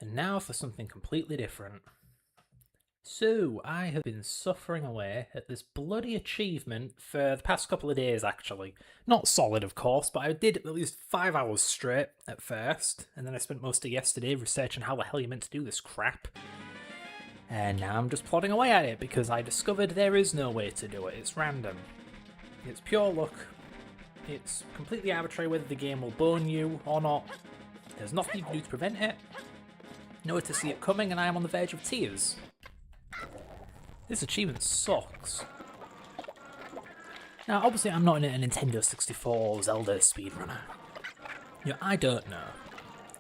And now for something completely different. So, I have been suffering away at this bloody achievement for the past couple of days, actually. Not solid, of course, but I did at least 5 hours straight at first, and then I spent most of yesterday researching how the hell you're meant to do this crap. And now I'm just plodding away at it because I discovered there is no way to do it. It's random. It's pure luck. It's completely arbitrary whether the game will bone you or not. There's nothing you can do to prevent it. Nowhere to see it coming, and I am on the verge of tears. This achievement sucks. Now, obviously I'm not in a Nintendo 64 Zelda speedrunner. I don't know.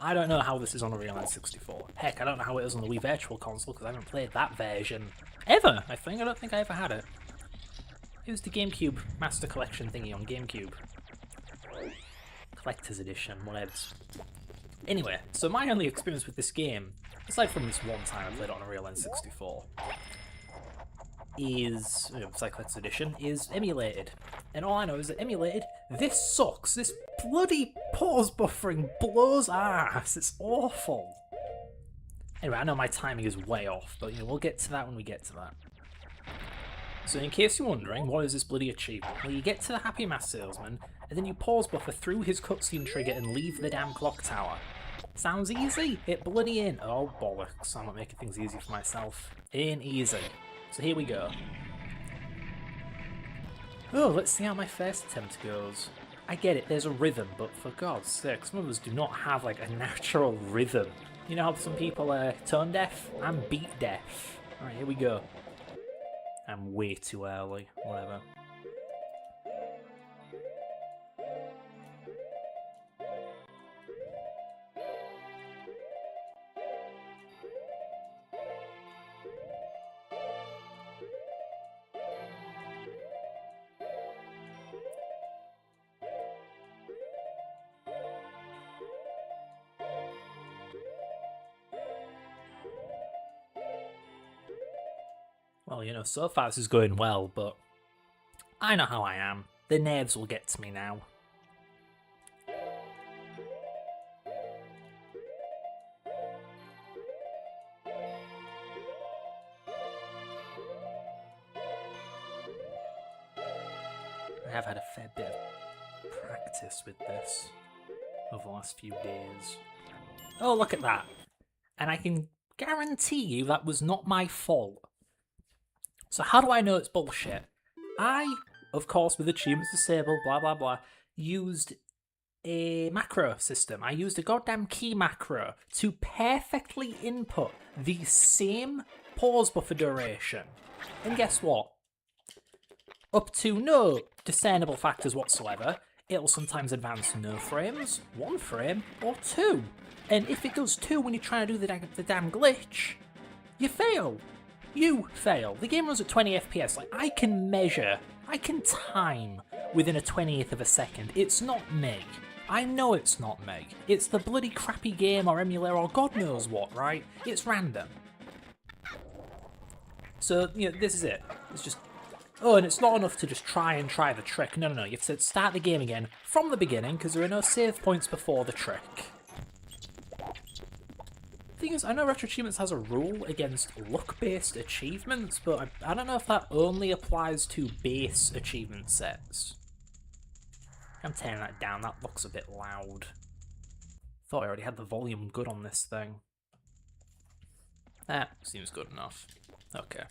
I don't know how this is on a real N64. Heck, I don't know how it is on the Wii Virtual Console because I haven't played that version ever, I think. I don't think I ever had it. It was the GameCube Master Collection thingy on GameCube. Collector's Edition, whatevs. Anyway, so my only experience with this game, aside from this one time I played it on a real N64, is, Collector's Edition, is emulated. And all I know is that emulated, this sucks. This bloody pause buffering blows ass. It's awful. Anyway, I know my timing is way off, but we'll get to that when we get to that. So in case you're wondering, what is this bloody achievement? Well, you get to the Happy Mask Salesman, and then you pause buffer through his cutscene trigger and leave the damn clock tower. Sounds easy? It bloody ain't. Oh, bollocks. I'm not making things easy for myself. Ain't easy. So here we go. Oh, let's see how my first attempt goes. I get it, there's a rhythm, but for God's sake, some of us do not have, a natural rhythm. You know how some people are tone deaf? I'm beat deaf. Alright, here we go. I'm way too early. Whatever. Well, so far this is going well, but I know how I am. The nerves will get to me now. I have had a fair bit of practice with this over the last few days. Oh, look at that. And I can guarantee you that was not my fault. So how do I know it's bullshit? I, of course, with achievements disabled, blah blah blah, used a macro system. I used a goddamn key macro to perfectly input the same pause buffer duration. And guess what? Up to no discernible factors whatsoever, it'll sometimes advance no frames, 1 frame, or 2. And if it does 2 when you're trying to do the damn glitch, you fail. You fail. The game runs at 20 FPS. I can measure, I can time within a 20th of a second. It's not me. I know it's not me. It's the bloody crappy game or emulator or God knows what, right? It's random. So, this is it. It's just... Oh, and it's not enough to just try the trick. No. You have to start the game again from the beginning because there are no save points before the trick. The thing is, I know RetroAchievements has a rule against luck-based achievements, but I don't know if that only applies to base achievement sets. I'm tearing that down, that looks a bit loud. Thought I already had the volume good on this thing. That seems good enough. Okay.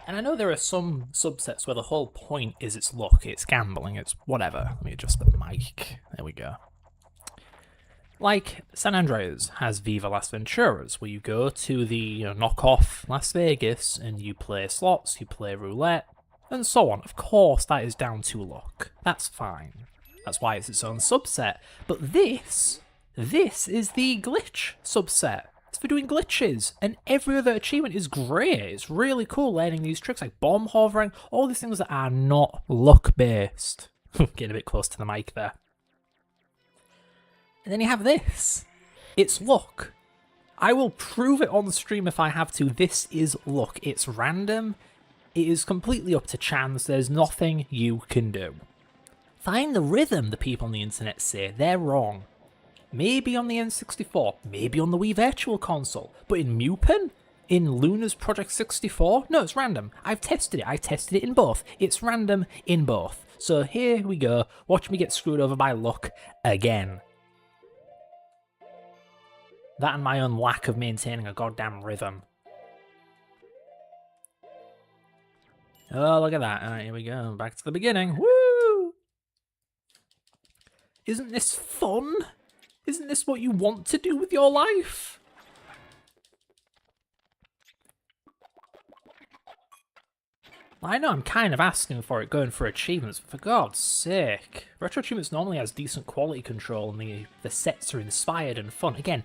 And I know there are some subsets where the whole point is it's luck, it's gambling, it's whatever. Let me adjust the mic. There we go. Like San Andreas has Viva Las Venturas, where you go to the knockoff Las Vegas and you play slots, you play roulette, and so on. Of course, that is down to luck. That's fine. That's why it's its own subset. But this is the glitch subset. It's for doing glitches, and every other achievement is great. It's really cool learning these tricks like bomb hovering, all these things that are not luck-based. Getting a bit close to the mic there. And then you have this. It's luck. I will prove it on the stream if I have to. This is luck. It's random. It is completely up to chance. There's nothing you can do. Find the rhythm, the people on the internet say. They're wrong. Maybe on the N64, maybe on the Wii Virtual Console, but in Mupen? In Luna's Project 64? No, it's random. I've tested it. I tested it in both. It's random in both. So here we go. Watch me get screwed over by luck again. That and my own lack of maintaining a goddamn rhythm. Oh, look at that. Alright, here we go. Back to the beginning. Woo! Isn't this fun? Isn't this what you want to do with your life? I know I'm kind of asking for it going for achievements, but for God's sake. RetroAchievements normally has decent quality control and the sets are inspired and fun. Again,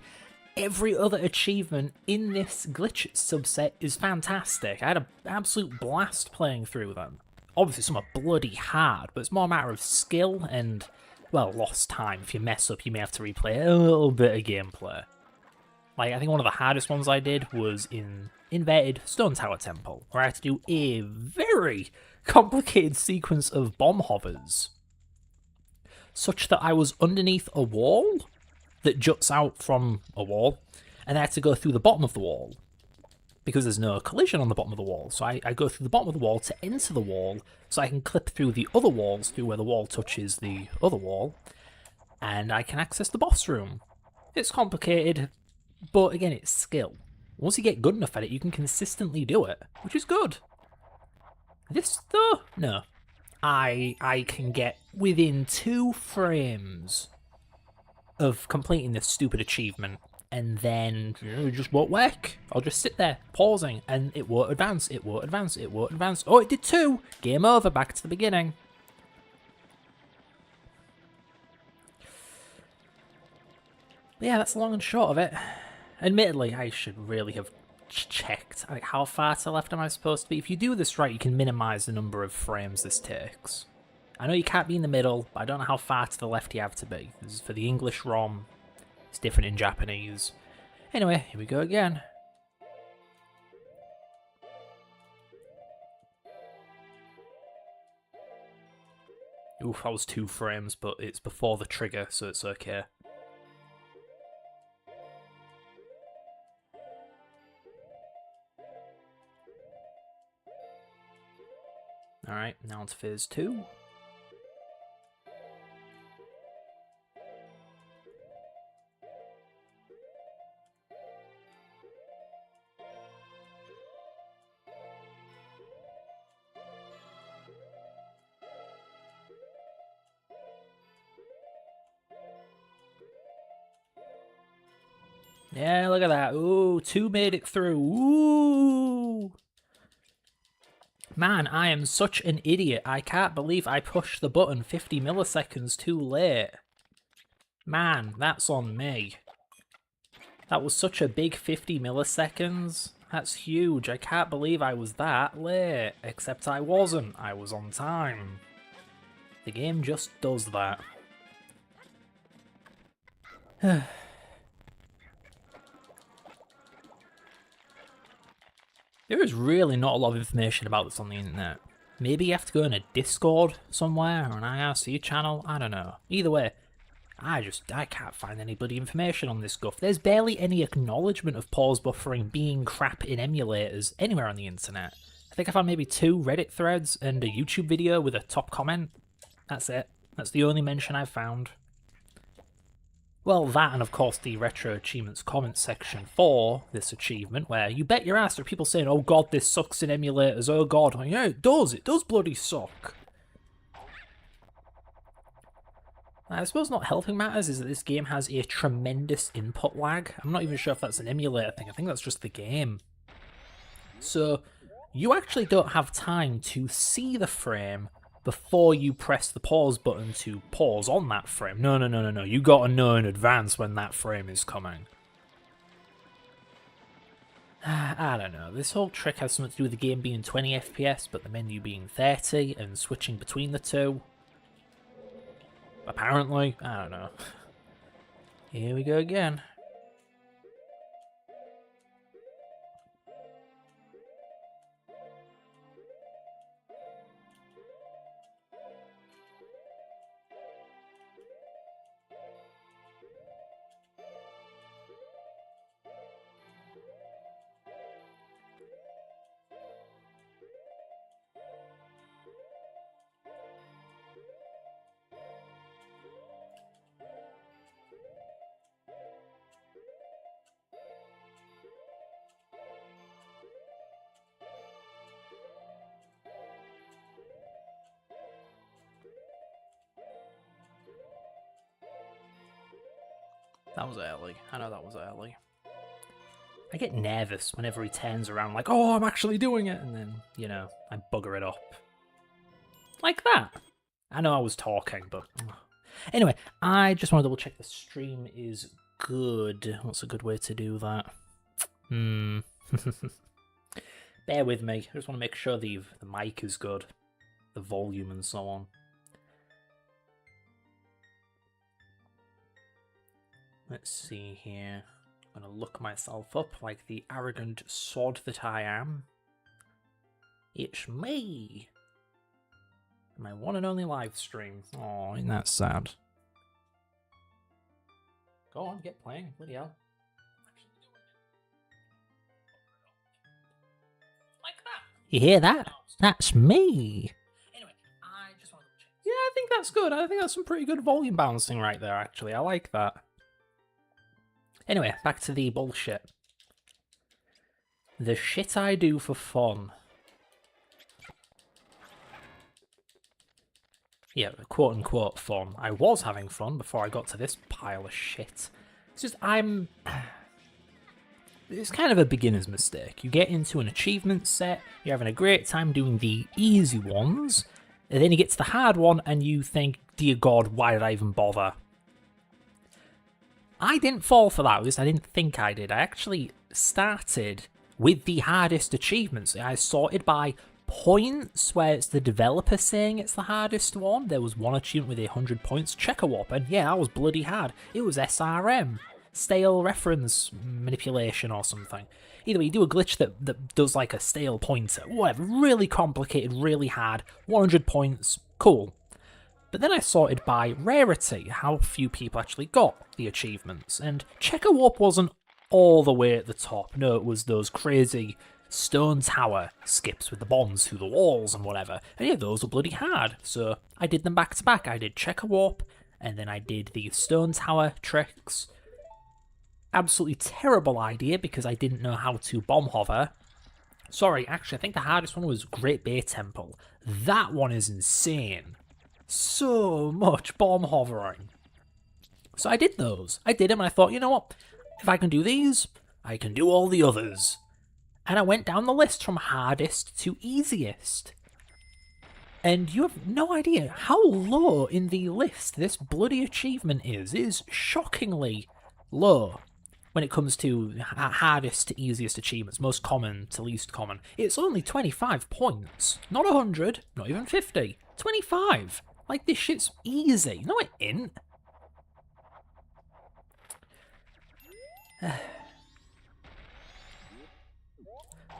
every other achievement in this glitch subset is fantastic. I had an absolute blast playing through them. Obviously some are bloody hard, but it's more a matter of skill and, well, lost time. If you mess up, you may have to replay a little bit of gameplay. Like, I think one of the hardest ones I did was in Inverted Stone Tower Temple, where I had to do a very complicated sequence of bomb hovers, such that I was underneath a wall that juts out from a wall, and I had to go through the bottom of the wall, because there's no collision on the bottom of the wall. So I go through the bottom of the wall to enter the wall, so I can clip through the other walls, through where the wall touches the other wall, and I can access the boss room. It's complicated, but again, it's skill. Once you get good enough at it, you can consistently do it, which is good. This, though, no. I can get within 2 frames of completing this stupid achievement, and then it just won't work. I'll just sit there, pausing, and it won't advance, it won't advance, it won't advance. Oh, it did 2! Game over, back to the beginning. But yeah, that's the long and short of it. Admittedly, I should really have checked like how far to the left am I supposed to be. If you do this right, you can minimize the number of frames this takes. I know you can't be in the middle, but I don't know how far to the left you have to be. This is for the English ROM. It's different in Japanese. Anyway, here we go again. Oof, that was 2 frames, but it's before the trigger, so it's okay. Alright, now on to phase 2. Yeah, look at that. Ooh, 2 made it through. Ooh! Man, I am such an idiot. I can't believe I pushed the button 50 milliseconds too late. Man, that's on me. That was such a big 50 milliseconds. That's huge. I can't believe I was that late. Except I wasn't. I was on time. The game just does that. There is really not a lot of information about this on the internet. Maybe you have to go in a Discord somewhere or an IRC channel, I don't know. Either way, I can't find any bloody information on this guff. There's barely any acknowledgement of pause buffering being crap in emulators anywhere on the internet. I think I found maybe 2 Reddit threads and a YouTube video with a top comment. That's it. That's the only mention I've found. Well, that and of course the Retro Achievements comment section for this achievement, where you bet your ass there are people saying, oh god, this sucks in emulators, oh god. Yeah, it does bloody suck. I suppose not helping matters is that this game has a tremendous input lag. I'm not even sure if that's an emulator thing, I think that's just the game. So, you actually don't have time to see the frame before you press the pause button to pause on that frame. No, you gotta know in advance when that frame is coming. I don't know, this whole trick has something to do with the game being 20 FPS, but the menu being 30, and switching between the two. Apparently, I don't know. Here we go again. That was early. I know that was early. I get nervous whenever he turns around like, oh, I'm actually doing it, and then, you know, I bugger it up. Like that. I know I was talking, but... Anyway, I just want to double check the stream is good. What's a good way to do that? Bear with me. I just want to make sure the mic is good. The volume and so on. Let's see here. I'm going to look myself up like the arrogant sod that I am. It's me! My one and only live stream. Oh, isn't that sad? Go on, get playing. Bloody hell. Like that. You hear that? That's me. Anyway, I just want to check. Yeah, I think that's good. I think that's some pretty good volume balancing right there, actually. I like that. Anyway, back to the bullshit. The shit I do for fun. Yeah, quote-unquote fun. I was having fun before I got to this pile of shit. It's just, it's kind of a beginner's mistake. You get into an achievement set, you're having a great time doing the easy ones, and then you get to the hard one and you think, dear God, why did I even bother? I didn't fall for that, at least I didn't think I did. I actually started with the hardest achievements. I sorted by points, where it's the developer saying it's the hardest one. There was one achievement with 100 points, Checker Warp, and yeah, that was bloody hard. It was SRM, stale reference manipulation or something. Either way, you do a glitch that does like a stale pointer, whatever, really complicated, really hard, 100 points, cool. But then I sorted by rarity, how few people actually got the achievements, and Checker Warp wasn't all the way at the top. No, it was those crazy Stone Tower skips with the bombs through the walls and whatever, and yeah, those were bloody hard, so I did them back to back. I did Checker Warp, and then I did the Stone Tower tricks. Absolutely terrible idea, because I didn't know how to bomb hover. Sorry, actually, I think the hardest one was Great Bay Temple. That one is insane. So much bomb hovering. So I did those. I did them, and I thought, you know what? If I can do these, I can do all the others. And I went down the list from hardest to easiest. And you have no idea how low in the list this bloody achievement is. It is shockingly low when it comes to hardest to easiest achievements, most common to least common. It's only 25 points. Not 100, not even 50. 25. Like, this shit's easy. No, it ain't.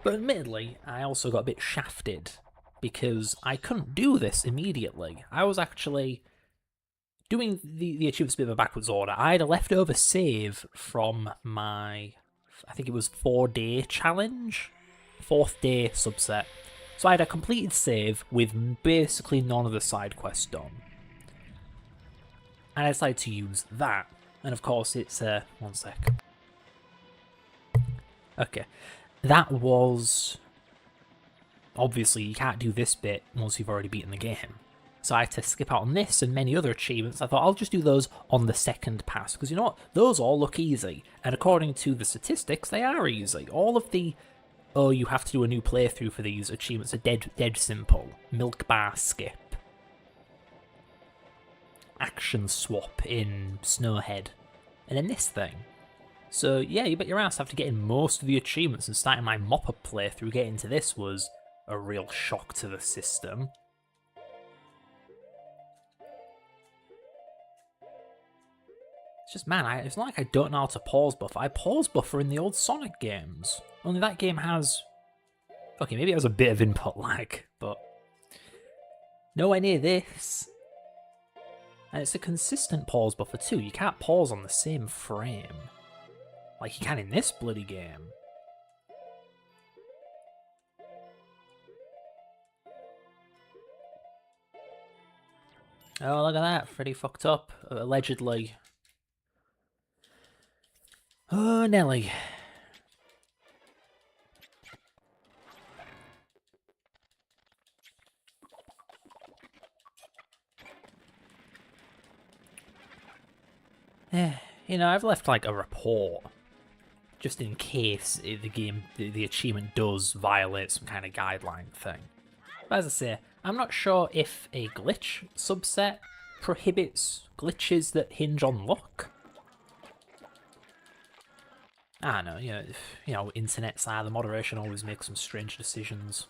But admittedly, I also got a bit shafted, because I couldn't do this immediately. I was actually doing the achievements a bit of a backwards order. I had a leftover save from my, I think it was 4-day challenge? 4th day subset. So I had a completed save with basically none of the side quests done. And I decided to use that. And of course it's, one sec. Okay. That was... Obviously, you can't do this bit once you've already beaten the game. So I had to skip out on this and many other achievements. I thought I'll just do those on the second pass, because you know what? Those all look easy. And according to the statistics, they are easy. All of the, oh, you have to do a new playthrough for these achievements are dead simple. Milk bar skip. Action swap in Snowhead. And then this thing. So yeah, you bet your ass after getting most of the achievements and starting my mop-up playthrough, getting to this was a real shock to the system. It's just, man, it's not like I don't know how to pause buffer. I pause buffer in the old Sonic games. Only that game has... Okay, maybe it has a bit of input lag, but... Nowhere near this. And it's a consistent pause buffer too. You can't pause on the same frame like you can in this bloody game. Oh, look at that. Freddy fucked up, allegedly. Oh, Nelly. You know, I've left like a report just in case the achievement does violate some kind of guideline thing. But as I say, I'm not sure if a glitch subset prohibits glitches that hinge on luck. I don't know, you know, internet's the moderation always makes some strange decisions.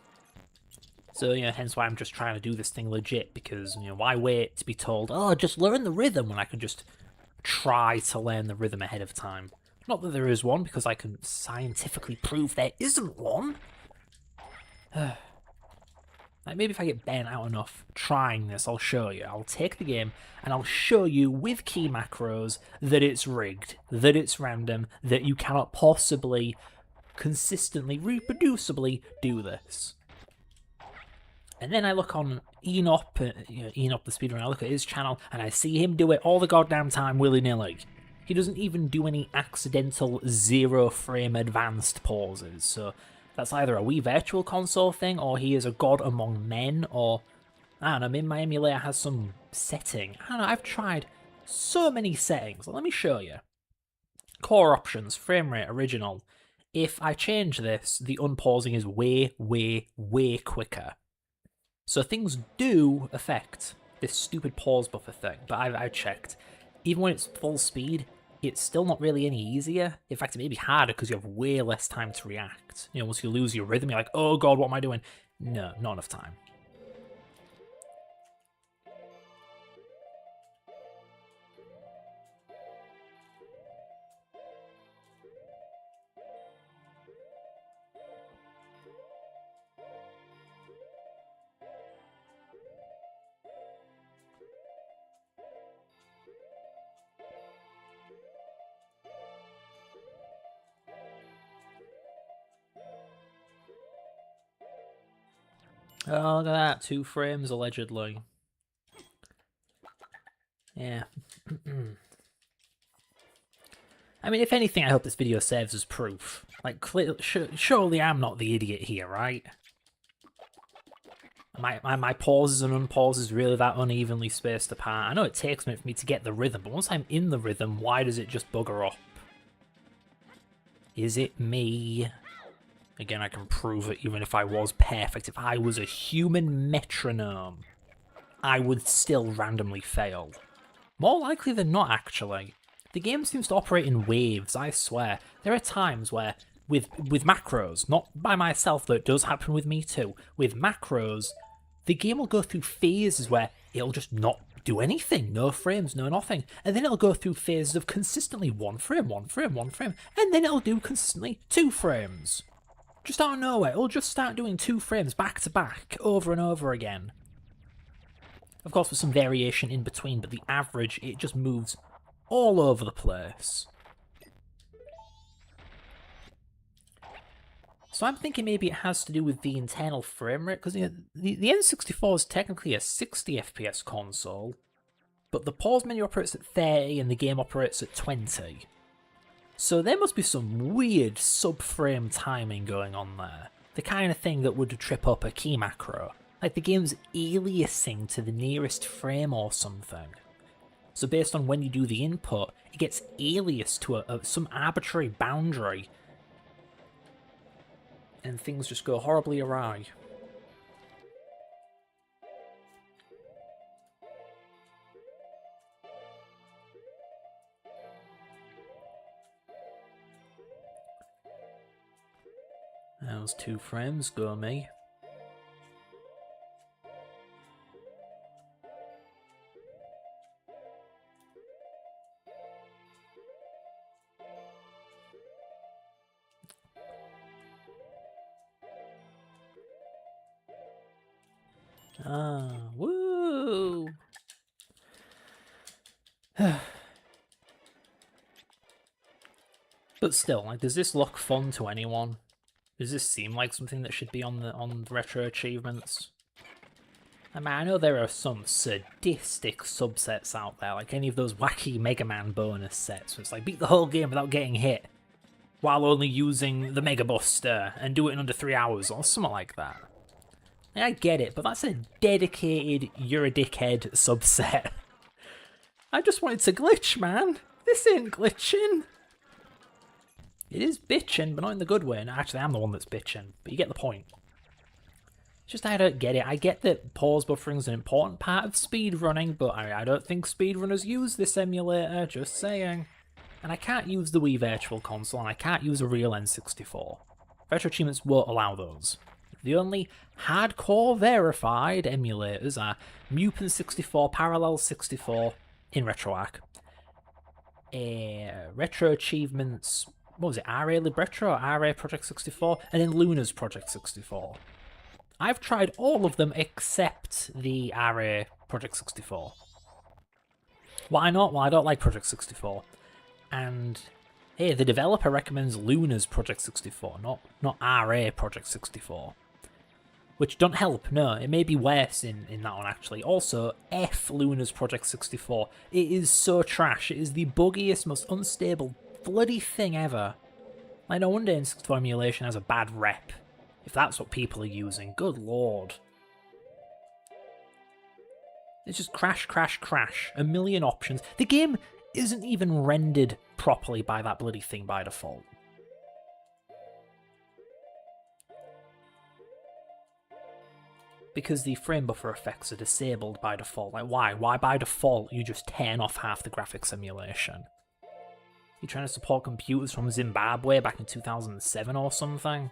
So, you know, hence why I'm just trying to do this thing legit, because, you know, why wait to be told, oh, just learn the rhythm, when I can just try to learn the rhythm ahead of time. Not that there is one, because I can scientifically prove there isn't one. Like, maybe if I get bent out enough trying this, I'll show you. I'll take the game, and I'll show you with key macros that it's rigged, that it's random, that you cannot possibly, consistently, reproducibly do this. And then I look on Enop the speedrunner, I look at his channel, and I see him do it all the goddamn time willy-nilly. He doesn't even do any accidental zero-frame advanced pauses, so that's either a Wii Virtual Console thing, or he is a god among men, or, I don't know, maybe my emulator has some setting. I don't know, I've tried so many settings. Let me show you. Core options, frame rate, original. If I change this, the unpausing is way, way, way quicker. So things do affect this stupid pause buffer thing, but I've checked. Even when it's full speed, it's still not really any easier. In fact, it may be harder because you have way less time to react. You know, once you lose your rhythm, you're like, oh god, what am I doing? No, not enough time. Oh, look at that. 2 frames, allegedly. Yeah. I mean, if anything, I hope this video serves as proof. Like, surely I'm not the idiot here, right? My pauses and unpauses really that unevenly spaced apart. I know it takes a minute for me to get the rhythm, but once I'm in the rhythm, why does it just bugger up? Is it me? Again, I can prove it even if I was perfect. If I was a human metronome, I would still randomly fail. More likely than not, actually. The game seems to operate in waves, I swear. There are times where, with macros, not by myself, though it does happen with me too, with macros, the game will go through phases where it'll just not do anything, no frames, no nothing, and then it'll go through phases of consistently 1 frame, 1 frame, 1 frame, and then it'll do consistently 2 frames. Just out of nowhere, it'll just start doing 2 frames back to back, over and over again. Of course, with some variation in between, but the average, it just moves all over the place. So I'm thinking maybe it has to do with the internal frame rate, because the N64 is technically a 60 FPS console, but the pause menu operates at 30 and the game operates at 20. So there must be some weird sub-frame timing going on there. The kind of thing that would trip up a key macro. Like the game's aliasing to the nearest frame or something. So based on when you do the input, it gets aliased to some arbitrary boundary. And things just go horribly awry. Those 2 frames go me. Ah, woo! But still, like, does this look fun to anyone? Does this seem like something that should be on retro achievements? I mean, I know there are some sadistic subsets out there, like any of those wacky Mega Man bonus sets, where it's like beat the whole game without getting hit, while only using the Mega Buster, and do it in under 3 hours, or something like that. I get it, but that's a dedicated, you're a dickhead subset. I just wanted to glitch, man. This ain't glitching. It is bitching, but not in the good way. No, actually, I'm the one that's bitching, but you get the point. It's just I don't get it. I get that pause buffering is an important part of speedrunning, but I don't think speedrunners use this emulator, just saying. And I can't use the Wii Virtual Console, and I can't use a real N64. RetroAchievements won't allow those. The only hardcore verified emulators are Mupen 64, Parallel 64 in RetroArch. RetroAchievements, what was it, RA Libretto or RA Project 64? And then Luna's Project 64. I've tried all of them except the RA Project 64. Why not? Well, I don't like Project 64. And hey, the developer recommends Luna's Project 64, not RA Project 64. Which don't help, no, it may be worse in that one actually. Also, F Luna's Project 64. It is so trash, it is the buggiest, most unstable bloody thing ever. Like, no wonder N64 emulation has a bad rep, if that's what people are using, good lord. It's just crash, crash, crash, a million options. The game isn't even rendered properly by that bloody thing by default. Because the frame buffer effects are disabled by default. Like, why? Why by default you just turn off half the graphics emulation? You're trying to support computers from Zimbabwe back in 2007 or something?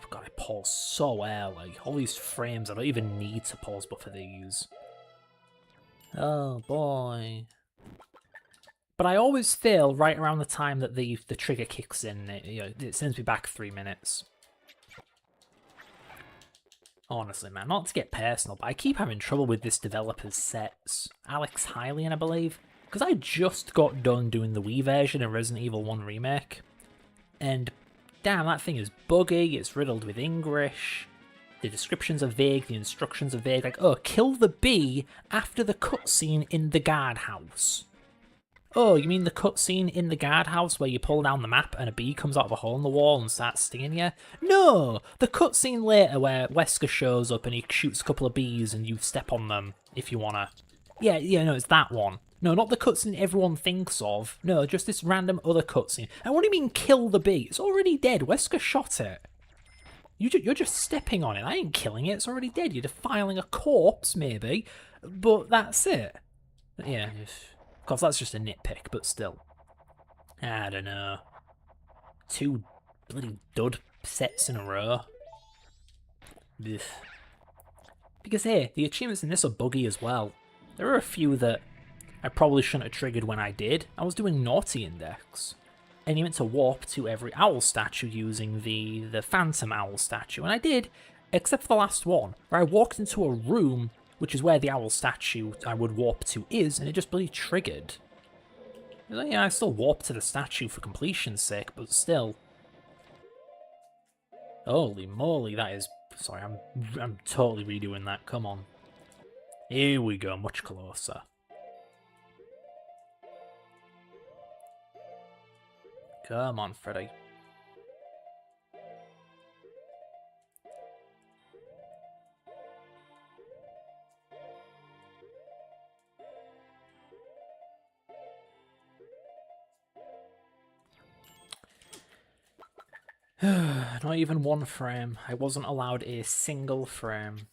God, I pause so early. All these frames, I don't even need to pause buffer these. Oh boy. But I always fail right around the time that the trigger kicks in. It sends me back 3 minutes. Honestly, man, not to get personal, but I keep having trouble with this developer's sets. Alex Hylian, I believe. Because I just got done doing the Wii version of Resident Evil 1 Remake. And damn, that thing is buggy, it's riddled with English. The descriptions are vague, the instructions are vague. Like, oh, kill the bee after the cutscene in the guardhouse. Oh, you mean the cutscene in the guardhouse where you pull down the map and a bee comes out of a hole in the wall and starts stinging you? No! The cutscene later where Wesker shows up and he shoots a couple of bees and you step on them if you wanna. Yeah, no, it's that one. No, not the cutscene everyone thinks of. No, just this random other cutscene. And what do you mean kill the bee? It's already dead. Wesker shot it. You're just stepping on it. I ain't killing it. It's already dead. You're defiling a corpse, maybe. But that's it. Yeah, of course, that's just a nitpick, but still. I don't know. 2 bloody dud sets in a row. Ugh. Because, hey, the achievements in this are buggy as well. There are a few that I probably shouldn't have triggered when I did. I was doing Naughty Index, and you meant to warp to every owl statue using the Phantom Owl statue, and I did, except for the last one, where I walked into a room which is where the owl statue I would warp to is, and it just bloody triggered. Yeah, I still warped to the statue for completion's sake, but still. Holy moly, that is... Sorry, I'm totally redoing that, come on. Here we go, much closer. Come on, Freddy. Not even one frame. I wasn't allowed a single frame.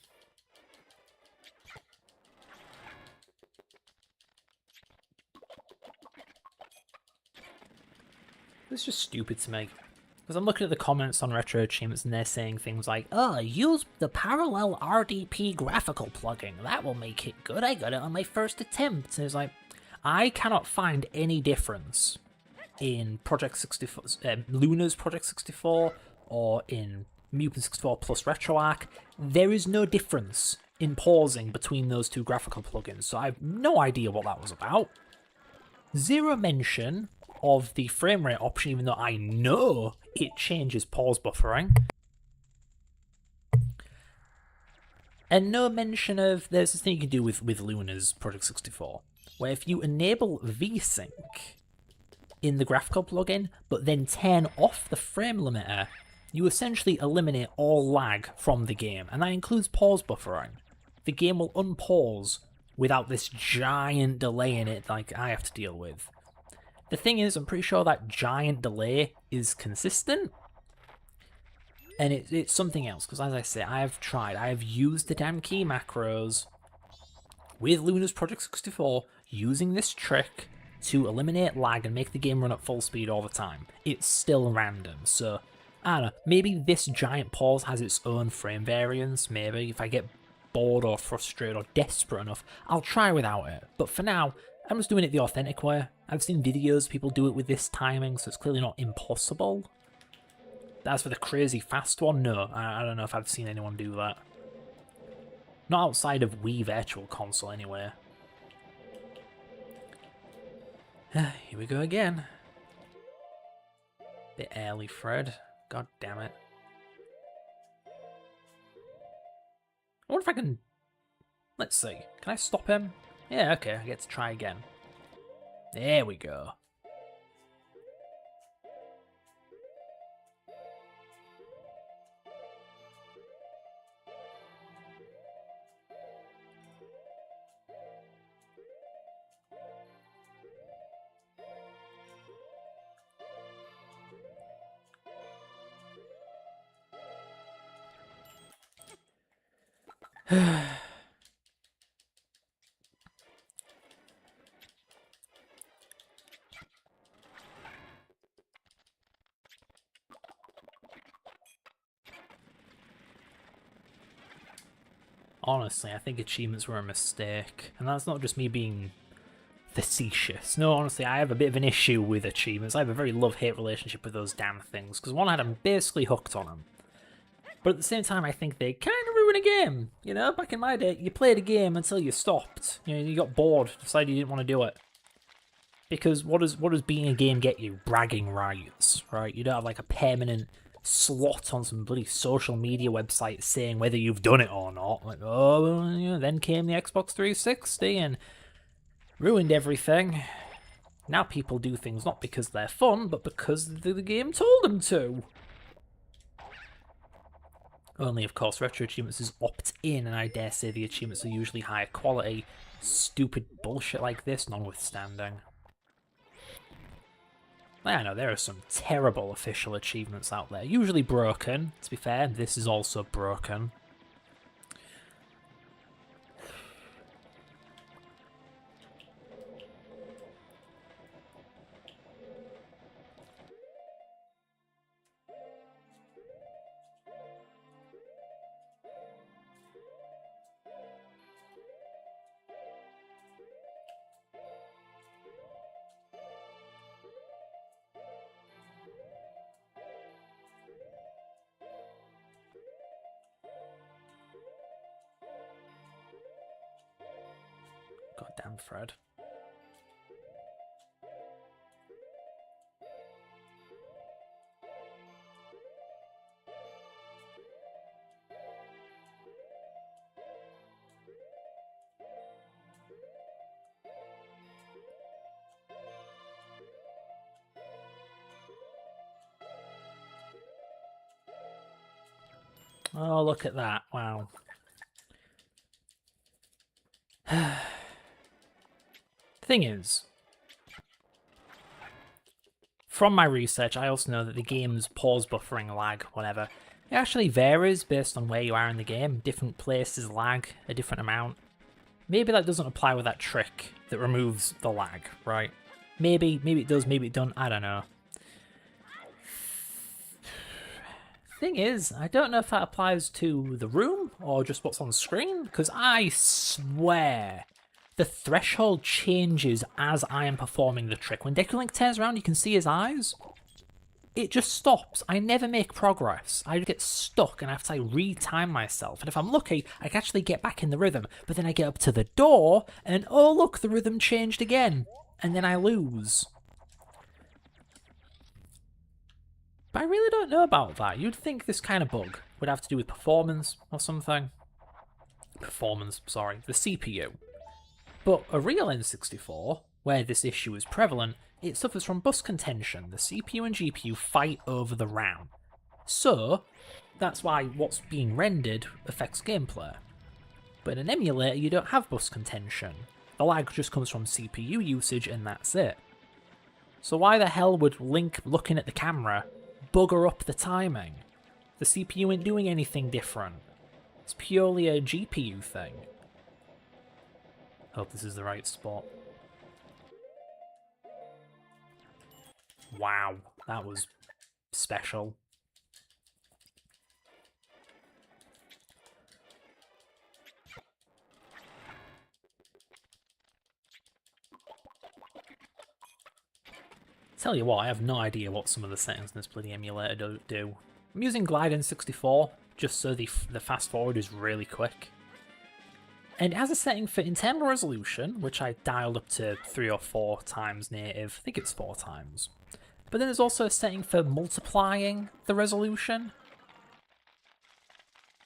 It's just stupid to me. Because I'm looking at the comments on RetroAchievements and they're saying things like, oh, use the Parallel RDP graphical plugin. That will make it good. I got it on my first attempt. And it's like, I cannot find any difference in Project 64, Luna's Project 64, or in Mupen 64 plus RetroArch. There is no difference in pausing between those 2 graphical plugins, so I have no idea what that was about. Zero mention of the frame rate option, even though I know it changes pause buffering. And no mention of, there's this thing you can do with Luna's Project 64, where if you enable VSync in the graphical plugin, but then turn off the frame limiter, you essentially eliminate all lag from the game, and that includes pause buffering. The game will unpause without this giant delay in it like I have to deal with. The thing is, I'm pretty sure that giant delay is consistent, and it's something else, because as I say, I have used the damn key macros with Luna's Project 64, using this trick to eliminate lag and make the game run at full speed all the time. It's still random, so I don't know, maybe this giant pause has its own frame variance. Maybe if I get bored or frustrated or desperate enough, I'll try without it. But for now, I'm just doing it the authentic way. I've seen videos people do it with this timing, so it's clearly not impossible. As for the crazy fast one, no, I don't know if I've seen anyone do that. Not outside of Wii Virtual Console, anyway. Here we go again. Bit early, Fred. God damn it. I wonder if I can... Let's see. Can I stop him? Yeah, okay, I get to try again. There we go. Honestly, I think achievements were a mistake. And that's not just me being facetious. No, honestly, I have a bit of an issue with achievements. I have a very love-hate relationship with those damn things, because one had I'm basically hooked on them. But at the same time, I think they kind of ruin a game. You know, back in my day, you played a game until you stopped. You know, you got bored, decided you didn't want to do it. Because what does being a game get you? Bragging rights, right? You don't have like a permanent slot on some bloody social media website saying whether you've done it or not. Like, oh, well, you know, then came the Xbox 360 and ruined everything. Now people do things not because they're fun, but because the game told them to. Only, of course, Retro Achievements is opt-in, and I dare say the achievements are usually higher quality. Stupid bullshit like this notwithstanding. I know, there are some terrible official achievements out there. Usually broken, to be fair. This is also broken. Goddamn Fred. Oh, look at that. Wow. Thing is, from my research, I also know that the game's pause buffering, lag, whatever, it actually varies based on where you are in the game. Different places lag a different amount. Maybe that doesn't apply with that trick that removes the lag, right? Maybe it does, maybe it don't, I don't know. Thing is, I don't know if that applies to the room or just what's on screen, because I swear the threshold changes as I am performing the trick. When Deku Link turns around, you can see his eyes. It just stops. I never make progress. I get stuck and I have to re-time myself. And if I'm lucky, I can actually get back in the rhythm. But then I get up to the door and oh look, the rhythm changed again. And then I lose. But I really don't know about that. You'd think this kind of bug would have to do with performance or something. Performance, sorry, the CPU. But a real N64, where this issue is prevalent, it suffers from bus contention. The CPU and GPU fight over the RAM. So, that's why what's being rendered affects gameplay. But in an emulator, you don't have bus contention. The lag just comes from CPU usage and that's it. So why the hell would Link looking at the camera bugger up the timing? The CPU ain't doing anything different. It's purely a GPU thing. Hope this is the right spot. Wow, that was special. Tell you what, I have no idea what some of the settings in this bloody emulator do. I'm using Glide in 64 just so the fast forward is really quick. And it has a setting for internal resolution, which I dialed up to 3 or 4 times native. I think it's 4 times. But then there's also a setting for multiplying the resolution.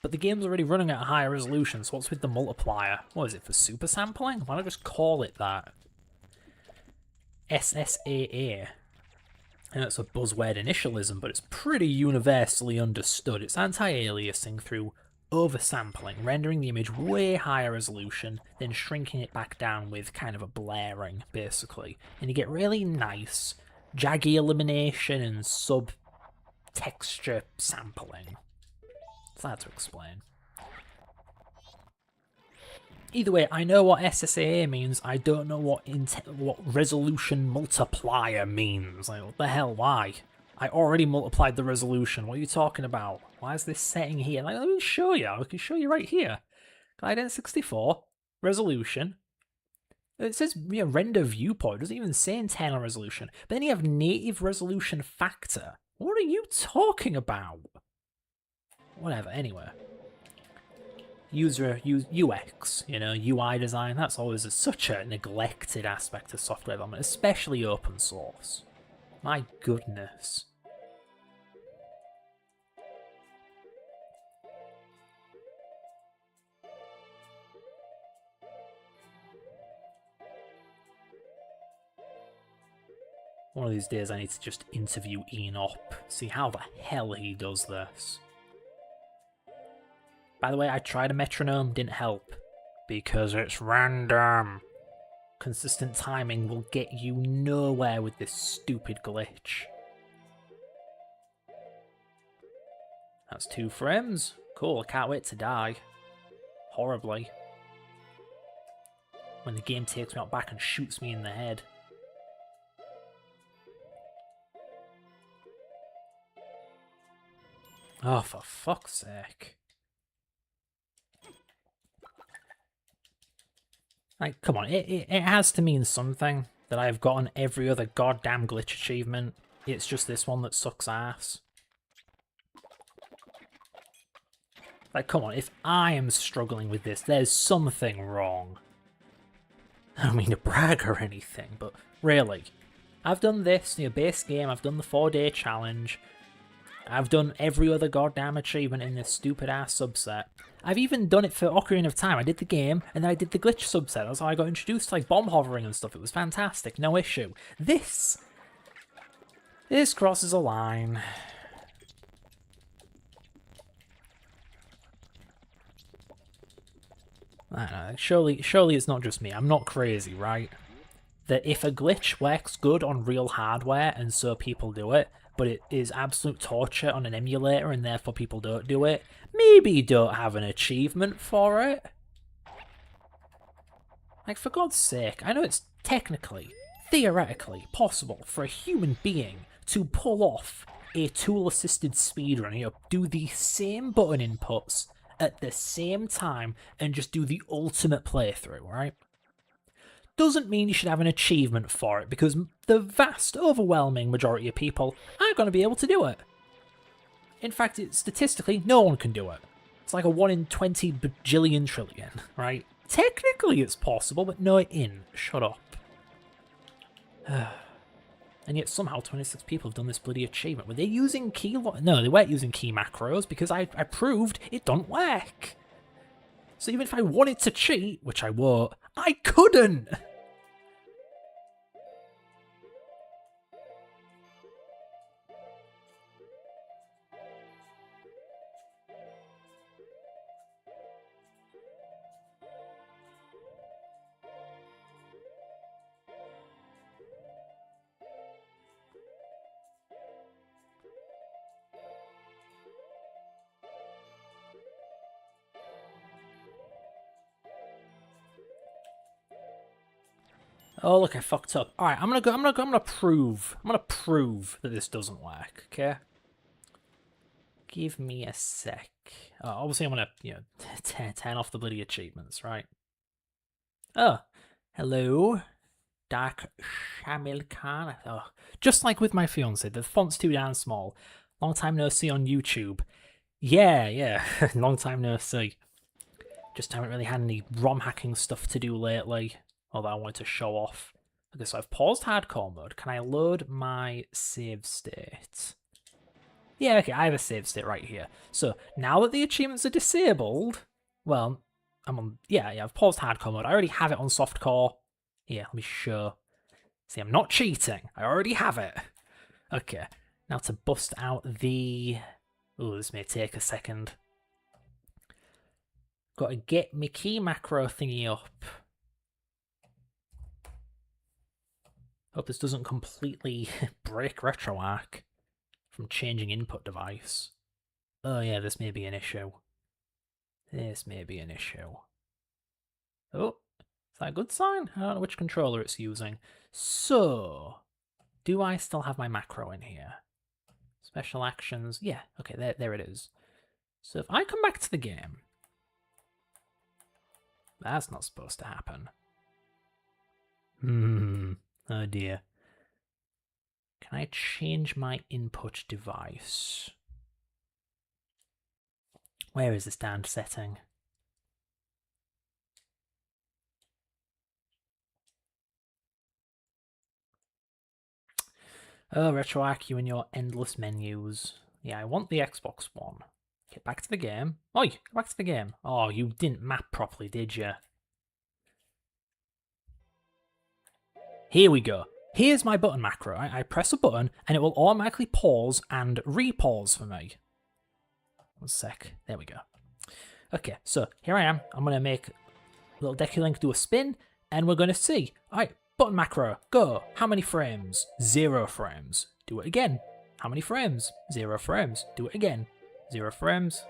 But the game's already running at a higher resolution, so what's with the multiplier? What is it, for super sampling? Why not just call it that? SSAA. I know it's a buzzword initialism, but it's pretty universally understood. It's anti-aliasing through oversampling, rendering the image way higher resolution, then shrinking it back down with kind of a blaring, basically. And you get really nice, jaggy elimination and sub-texture sampling. It's hard to explain. Either way, I know what SSAA means, I don't know what resolution multiplier means. Like, what the hell, why? I already multiplied the resolution, what are you talking about? Why is this setting here? Like, let me show you, I can show you right here. Glide N64, resolution. It says, you know, render viewport, it doesn't even say internal resolution. But then you have native resolution factor. What are you talking about? Whatever, anyway. UX, you know, UI design, that's always such a neglected aspect of software development, especially open source. My goodness. One of these days I need to just interview Ian Opp, see how the hell he does this. By the way, I tried a metronome, didn't help, because it's random. Consistent timing will get you nowhere with this stupid glitch. That's 2 frames. Cool, I can't wait to die. Horribly. When the game takes me out back and shoots me in the head. Oh, for fuck's sake. Like, come on, it has to mean something that I've gotten every other goddamn glitch achievement. It's just this one that sucks ass. Like, come on, if I am struggling with this, there's something wrong. I don't mean to brag or anything, but really. I've done this, you know, base game, I've done the 4-day challenge. I've done every other goddamn achievement in this stupid-ass subset. I've even done it for Ocarina of Time. I did the game, and then I did the glitch subset. That's how I got introduced to, like, bomb hovering and stuff. It was fantastic, no issue. This crosses a line. I don't know, surely it's not just me. I'm not crazy, right? That if a glitch works good on real hardware, and so people do it, but it is absolute torture on an emulator and therefore people don't do it, maybe you don't have an achievement for it. Like, for God's sake, I know it's technically, theoretically possible for a human being to pull off a tool-assisted speedrun, you know, do the same button inputs at the same time and just do the ultimate playthrough, right? Doesn't mean you should have an achievement for it, because the vast, overwhelming majority of people aren't going to be able to do it. In fact, statistically, no one can do it. It's like a 1 in 20 bajillion trillion, right? Technically it's possible, but no, it ain't. Shut up. And yet somehow 26 people have done this bloody achievement. Were they using key... No, they weren't using key macros, because I proved it don't work. So even if I wanted to cheat, which I won't, I couldn't! Oh look, I fucked up. All right, I'm gonna prove that this doesn't work. Okay. Give me a sec. Obviously, I'm gonna turn off the bloody achievements, right? Oh, hello, Dark Shamil Khan. Oh, just like with my fiance, the font's too damn small. Long time no see on YouTube. Yeah, long time no see. Just haven't really had any ROM hacking stuff to do lately, although I wanted to show off. Okay, so I've paused hardcore mode. Can I load my save state? Yeah, okay, I have a save state right here. So now that the achievements are disabled, well, I'm on, yeah, I've paused hardcore mode. I already have it on softcore. Yeah, let me show. See, I'm not cheating. I already have it. Okay, now to bust out the... Oh, this may take a second. Got to get my key macro thingy up. Hope this doesn't completely break RetroArch from changing input device. Oh yeah, this may be an issue. This may be an issue. Oh, is that a good sign? I don't know which controller it's using. So, do I still have my macro in here? Special actions. Yeah, okay, there it is. So if I come back to the game, that's not supposed to happen. Oh dear. Can I change my input device? Where is this damned setting? Oh, RetroArch, you and your endless menus. Yeah, I want the Xbox One. Get back to the game. Oh, get back to the game. Oh, you didn't map properly, did you? Here we go. Here's my button macro. I press a button and it will automatically pause and re-pause for me. 1 sec. There we go. Okay, so here I am. I'm going to make little Deculink do a spin and we're going to see. All right, button macro, go. How many frames? 0 frames. Do it again. How many frames? 0 frames. Do it again. 0 frames.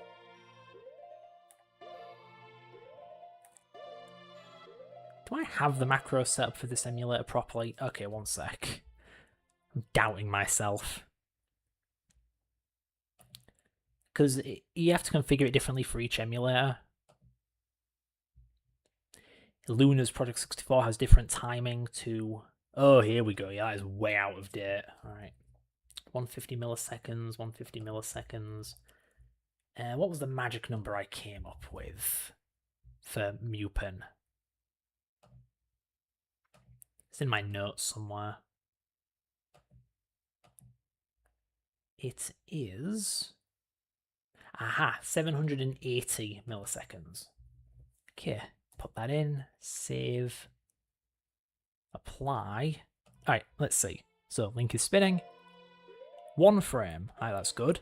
Do I have the macro set up for this emulator properly? Okay, 1 sec. I'm doubting myself. Because you have to configure it differently for each emulator. Luna's Project 64 has different timing to... Oh, here we go. Yeah, that is way out of date. Alright. 150 milliseconds, 150 milliseconds. What was the magic number I came up with for Mupin? It's in my notes somewhere. It is... Aha, 780 milliseconds. Okay, put that in, save, apply. Alright, let's see. So, Link is spinning. 1 frame. Alright, that's good.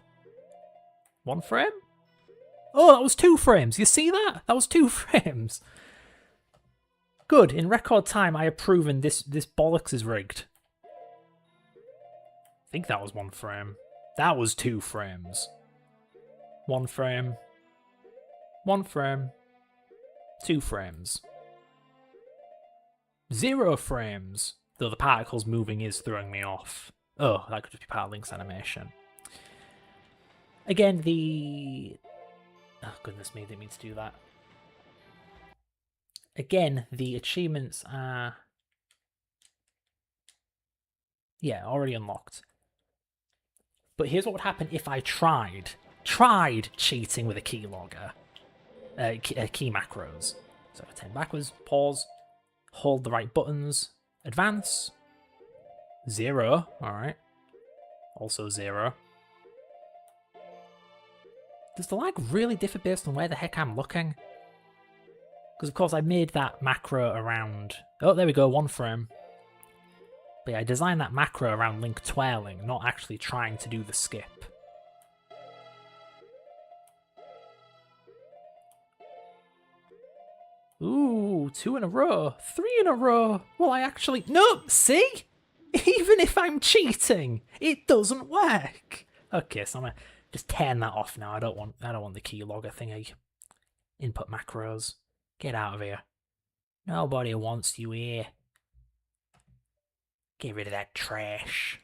1 frame? Oh, that was 2 frames. You see that? That was 2 frames. Good. In record time, I have proven this bollocks is rigged. I think that was 1 frame. That was 2 frames. 1 frame. 1 frame. 2 frames. 0 frames. Though the particles moving is throwing me off. Oh, that could just be part of Link's animation. Again, the... Oh, goodness me, didn't mean to do that. Again, the achievements are... Yeah, already unlocked. But here's what would happen if I tried cheating with a keylogger. Key macros. So I turn backwards, pause, hold the right buttons, advance. 0, alright. Also 0. Does the lag really differ based on where the heck I'm looking? Because of course I made that macro around... Oh, there we go, 1 frame. But yeah, I designed that macro around Link twirling, not actually trying to do the skip. Ooh, 2 in a row, 3 in a row. Well, I actually... No, see? Even if I'm cheating, it doesn't work. Okay, so I'm gonna just turn that off now. I don't want the keylogger thingy. Input macros. Get out of here. Nobody wants you here. Get rid of that trash.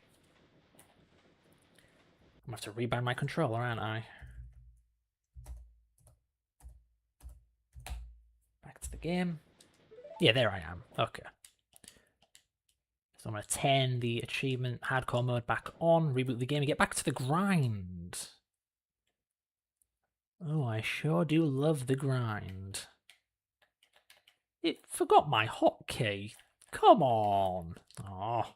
I'm gonna have to rebind my controller, aren't I? Back to the game. Yeah, there I am. Okay. So I'm going to turn the achievement hardcore mode back on, reboot the game, and get back to the grind. Oh, I sure do love the grind. It forgot my hotkey. Come on. Oh.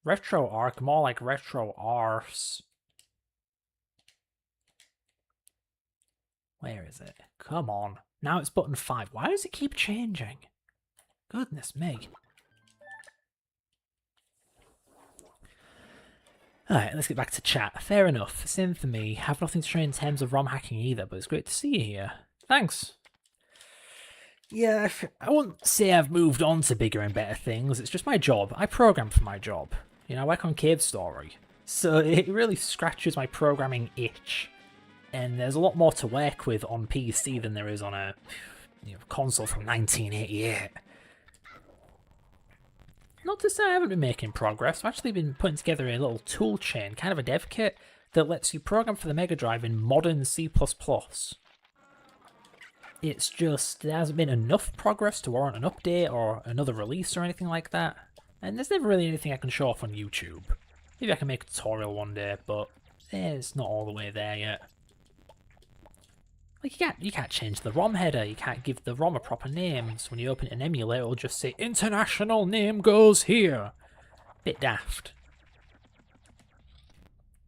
Retro Arc, more like Retro Arse. Where is it? Come on. Now it's button 5. Why does it keep changing? Goodness me. Alright, let's get back to chat. Fair enough. Same for me. Have nothing to say in terms of ROM hacking either, but it's great to see you here. Thanks. Yeah, I won't say I've moved on to bigger and better things. It's just my job. I program for my job. You know, I work on Cave Story. So it really scratches my programming itch. And there's a lot more to work with on PC than there is on a console from 1988. Not to say I haven't been making progress. I've actually been putting together a little tool chain, kind of a dev kit, that lets you program for the Mega Drive in modern C++. It's just, there hasn't been enough progress to warrant an update or another release or anything like that. And there's never really anything I can show off on YouTube. Maybe I can make a tutorial one day, but it's not all the way there yet. Like, you can't change the ROM header, you can't give the ROM a proper name, so when you open an emulator it'll just say, international name goes here. Bit daft.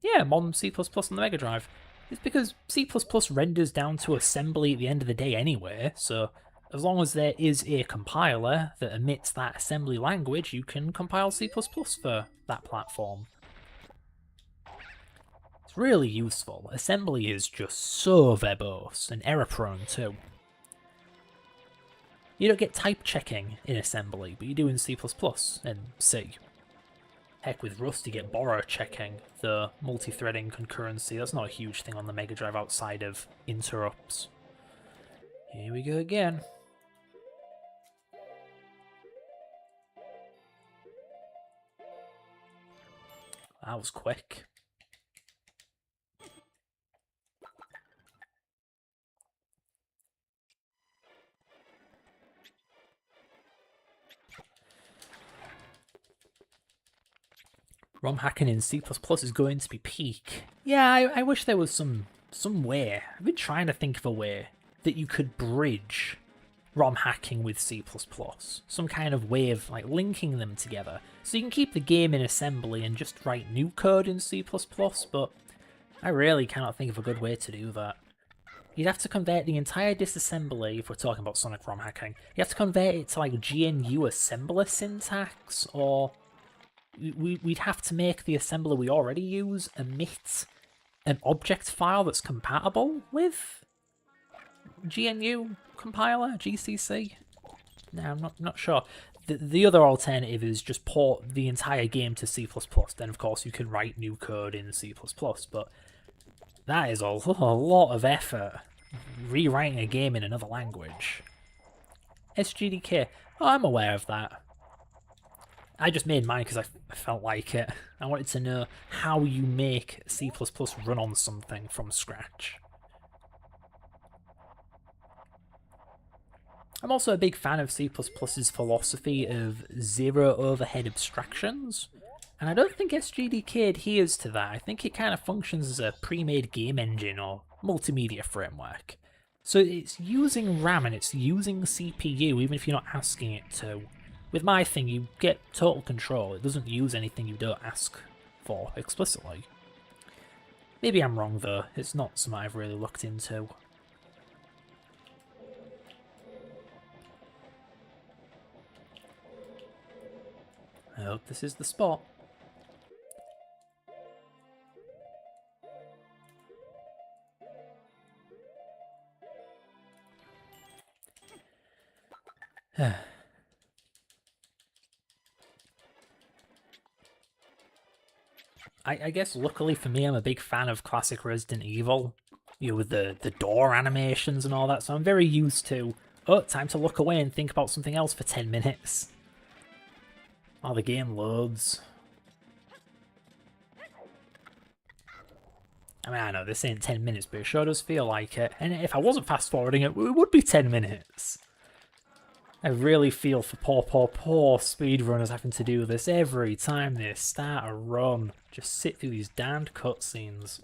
Yeah, modern C++ on the Mega Drive. It's because C++ renders down to assembly at the end of the day anyway, so as long as there is a compiler that emits that assembly language, you can compile C++ for that platform. It's really useful. Assembly is just so verbose and error-prone too. You don't get type checking in assembly, but you do in C++ and C. Heck, with Rust you get borrow checking, the multi-threading concurrency. That's not a huge thing on the Mega Drive outside of interrupts. Here we go again. That was quick. ROM hacking in C++ is going to be peak. Yeah, I wish there was some way. I've been trying to think of a way that you could bridge ROM hacking with C++. Some kind of way of like linking them together. So you can keep the game in assembly and just write new code in C++, but I really cannot think of a good way to do that. You'd have to convert the entire disassembly, if we're talking about Sonic ROM hacking, you have to convert it to like GNU assembler syntax, or we'd have to make the assembler we already use emit an object file that's compatible with GNU compiler, GCC? No, I'm not sure. The other alternative is just port the entire game to C++. Then, of course, you can write new code in C++, but that is a lot of effort, rewriting a game in another language. SGDK, oh, I'm aware of that. I just made mine because I felt like it. I wanted to know how you make C++ run on something from scratch. I'm also a big fan of C++'s philosophy of zero overhead abstractions, and I don't think SGDK adheres to that. I think it kind of functions as a pre-made game engine or multimedia framework. So it's using RAM and it's using CPU even if you're not asking it to. With my thing, you get total control. It doesn't use anything you don't ask for explicitly. Maybe I'm wrong though. It's not something I've really looked into. I hope this is the spot. I guess luckily for me, I'm a big fan of classic Resident Evil, you know, with the door animations and all that, so I'm very used to, oh, time to look away and think about something else for 10 minutes. While the game loads. I mean, I know this ain't 10 minutes, but it sure does feel like it. And if I wasn't fast forwarding it, it would be 10 minutes. I really feel for poor speedrunners having to do this every time they start a run. Just sit through these damned cutscenes.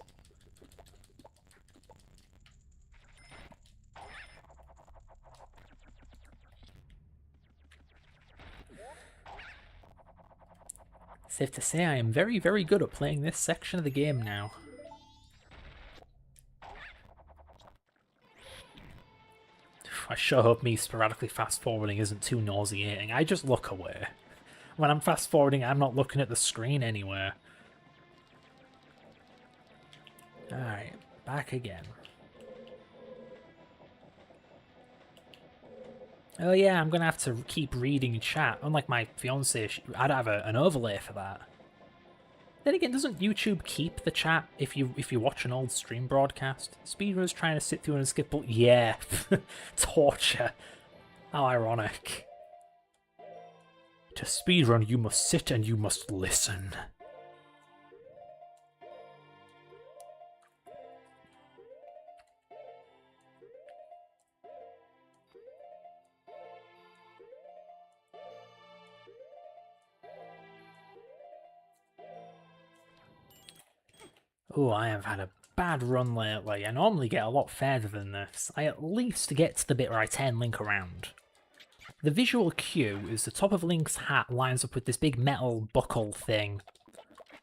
Safe to say I am very, very good at playing this section of the game now. I sure hope me sporadically fast forwarding isn't too nauseating. I just look away. When I'm fast forwarding, I'm not looking at the screen anywhere. Alright, back again. Oh yeah, I'm gonna have to keep reading chat. Unlike my fiance, I'd have an overlay for that. Then again, doesn't YouTube keep the chat if you watch an old stream broadcast? Speedrunners trying to sit through and skip, yeah, torture. How ironic. To speedrun, you must sit and you must listen. Oh, I have had a bad run lately. I normally get a lot further than this. I at least get to the bit where I turn Link around. The visual cue is the top of Link's hat lines up with this big metal buckle thing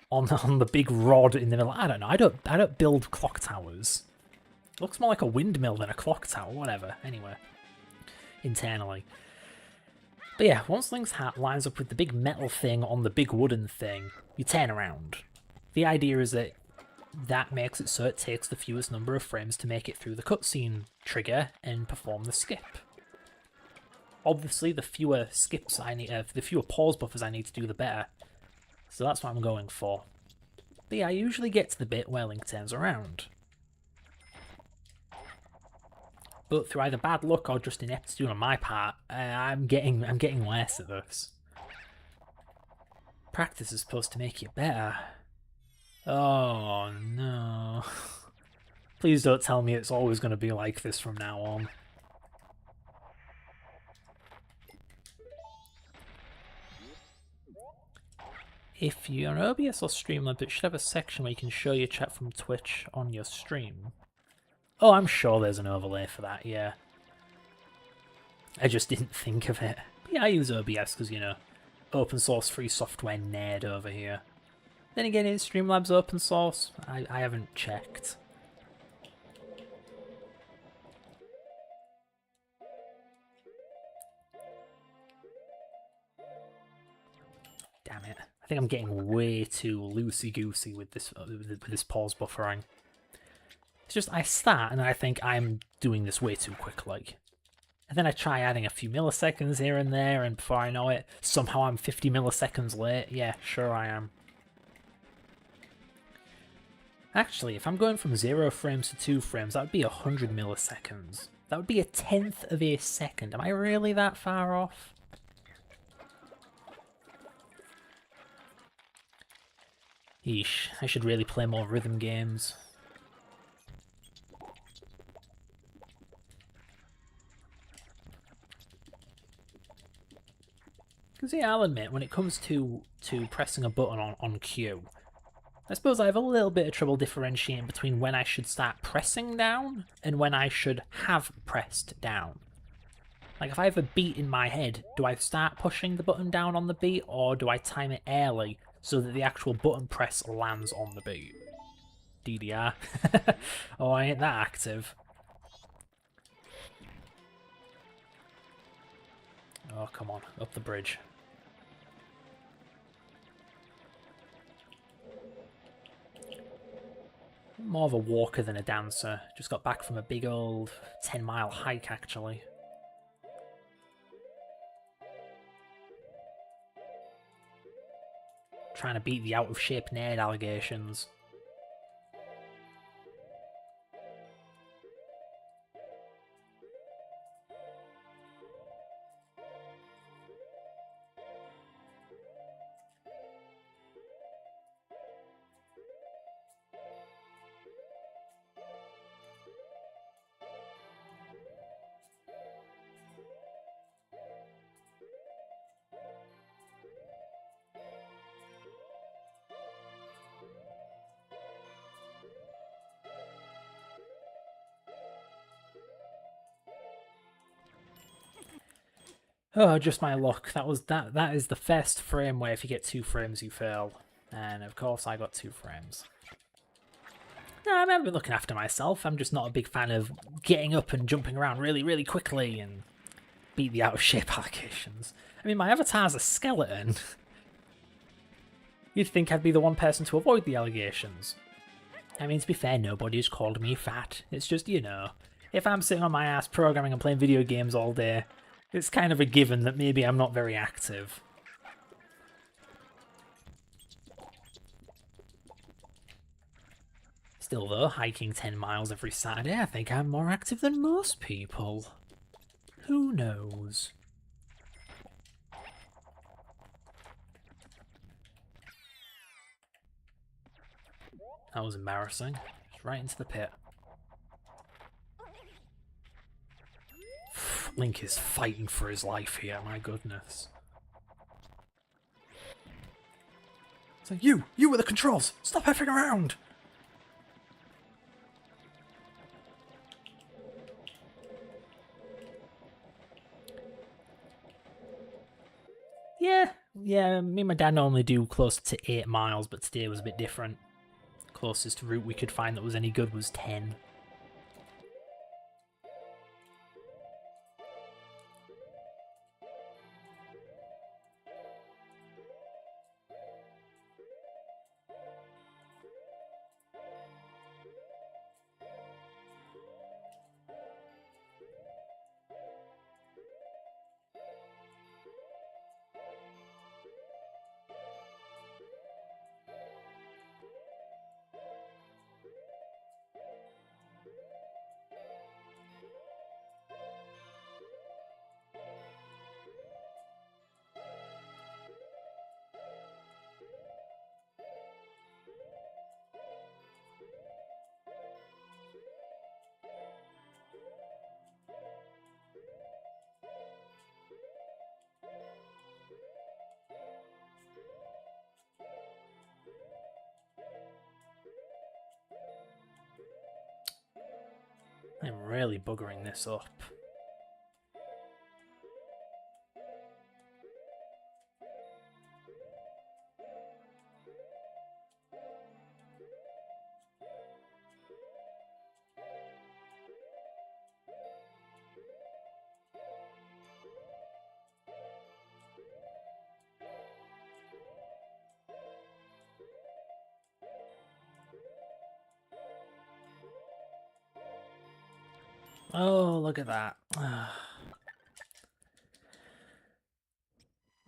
on the big rod in the middle. I don't know. I don't build clock towers. It looks more like a windmill than a clock tower. Whatever. Anyway, internally. But yeah, once Link's hat lines up with the big metal thing on the big wooden thing, you turn around. The idea is that makes it so it takes the fewest number of frames to make it through the cutscene trigger and perform the skip. Obviously, the fewer skips I need, the fewer pause buffers I need to do, the better. So that's what I'm going for. But yeah, I usually get to the bit where Link turns around. But through either bad luck or just ineptitude on my part, I'm getting worse at this. Practice is supposed to make you better. Oh no. Please don't tell me it's always going to be like this from now on. If you're on OBS or Streamlabs, it should have a section where you can show your chat from Twitch on your stream. Oh, I'm sure there's an overlay for that, yeah. I just didn't think of it. But yeah, I use OBS because, you know, open source free software nerd over here. Then again, is Streamlabs open source? I haven't checked. Damn it. I think I'm getting way too loosey-goosey with this pause buffering. It's just I start and I think I'm doing this way too quickly. And then I try adding a few milliseconds here and there, and before I know it, somehow I'm 50 milliseconds late. Yeah, sure I am. Actually, if I'm going from 0 frames to 2 frames, that would be 100 milliseconds. That would be a tenth of a second. Am I really that far off? Yeesh, I should really play more rhythm games. Because yeah, I'll admit, when it comes to pressing a button on Q, I suppose I have a little bit of trouble differentiating between when I should start pressing down and when I should have pressed down. Like, if I have a beat in my head, do I start pushing the button down on the beat, or do I time it early so that the actual button press lands on the beat? DDR. Oh, I ain't that active. Oh, come on, up the bridge. More of a walker than a dancer. Just got back from a big old 10-mile hike, actually. Trying to beat the out-of-shape nerd allegations. Oh, just my luck. That is the first frame where if you get 2 frames you fail. And of course I got 2 frames. No, I remember looking after myself. I'm just not a big fan of getting up and jumping around really, really quickly and beat the out of shape allegations. I mean, my avatar's a skeleton. You'd think I'd be the one person to avoid the allegations. I mean, to be fair, nobody's called me fat. It's just, you know, if I'm sitting on my ass programming and playing video games all day, it's kind of a given that maybe I'm not very active. Still though, hiking 10 miles every Saturday, I think I'm more active than most people. Who knows? That was embarrassing. Just right into the pit. Link is fighting for his life here, my goodness. It's like, you with the controls! Stop effing around! Yeah, me and my dad normally do close to 8 miles, but today was a bit different. Closest route we could find that was any good was 10. I'm really buggering this up. Oh, look at that.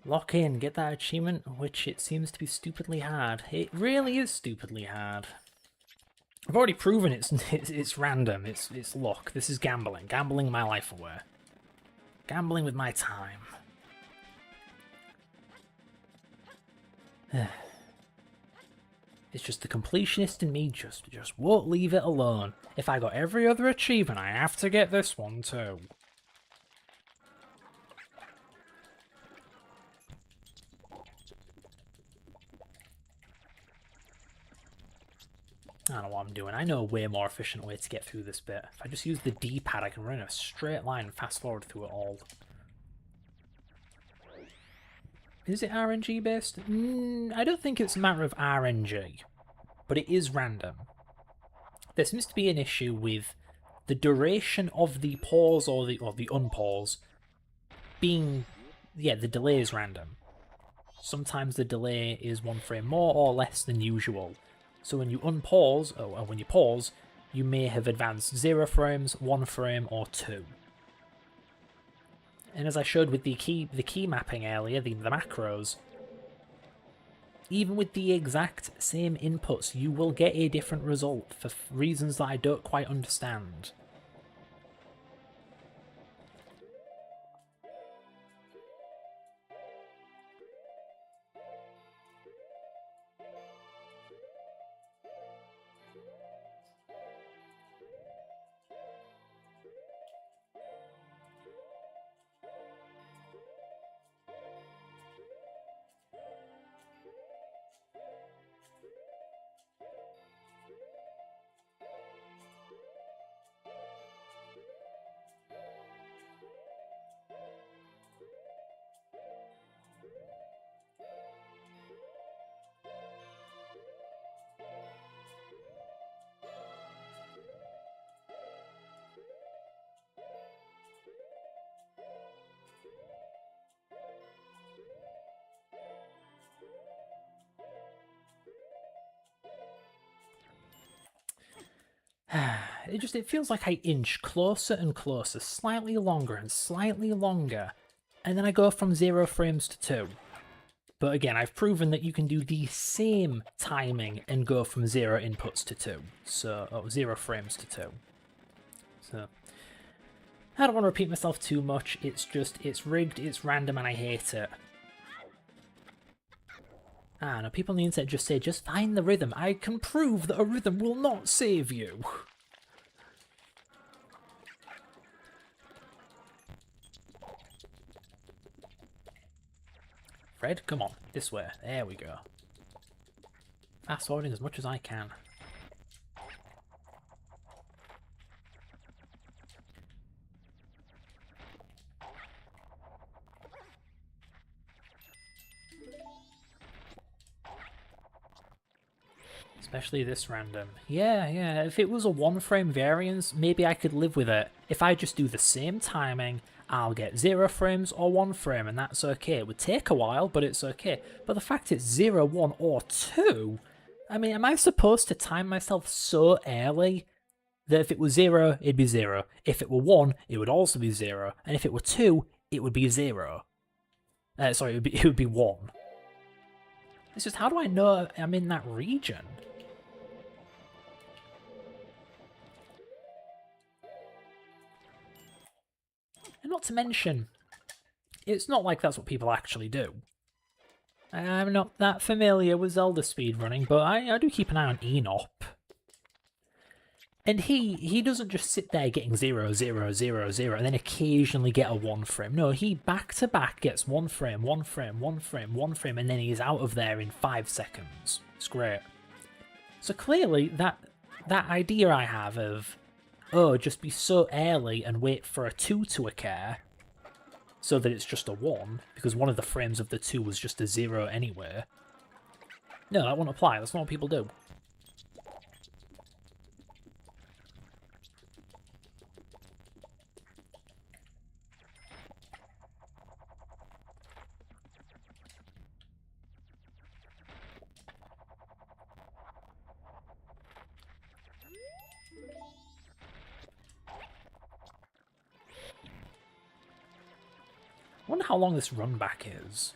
Lock in, get that achievement, which it seems to be stupidly hard. It really is stupidly hard. I've already proven it's random, it's luck. This is gambling. Gambling my life away. Gambling with my time. It's just the completionist in me just won't leave it alone. If I got every other achievement, I have to get this one too. I don't know what I'm doing. I know a way more efficient way to get through this bit. If I just use the D-pad, I can run in a straight line and fast forward through it all. Is it RNG based? I don't think it's a matter of RNG, but it is random. There seems to be an issue with the duration of the pause or the unpause being, the delay is random. Sometimes the delay is 1 frame more or less than usual. So when you unpause, or when you pause, you may have advanced 0 frames, 1 frame, or 2. And as I showed with the key mapping earlier, the macros, even with the exact same inputs, you will get a different result for reasons that I don't quite understand. it feels like I inch closer and closer, slightly longer and slightly longer, and then I go from 0 frames to 2. But again, I've proven that you can do the same timing and go from 0 inputs to 2. So, 0 frames to 2. So, I don't want to repeat myself too much. It's rigged, it's random, and I hate it. Ah, no, people on the internet just say, just find the rhythm. I can prove that a rhythm will not save you. Fred, come on, this way. There we go. Fast forwarding as much as I can. Especially this random. Yeah, if it was a 1-frame variance, maybe I could live with it. If I just do the same timing, I'll get 0 frames or 1 frame, and that's okay. It would take a while, but it's okay. But the fact it's 0, 1, or 2, I mean, am I supposed to time myself so early that if it was 0, it'd be 0. If it were 1, it would also be 0. And if it were 2, it would be 0. Sorry, it would be 1. It's just, how do I know I'm in that region? And not to mention, it's not like that's what people actually do. I'm not that familiar with Zelda speedrunning, but I do keep an eye on Enop. And he doesn't just sit there getting 0, 0, 0, 0, and then occasionally get a 1 frame. No, he back-to-back gets 1 frame, 1 frame, 1 frame, 1 frame, and then he's out of there in 5 seconds. It's great. So clearly, that idea I have of, oh, just be so early and wait for a 2 to occur, so that it's just a 1, because one of the frames of the 2 was just a 0 anyway. No, that won't apply. That's not what people do. I wonder how long this run back is.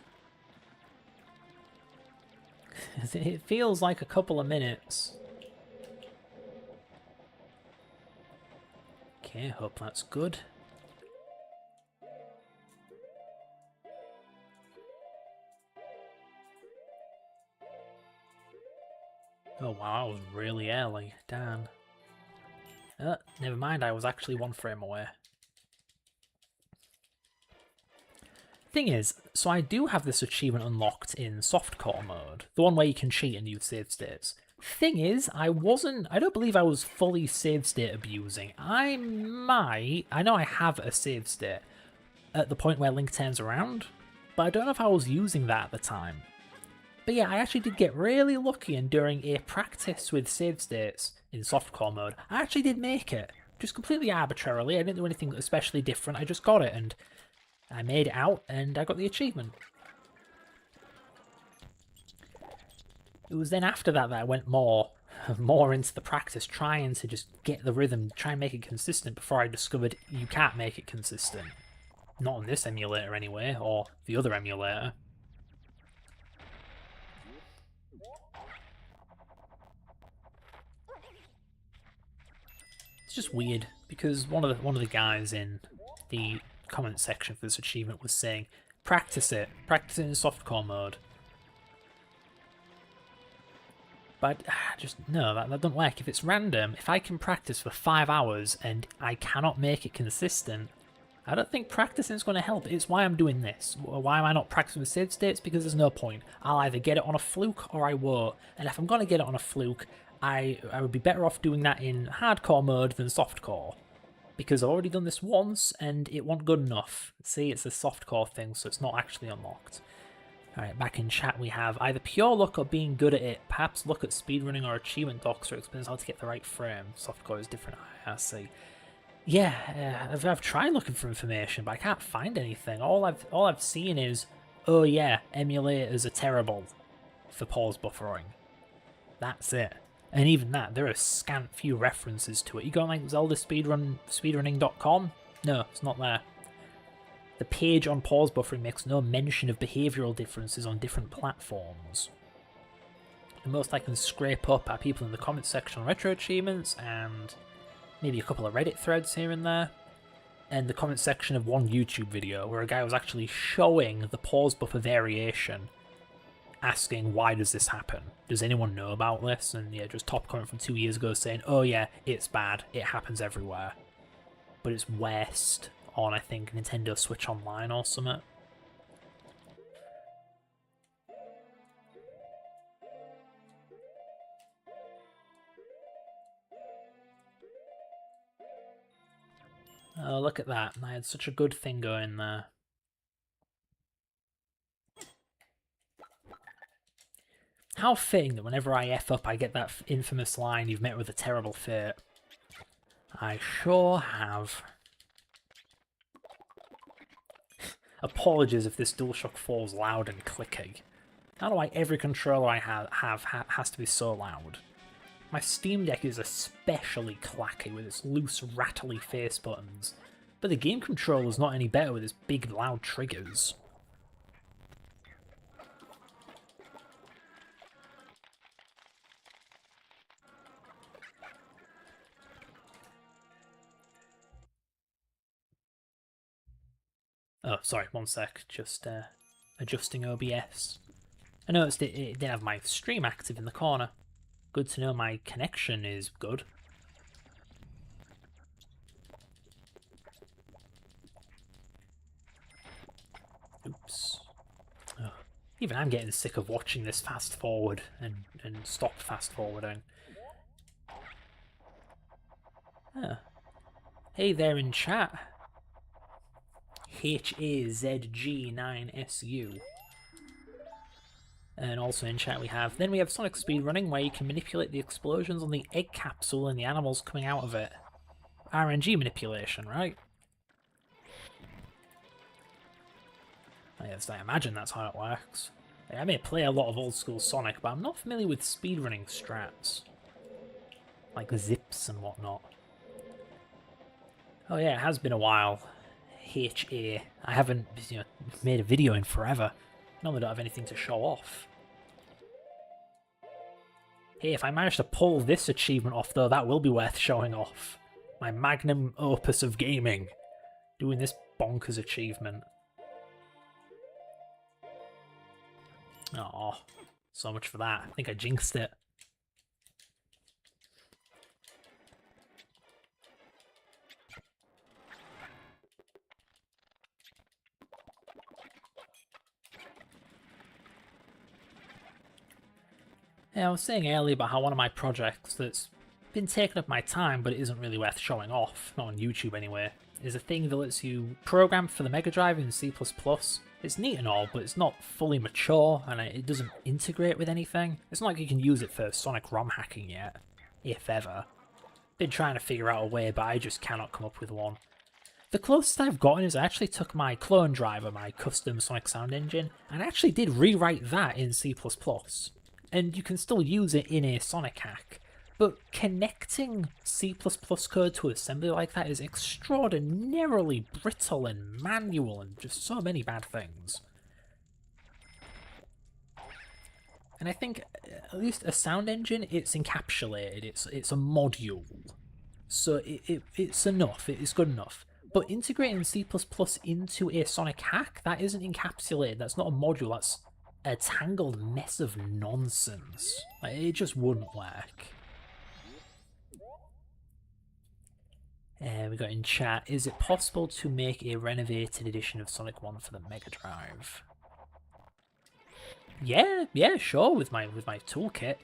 It feels like a couple of minutes. Okay, hope that's good. Oh wow, I was really early. Damn. Never mind, I was actually 1 frame away. Thing is, so I do have this achievement unlocked in softcore mode, the one where you can cheat and use save states. Thing is, I don't believe I was fully save state abusing. I know I have a save state at the point where Link turns around, but I don't know if I was using that at the time. But yeah, I actually did get really lucky, and during a practice with save states in softcore mode, I actually did make it. Just completely arbitrarily, I didn't do anything especially different, I just got it, and I made it out, and I got the achievement. It was then after that I went more into the practice, trying to just get the rhythm, try and make it consistent, before I discovered you can't make it consistent. Not on this emulator anyway, or the other emulator. It's just weird, because one of the guys in the comment section for this achievement was saying, practice it in softcore mode. But just, no, that doesn't work. If it's random, if I can practice for 5 hours and I cannot make it consistent, I don't think practicing is going to help. It's why I'm doing this. Why am I not practicing with save states? Because there's no point. I'll either get it on a fluke or I won't. And if I'm going to get it on a fluke, I would be better off doing that in hardcore mode than softcore. Because I've already done this once, and it wasn't good enough. See, it's a softcore thing, so it's not actually unlocked. Alright, back in chat we have either pure luck or being good at it. Perhaps look at speedrunning or achievement docs or explains how to get the right frame. Softcore is different, I see. Yeah, I've tried looking for information, but I can't find anything. All I've seen is, oh yeah, emulators are terrible for pause buffering. That's it. And even that, there are scant few references to it. You go on like speedrunning.com? No, it's not there. The page on pause buffering makes no mention of behavioural differences on different platforms. The most I can scrape up are people in the comments section on RetroAchievements and maybe a couple of Reddit threads here and there. And the comment section of one YouTube video where a guy was actually showing the pause buffer variation, asking why does this happen? Does anyone know about this? And yeah, just top comment from 2 years ago saying, oh yeah, it's bad, it happens everywhere. But it's worst on, I think, Nintendo Switch Online or something. Oh, look at that. I had such a good thing going there. How fitting that whenever I F up, I get that infamous line, you've met with a terrible fate. I sure have. Apologies if this DualShock falls loud and clicky. I don't know why every controller I have has to be so loud. My Steam Deck is especially clacky with its loose, rattly face buttons, but the game controller's not any better with its big, loud triggers. Oh, sorry, one sec, just adjusting OBS. I noticed it didn't have my stream active in the corner. Good to know my connection is good. Oops. Oh. Even I'm getting sick of watching this fast forward and stop fast forwarding. Ah. Hey there in chat. HAZG9SU. And also in chat we have Sonic Speedrunning, where you can manipulate the explosions on the egg capsule and the animals coming out of it. RNG manipulation, right? Yes, I imagine that's how it works. I may play a lot of old school Sonic, but I'm not familiar with speedrunning strats. Like zips and whatnot. Oh yeah, it has been a while. HA. I haven't made a video in forever. Normally don't have anything to show off. Hey, if I manage to pull this achievement off though, that will be worth showing off. My magnum opus of gaming. Doing this bonkers achievement. Oh, so much for that. I think I jinxed it. Yeah, I was saying earlier about how one of my projects that's been taking up my time but it isn't really worth showing off, not on YouTube anyway, is a thing that lets you program for the Mega Drive in C++. It's neat and all, but it's not fully mature and it doesn't integrate with anything. It's not like you can use it for Sonic ROM hacking yet, if ever. Been trying to figure out a way, but I just cannot come up with one. The closest I've gotten is I actually took my clone driver, my custom Sonic sound engine, and I actually did rewrite that in C++. And you can still use it in a Sonic hack. But connecting C++ code to assembly like that is extraordinarily brittle and manual and just so many bad things. And I think, at least a sound engine, it's encapsulated, it's a module. So it's enough, it's good enough. But integrating C++ into a Sonic hack, that isn't encapsulated, that's not a module, that's a tangled mess of nonsense. Like, it just wouldn't work. We got in chat, is it possible to make a renovated edition of Sonic 1 for the Mega Drive? Yeah, sure, with my toolkit.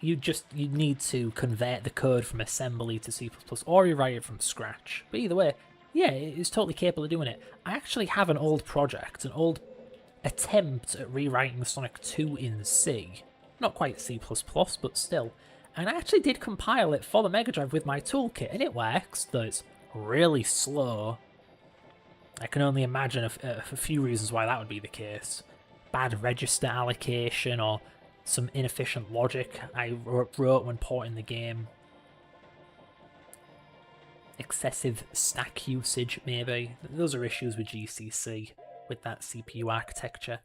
You need to convert the code from assembly to C++ or rewrite it from scratch. But either way, yeah, it's totally capable of doing it. I actually have an old project, an old attempt at rewriting Sonic 2 in C. Not quite C++, but still. And I actually did compile it for the Mega Drive with my toolkit, and it works, though it's really slow. I can only imagine a few reasons why that would be the case. Bad register allocation, or some inefficient logic I wrote when porting the game. Excessive stack usage, maybe. Those are issues with GCC, with that CPU architecture.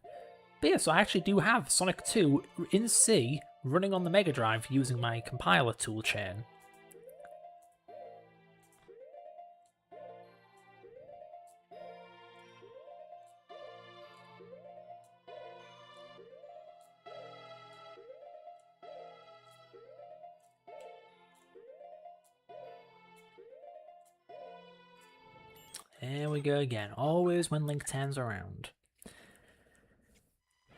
But yeah, so I actually do have Sonic 2 in C running on the Mega Drive using my compiler toolchain. There we go again, always when Link 10's around.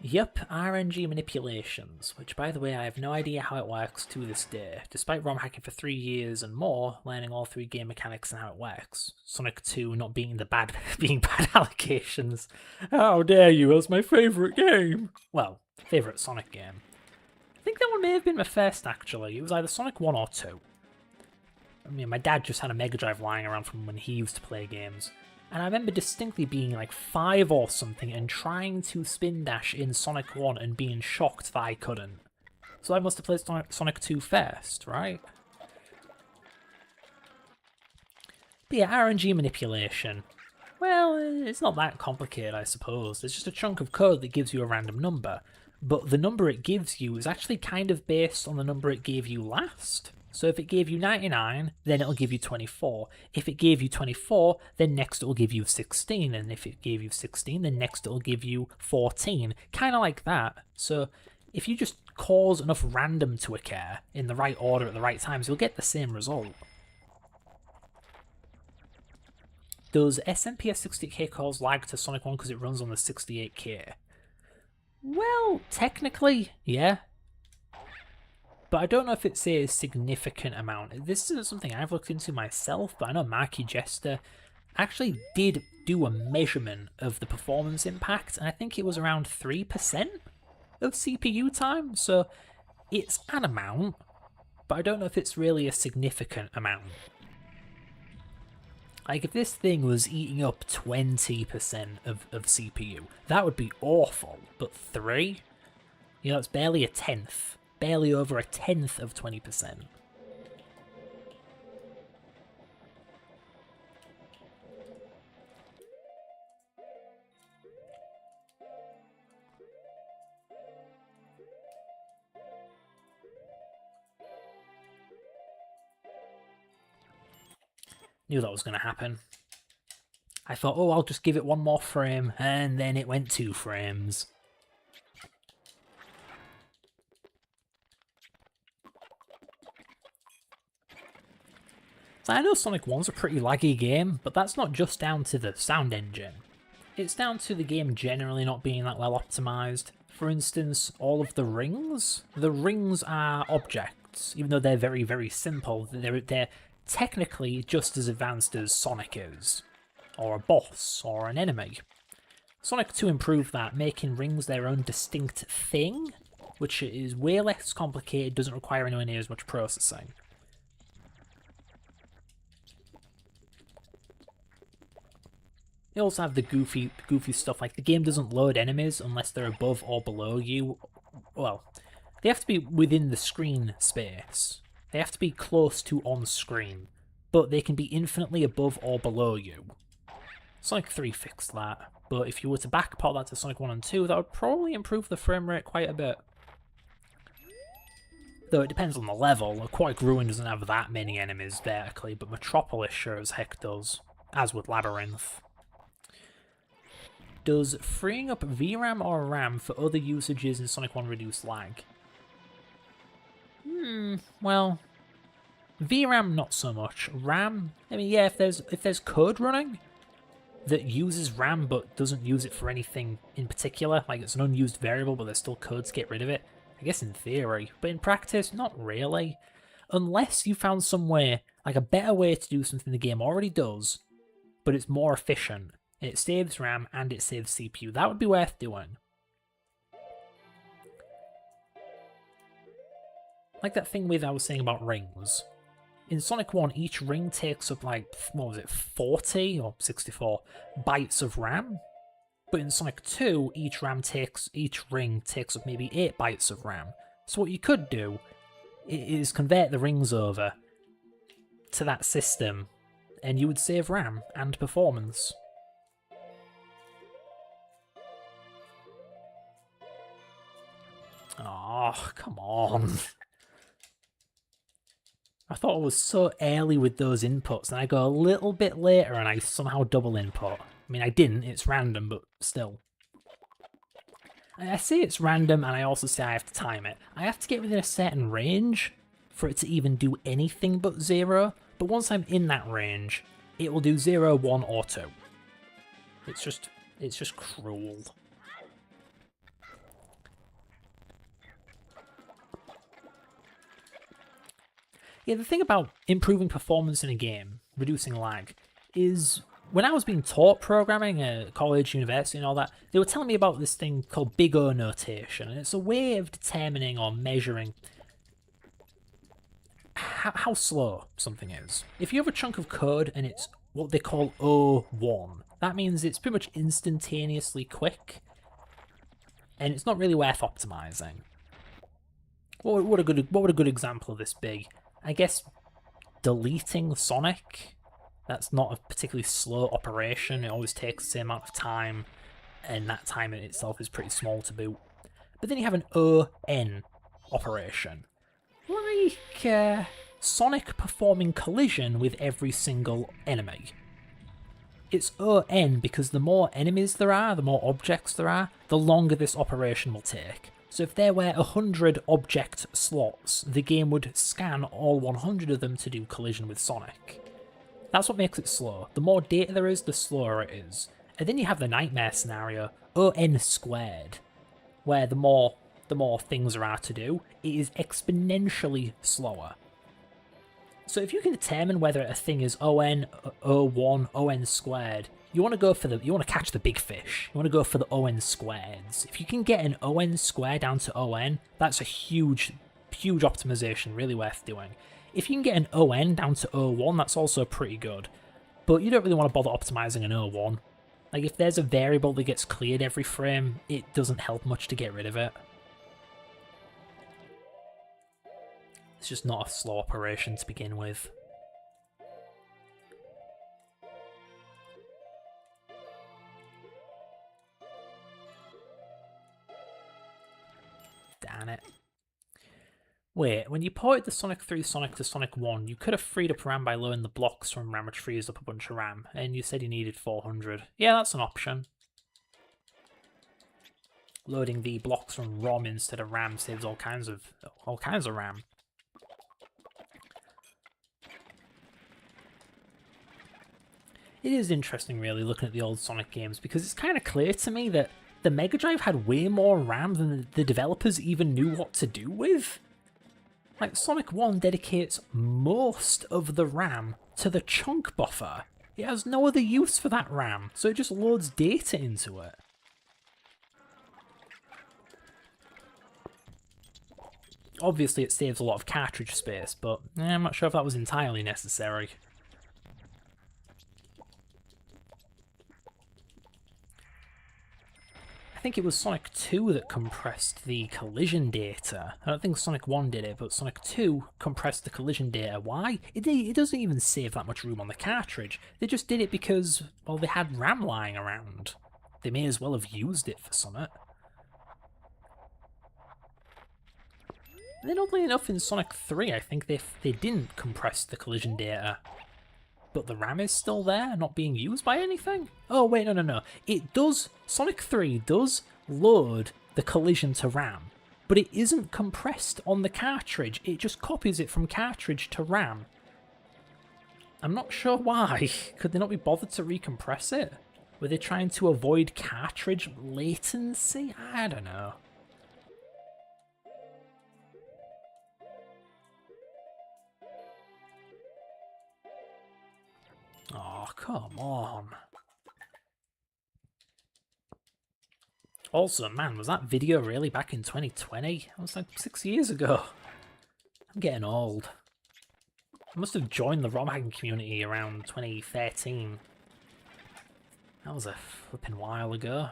Yup, RNG manipulations, which by the way I have no idea how it works to this day. Despite ROM hacking for 3 years and more, learning all 3 game mechanics and how it works. Sonic 2 not being bad allocations. How dare you, that's my favourite game! Well, favourite Sonic game. I think that one may have been my first actually, it was either Sonic 1 or 2. I mean, my dad just had a Mega Drive lying around from when he used to play games. And I remember distinctly being like 5 or something and trying to spin dash in Sonic 1 and being shocked that I couldn't. So I must have played Sonic 2 first, right? But yeah, RNG manipulation. Well, it's not that complicated, I suppose. There's just a chunk of code that gives you a random number. But the number it gives you is actually kind of based on the number it gave you last. So if it gave you 99, then it'll give you 24. If it gave you 24, then next it'll give you 16. And if it gave you 16, then next it'll give you 14. Kind of like that. So if you just cause enough random to occur in the right order at the right times, you'll get the same result. Does SMPS 68K cause lag to Sonic 1 because it runs on the 68K? Well, technically, yeah. But I don't know if it's a significant amount. This isn't something I've looked into myself, but I know Marky Jester actually did do a measurement of the performance impact, and I think it was around 3% of CPU time, so it's an amount, but I don't know if it's really a significant amount. Like, if this thing was eating up 20% of CPU, that would be awful, but 3? You know, it's barely a tenth. Barely over a tenth of 20%. Knew that was going to happen. I thought, oh, I'll just give it 1 more frame, and then it went 2 frames. I know Sonic 1's a pretty laggy game, but that's not just down to the sound engine. It's down to the game generally not being that well optimised. For instance, all of the rings are objects, even though they're very, very simple. They're technically just as advanced as Sonic is, or a boss, or an enemy. Sonic 2 improved that, making rings their own distinct thing, which is way less complicated, doesn't require anywhere near as much processing. You also have the goofy stuff, like the game doesn't load enemies unless they're above or below you. Well, they have to be within the screen space. They have to be close to on screen, but they can be infinitely above or below you. Sonic 3 fixed that, but if you were to backport that to Sonic 1 and 2, that would probably improve the frame rate quite a bit. Though it depends on the level. Aquatic Ruin doesn't have that many enemies vertically, but Metropolis sure as heck does, as would Labyrinth. Does freeing up VRAM or RAM for other usages in Sonic 1 reduce lag? Well, VRAM not so much. RAM, I mean, yeah, if there's code running that uses RAM but doesn't use it for anything in particular, like it's an unused variable but there's still code to get rid of it, I guess in theory, but in practice, not really. Unless you found some way, like a better way to do something the game already does, but it's more efficient. It saves RAM and it saves CPU. That would be worth doing. Like that thing I was saying about rings. In Sonic 1, each ring takes up like, what was it, 40 or 64 bytes of RAM? But in Sonic 2, each ring takes up maybe 8 bytes of RAM. So what you could do is convert the rings over to that system, and you would save RAM and performance. Oh, come on. I thought I was so early with those inputs, and I go a little bit later and I somehow double input. I mean, I didn't, it's random, but still. I say it's random, and I also say I have to time it. I have to get within a certain range for it to even do anything but 0, but once I'm in that range, it will do 0, 1, or 2. It's just cruel. Yeah, the thing about improving performance in a game, reducing lag, is when I was being taught programming at college, university and all that, they were telling me about this thing called big O notation, and it's a way of determining or measuring how slow something is. If you have a chunk of code and it's what they call O1, that means it's pretty much instantaneously quick, and it's not really worth optimizing. What would a good example of this be? I guess deleting Sonic. That's not a particularly slow operation. It always takes the same amount of time, and that time in itself is pretty small to boot. But then you have an ON operation, like Sonic performing collision with every single enemy. It's ON because the more enemies there are, the more objects there are, the longer this operation will take. So if there were 100 object slots, the game would scan all 100 of them to do collision with Sonic. That's what makes it slow. The more data there is, the slower it is. And then you have the nightmare scenario, ON squared, where the more things there are to do, it is exponentially slower. So if you can determine whether a thing is ON, O1, ON squared, you want to catch the big fish. You want to go for the ON squareds. If you can get an ON square down to ON, that's a huge optimization, really worth doing. If you can get an ON down to O1, that's also pretty good. But you don't really want to bother optimizing an O1. Like, if there's a variable that gets cleared every frame, it doesn't help much to get rid of it. It's just not a slow operation to begin with. Damn it. Wait, when you ported the Sonic 3 Sonic to Sonic 1, you could have freed up RAM by lowering the blocks from RAM, which frees up a bunch of RAM, and you said you needed 400. Yeah, that's an option. Loading the blocks from ROM instead of RAM saves all kinds of RAM. It is interesting, really, looking at the old Sonic games, because it's kind of clear to me that the Mega Drive had way more RAM than the developers even knew what to do with. Like, Sonic 1 dedicates most of the RAM to the chunk buffer. It has no other use for that RAM, so it just loads data into it. Obviously it saves a lot of cartridge space, but I'm not sure if that was entirely necessary. I think it was Sonic 2 that compressed the collision data. I don't think Sonic 1 did it, but Sonic 2 compressed the collision data. Why? It doesn't even save that much room on the cartridge. They just did it because, well, they had RAM lying around. They may as well have used it for something. Then oddly enough in Sonic 3, I think they didn't compress the collision data. But the RAM is still there, not being used by anything? Oh wait, no. It does, Sonic 3 does load the collision to RAM, but it isn't compressed on the cartridge, it just copies it from cartridge to RAM. I'm not sure why. Could they not be bothered to recompress it? Were they trying to avoid cartridge latency? I don't know. Oh, come on. Also, man, was that video really back in 2020? That was like 6 years ago. I'm getting old. I must have joined the ROM hacking community around 2013. That was a flipping while ago.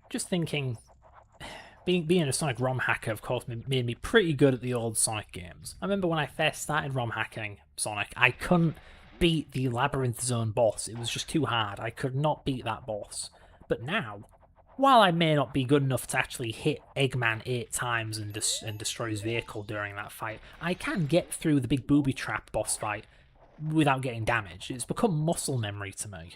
Just thinking, being a Sonic ROM hacker, of course, made me pretty good at the old Sonic games. I remember when I first started ROM hacking Sonic, I couldn't beat the Labyrinth Zone boss. It was just too hard. I could not beat that boss. But now, while I may not be good enough to actually hit Eggman 8 times and destroy his vehicle during that fight, I can get through the big booby trap boss fight without getting damaged. It's become muscle memory to me.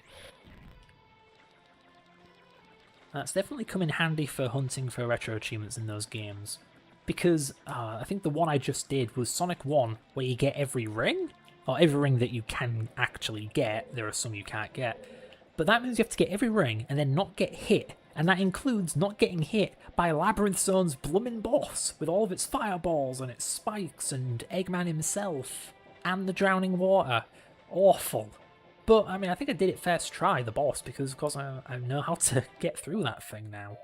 That's definitely come in handy for hunting for retro achievements in those games. Because I think the one I just did was Sonic 1, where you get every ring? Or every ring that you can actually get. There are some you can't get. But that means you have to get every ring and then not get hit. And that includes not getting hit by Labyrinth Zone's bloomin' boss, with all of its fireballs and its spikes and Eggman himself. And the drowning water. Awful. But, I mean, I think I did it first try, the boss, because of course I know how to get through that thing now.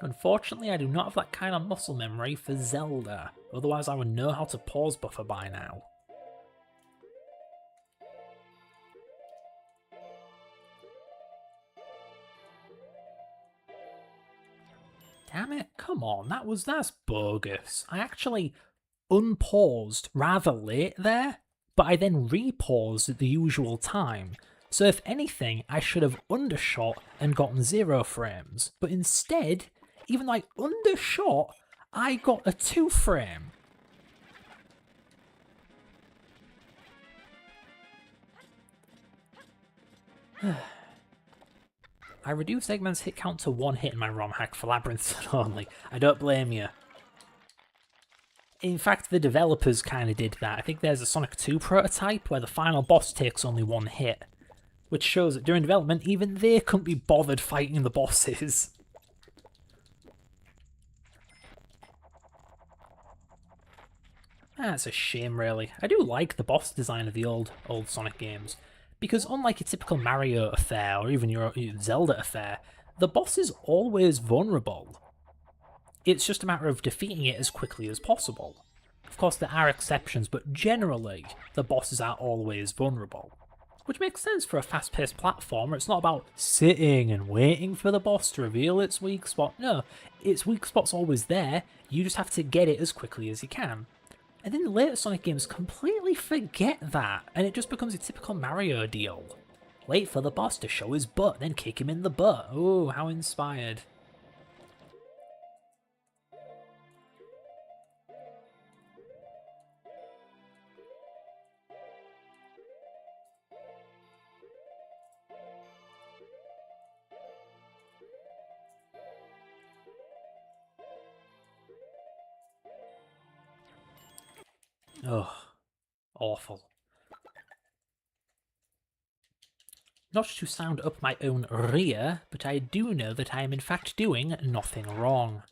Unfortunately, I do not have that kind of muscle memory for Zelda, otherwise I would know how to pause buffer by now. Damn it, come on, that's bogus. I actually unpaused rather late there, but I then repaused at the usual time. So if anything, I should have undershot and gotten 0 frames. But instead, even though I undershot, I got a 2 frame. I reduced Eggman's hit count to 1 hit in my ROM hack for Labyrinth only. I don't blame you. In fact, the developers kind of did that. I think there's a Sonic 2 prototype where the final boss takes only 1 hit, which shows that during development, even they couldn't be bothered fighting the bosses. That's a shame, really. I do like the boss design of the old Sonic games, because unlike a typical Mario affair or even your Zelda affair, the boss is always vulnerable. It's just a matter of defeating it as quickly as possible. Of course, there are exceptions, but generally, the bosses are always vulnerable. Which makes sense for a fast-paced platformer. It's not about sitting and waiting for the boss to reveal its weak spot. No, its weak spot's always there, you just have to get it as quickly as you can. And then the later Sonic games completely forget that, and it just becomes a typical Mario deal. Wait for the boss to show his butt, then kick him in the butt. Ooh, how inspired. Ugh, awful. Not to sound up my own rear, but I do know that I am in fact doing nothing wrong.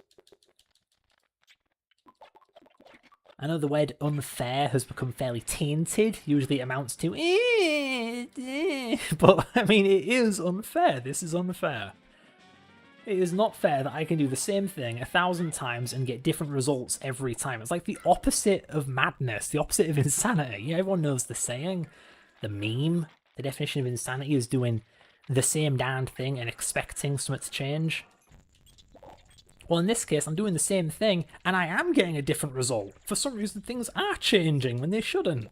I know the word unfair has become fairly tainted, usually it amounts to but I mean it is unfair, this is unfair. It is not fair that I can do the same thing 1,000 times and get different results every time. It's like the opposite of madness, the opposite of insanity. Yeah, everyone knows the saying, the meme. The definition of insanity is doing the same damned thing and expecting something to change. Well, in this case, I'm doing the same thing and I am getting a different result. For some reason, things are changing when they shouldn't.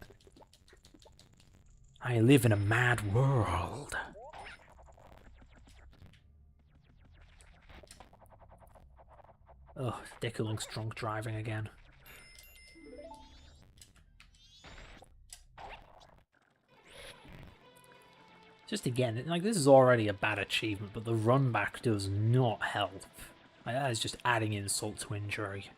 I live in a mad world. Oh, Deku Link's drunk driving again. Just again, like this is already a bad achievement, but the run back does not help. Like, that is just adding insult to injury.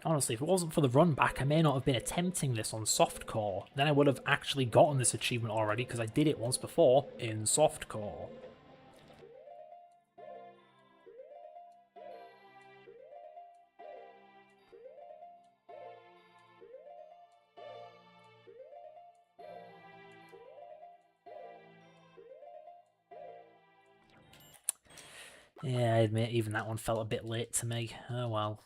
Honestly, if it wasn't for the run back, I may not have been attempting this on softcore. Then I would have actually gotten this achievement already, because I did it once before in softcore. Yeah, I admit, even that one felt a bit late to me. Oh well.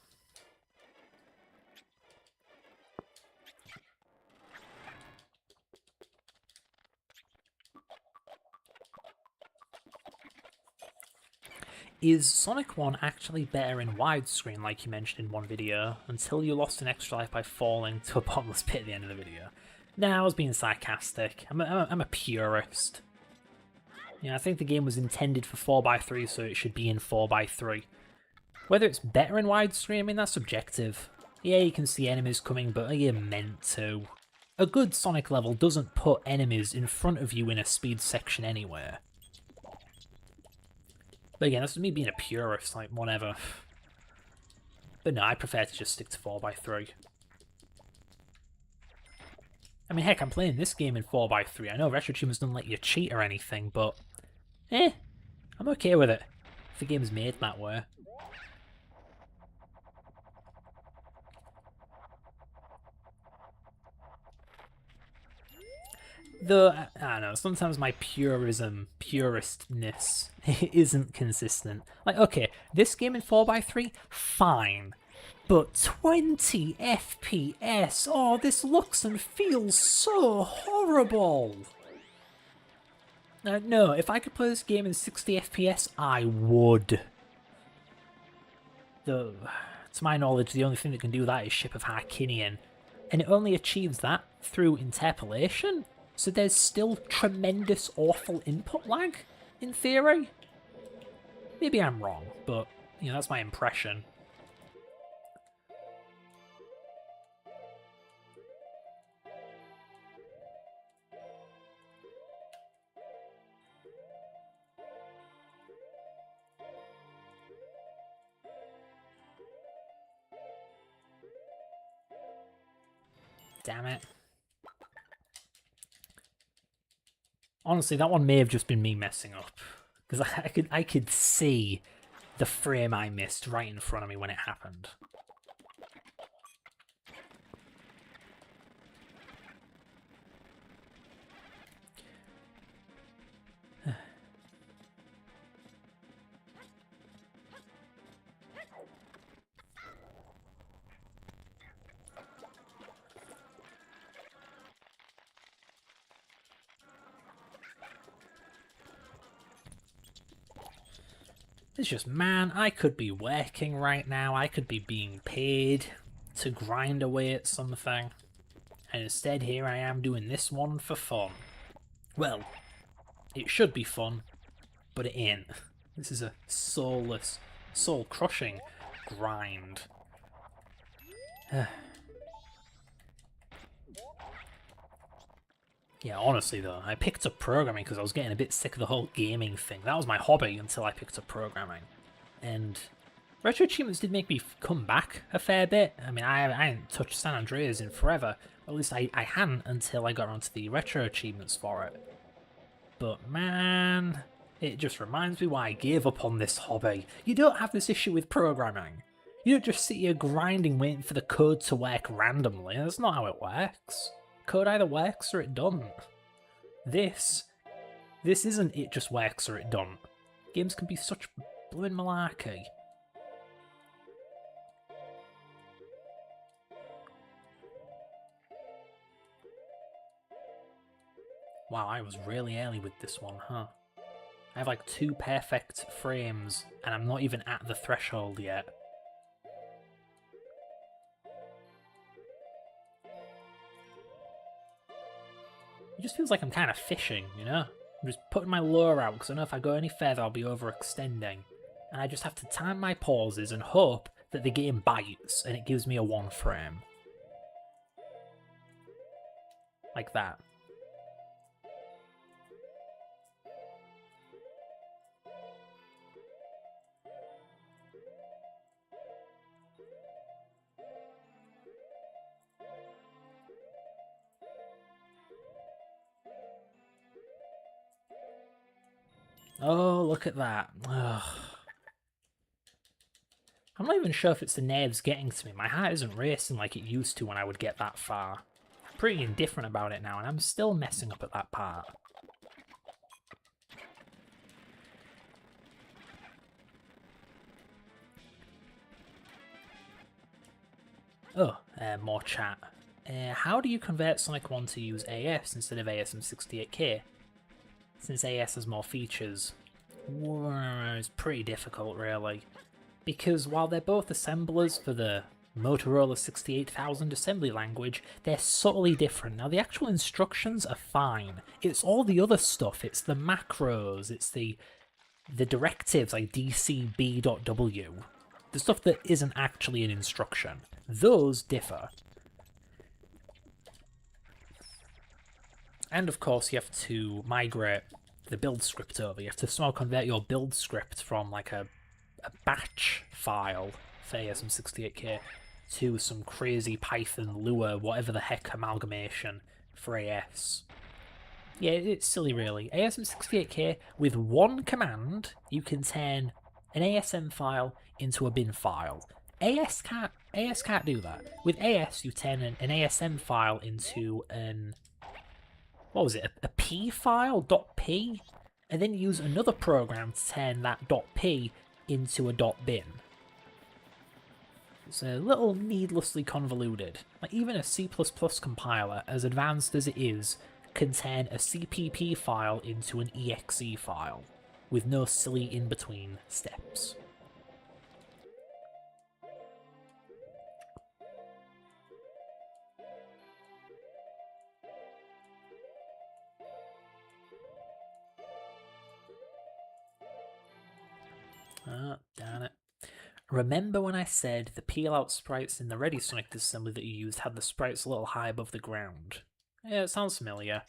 Is Sonic 1 actually better in widescreen, like you mentioned in one video, until you lost an extra life by falling to a bottomless pit at the end of the video? Nah, I was being sarcastic. I'm a purist. Yeah, I think the game was intended for 4x3, so it should be in 4x3. Whether it's better in widescreen, I mean, that's subjective. Yeah, you can see enemies coming, but are you meant to? A good Sonic level doesn't put enemies in front of you in a speed section anywhere. But again, that's me being a purist, like, whatever. But no, I prefer to just stick to 4x3. I mean, heck, I'm playing this game in 4x3. I know RetroAchievement doesn't let you cheat or anything, but... I'm okay with it. If the game's made that way. Though, I don't know, sometimes my puristness isn't consistent. Like, okay, this game in 4x3, fine. But 20 FPS, oh, this looks and feels so horrible. No, if I could play this game in 60 FPS, I would. Though, to my knowledge, the only thing that can do that is Ship of Harkinian, and it only achieves that through interpolation. So there's still tremendous, awful input lag, in theory. Maybe I'm wrong, but, you know, that's my impression. Damn it. Honestly, that one may have just been me messing up. Because I could see the frame I missed right in front of me when it happened. It's just, man, I could be working right now, I could be being paid to grind away at something, and instead here I am doing this one for fun. Well, it should be fun, but it ain't. This is a soulless, soul-crushing grind. Yeah, honestly though, I picked up programming because I was getting a bit sick of the whole gaming thing. That was my hobby until I picked up programming. And RetroAchievements did make me come back a fair bit. I mean, I hadn't touched San Andreas in forever. Or at least I hadn't until I got onto the RetroAchievements for it. But man, it just reminds me why I gave up on this hobby. You don't have this issue with programming. You don't just sit here grinding waiting for the code to work randomly. That's not how it works. Code either works or it doesn't. This isn't it just works or it doesn't. Games can be such blooming malarkey. Wow, I was really early with this one, huh? I have like 2 perfect frames and I'm not even at the threshold yet. It just feels like I'm kind of fishing, you know? I'm just putting my lure out because I know if I go any further I'll be overextending. And I just have to time my pauses and hope that the game bites and it gives me a 1 frame. Like that. Oh, look at that. Ugh. I'm not even sure if it's the nerves getting to me. My heart isn't racing like it used to when I would get that far. I'm pretty indifferent about it now, and I'm still messing up at that part. Oh, more chat. How do you convert Sonic 1 to use AS instead of ASM68K? Since AS has more features. It's pretty difficult, really. Because while they're both assemblers for the Motorola 68000 assembly language, they're subtly different. Now, the actual instructions are fine. It's all the other stuff. It's the macros. It's the directives like DCB.W. The stuff that isn't actually an instruction. Those differ. And of course, you have to migrate the build script over. You have to somehow convert your build script from like a batch file for ASM68K to some crazy Python Lua, whatever the heck amalgamation for AS. Yeah, it's silly really. ASM68K, with one command, you can turn an ASM file into a bin file. AS can't do that. With AS, you turn an ASM file into an... what was it? A P file? .p? And then use another program to turn that .p into a .bin. It's a little needlessly convoluted. Like even a C++ compiler, as advanced as it is, can turn a CPP file into an exe file, with no silly in-between steps. Oh, damn it. Remember when I said the peel-out sprites in the Ready Sonic assembly that you used had the sprites a little high above the ground? Yeah, it sounds familiar.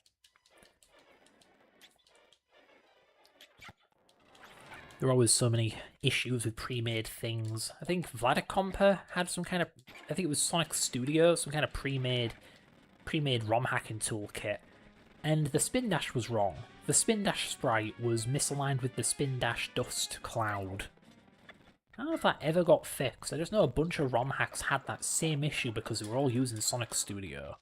There are always so many issues with pre-made things. I think Vladicompa had some kind of... I think it was Sonic Studio, some kind of pre-made ROM hacking toolkit. And the Spin Dash was wrong. The Spin Dash sprite was misaligned with the Spin Dash dust cloud. I don't know if that ever got fixed. I just know a bunch of ROM hacks had that same issue because they were all using Sonic Studio.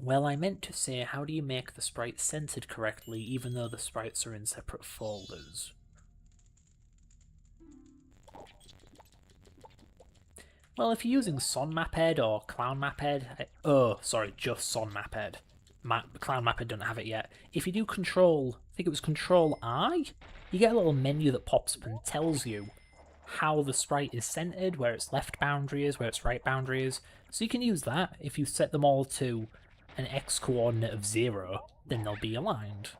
Well, I meant to say, how do you make the sprites centered correctly even though the sprites are in separate folders? Well, if you're using SonMapEd or ClownMapEd... oh, sorry, just SonMapEd. ClownMapEd don't have it yet. If you do Control... I think it was Control-I? You get a little menu that pops up and tells you how the sprite is centered, where its left boundary is, where its right boundary is. So you can use that. If you set them all to an x-coordinate of 0, then they'll be aligned.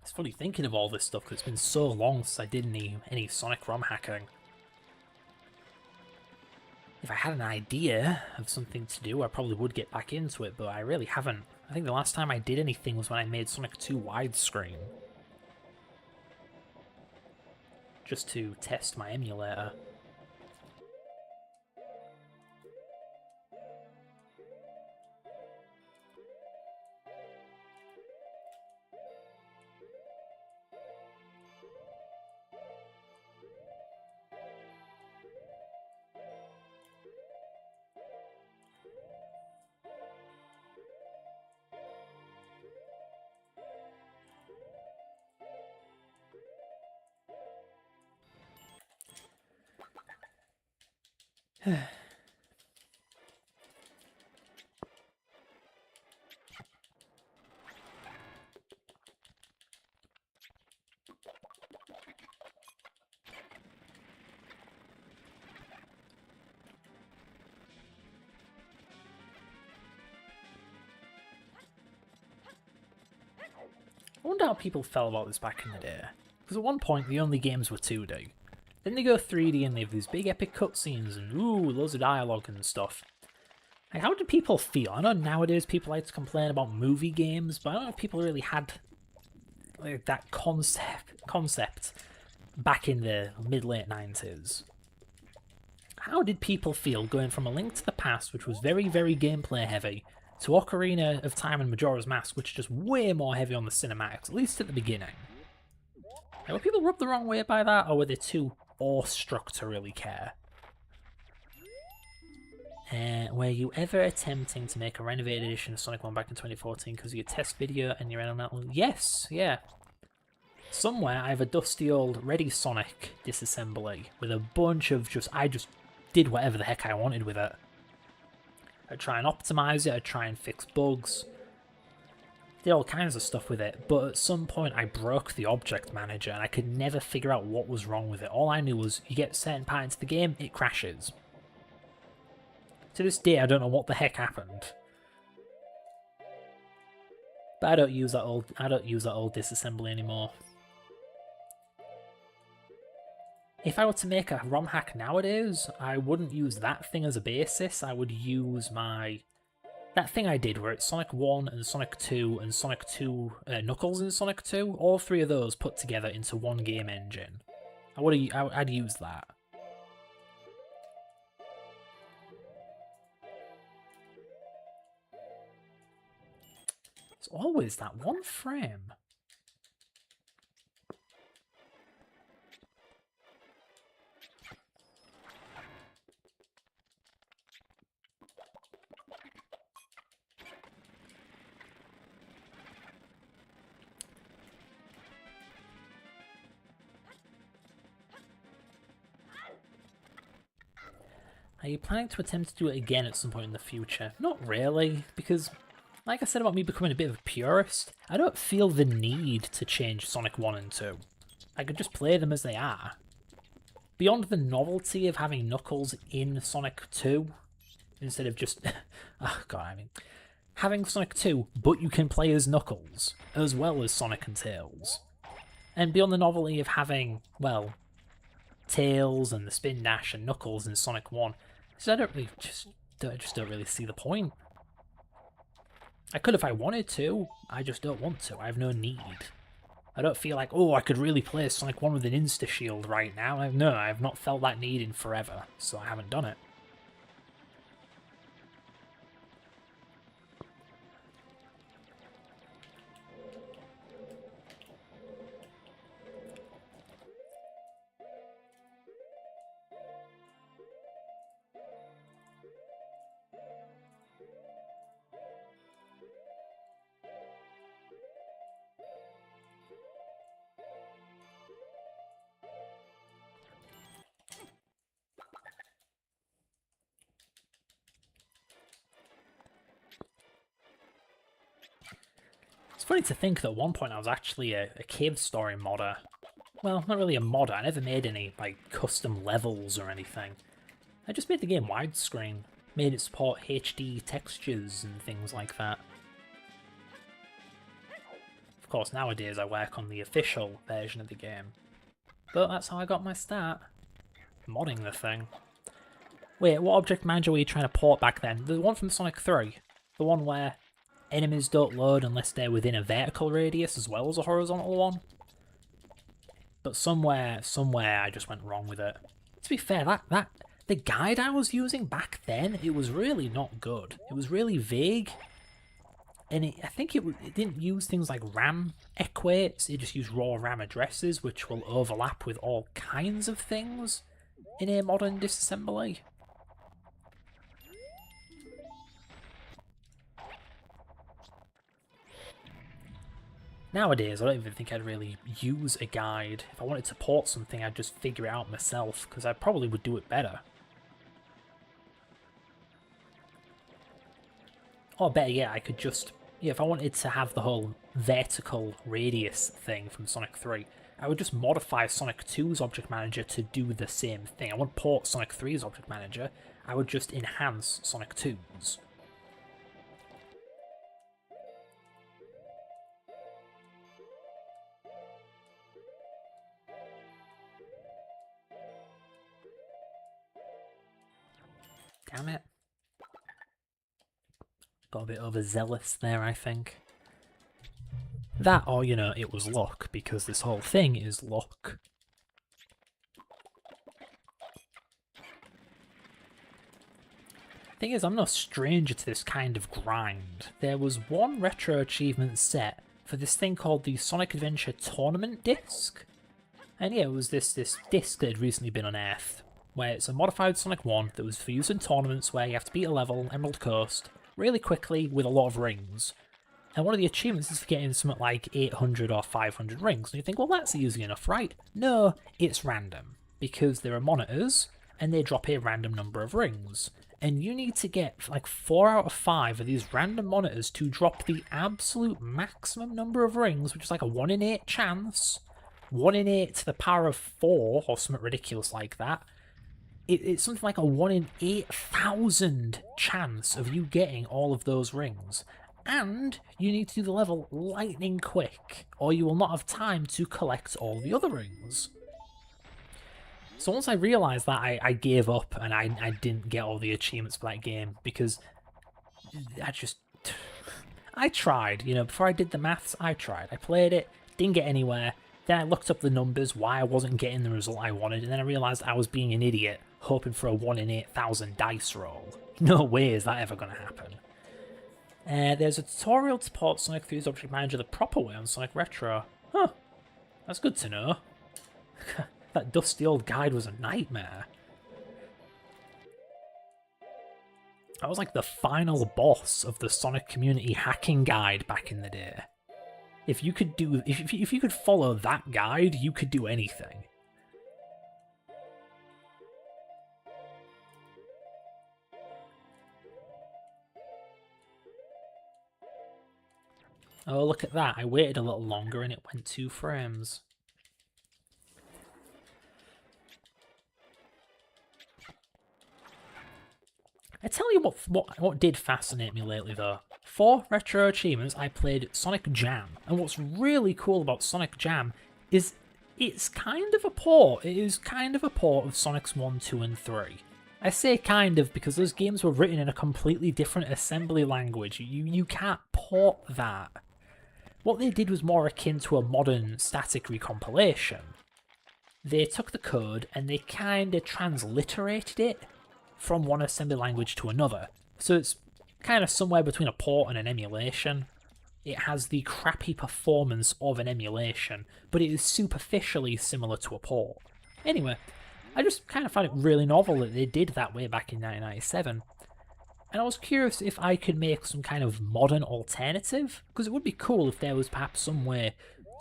It's funny thinking of all this stuff because it's been so long since I did any Sonic ROM hacking. If I had an idea of something to do, I probably would get back into it, but I really haven't. I think the last time I did anything was when I made Sonic 2 widescreen. Just to test my emulator. I wonder how people felt about this back in the day. Because at one point, the only games were 2D. Then they go 3D and they have these big epic cutscenes and ooh, loads of dialogue and stuff. Like, how did people feel? I know nowadays people like to complain about movie games, but I don't know if people really had like, that concept back in the mid-late 90s. How did people feel going from A Link to the Past, which was very, very gameplay heavy, to Ocarina of Time and Majora's Mask, which is just way more heavy on the cinematics, at least at the beginning? Were people rubbed the wrong way by that, or were they too awestruck to really care? Were you ever attempting to make a renovated edition of Sonic 1 back in 2014 because of your test video and your NL? Yes, yeah. Somewhere I have a dusty old Ready Sonic disassembly with a bunch of I just did whatever the heck I wanted with it. I'd try and optimize it, I'd try and fix bugs, did all kinds of stuff with it, but at some point I broke the object manager and I could never figure out what was wrong with it. All I knew was you get certain part into the game, it crashes. To this day, I don't know what the heck happened. But I don't use that old disassembly anymore. If I were to make a ROM hack nowadays, I wouldn't use that thing as a basis. I would use that thing I did where it's Sonic 1 and Sonic 2 and Sonic 2 Knuckles in Sonic 2. All three of those put together into one game engine. I'd use that. It's always that one frame. Are you planning to attempt to do it again at some point in the future? Not really, because like I said about me becoming a bit of a purist, I don't feel the need to change Sonic 1 and 2. I could just play them as they are. Beyond the novelty of having Knuckles in Sonic 2, instead of just... oh god, I mean... having Sonic 2, but you can play as Knuckles, as well as Sonic and Tails. And beyond the novelty of having, well, Tails and the Spin Dash and Knuckles in Sonic 1, so I just don't really see the point. I could if I wanted to, I just don't want to. I have no need. I don't feel like, oh, I could really play Sonic 1 with an Insta-Shield right now. I have not felt that need in forever, so I haven't done it. It's funny to think that at one point I was actually a cave story modder. Well, not really a modder, I never made any like custom levels or anything. I just made the game widescreen, made it support HD textures and things like that. Of course, nowadays I work on the official version of the game. But that's how I got my start. Modding the thing. Wait, what object manager were you trying to port back then? The one from Sonic 3? The one where enemies don't load unless they're within a vertical radius as well as a horizontal one? But somewhere I just went wrong with it. To be fair, the guide I was using back then, it was really not good. It was really vague. And I think it didn't use things like RAM equates, it just used raw RAM addresses, which will overlap with all kinds of things in a modern disassembly. Nowadays, I don't even think I'd really use a guide. If I wanted to port something, I'd just figure it out myself, because I probably would do it better. Or better yet, I could just... yeah, if I wanted to have the whole vertical radius thing from Sonic 3, I would just modify Sonic 2's Object Manager to do the same thing. I wouldn't port Sonic 3's Object Manager, I would just enhance Sonic 2's. Damn it. Got a bit overzealous there, I think. That, or, you know, it was luck, because this whole thing is luck. Thing is, I'm no stranger to this kind of grind. There was one retro achievement set for this thing called the Sonic Adventure Tournament disc. And yeah, it was this disc that had recently been unearthed, where it's a modified Sonic 1 that was for use in tournaments where you have to beat a level, Emerald Coast, really quickly with a lot of rings. And one of the achievements is for getting something like 800 or 500 rings. And you think, well, that's easy enough, right? No, it's random, because there are monitors, and they drop a random number of rings. And you need to get like 4 out of 5 of these random monitors to drop the absolute maximum number of rings, which is like a 1 in 8 chance. 1 in 8 to the power of 4, or something ridiculous like that. It's something like a 1 in 8,000 chance of you getting all of those rings. And you need to do the level lightning quick, or you will not have time to collect all the other rings. So once I realised that, I gave up and I didn't get all the achievements for that game, because I tried, you know, before I did the maths, I tried. I played it, didn't get anywhere, then I looked up the numbers, why I wasn't getting the result I wanted, and then I realised I was being an idiot, hoping for a 1 in 8,000 dice roll. No way is that ever going to happen. There's a tutorial to port Sonic 3's Object Manager the proper way on Sonic Retro. Huh, that's good to know. That dusty old guide was a nightmare. That was like the final boss of the Sonic Community hacking guide back in the day. If you could do, if you could follow that guide, you could do anything. Oh, look at that. I waited a little longer and it went 2 frames. I tell you what did fascinate me lately though. For retro achievements, I played Sonic Jam, and what's really cool about Sonic Jam is it's kind of a port. It is kind of a port of Sonic's 1, 2, and 3. I say kind of because those games were written in a completely different assembly language. You can't port that. What they did was more akin to a modern static recompilation. They took the code and they kind of transliterated it from one assembly language to another. So it's kind of somewhere between a port and an emulation. It has the crappy performance of an emulation, but it is superficially similar to a port. Anyway, I just kind of found it really novel that they did that way back in 1997. And I was curious if I could make some kind of modern alternative, because it would be cool if there was perhaps some way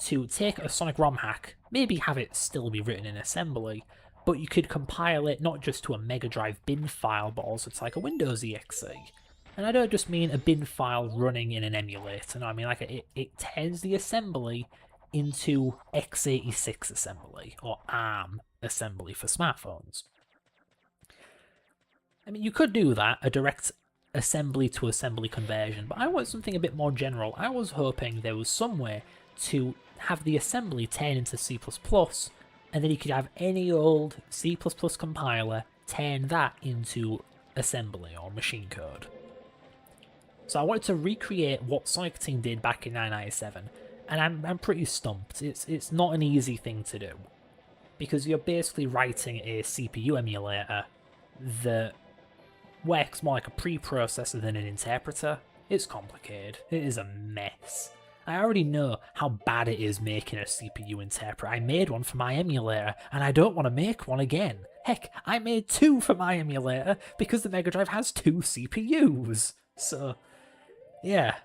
to take a Sonic ROM hack, maybe have it still be written in assembly, but you could compile it not just to a Mega Drive bin file, but also to like a Windows exe. And I don't just mean a bin file running in an emulator, no, I mean like it turns the assembly into x86 assembly, or ARM assembly for smartphones. I mean, you could do that, a direct assembly to assembly conversion, but I want something a bit more general. I was hoping there was some way to have the assembly turn into C++, and then you could have any old C++ compiler turn that into assembly or machine code. So I wanted to recreate what Sonic Team did back in 1997, and I'm pretty stumped. It's not an easy thing to do, because you're basically writing a CPU emulator that works more like a preprocessor than an interpreter. It's complicated. It is a mess. I already know how bad it is making a CPU interpreter. I made one for my emulator, and I don't want to make one again. Heck, I made 2 for my emulator because the Mega Drive has 2 CPUs. So, yeah.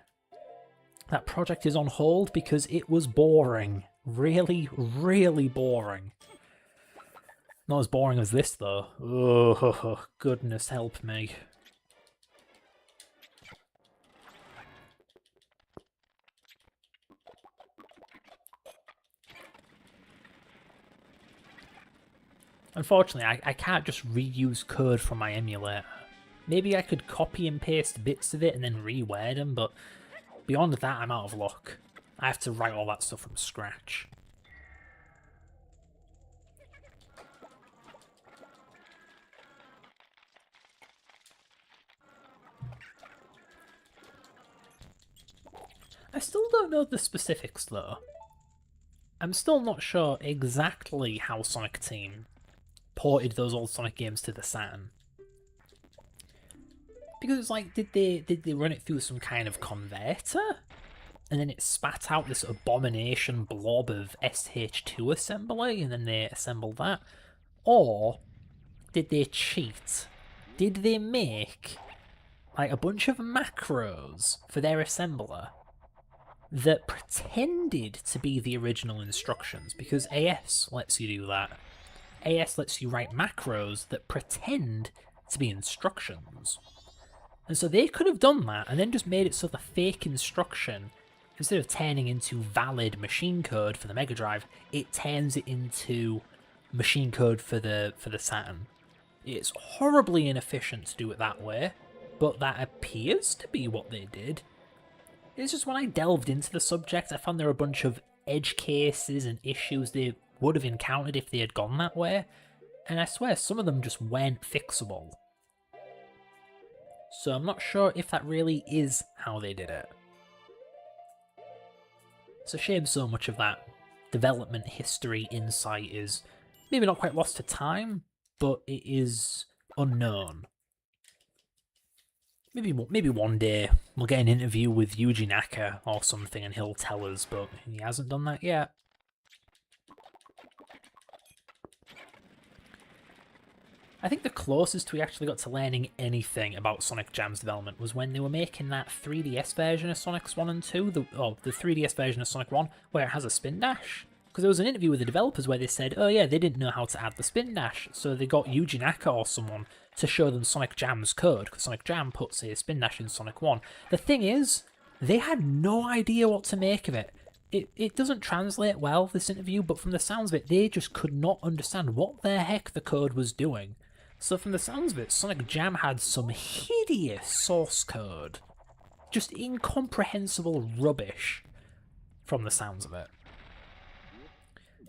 That project is on hold because it was boring. Really, really boring. Not as boring as this, though. Oh, goodness help me. Unfortunately, I can't just reuse code from my emulator. Maybe I could copy and paste bits of it and then reword them, but beyond that, I'm out of luck. I have to write all that stuff from scratch. I still don't know the specifics, though. I'm still not sure exactly how Sonic Team ported those old Sonic games to the Saturn. Because it's like, did they run it through some kind of converter? And then it spat out this abomination blob of SH2 assembly, and then they assembled that? Or did they cheat? Did they make like a bunch of macros for their assembler that pretended to be the original instructions? Because AS lets you do that. AS lets you write macros that pretend to be instructions. And so they could have done that and then just made it so the fake instruction, instead of turning into valid machine code for the Mega Drive, it turns it into machine code for the Saturn. It's horribly inefficient to do it that way, but that appears to be what they did. It's just when I delved into the subject, I found there were a bunch of edge cases and issues they would have encountered if they had gone that way, and I swear some of them just weren't fixable. So I'm not sure if that really is how they did it. It's a shame so much of that development history insight is maybe not quite lost to time, but it is unknown. Maybe one day we'll get an interview with Yuji Naka or something and he'll tell us, but he hasn't done that yet. I think the closest we actually got to learning anything about Sonic Jam's development was when they were making that 3DS version of Sonic 1 and 2, the 3DS version of Sonic 1, where it has a spin dash. Because there was an interview with the developers where they said, oh yeah, they didn't know how to add the spin dash, so they got Yuji Naka or someone to show them Sonic Jam's code, because Sonic Jam puts a spin dash in Sonic 1. The thing is, they had no idea what to make of it. It doesn't translate well, this interview, but from the sounds of it, they just could not understand what the heck the code was doing. So from the sounds of it, Sonic Jam had some hideous source code. Just incomprehensible rubbish from the sounds of it.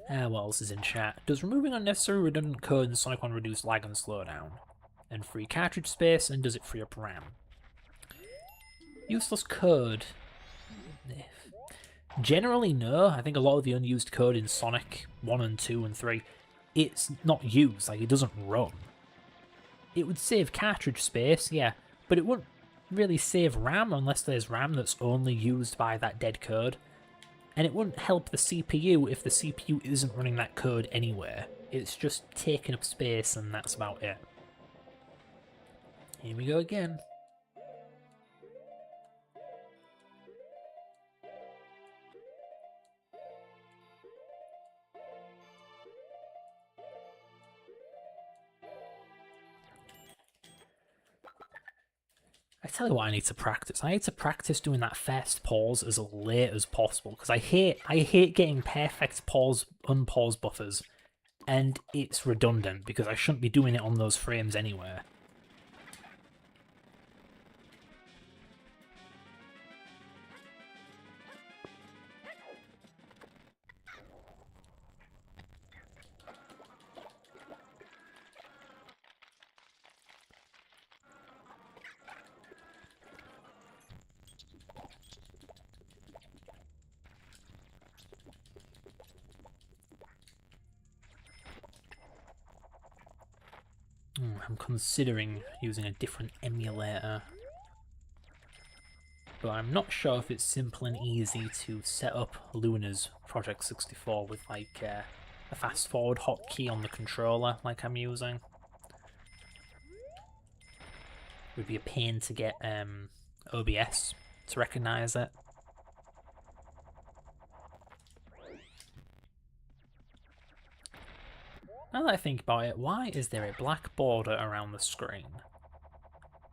What else is in chat? Does removing unnecessary redundant code in Sonic 1 reduce lag and slowdown? And free cartridge space, and does it free up RAM? Useless code. Generally no. I think a lot of the unused code in Sonic 1 and 2 and 3, it's not used, like it doesn't run. It would save cartridge space, yeah, but it wouldn't really save RAM unless there's RAM that's only used by that dead code. And it wouldn't help the CPU if the CPU isn't running that code anywhere. It's just taking up space and that's about it. Here we go again. I tell you what I need to practice. I need to practice doing that first pause as late as possible, because I hate getting perfect pause, unpause buffers, and it's redundant because I shouldn't be doing it on those frames anyway. I'm considering using a different emulator, but I'm not sure if it's simple and easy to set up Luna's Project 64 with like a fast forward hotkey on the controller like I'm using. It would be a pain to get OBS to recognise it. Now that I think about it, why is there a black border around the screen?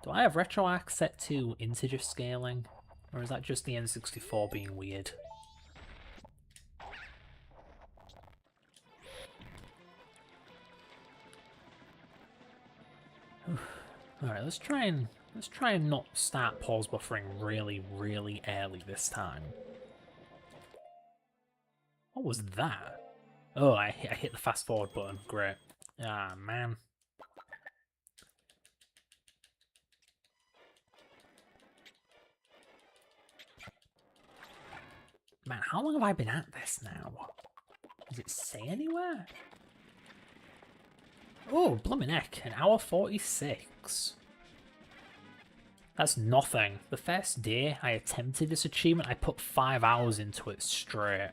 Do I have RetroArch set to integer scaling? Or is that just the N64 being weird? Alright, let's try and not start pause buffering really, really early this time. What was that? Oh, I hit the fast forward button. Great. Ah, man. Man, how long have I been at this now? Does it say anywhere? Oh, bloomin' heck. An hour 46. That's nothing. The first day I attempted this achievement, I put 5 hours into it straight.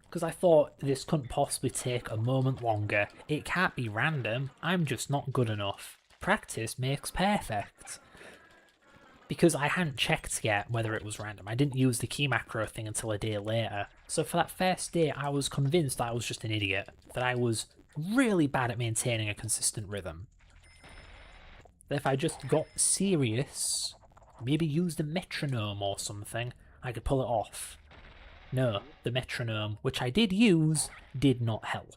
Because I thought this couldn't possibly take a moment longer. It can't be random. I'm just not good enough. Practice makes perfect. Because I hadn't checked yet whether it was random. I didn't use the key macro thing until a day later. So for that first day, I was convinced that I was just an idiot. That I was really bad at maintaining a consistent rhythm. That if I just got serious, maybe used a metronome or something, I could pull it off. No, the metronome, which I did use, did not help.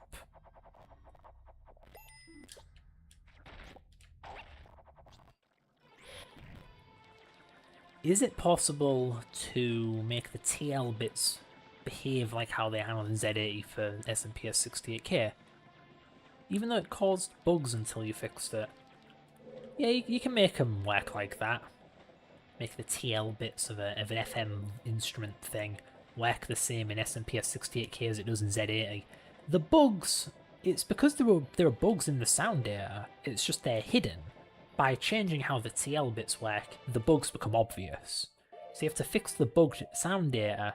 Is it possible to make the TL bits behave like how they are on Z80 for SNPS 68K? Even though it caused bugs until you fixed it. Yeah, you can make them work like that. Make the TL bits of an FM instrument thing work the same in SNPS 68K as it does in Z80. The bugs, it's because there are bugs in the sound data, it's just they're hidden. By changing how the TL bits work, the bugs become obvious. So you have to fix the bugged sound data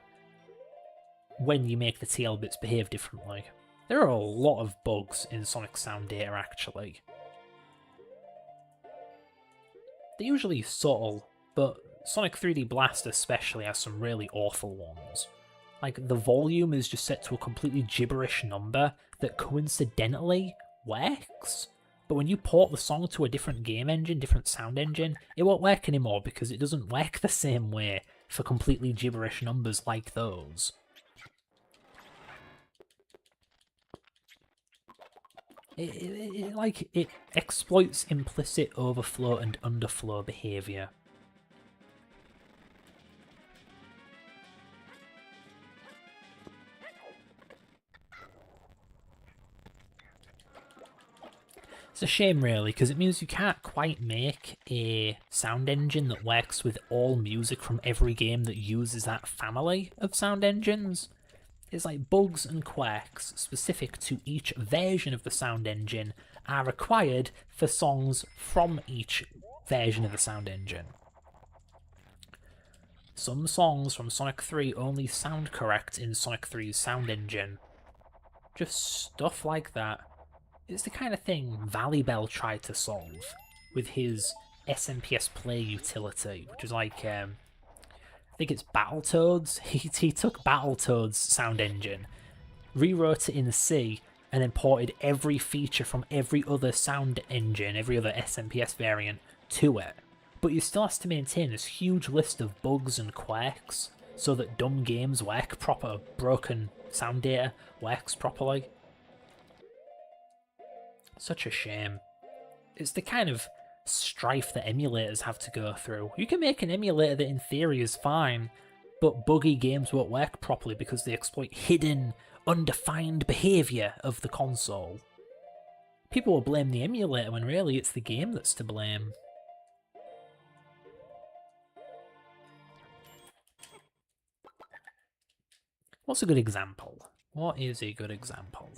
when you make the TL bits behave differently. There are a lot of bugs in Sonic sound data actually. They're usually subtle, but Sonic 3D Blast especially has some really awful ones. Like, the volume is just set to a completely gibberish number that coincidentally works, but when you port the song to a different game engine, different sound engine, it won't work anymore because it doesn't work the same way for completely gibberish numbers like those. It exploits implicit overflow and underflow behaviour. It's a shame really, because it means you can't quite make a sound engine that works with all music from every game that uses that family of sound engines. It's like bugs and quirks specific to each version of the sound engine are required for songs from each version of the sound engine. Some songs from Sonic 3 only sound correct in Sonic 3's sound engine. Just stuff like that. It's the kind of thing Valley Bell tried to solve with his SNPS Play utility, which is like, I think it's Battletoads. He took Battletoads' sound engine, rewrote it in C, and then ported every feature from every other sound engine, every other SNPS variant, to it. But you still has to maintain this huge list of bugs and quirks so that dumb games work proper, broken sound data works properly. Such a shame. It's the kind of strife that emulators have to go through. You can make an emulator that in theory is fine, but buggy games won't work properly because they exploit hidden, undefined behaviour of the console. People will blame the emulator when really it's the game that's to blame. What's a good example? What is a good example?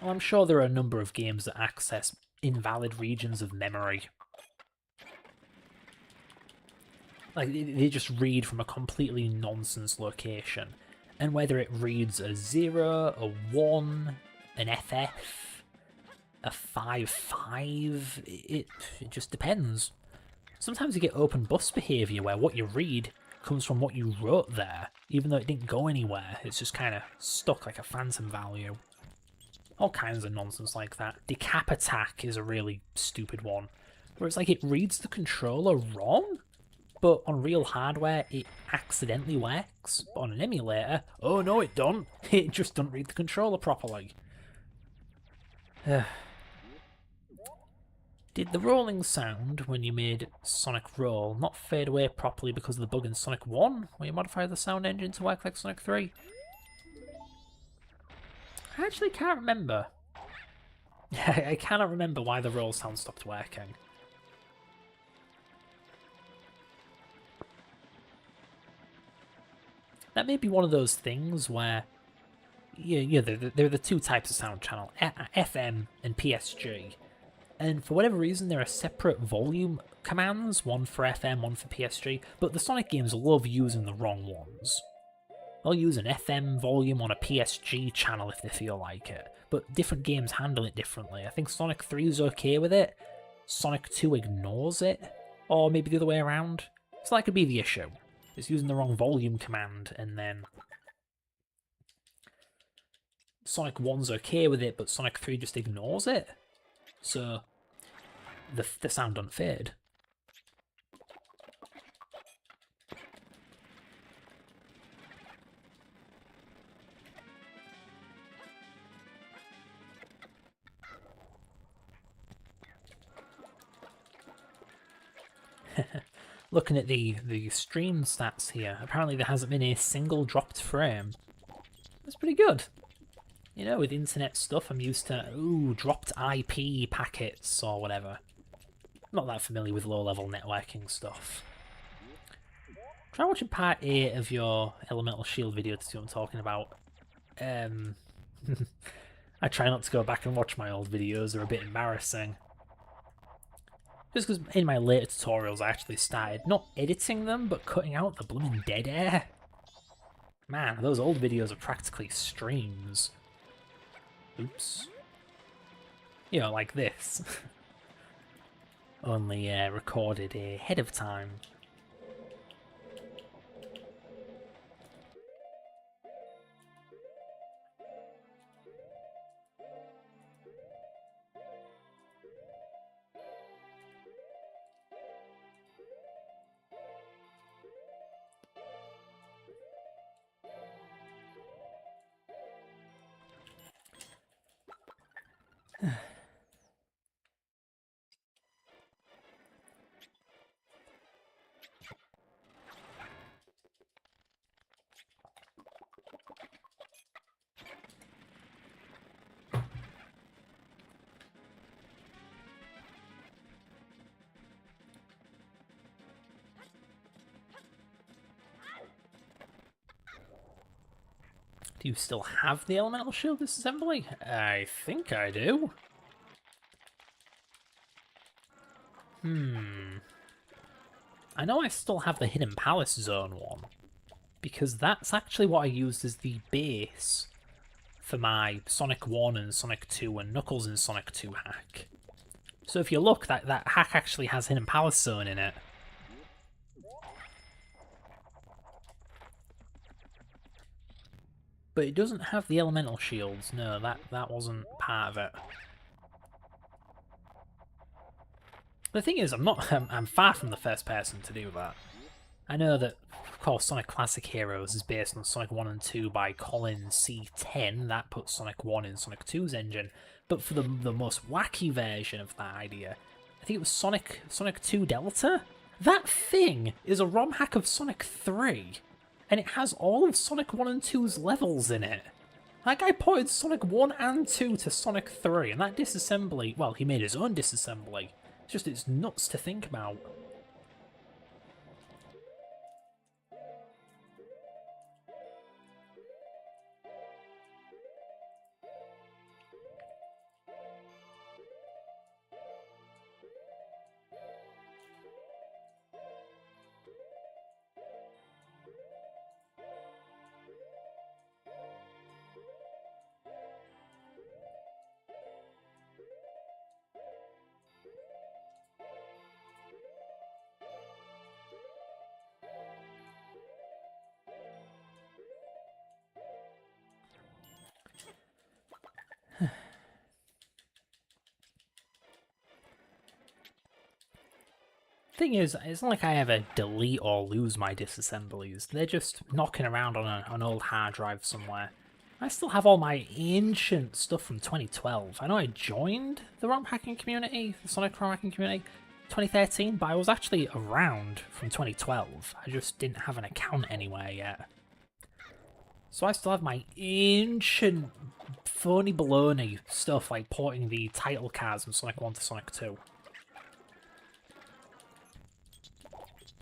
Well, I'm sure there are a number of games that access invalid regions of memory. Like, they just read from a completely nonsense location. And whether it reads a 0, a 1, an FF, a 5-5, it just depends. Sometimes you get open bus behaviour where what you read comes from what you wrote there, even though it didn't go anywhere. It's just kind of stuck like a phantom value. All kinds of nonsense like that. Decap attack is a really stupid one, where it's like it reads the controller wrong, but on real hardware it accidentally works, but on an emulator, oh no it don't, it just doesn't read the controller properly. Did the rolling sound when you made Sonic Roll not fade away properly because of the bug in Sonic 1, where you modified the sound engine to work like Sonic 3? I actually can't remember. I cannot remember why the roll sound stopped working. That may be one of those things where, there are the two types of sound channel, FM and PSG. and for whatever reason there are separate volume commands, one for FM, one for PSG, but the Sonic games love using the wrong ones. They'll use an FM volume on a PSG channel if they feel like it, but different games handle it differently. I think Sonic 3 is okay with it, Sonic 2 ignores it, or maybe the other way around. So that could be the issue. It's using the wrong volume command, and then Sonic 1's okay with it, but Sonic 3 just ignores it. So the sound doesn't fade. Looking at the stream stats here, apparently there hasn't been a single dropped frame. That's pretty good. You know, with internet stuff, I'm used to, dropped IP packets or whatever. I'm not that familiar with low-level networking stuff. Try watching part 8 of your Elemental Shield video to see what I'm talking about. I try not to go back and watch my old videos, they're a bit embarrassing. Just because in my later tutorials I actually started not editing them, but cutting out the blooming dead air. Man, those old videos are practically streams. Oops. You know, like this. Only recorded ahead of time. Do you still have the Elemental Shield disassembly? I think I do. I know I still have the Hidden Palace Zone one, because that's actually what I used as the base for my Sonic 1 and Sonic 2 and Knuckles and Sonic 2 hack. So if you look, that hack actually has Hidden Palace Zone in it. But it doesn't have the elemental shields. No, that wasn't part of it. The thing is, I'm far from the first person to do that. I know that, of course, Sonic Classic Heroes is based on Sonic 1 and 2 by Colin C10. That puts Sonic 1 in Sonic 2's engine. But for the most wacky version of that idea, I think it was Sonic 2 Delta? That thing is a ROM hack of Sonic 3. And it has all of Sonic 1 and 2's levels in it. That guy ported Sonic 1 and 2 to Sonic 3, and that disassembly, well, he made his own disassembly. It's nuts to think about. Thing is, it's not like I ever delete or lose my disassemblies. They're just knocking around on an old hard drive somewhere. I still have all my ancient stuff from 2012. I know I joined the ROM hacking community, the Sonic ROM hacking community, 2013, but I was actually around from 2012. I just didn't have an account anywhere yet. So I still have my ancient phony baloney stuff, like porting the title cards from Sonic 1 to Sonic 2.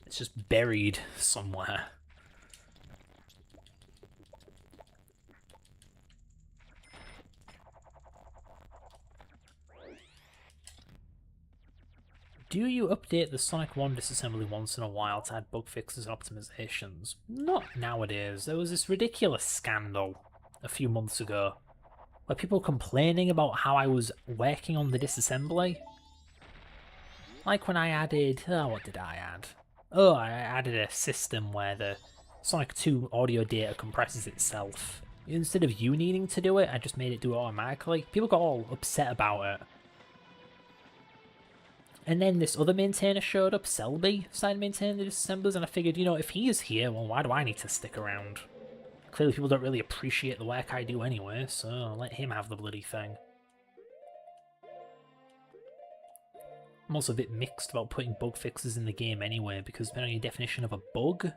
It's just buried somewhere. Do you update the Sonic 1 disassembly once in a while to add bug fixes and optimizations? Not nowadays. There was this ridiculous scandal a few months ago where people were complaining about how I was working on the disassembly. Like when I added... oh, what did I add? Oh, I added a system where the Sonic 2 audio data compresses itself. Instead of you needing to do it, I just made it do it automatically. People got all upset about it. And then this other maintainer showed up, Selby, started maintaining the disassemblers, and I figured, you know, if he is here, well, why do I need to stick around? Clearly people don't really appreciate the work I do anyway, so let him have the bloody thing. I'm also a bit mixed about putting bug fixes in the game anyway, because depending on your definition of a bug,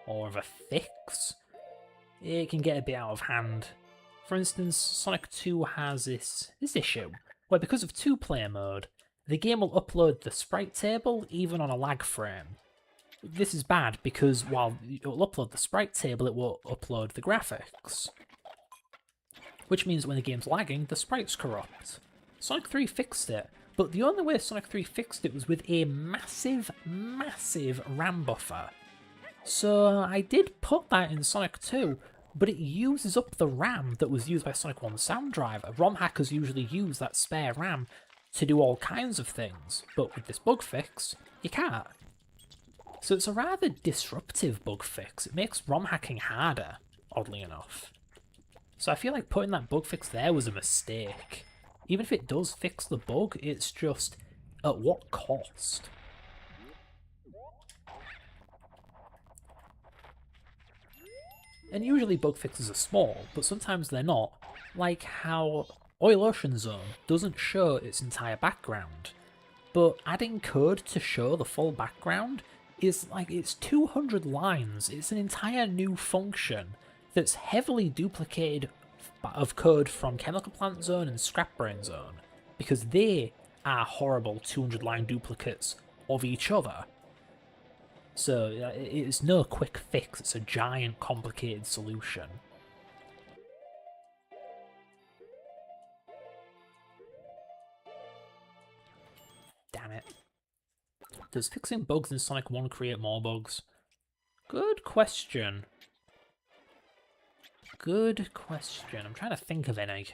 or of a fix, it can get a bit out of hand. For instance, Sonic 2 has this issue, where because of two-player mode, the game will upload the sprite table even on a lag frame. This is bad because while it will upload the sprite table, it will upload the graphics. Which means when the game's lagging, the sprite's corrupt. Sonic 3 fixed it, but the only way Sonic 3 fixed it was with a massive, massive RAM buffer. So I did put that in Sonic 2, but it uses up the RAM that was used by Sonic 1's sound driver. ROM hackers usually use that spare RAM to do all kinds of things, but with this bug fix, you can't. So it's a rather disruptive bug fix. It makes ROM hacking harder, oddly enough. So I feel like putting that bug fix there was a mistake. Even if it does fix the bug, it's just, at what cost? And usually bug fixes are small, but sometimes they're not, like how Oil Ocean Zone doesn't show its entire background, but adding code to show the full background is like, it's 200 lines, it's an entire new function that's heavily duplicated of code from Chemical Plant Zone and Scrap Brain Zone, because they are horrible 200-line duplicates of each other. So it's no quick fix, it's a giant complicated solution. Damn it. Does fixing bugs in Sonic 1 create more bugs? Good question. Good question. I'm trying to think of any.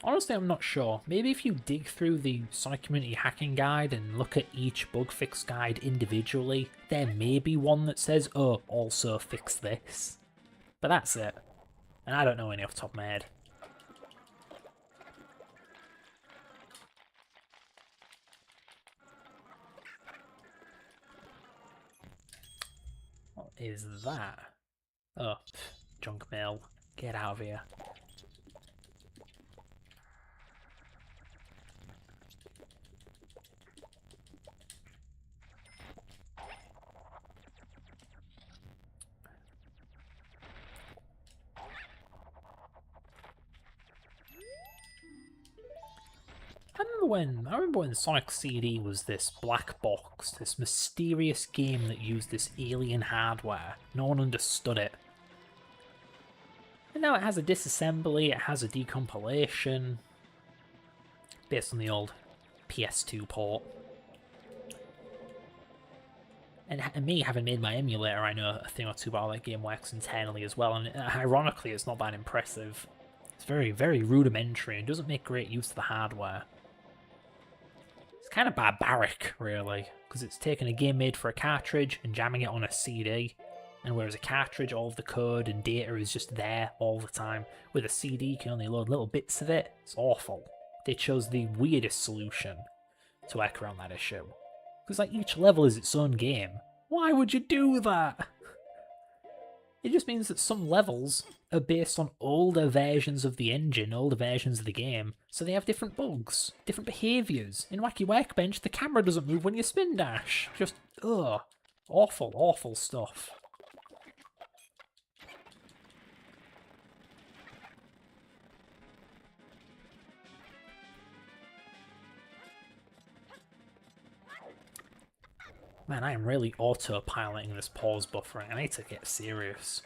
Honestly, I'm not sure. Maybe if you dig through the Sonic Community Hacking Guide and look at each bug fix guide individually, there may be one that says, oh, also fix this. But that's it. And I don't know any off the top of my head. What is that? Oh, junk mail. Get out of here. I remember when Sonic CD was this black box, this mysterious game that used this alien hardware. No one understood it. And now it has a disassembly, it has a decompilation, based on the old PS2 port. And me, having made my emulator, I know a thing or two about how that game works internally as well, and ironically it's not that impressive. It's very, very rudimentary and doesn't make great use of the hardware. Kind of barbaric, really, because it's taking a game made for a cartridge and jamming it on a CD, and whereas a cartridge, all of the code and data is just there all the time, with a CD you can only load little bits of it. It's awful. They chose the weirdest solution to work around that issue. Because like each level is its own game. Why would you do that? It just means that some levels are based on older versions of the engine, older versions of the game, so they have different bugs, different behaviours. In Wacky Workbench, the camera doesn't move when you spin dash. Just, ugh. Awful, awful stuff. Man, I am really autopiloting this pause buffering. I need to get serious.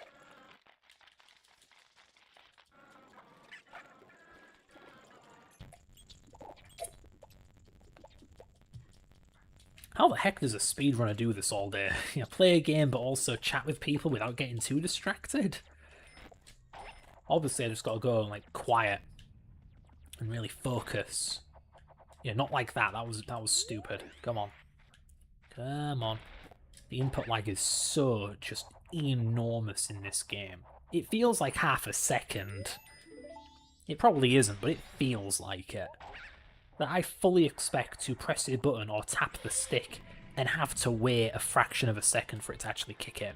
How the heck does a speedrunner do this all day? Play a game but also chat with people without getting too distracted? Obviously I just gotta go like quiet and really focus. Not like that. That was stupid. Come on. Come on. The input lag is so just enormous in this game. It feels like half a second. It probably isn't, but it feels like it. That I fully expect to press a button or tap the stick and have to wait a fraction of a second for it to actually kick in.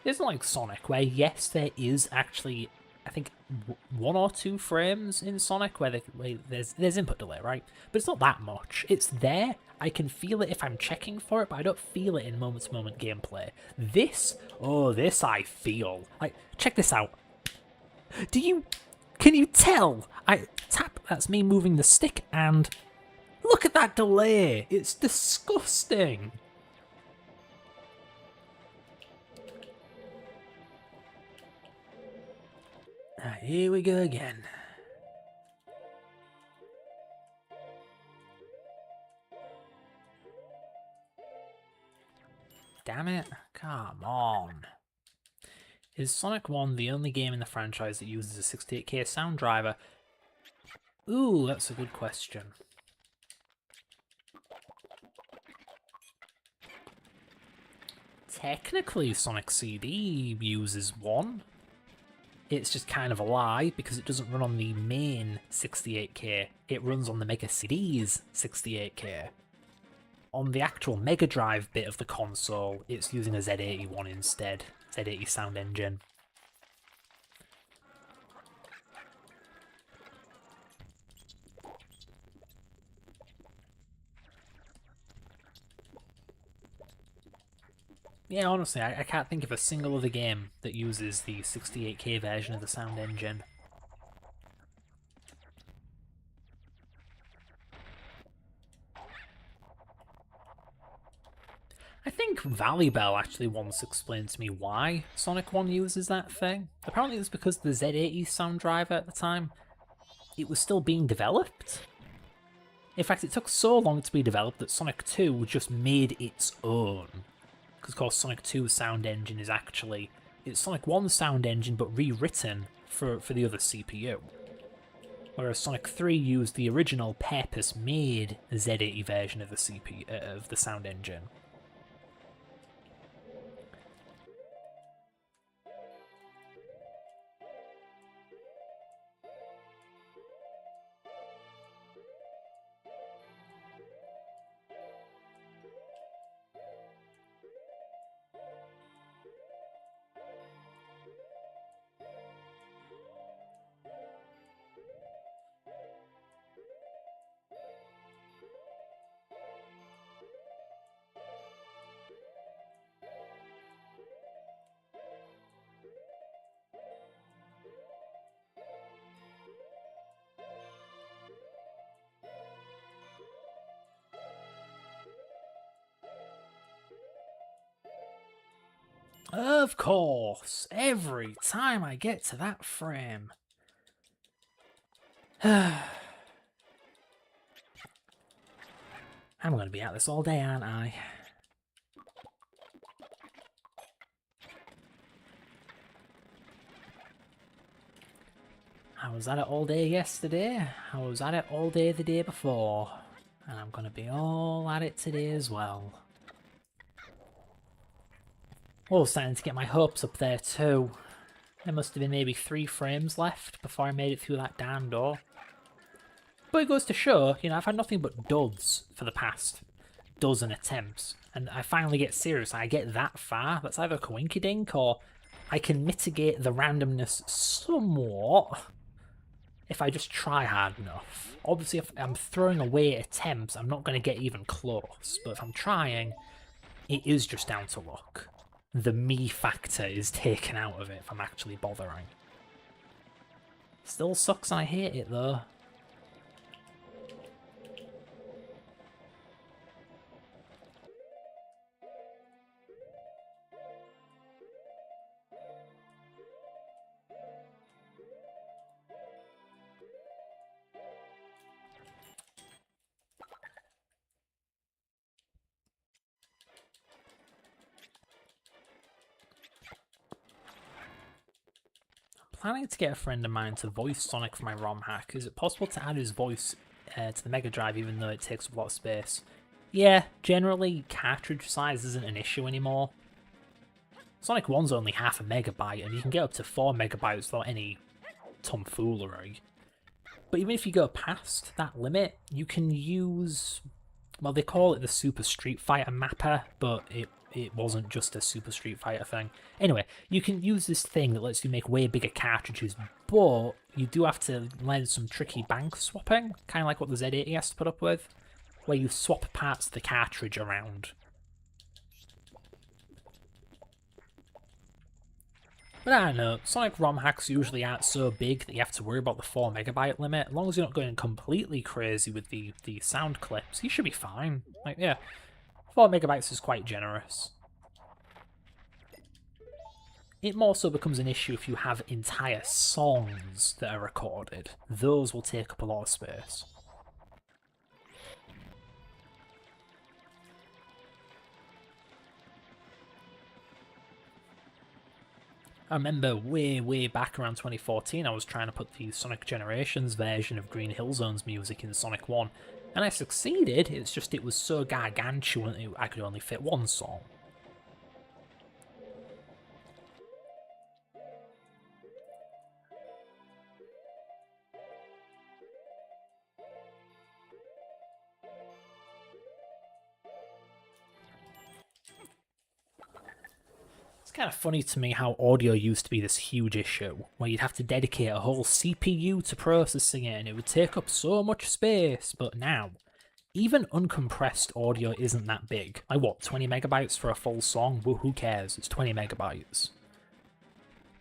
It isn't like Sonic, where yes, there is actually, I think, 1 or 2 frames in Sonic where there's input delay, right? But it's not that much. It's there. I can feel it if I'm checking for it, but I don't feel it in moment-to-moment gameplay. This I feel. Like, check this out. Can you tell? I tap, that's me moving the stick, and look at that delay. It's disgusting. Here we go again. Damn it. Come on. Is Sonic 1 the only game in the franchise that uses a 68K sound driver? Ooh, that's a good question. Technically, Sonic CD uses one. It's just kind of a lie because it doesn't run on the main 68K. It runs on the Mega CD's 68K. On the actual Mega Drive bit of the console, it's using a Z81 instead. Z80 sound engine. Yeah, honestly, I can't think of a single other game that uses the 68K version of the sound engine. I think Valley Bell actually once explained to me why Sonic 1 uses that thing. Apparently it was because the Z80 sound driver at the time, it was still being developed. In fact, it took so long to be developed that Sonic 2 just made its own. Because of course Sonic 2's sound engine is actually, it's Sonic 1's sound engine but rewritten for the other CPU. Whereas Sonic 3 used the original purpose-made Z80 version of the of the sound engine. Of course, every time I get to that frame. I'm going to be at this all day, aren't I? I was at it all day yesterday, I was at it all day the day before, and I'm going to be all at it today as well. Oh, starting to get my hopes up there too. There must have been maybe 3 frames left before I made it through that damn door. But it goes to show, I've had nothing but duds for the past dozen attempts, and I finally get serious, I get that far. That's either coinkydink or I can mitigate the randomness somewhat if I just try hard enough. Obviously, if I'm throwing away attempts, I'm not going to get even close, but if I'm trying, it is just down to luck. The me factor is taken out of it if I'm actually bothering. Still sucks and I hate it though. planning to get a friend of mine to voice Sonic for my ROM hack. Is it possible to add his voice to the Mega Drive even though it takes up a lot of space? Yeah, generally cartridge size isn't an issue anymore. Sonic 1's only half a megabyte, and you can get up to 4 megabytes without any tomfoolery. But even if you go past that limit, you can use... Well, they call it the Super Street Fighter mapper, but it wasn't just a Super Street Fighter thing. Anyway, you can use this thing that lets you make way bigger cartridges, but you do have to learn some tricky bank swapping, kind of like what the Z80 has to put up with, where you swap parts of the cartridge around. But I don't know, Sonic ROM hacks usually aren't so big that you have to worry about the 4 megabyte limit. As long as you're not going completely crazy with the sound clips, you should be fine. Like, yeah, 4 megabytes is quite generous. It more so becomes an issue if you have entire songs that are recorded. Those will take up a lot of space. I remember way back around 2014 I was trying to put the Sonic Generations version of Green Hill Zone's music in Sonic 1, and I succeeded, it's just it was so gargantuan I could only fit one song. It's kind of funny to me how audio used to be this huge issue, where you'd have to dedicate a whole CPU to processing it and it would take up so much space, but now, even uncompressed audio isn't that big. Like what, 20 megabytes for a full song? Well, who cares, it's 20 megabytes.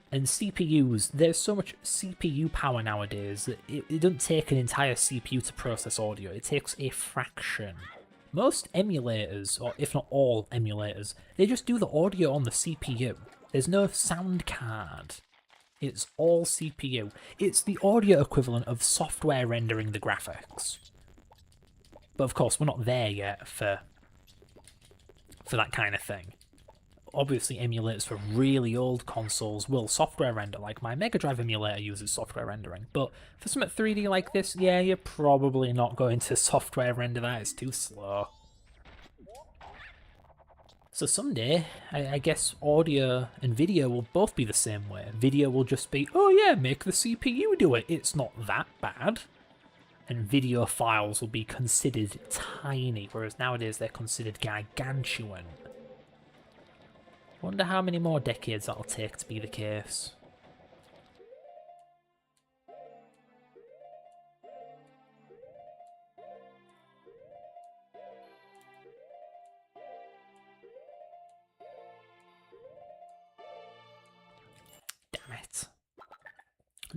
And CPUs, there's so much CPU power nowadays that it doesn't take an entire CPU to process audio, it takes a fraction. Most emulators, or if not all emulators, they just do the audio on the CPU. There's no sound card. It's all CPU. It's the audio equivalent of software rendering the graphics. But of course, we're not there yet for that kind of thing. Obviously, emulators for really old consoles will software render, like my Mega Drive emulator uses software rendering. But for something 3D like this, yeah, you're probably not going to software render that, it's too slow. So someday, I guess audio and video will both be the same way. Video will just be, oh yeah, make the CPU do it, it's not that bad. And video files will be considered tiny, whereas nowadays they're considered gargantuan. Wonder how many more decades that'll take to be the case. Damn it.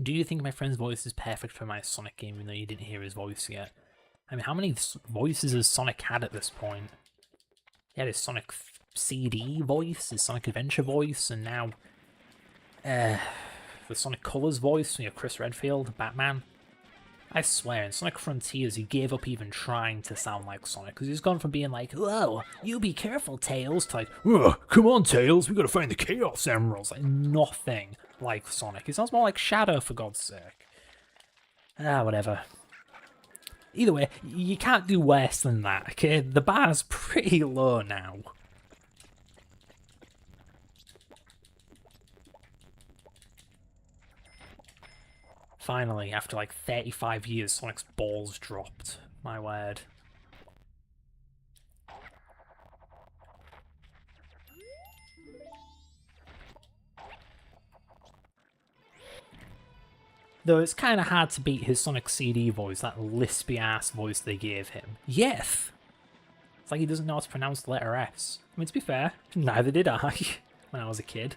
Do you think my friend's voice is perfect for my Sonic game even though you didn't hear his voice yet? I mean, how many voices has Sonic had at this point? He had his Sonic CD voice, his Sonic Adventure voice, and now the Sonic Colors voice, Chris Redfield, Batman. I swear, in Sonic Frontiers, he gave up even trying to sound like Sonic, because he's gone from being like, whoa, you be careful, Tails, to like, come on, Tails, we gotta find the Chaos Emeralds. Like, nothing like Sonic. He sounds more like Shadow, for God's sake. Whatever. Either way, you can't do worse than that, okay? The bar's pretty low now. Finally, after like 35 years, Sonic's balls dropped. My word. Though it's kind of hard to beat his Sonic CD voice, that lispy-ass voice they gave him. Yeth! It's like he doesn't know how to pronounce the letter S. I mean, to be fair, neither did I when I was a kid.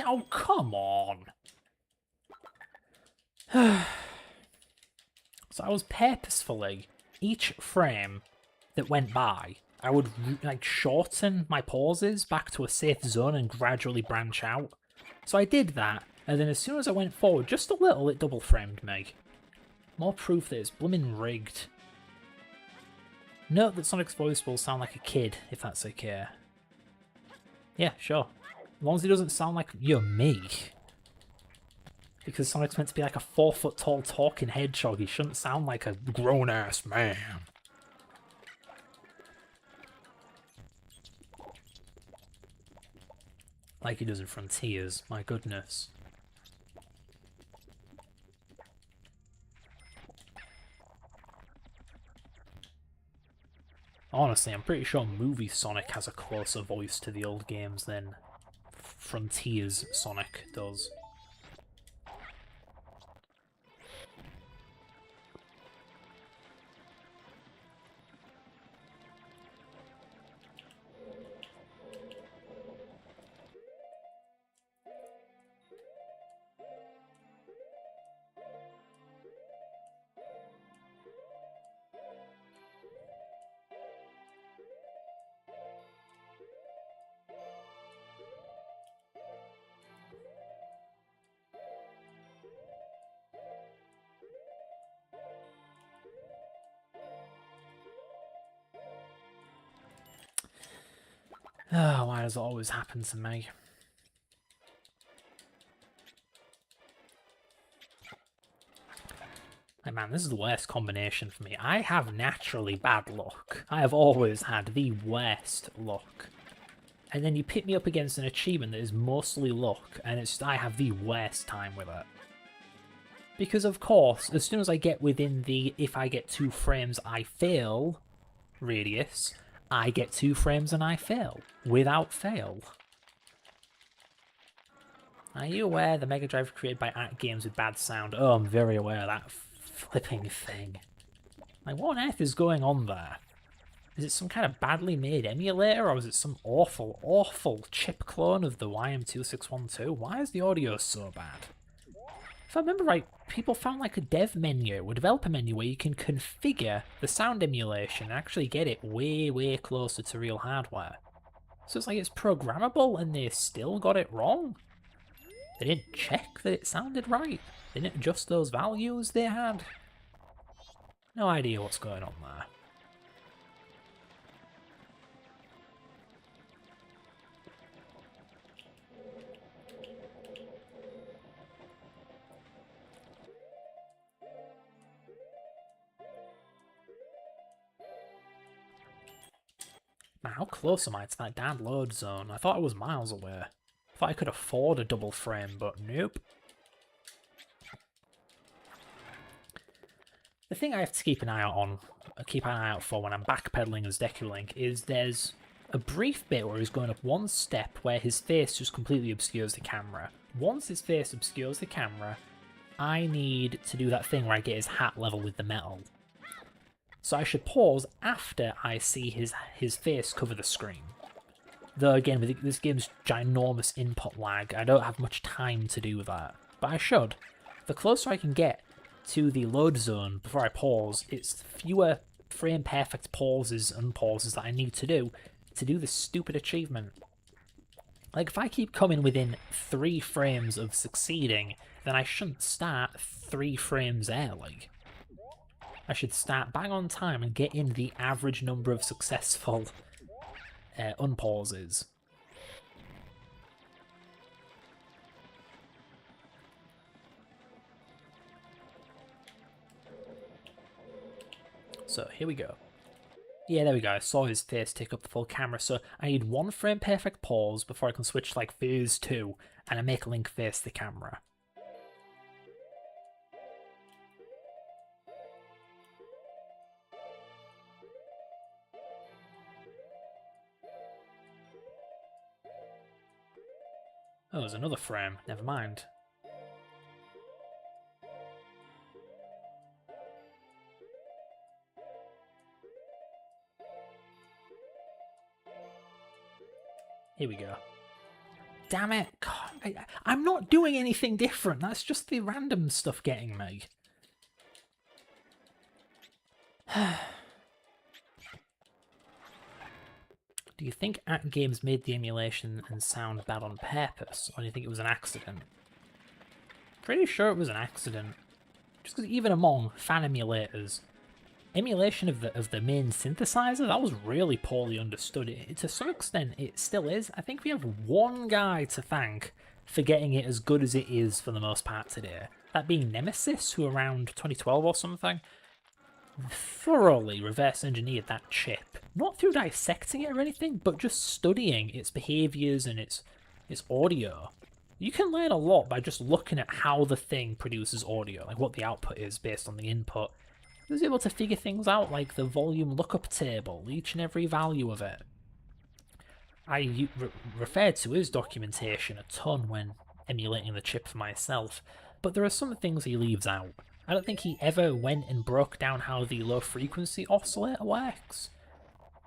Oh, come on. So I was purposefully, each frame that went by, I would like shorten my pauses back to a safe zone and gradually branch out. So I did that, and then as soon as I went forward just a little, it double framed me. More proof that it's blooming rigged. Note that Sonic's voice will sound like a kid, if that's okay. Yeah, sure. As long as he doesn't sound like you're me. Because Sonic's meant to be like a 4-foot tall talking hedgehog, he shouldn't sound like a grown-ass man. Like he does in Frontiers, my goodness. Honestly, I'm pretty sure movie Sonic has a closer voice to the old games than Frontiers Sonic does. Oh, why does it always happen to me? Hey man, this is the worst combination for me. I have naturally bad luck. I have always had the worst luck. And then you pit me up against an achievement that is mostly luck, and it's I have the worst time with it. Because of course, as soon as I get within the if I get 2 frames I fail radius, I get 2 frames and I fail. Without fail. Are you aware the Mega Drive created by games with bad sound? Oh, I'm very aware of that flipping thing. Like, what on earth is going on there? Is it some kind of badly made emulator, or is it some awful, awful chip clone of the YM2612? Why is the audio so bad? If I remember right, people found like a dev menu, a developer menu, where you can configure the sound emulation and actually get it way, way closer to real hardware. So it's like it's programmable and they still got it wrong. They didn't check that it sounded right. They didn't adjust those values they had. No idea what's going on there. Man, how close am I to that damn load zone? I thought I was miles away. I thought I could afford a double frame, but nope. The thing I have to keep an eye out for when I'm backpedaling as Deku Link is there's a brief bit where he's going up one step where his face just completely obscures the camera. Once his face obscures the camera, I need to do that thing where I get his hat level with the metal. So I should pause after I see his face cover the screen. Though again, with this game's ginormous input lag, I don't have much time to do that. But I should. The closer I can get to the load zone before I pause, it's fewer frame perfect pauses and unpauses that I need to do this stupid achievement. Like, if I keep coming within 3 frames of succeeding, then I shouldn't start 3 frames early. I should start bang on time and get in the average number of successful unpauses. So here we go. Yeah, there we go. I saw his face take up the full camera, so I need 1 frame perfect pause before I can switch to like phase 2 and I make Link face the camera. Oh, there's another frame. Never mind. Here we go. Damn it! God. I'm not doing anything different. That's just the random stuff getting me. Do you think AtGames made the emulation and sound bad on purpose, or do you think it was an accident? Pretty sure it was an accident. Just because even among fan emulators, emulation of the main synthesizer, that was really poorly understood. To some extent, it still is. I think we have one guy to thank for getting it as good as it is for the most part today. That being Nemesis, who around 2012 or something, thoroughly reverse engineered that chip. Not through dissecting it or anything, but just studying its behaviours and its audio. You can learn a lot by just looking at how the thing produces audio, like what the output is based on the input. He was able to figure things out like the volume lookup table, each and every value of it. I referred to his documentation a ton when emulating the chip for myself, but there are some things he leaves out. I don't think he ever went and broke down how the low frequency oscillator works.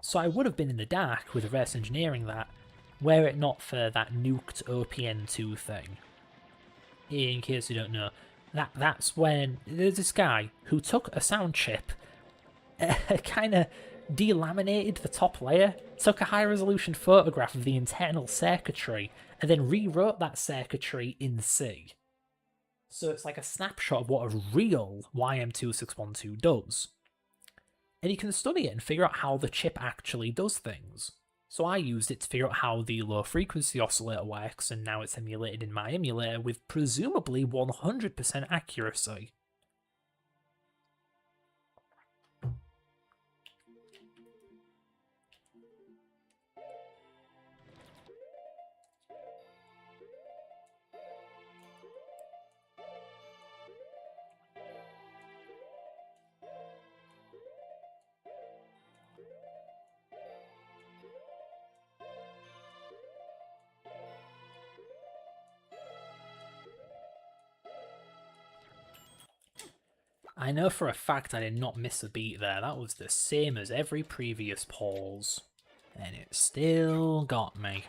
So I would have been in the dark with reverse engineering that, were it not for that nuked OPN2 thing. In case you don't know, that's when there's this guy who took a sound chip, kind of delaminated the top layer, took a high resolution photograph of the internal circuitry, and then rewrote that circuitry in C. So it's like a snapshot of what a real YM2612 does. And you can study it and figure out how the chip actually does things. So I used it to figure out how the low frequency oscillator works, and now it's emulated in my emulator with presumably 100% accuracy. I know for a fact I did not miss a beat there. That was the same as every previous pause. And it still got me.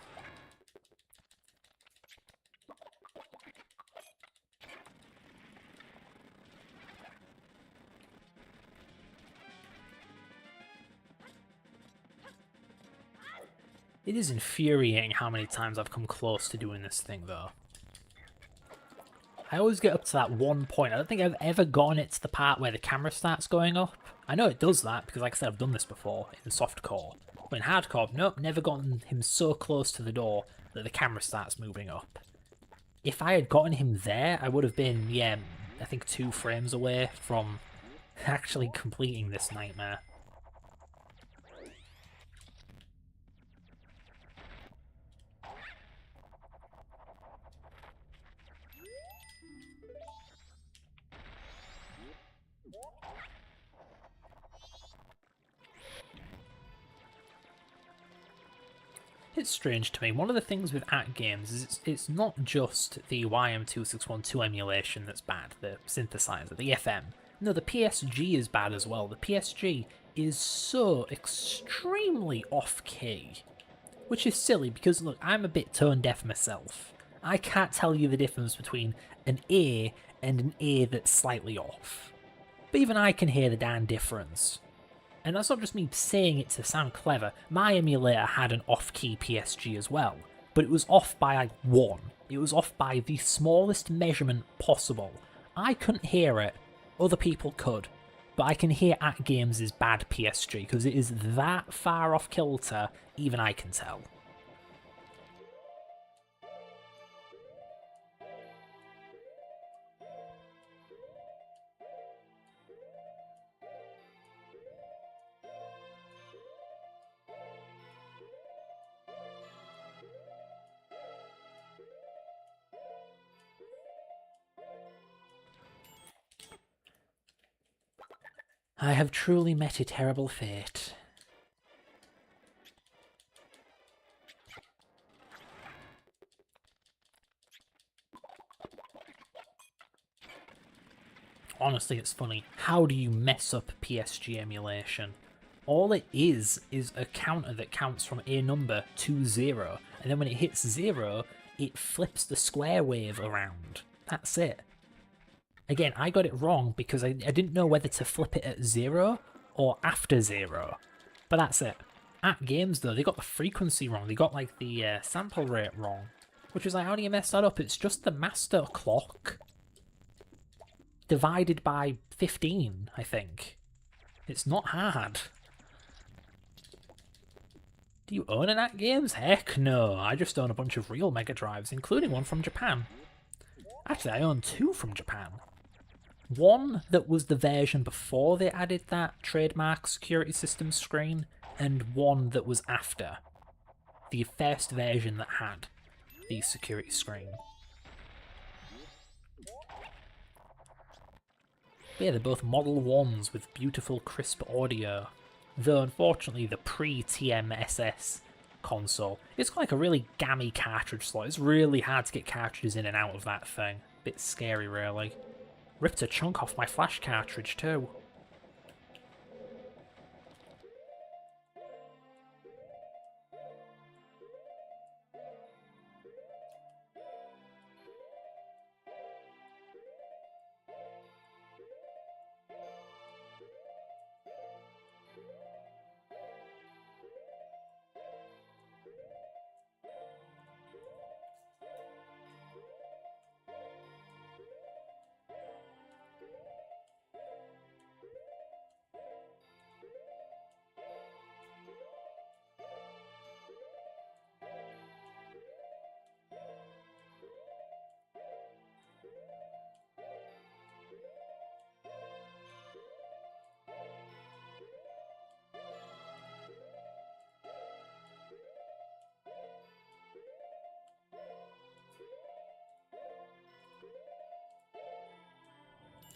It is infuriating how many times I've come close to doing this thing though. I always get up to that one point. I don't think I've ever gotten it to the part where the camera starts going up. I know it does that because, like I said, I've done this before in softcore. But in hardcore, nope, never gotten him so close to the door that the camera starts moving up. If I had gotten him there, I would have been, yeah, I think 2 frames away from actually completing this nightmare. It's strange to me. One of the things with AtGames is it's not just the YM2612 emulation that's bad, the synthesizer, the FM. No, the PSG is bad as well. The PSG is so extremely off-key. Which is silly because, look, I'm a bit tone-deaf myself. I can't tell you the difference between an A and an A that's slightly off. But even I can hear the damn difference. And that's not just me saying it to sound clever. My emulator had an off-key PSG as well, but it was off by like 1. It was off by the smallest measurement possible. I couldn't hear it, other people could, but I can hear AtGames' bad PSG because it is that far off kilter, even I can tell. I have truly met a terrible fate. Honestly, it's funny. How do you mess up PSG emulation? All it is a counter that counts from a number to 0, and then when it hits 0, it flips the square wave around. That's it. Again, I got it wrong because I didn't know whether to flip it at 0 or after 0. But that's it. At games, though, they got the frequency wrong. They got, like, the sample rate wrong. Which is like, how do you mess that up? It's just the master clock divided by 15, I think. It's not hard. Do you own an At Games? Heck no. I just own a bunch of real Mega Drives, including one from Japan. Actually, I own 2 from Japan. One that was the version before they added that trademark security system screen, and one that was after. The first version that had the security screen. But yeah, they're both Model 1s with beautiful crisp audio. Though unfortunately the pre-TMSS console, it's got like a really gammy cartridge slot. It's really hard to get cartridges in and out of that thing. Bit scary really. Ripped a chunk off my flash cartridge too.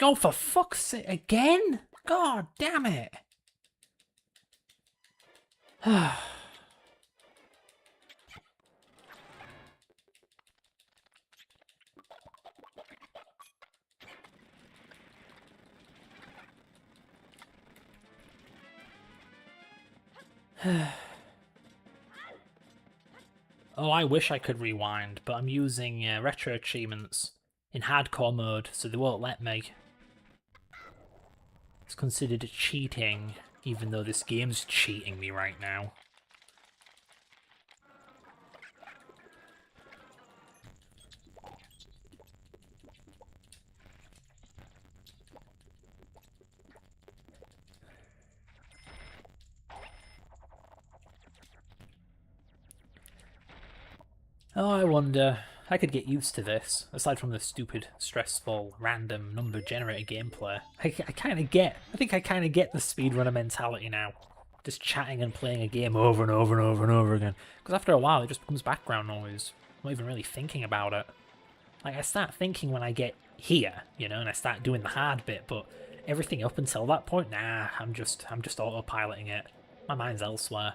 Oh, for fuck's sake, again? God damn it. Oh, I wish I could rewind, but I'm using retro achievements in hardcore mode, so they won't let me. It's considered cheating, even though this game's cheating me right now. Oh, I wonder. I could get used to this, aside from the stupid, stressful, random number generator gameplay. I kind of get. I think I kind of get the speedrunner mentality now. Just chatting and playing a game over and over and over and over again. Because after a while, it just becomes background noise. I'm not even really thinking about it. Like, I start thinking when I get here, you know, and I start doing the hard bit, but everything up until that point, nah, I'm just autopiloting it. My mind's elsewhere.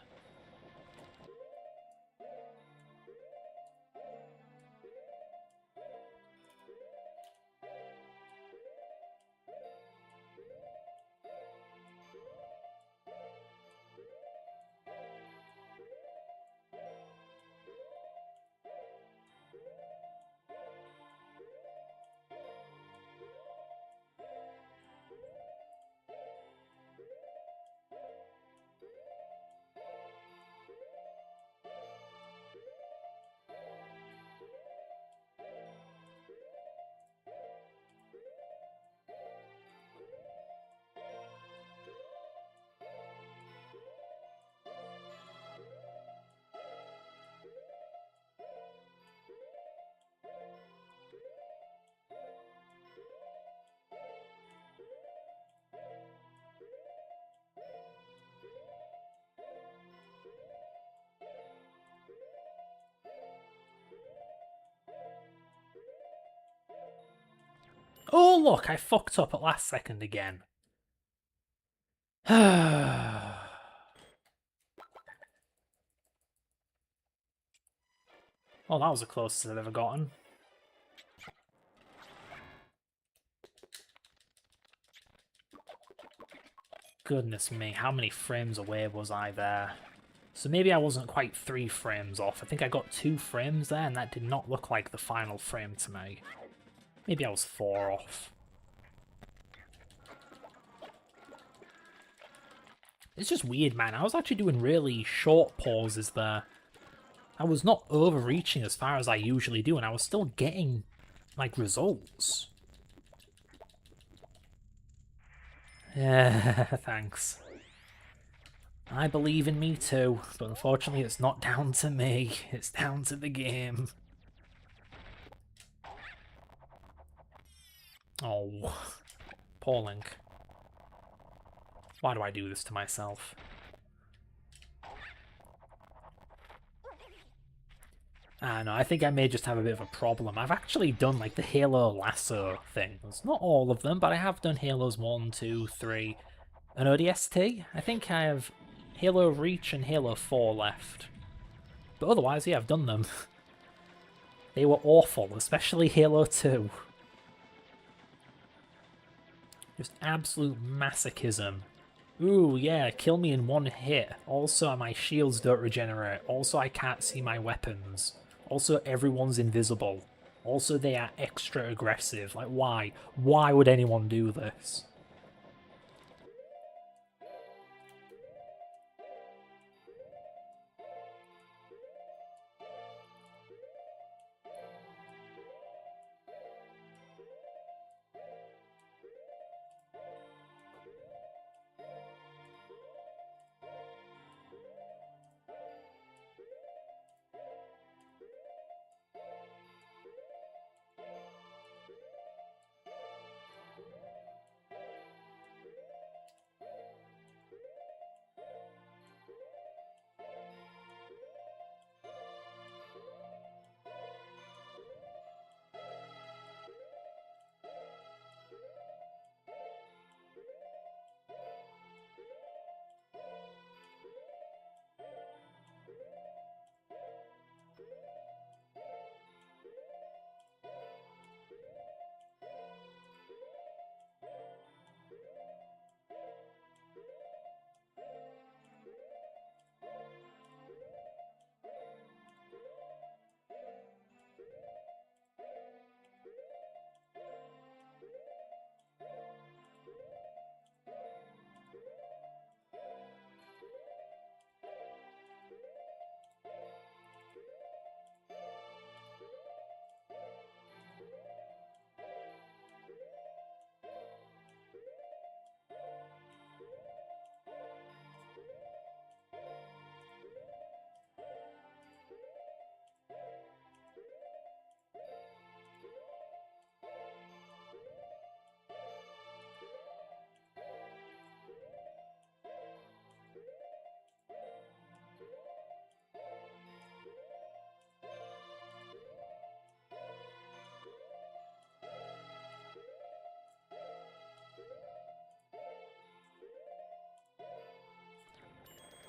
Oh, look, I fucked up at last second again. Oh, that was the closest I've ever gotten. Goodness me, how many frames away was I there? So maybe I wasn't quite 3 frames off. I think I got 2 frames there, and that did not look like the final frame to me. Maybe I was 4 off. It's just weird, man. I was actually doing really short pauses there. I was not overreaching as far as I usually do, and I was still getting, like, results. Yeah, thanks. I believe in me too, but unfortunately it's not down to me. It's down to the game. Oh, poor Link. Why do I do this to myself? No, I think I may just have a bit of a problem. I've actually done like the Halo Lasso things. Not all of them, but I have done Halos 1, 2, 3, and ODST. I think I have Halo Reach and Halo 4 left. But otherwise, yeah, I've done them. They were awful, especially Halo 2. Just absolute masochism. Ooh, yeah, kill me in 1 hit. Also, my shields don't regenerate. Also, I can't see my weapons. Also, everyone's invisible. Also, they are extra aggressive. Like, why? Why would anyone do this?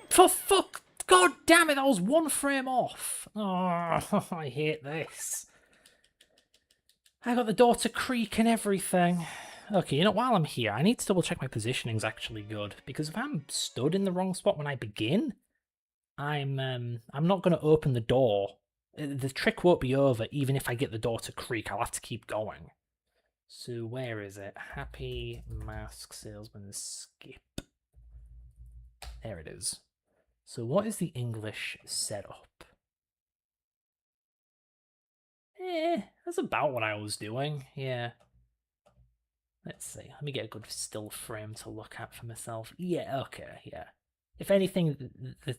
For fuck! God damn it, that was 1 frame off! Oh, I hate this. I got the door to creak and everything. Okay, you know, while I'm here, I need to double check my positioning's actually good, because if I'm stood in the wrong spot when I begin, I'm not going to open the door. The trick won't be over even if I get the door to creak. I'll have to keep going. So where is it? Happy Mask Salesman Skip. There it is. So what is the English setup? That's about what I was doing, yeah. Let's see, let me get a good still frame to look at for myself. Yeah, okay, yeah. If anything,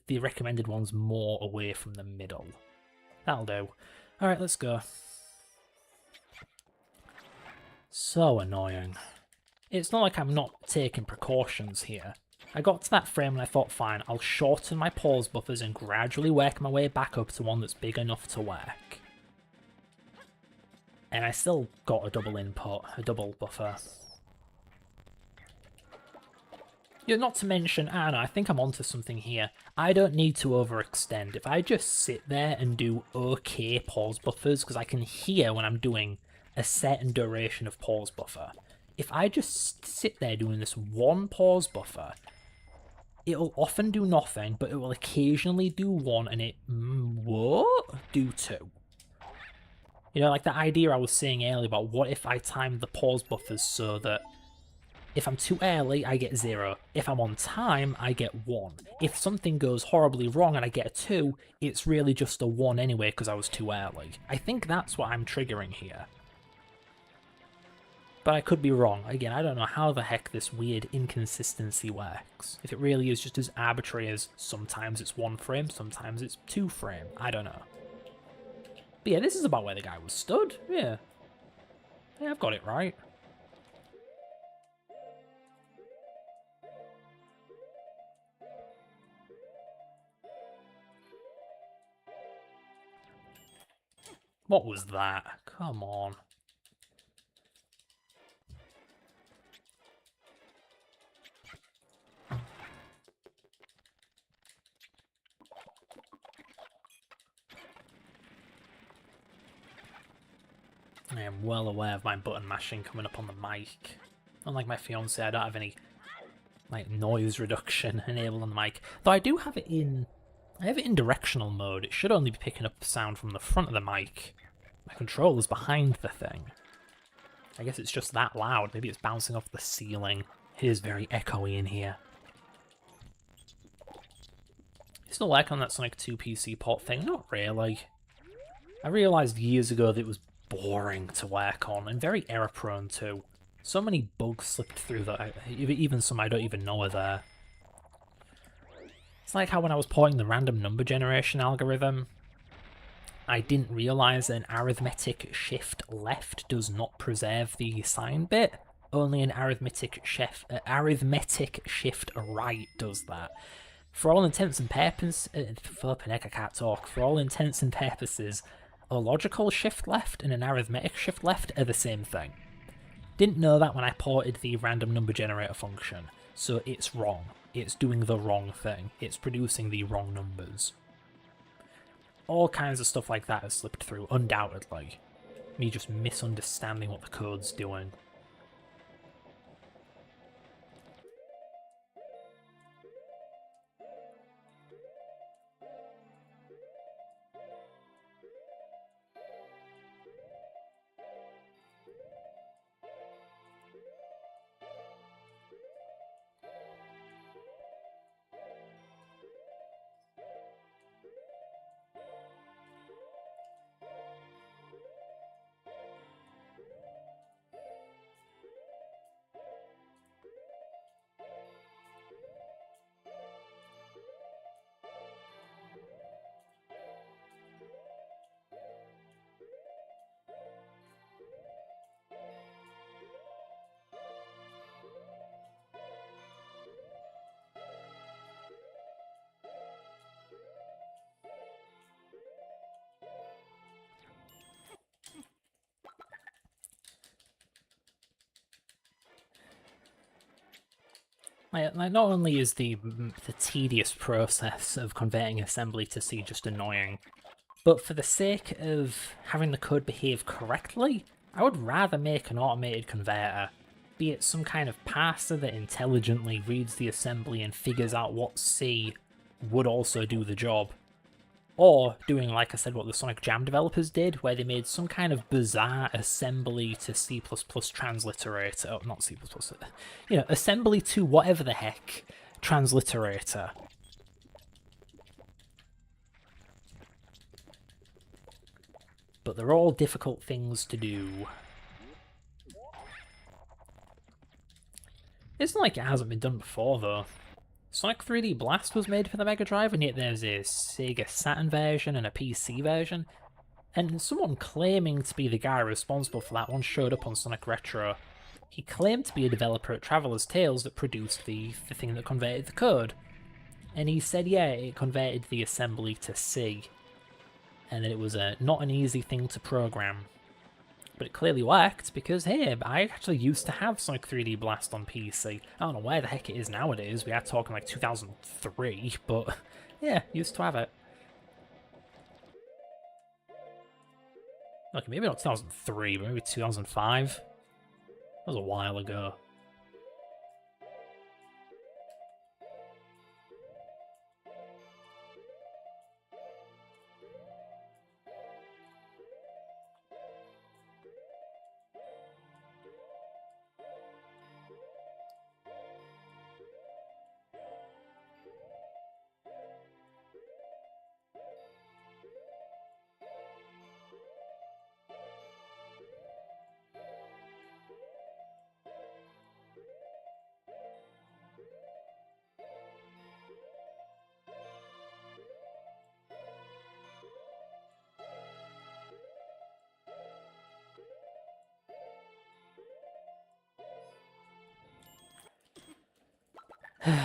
the recommended one's more away from the middle. That'll do. Alright, let's go. So annoying. It's not like I'm not taking precautions here. I got to that frame and I thought, fine, I'll shorten my pause buffers and gradually work my way back up to one that's big enough to work. And I still got a double input, a double buffer. Yeah, not to mention, no, I think I'm onto something here. I don't need to overextend. If I just sit there and do okay pause buffers, because I can hear when I'm doing a certain duration of pause buffer. If I just sit there doing this 1 pause buffer, it'll often do nothing, but it will occasionally do one, and it won't do two. You know, like the idea I was saying earlier about what if I timed the pause buffers so that if I'm too early, I get 0. If I'm on time, I get 1. If something goes horribly wrong and I get a 2, it's really just a 1 anyway because I was too early. I think that's what I'm triggering here. But I could be wrong. Again, I don't know how the heck this weird inconsistency works. If it really is just as arbitrary as sometimes it's 1 frame, sometimes it's 2 frame. I don't know. But yeah, this is about where the guy was stood. Yeah. Yeah, I've got it right. What was that? Come on. I am well aware of my button mashing coming up on the mic. Unlike my fiance, I don't have any like noise reduction enabled on the mic. Though I do have it in... I have it in directional mode. It should only be picking up sound from the front of the mic. My controller's behind the thing. I guess it's just that loud. Maybe it's bouncing off the ceiling. It is very echoey in here. You still working on that Sonic 2 PC port thing? Not really. I realised years ago that it was boring to work on, and very error-prone too. So many bugs slipped through that even some I don't even know are there. It's like how when I was porting the random number generation algorithm, I didn't realise an arithmetic shift left does not preserve the sign bit. Only an arithmetic shift right does that. For all intents and purposes, flipping heck, I can't talk. For all intents and purposes, a logical shift left and an arithmetic shift left are the same thing. Didn't know that when I ported the random number generator function, so it's wrong. It's doing the wrong thing. It's producing the wrong numbers. All kinds of stuff like that has slipped through, undoubtedly. Me just misunderstanding what the code's doing. Like, not only is the tedious process of converting assembly to C just annoying, but for the sake of having the code behave correctly, I would rather make an automated converter, be it some kind of parser that intelligently reads the assembly and figures out what C would also do the job, or doing, like I said, what the Sonic Jam developers did, where they made some kind of bizarre assembly to C++ transliterator, oh, not C++, you know, assembly to whatever the heck transliterator. But they're all difficult things to do. It's not like it hasn't been done before, though. Sonic 3D Blast was made for the Mega Drive, and yet there's a Sega Saturn version and a PC version. And someone claiming to be the guy responsible for that one showed up on Sonic Retro. He claimed to be a developer at Traveller's Tales that produced the thing that converted the code. And he said, yeah, it converted the assembly to C. And that it was not an easy thing to program. But it clearly worked, because, hey, I actually used to have Sonic 3D Blast on PC. I don't know where the heck it is nowadays, we are talking like 2003, but yeah, used to have it. Okay, maybe not 2003, but maybe 2005. That was a while ago. I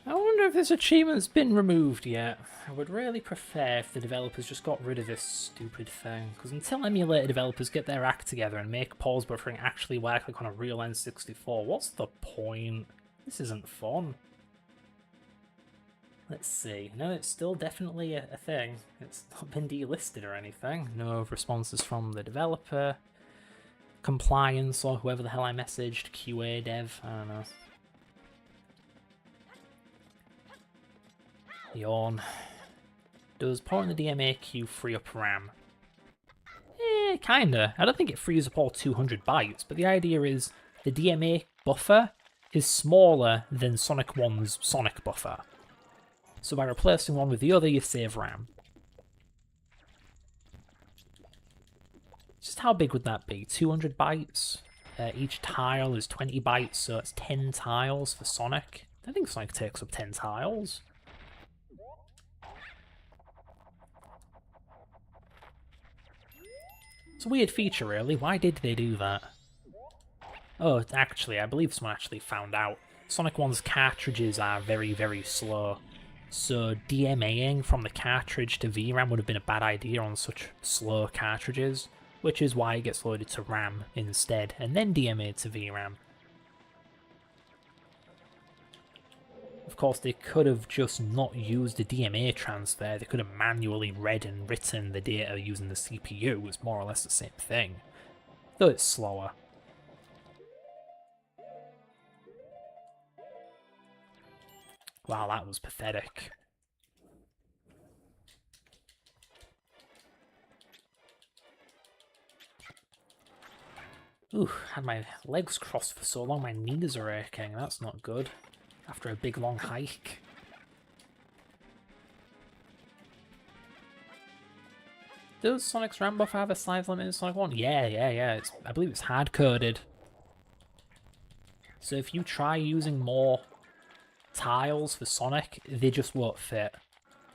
wonder if this achievement's been removed yet. I would really prefer if the developers just got rid of this stupid thing, because until emulator developers get their act together and make pause buffering actually work like on a real N64, what's the point? This isn't fun. Let's see. No, it's still definitely a thing. It's not been delisted or anything. No responses from the developer, compliance, or whoever the hell I messaged, QA dev, I don't know. Yawn. Does pouring the DMA queue free up RAM? Kinda. I don't think it frees up all 200 bytes, but the idea is the DMA buffer is smaller than Sonic 1's Sonic buffer. So by replacing one with the other, you save RAM. Just how big would that be? 200 bytes? Each tile is 20 bytes, so it's 10 tiles for Sonic. I think Sonic takes up 10 tiles. It's a weird feature, really. Why did they do that? Oh, actually, I believe someone actually found out. Sonic 1's cartridges are very, very slow. So DMAing from the cartridge to VRAM would have been a bad idea on such slow cartridges, which is why it gets loaded to RAM instead, and then DMA'd to VRAM. Of course, they could have just not used the DMA transfer, they could have manually read and written the data using the CPU, it's more or less the same thing, though it's slower. Wow, that was pathetic. Ooh, had my legs crossed for so long my knees are aching, that's not good. After a big long hike. Does Sonic's RAM buffer have a size limit in Sonic 1? Yeah. I believe it's hard-coded. So if you try using more tiles for Sonic, they just won't fit.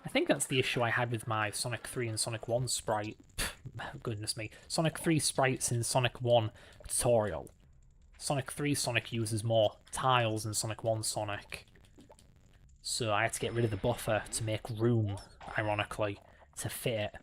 I think that's the issue I had with my Sonic 3 and Sonic 1 sprite. Goodness me. Sonic 3 sprites in Sonic 1 tutorial. Sonic 3 Sonic uses more tiles than Sonic 1 Sonic. So I had to get rid of the buffer to make room, ironically, to fit it.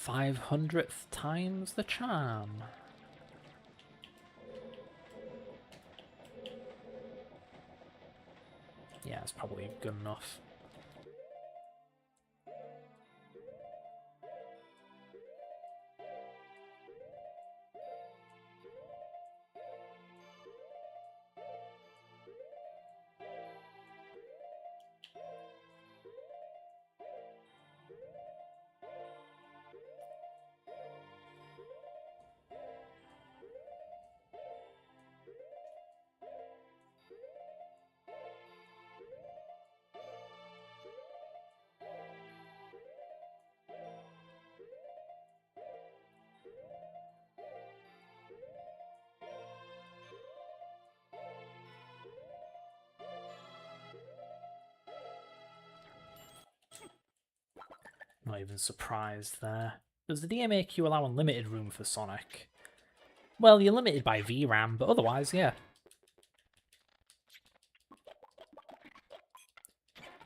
$500th times the charm. Yeah, it's probably good enough. Not even surprised there. Does the DMAQ allow unlimited room for Sonic? Well, you're limited by VRAM, but otherwise, yeah.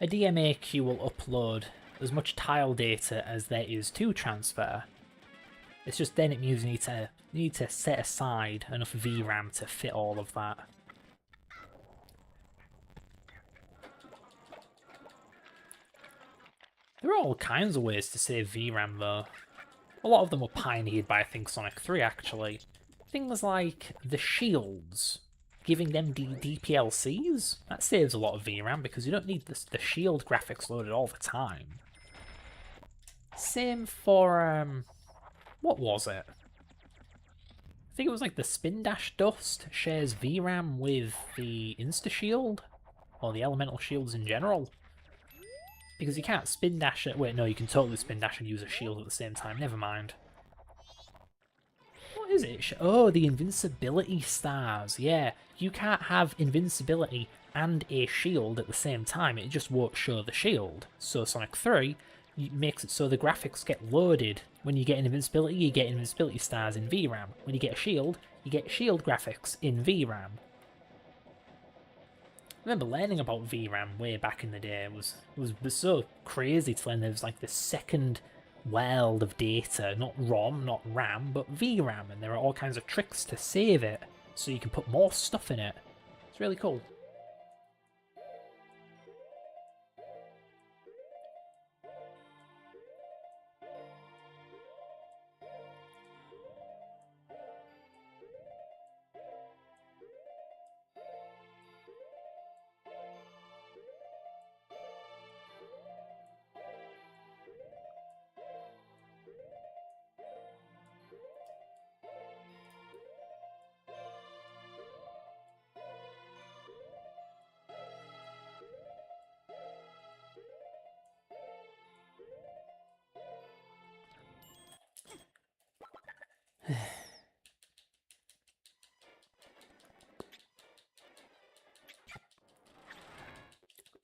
A DMAQ will upload as much tile data as there is to transfer. It's just then it means you need to set aside enough VRAM to fit all of that. There are all kinds of ways to save VRAM though. A lot of them were pioneered by, I think, Sonic 3 actually. Things like the shields, giving them DPLCs, that saves a lot of VRAM because you don't need the shield graphics loaded all the time. Same for, what was it? I think it was like the Spin Dash Dust shares VRAM with the Insta Shield, or the elemental shields in general. Because you can't spin dash it. Wait, no, you can totally spin dash and use a shield at the same time. Never mind. What is it? Oh, the invincibility stars. Yeah, you can't have invincibility and a shield at the same time. It just won't show the shield. So Sonic 3 makes it so the graphics get loaded. When you get an invincibility, you get invincibility stars in VRAM. When you get a shield, you get shield graphics in VRAM. I remember learning about VRAM way back in the day. It was so crazy to learn there was like this second world of data, not ROM, not RAM, but VRAM, and there are all kinds of tricks to save it, so you can put more stuff in it. It's really cool.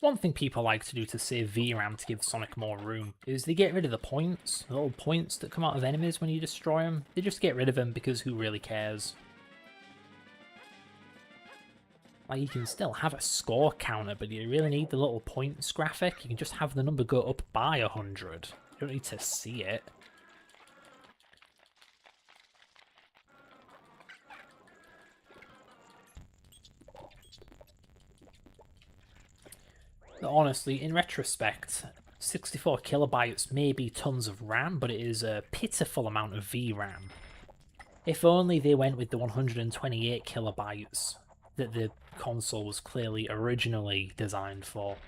One thing people like to do to save VRAM to give Sonic more room is they get rid of the points, the little points that come out of enemies when you destroy them. They just get rid of them because who really cares? Like, you can still have a score counter, but you really need the little points graphic. You can just have the number go up by 100. You don't need to see it. But honestly, in retrospect, 64 kilobytes may be tons of RAM, but it is a pitiful amount of VRAM. If only they went with the 128 kilobytes that the console was clearly originally designed for.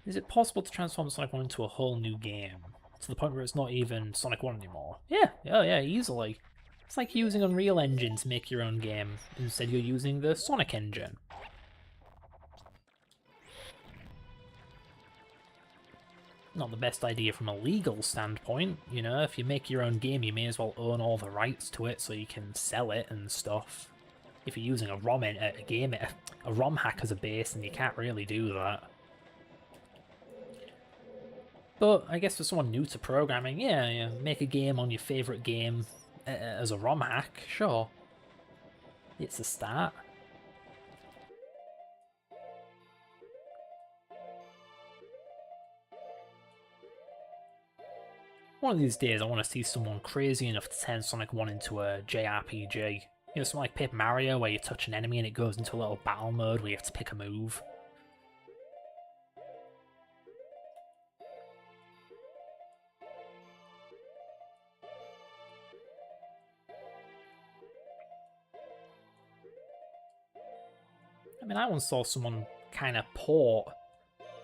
Is it possible to transform Sonic 1 into a whole new game? To the point where it's not even Sonic 1 anymore? Yeah, oh yeah, easily. It's like using Unreal Engine to make your own game. Instead you're using the Sonic engine. Not the best idea from a legal standpoint, you know, if you make your own game you may as well own all the rights to it so you can sell it and stuff. If you're using a ROM hack as a base, then you can't really do that. But I guess for someone new to programming, yeah, make a game on your favourite game as a ROM hack, sure. It's a start. One of these days I want to see someone crazy enough to turn Sonic 1 into a JRPG. You know, something like Paper Mario where you touch an enemy and it goes into a little battle mode where you have to pick a move. I mean, I once saw someone kind of port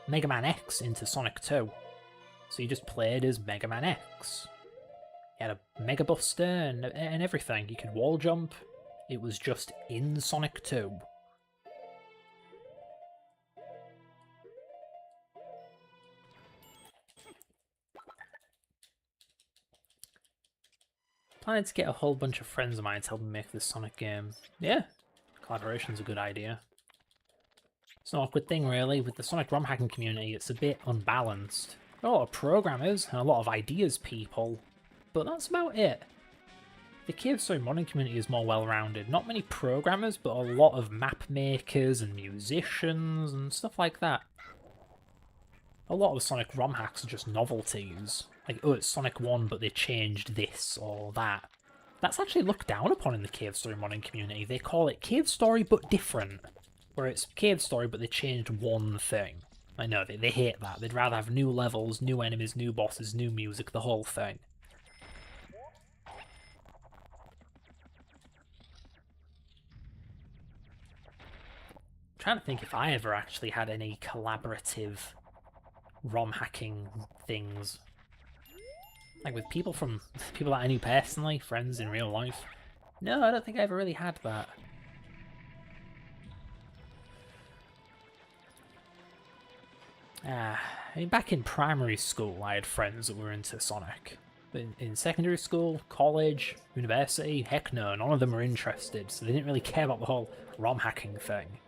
Mega Man X into Sonic 2. So you just played as Mega Man X. You had a Mega Buster and everything. You could wall jump. It was just in Sonic 2. Planning to get a whole bunch of friends of mine to help me make this Sonic game. Yeah, collaboration's a good idea. It's an awkward thing, really. With the Sonic ROM hacking community, it's a bit unbalanced. There are a lot of programmers and a lot of ideas people, but that's about it. The Cave Story modding community is more well-rounded. Not many programmers, but a lot of map makers and musicians and stuff like that. A lot of Sonic ROM hacks are just novelties. Like, oh, it's Sonic 1, but they changed this or that. That's actually looked down upon in the Cave Story modding community. They call it Cave Story, but different. Where it's Cave Story, but they changed one thing. I know, they hate that. They'd rather have new levels, new enemies, new bosses, new music, the whole thing. I'm trying to think if I ever actually had any collaborative ROM hacking things. Like with people that I knew personally, friends in real life. No, I don't think I ever really had that. I mean, back in primary school, I had friends that were into Sonic. But in secondary school, college, university, heck no, none of them were interested, so they didn't really care about the whole ROM hacking thing.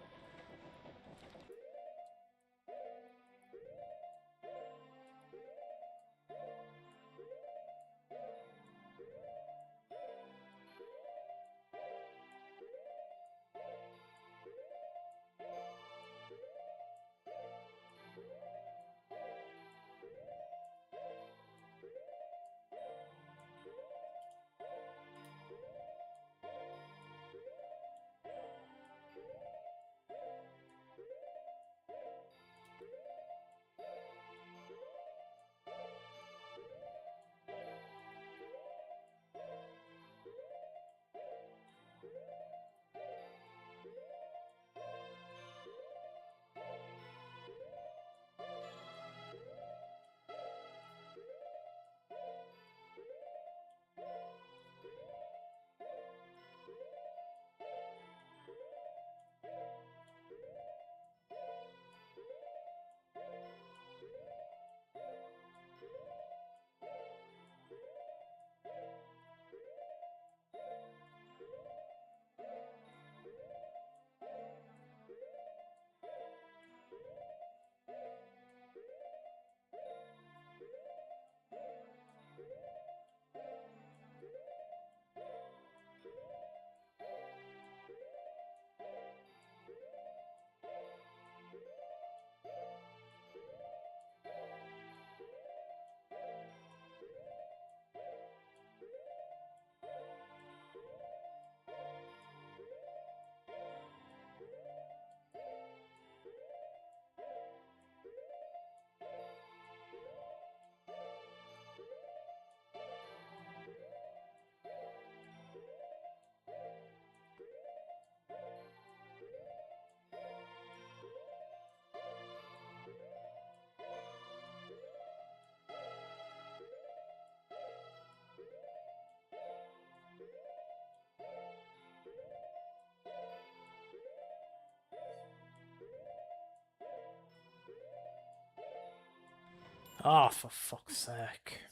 Oh, for fuck's sake.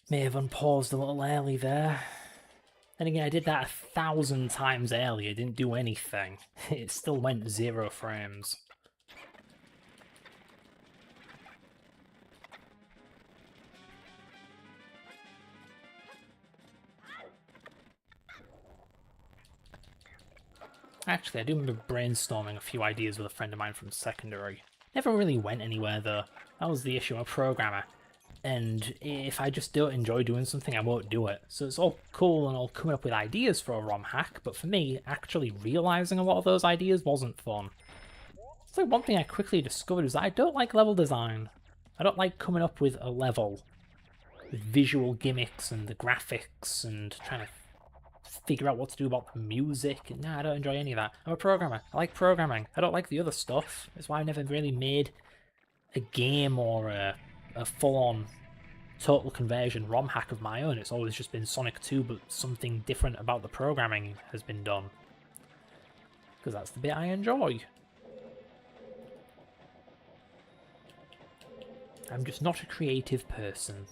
May have unpaused a little early there. Then again, I did that 1,000 times earlier, didn't do anything. It still went 0 frames. Actually, I do remember brainstorming a few ideas with a friend of mine from secondary. Never really went anywhere though. That was the issue. I'm a programmer. And if I just don't enjoy doing something, I won't do it. So it's all cool and all coming up with ideas for a ROM hack, but for me, actually realising a lot of those ideas wasn't fun. It's like one thing I quickly discovered is that I don't like level design. I don't like coming up with a level with visual gimmicks and the graphics and trying to figure out what to do about the music. Nah, I don't enjoy any of that. I'm a programmer. I like programming. I don't like the other stuff. That's why I never really made a game or a full-on total conversion ROM hack of my own. It's always just been Sonic 2, but something different about the programming has been done. Because that's the bit I enjoy. I'm just not a creative person.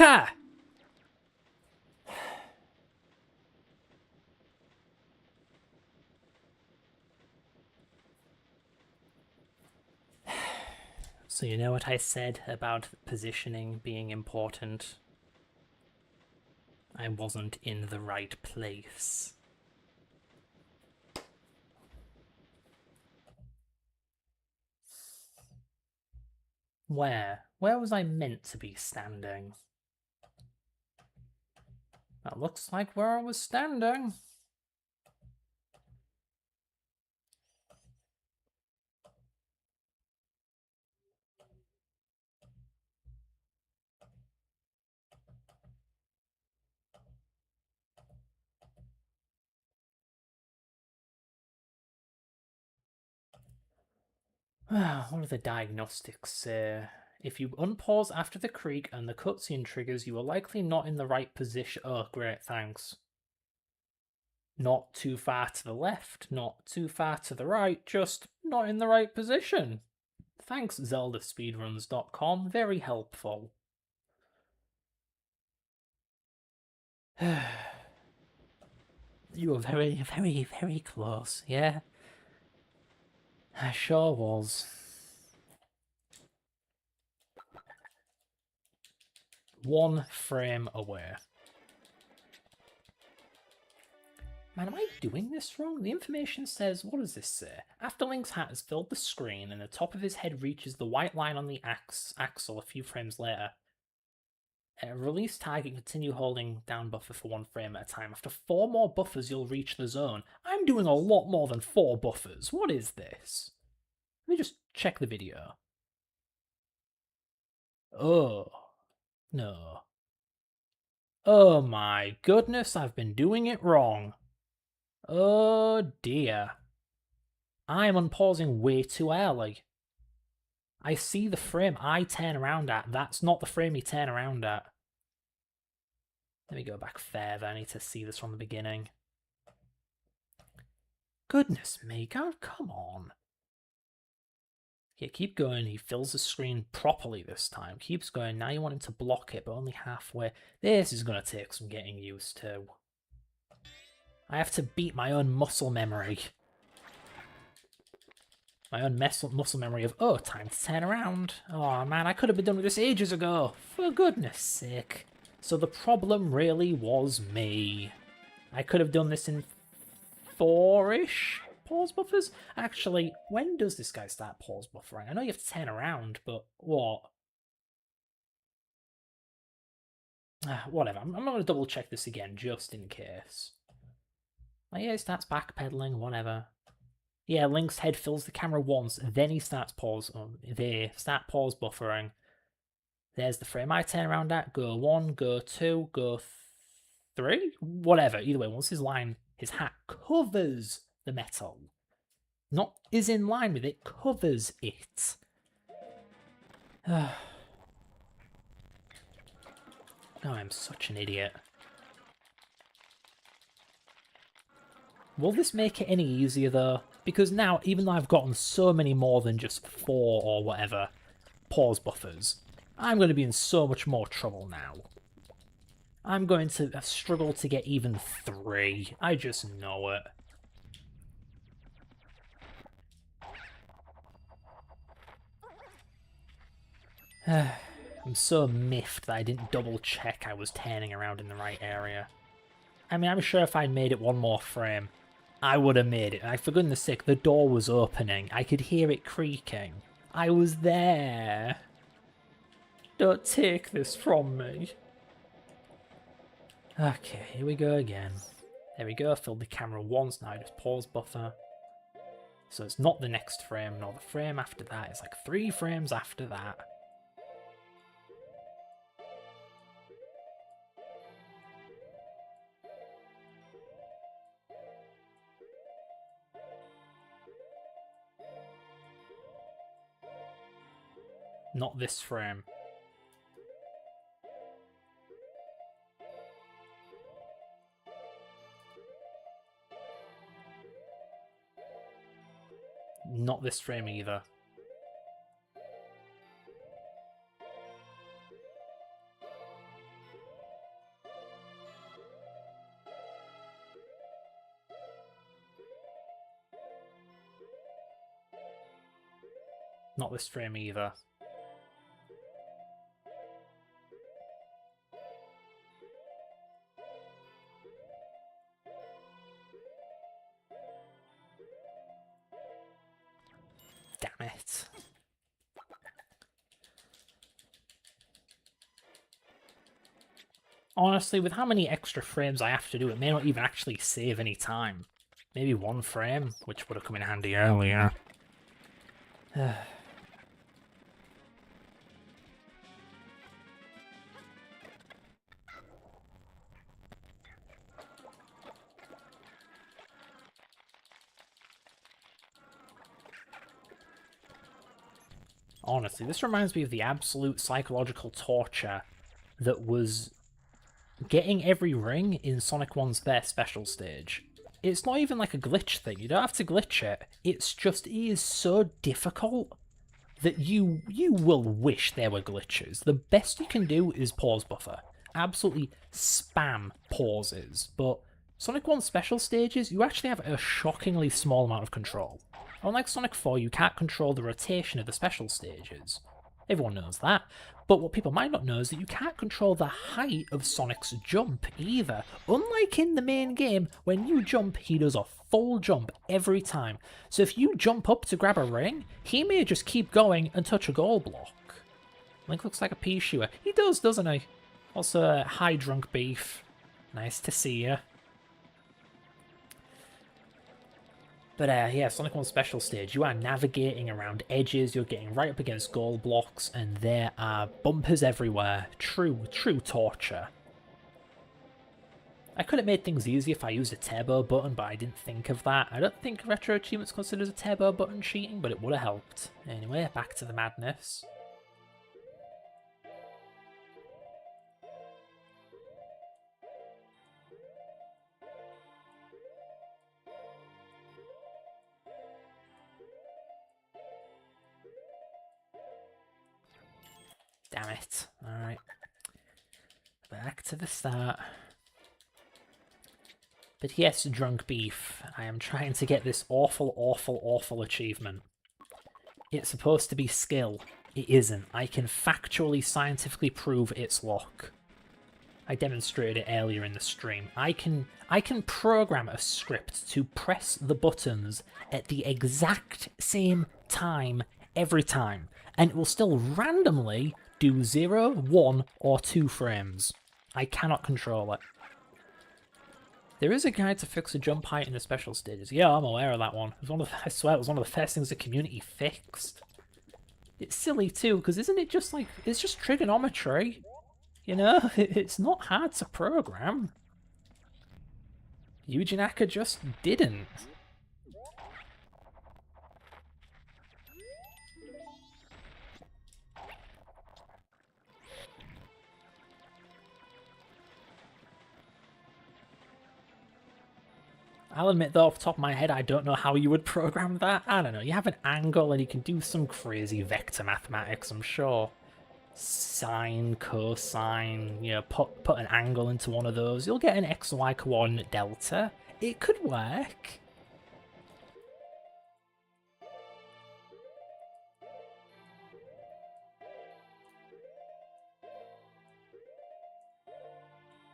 Joker! So you know what I said about positioning being important? I wasn't in the right place. Where? Where was I meant to be standing? That looks like where I was standing. What do the diagnostics say? If you unpause after the creak and the cutscene triggers, you are likely not in the right position. Oh, great, thanks. Not too far to the left, not too far to the right, just not in the right position. Thanks, ZeldaSpeedruns.com, very helpful. You were very, very, very close, yeah? I sure was. One frame away. Man, am I doing this wrong? The information says, what does this say? After Link's hat has filled the screen and the top of his head reaches the white line on the axle a few frames later, release target, continue holding down buffer for 1 frame at a time. After 4 more buffers, you'll reach the zone. I'm doing a lot more than 4 buffers. What is this? Let me just check the video. Oh. No. Oh my goodness, I've been doing it wrong. Oh dear. I'm unpausing way too early. I see the frame I turn around at. That's not the frame you turn around at. Let me go back further. I need to see this from the beginning. Goodness me, God, come on. Yeah, keep going. He fills the screen properly this time. Keeps going. Now you want him to block it, but only halfway. This is going to take some getting used to. I have to beat my own muscle memory. My own muscle memory of, oh, time to turn around. Oh man, I could have been done with this ages ago. For goodness sake. So the problem really was me. I could have done this in 4-ish pause buffers. Actually, when does this guy start pause buffering? I know you have to turn around, but what? Whatever, I'm not going to double check this again, just in case. Like, yeah, he starts backpedaling, whatever. Yeah, Link's head fills the camera once, then he starts pause. Start pause buffering. There's the frame I turn around at. Go 1, go 2, go 3? Whatever. Either way, once his hat covers the metal. Not is in line with it, covers it. Oh, I'm such an idiot. Will this make it any easier, though? Because now, even though I've gotten so many more than just 4 or whatever pause buffers, I'm going to be in so much more trouble now. I'm going to struggle to get even 3. I just know it. I'm so miffed that I didn't double check I was turning around in the right area. I mean, I'm sure if I'd made it 1 more frame, I would have made it. Like, for goodness sake, the door was opening. I could hear it creaking. I was there. Don't take this from me. Okay, here we go again. There we go, filled the camera once, now I just pause buffer. So it's not the next frame, nor the frame after that, it's like 3 frames after that. Not this frame. Not this frame either. Not this frame either. Damn it. Honestly, with how many extra frames I have to do, it may not even actually save any time. Maybe 1 frame, which would have come in handy earlier. Honestly, this reminds me of the absolute psychological torture that was getting every ring in Sonic 1's Their Special stage. It's not even like a glitch thing, you don't have to glitch it. It's just, it is so difficult that you will wish there were glitches. The best you can do is pause buffer. Absolutely spam pauses, but Sonic 1's special stages, you actually have a shockingly small amount of control. Unlike Sonic 4, you can't control the rotation of the special stages. Everyone knows that. But what people might not know is that you can't control the height of Sonic's jump either. Unlike in the main game, when you jump, he does a full jump every time. So if you jump up to grab a ring, he may just keep going and touch a goal block. Link looks like a pea shooter. He does, doesn't he? Also, hi Drunk Beef. Nice to see you. But yeah, Sonic 1 Special Stage, you are navigating around edges, you're getting right up against goal blocks, and there are bumpers everywhere. True torture. I could have made things easy if I used a turbo button, but I didn't think of that. I don't think Retro Achievements considers a turbo button cheating, but it would have helped. Anyway, back to the madness. Damn it. Alright. Back to the start. But yes, Drunk Beef, I am trying to get this awful achievement. It's supposed to be skill. It isn't. I can factually, scientifically prove it's luck. I demonstrated it earlier in the stream. I can program a script to press the buttons at the exact same time every time, and it will still randomly do 0, 1, or 2 frames. I cannot control it. There is a guide to fix the jump height in the special stages. Yeah, I'm aware of that one. It was I swear it was one of the first things the community fixed. It's silly too, because isn't it just like, it's just trigonometry? You know, it's not hard to program. Yuji Naka just didn't. I'll admit though, off the top of my head, I don't know how you would program that. I don't know, you have an angle and you can do some crazy vector mathematics, I'm sure. Sine, cosine, you know, put an angle into one of those, you'll get an XY coordinate delta. It could work.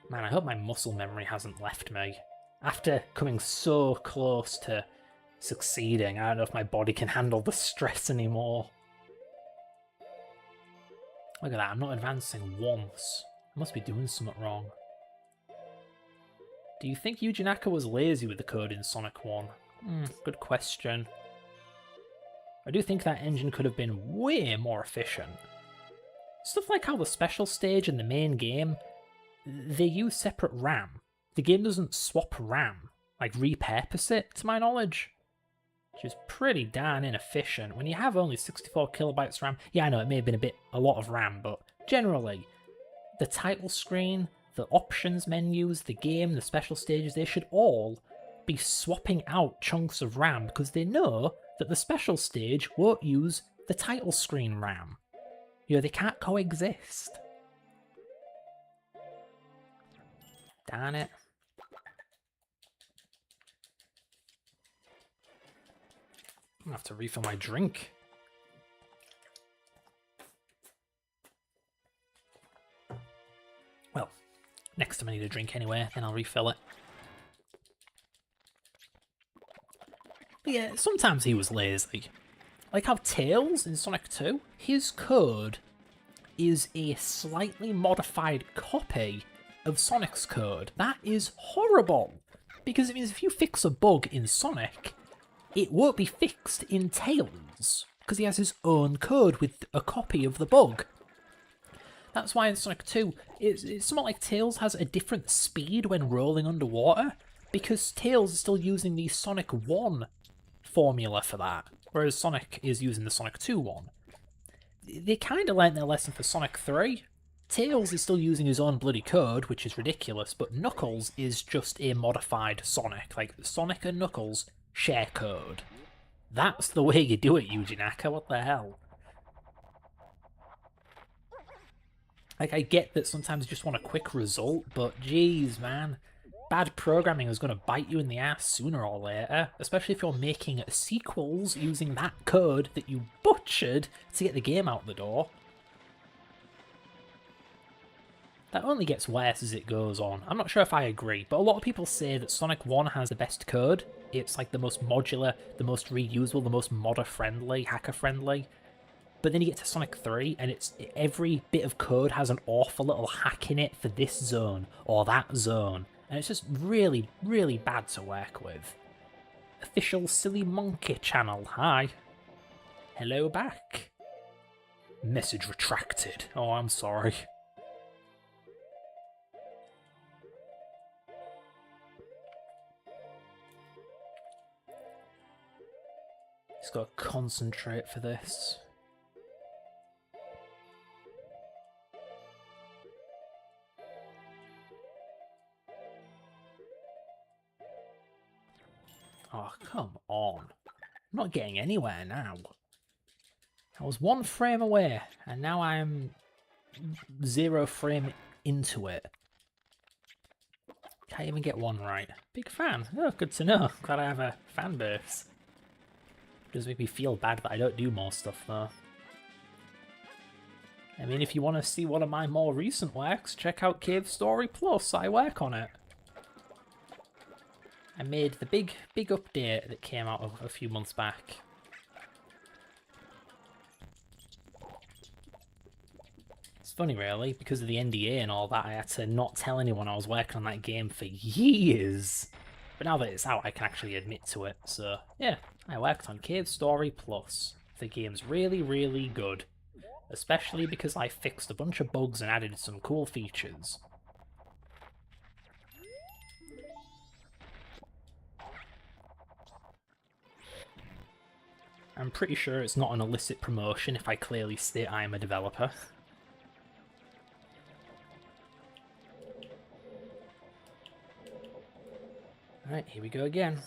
Man, I hope my muscle memory hasn't left me. After coming so close to succeeding, I don't know if my body can handle the stress anymore. Look at that, I'm not advancing once. I must be doing something wrong. Do you think Yuji Naka was lazy with the code in Sonic 1? Good question. I do think that engine could have been way more efficient. Stuff like how the special stage and the main game, they use separate RAM. The game doesn't swap RAM, like repurpose it, to my knowledge. Which is pretty darn inefficient. When you have only 64 kilobytes RAM, yeah, I know it may have been a lot of RAM, but generally, the title screen, the options menus, the game, the special stages, they should all be swapping out chunks of RAM because they know that the special stage won't use the title screen RAM. You know, they can't coexist. Darn it. I'm gonna have to refill my drink. Well, next time I need a drink anyway, then I'll refill it. But yeah, sometimes he was lazy. Like how Tails in Sonic 2, his code is a slightly modified copy of Sonic's code. That is horrible, because it means if you fix a bug in Sonic, it won't be fixed in Tails, because he has his own code with a copy of the bug. That's why in Sonic 2, it's somewhat like Tails has a different speed when rolling underwater, because Tails is still using the Sonic 1 formula for that, whereas Sonic is using the Sonic 2 one. They kind of learnt their lesson for Sonic 3. Tails is still using his own bloody code, which is ridiculous, but Knuckles is just a modified Sonic. Like, Sonic and Knuckles share code. That's the way you do it, Yuji Naka, what the hell? Like, I get that sometimes you just want a quick result, but geez, man. Bad programming is going to bite you in the ass sooner or later, especially if you're making sequels using that code that you butchered to get the game out the door. That only gets worse as it goes on. I'm not sure if I agree, but a lot of people say that Sonic 1 has the best code. It's like the most modular, the most reusable, the most modder-friendly, hacker-friendly. But then you get to Sonic 3, and every bit of code has an awful little hack in it for this zone, or that zone. And it's just really, really bad to work with. Official Silly Monkey channel, hi. Hello back. Message retracted. Oh, I'm sorry. Just gotta concentrate for this. Oh, come on. I'm not getting anywhere now. I was 1 frame away, and now I'm 0 frame into it. Can't even get one right. Big fan. Oh, good to know. Glad I have a fan base. Does make me feel bad that I don't do more stuff, though. I mean, if you want to see one of my more recent works, check out Cave Story Plus. I work on it. I made the big update that came out a few months back. It's funny, really, because of the NDA and all that, I had to not tell anyone I was working on that game for years. But now that it's out, I can actually admit to it. So, yeah, I worked on Cave Story Plus. The game's really, really good. Especially because I fixed a bunch of bugs and added some cool features. I'm pretty sure it's not an illicit promotion if I clearly state I am a developer. Alright, here we go again.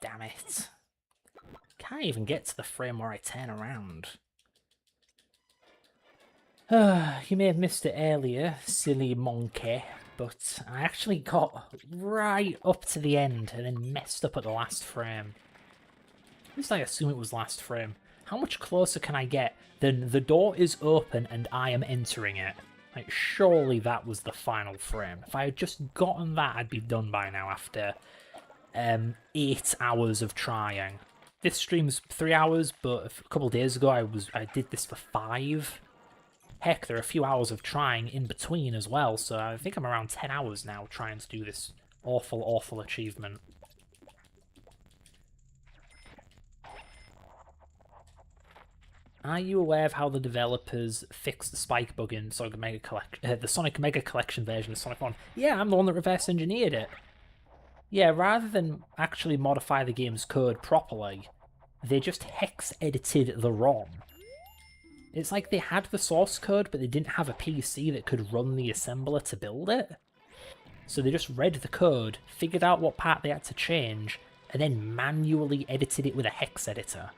Damn it. Can't even get to the frame where I turn around. You may have missed it earlier, silly monkey, but I actually got right up to the end and then messed up at the last frame. At least I assume it was last frame. How much closer can I get than the door is open and I am entering it? Like, surely that was the final frame. If I had just gotten that, I'd be done by now after 8 hours of trying. This stream's 3 hours, but a couple of days ago I did this for 5. Heck, there are a few hours of trying in between as well, so I think I'm around 10 hours now trying to do this awful, awful achievement. Are you aware of how the developers fixed the spike bug in Sonic Mega the Sonic Mega Collection version of Sonic 1? Yeah, I'm the one that reverse engineered it. Yeah, rather than actually modify the game's code properly, they just hex edited the ROM. It's like they had the source code, but they didn't have a PC that could run the assembler to build it. So they just read the code, figured out what part they had to change, and then manually edited it with a hex editor.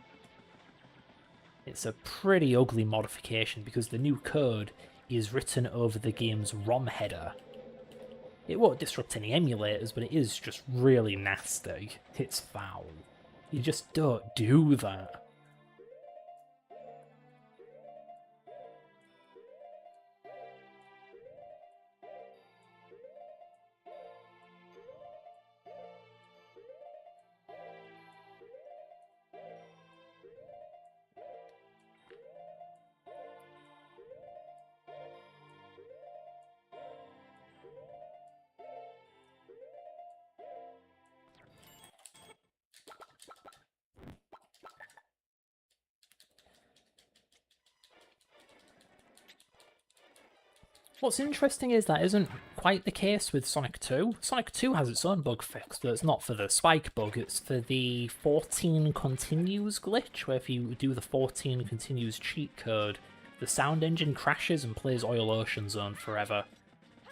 It's a pretty ugly modification because the new code is written over the game's ROM header. It won't disrupt any emulators, but it is just really nasty. It's foul. You just don't do that. What's interesting is that isn't quite the case with Sonic 2. Sonic 2 has its own bug fix, but it's not for the spike bug, it's for the 14 continues glitch, where if you do the 14 continues cheat code, the sound engine crashes and plays Oil Ocean Zone forever.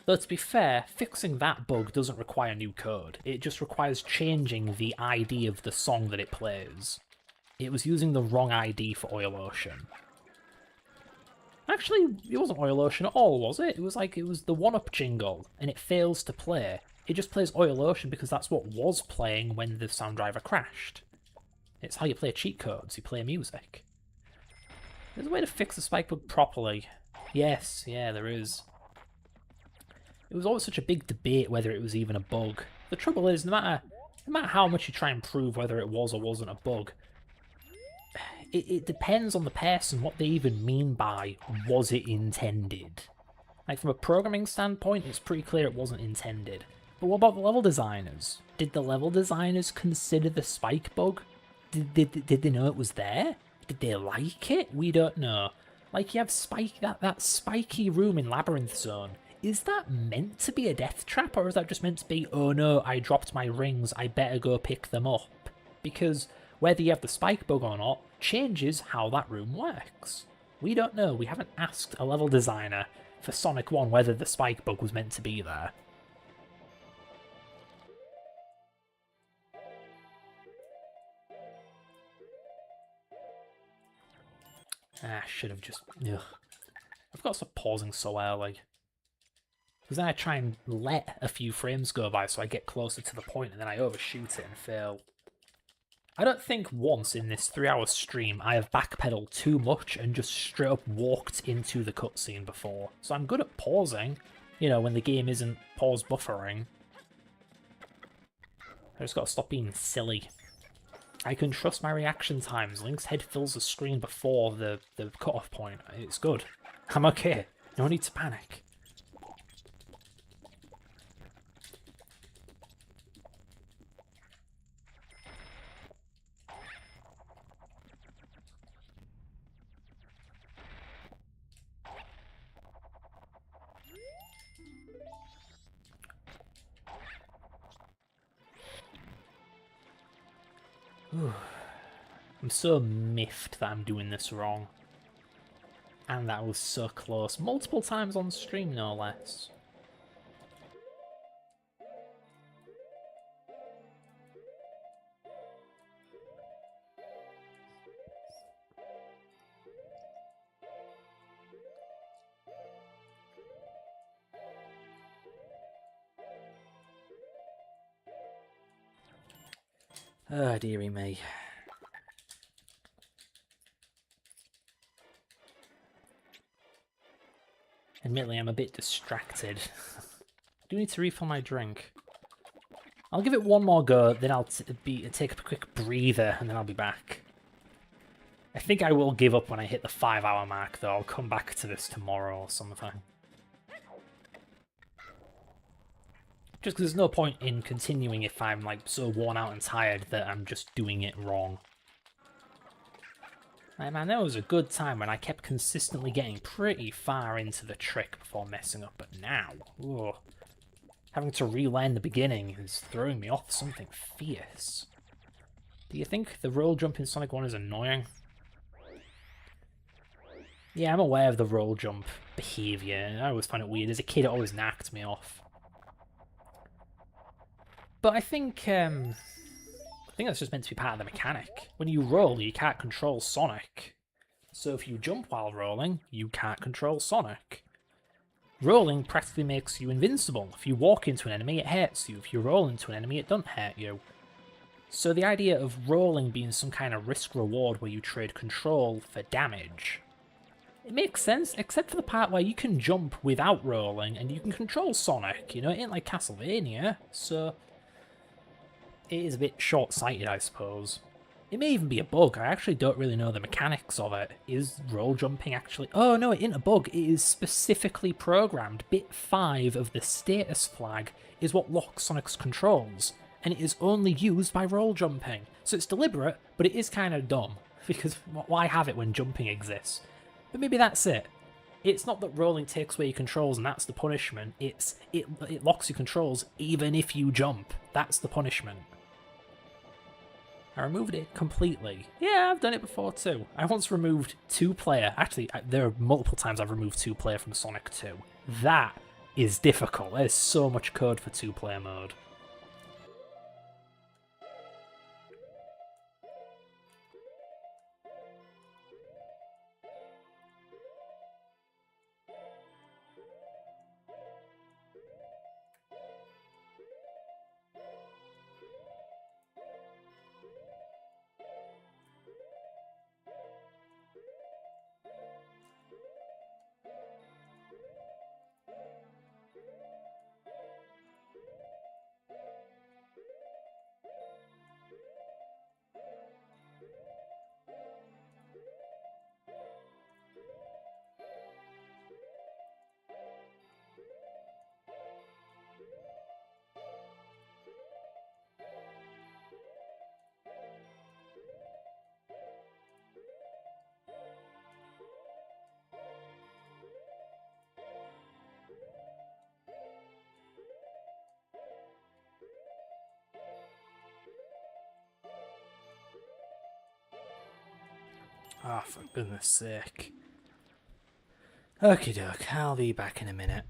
Though to be fair, fixing that bug doesn't require new code, it just requires changing the ID of the song that it plays. It was using the wrong ID for Oil Ocean. Actually, it wasn't Oil Ocean at all, was it? It was the 1-Up jingle, and it fails to play. It just plays Oil Ocean because that's what was playing when the sound driver crashed. It's how you play cheat codes, you play music. There's a way to fix the spike bug properly. Yes, yeah, there is. It was always such a big debate whether it was even a bug. The trouble is, no matter how much you try and prove whether it was or wasn't a bug, it depends on the person what they even mean by was it intended. Like, from a programming standpoint, it's pretty clear it wasn't intended. But what about the level designers? Did the level designers consider the spike bug? Did they know it was there? Did they like it? We don't know. Like, you have that spiky room in Labyrinth Zone. Is that meant to be a death trap, or is that just meant to be, oh no, I dropped my rings, I better go pick them up? Because whether you have the spike bug or not changes how that room works. We don't know. We haven't asked a level designer for Sonic 1 whether the spike bug was meant to be there. I should have just... Ugh. I've got to stop pausing so early. Because then I try and let a few frames go by so I get closer to the point and then I overshoot it and fail. I don't think once in this 3-hour stream I have backpedaled too much and just straight up walked into the cutscene before. So I'm good at pausing, you know, when the game isn't pause buffering. I just gotta stop being silly. I can trust my reaction times. Link's head fills the screen before the cutoff point. It's good. I'm okay. No need to panic. I'm so miffed that I'm doing this wrong. And that was so close. Multiple times on stream, no less. Oh, dearie me. Admittedly, I'm a bit distracted. I do need to refill my drink. I'll give it one more go, then I'll take a quick breather, and then I'll be back. I think I will give up when I hit the 5-hour mark, though. I'll come back to this tomorrow or something. Just because there's no point in continuing if I'm, like, so worn out and tired that I'm just doing it wrong. Man, there was a good time when I kept consistently getting pretty far into the trick before messing up, but now, ugh, having to relearn the beginning is throwing me off something fierce. Do you think the roll jump in Sonic 1 is annoying? Yeah, I'm aware of the roll jump behaviour. I always find it weird. As a kid, it always knocked me off. But I think that's just meant to be part of the mechanic. When you roll, you can't control Sonic. So if you jump while rolling, you can't control Sonic. Rolling practically makes you invincible. If you walk into an enemy, it hurts you. If you roll into an enemy, it doesn't hurt you. So the idea of rolling being some kind of risk-reward where you trade control for damage, it makes sense, except for the part where you can jump without rolling and you can control Sonic. You know, it ain't like Castlevania, so it is a bit short-sighted, I suppose. It may even be a bug. I actually don't really know the mechanics of it. Is roll jumping actually... Oh, no, it isn't a bug. It is specifically programmed. Bit 5 of the status flag is what locks Sonic's controls, and it is only used by roll jumping. So it's deliberate, but it is kind of dumb, because why have it when jumping exists? But maybe that's it. It's not that rolling takes away your controls and that's the punishment. It locks your controls even if you jump. That's the punishment. I removed it completely. Yeah, I've done it before too. I once removed 2-player. Actually, there are multiple times I've removed 2-player from Sonic 2. That is difficult. There's so much code for 2-player mode. Ah, oh, for goodness sake. Okie doke, I'll be back in a minute.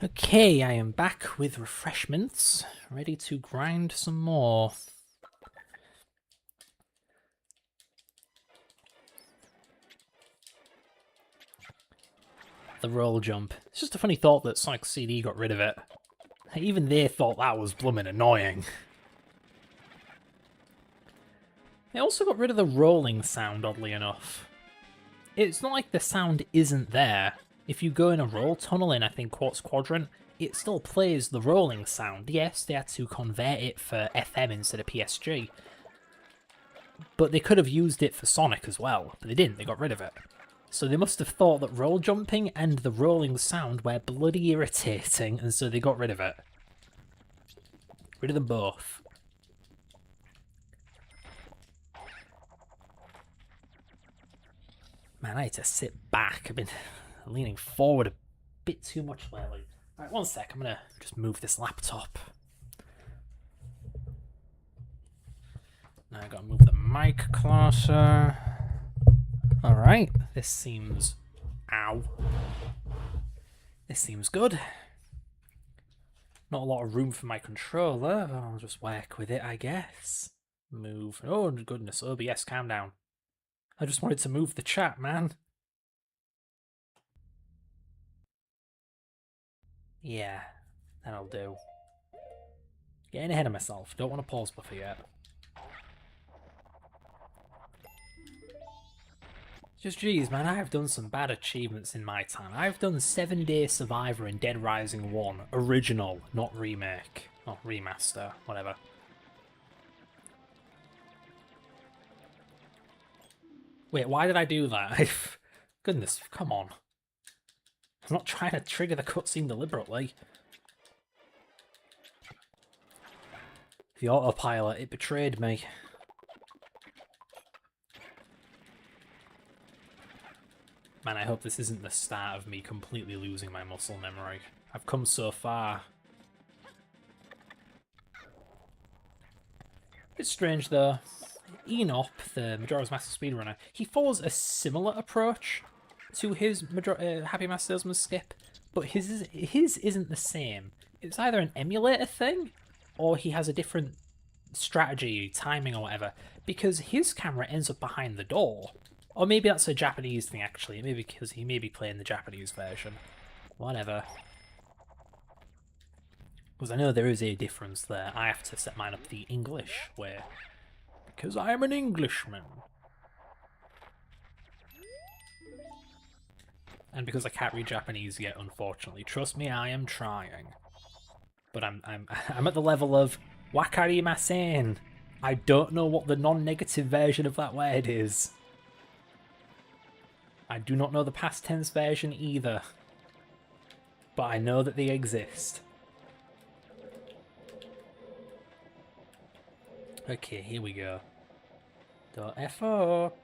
Okay, I am back with refreshments, ready to grind some more. The roll jump. It's just a funny thought that Sonic CD got rid of it. Even they thought that was blooming annoying. They also got rid of the rolling sound, oddly enough. It's not like the sound isn't there. If you go in a roll tunnel in, I think, Quartz Quadrant, it still plays the rolling sound. Yes, they had to convert it for FM instead of PSG. But they could have used it for Sonic as well, but they didn't, they got rid of it. So they must have thought that roll jumping and the rolling sound were bloody irritating, and so they got rid of it. Rid of them both. Man, I need to sit back. I've been leaning forward a bit too much lately. Alright, one sec, I'm gonna just move this laptop. Now I gotta move the mic closer. Alright, this seems... Ow. This seems good. Not a lot of room for my controller, but I'll just work with it, I guess. Move. Oh, goodness, OBS, calm down. I just wanted to move the chat, man. Yeah, that'll do. Getting ahead of myself. Don't want to pause buffer yet. Just geez, man, I have done some bad achievements in my time. I've done 7-Day Survivor in Dead Rising 1. Original, not remake. Not remaster, whatever. Wait, why did I do that? Goodness, come on. I'm not trying to trigger the cutscene deliberately. The autopilot, it betrayed me. Man, I hope this isn't the start of me completely losing my muscle memory. I've come so far. It's strange though. Enop, the Majora's Mask speedrunner, he follows a similar approach to his Happy Mask Salesman skip, but his isn't the same. It's either an emulator thing, or he has a different strategy, timing or whatever, because his camera ends up behind the door. Or maybe that's a Japanese thing actually, maybe because he may be playing the Japanese version. Whatever. Because I know there is a difference there. I have to set mine up the English way. Because I am an Englishman. And because I can't read Japanese yet, unfortunately. Trust me, I am trying. But I'm at the level of wakarimasen. I don't know what the non-negative version of that word is. I do not know the past tense version either. But I know that they exist. Okay, here we go. Don't F up.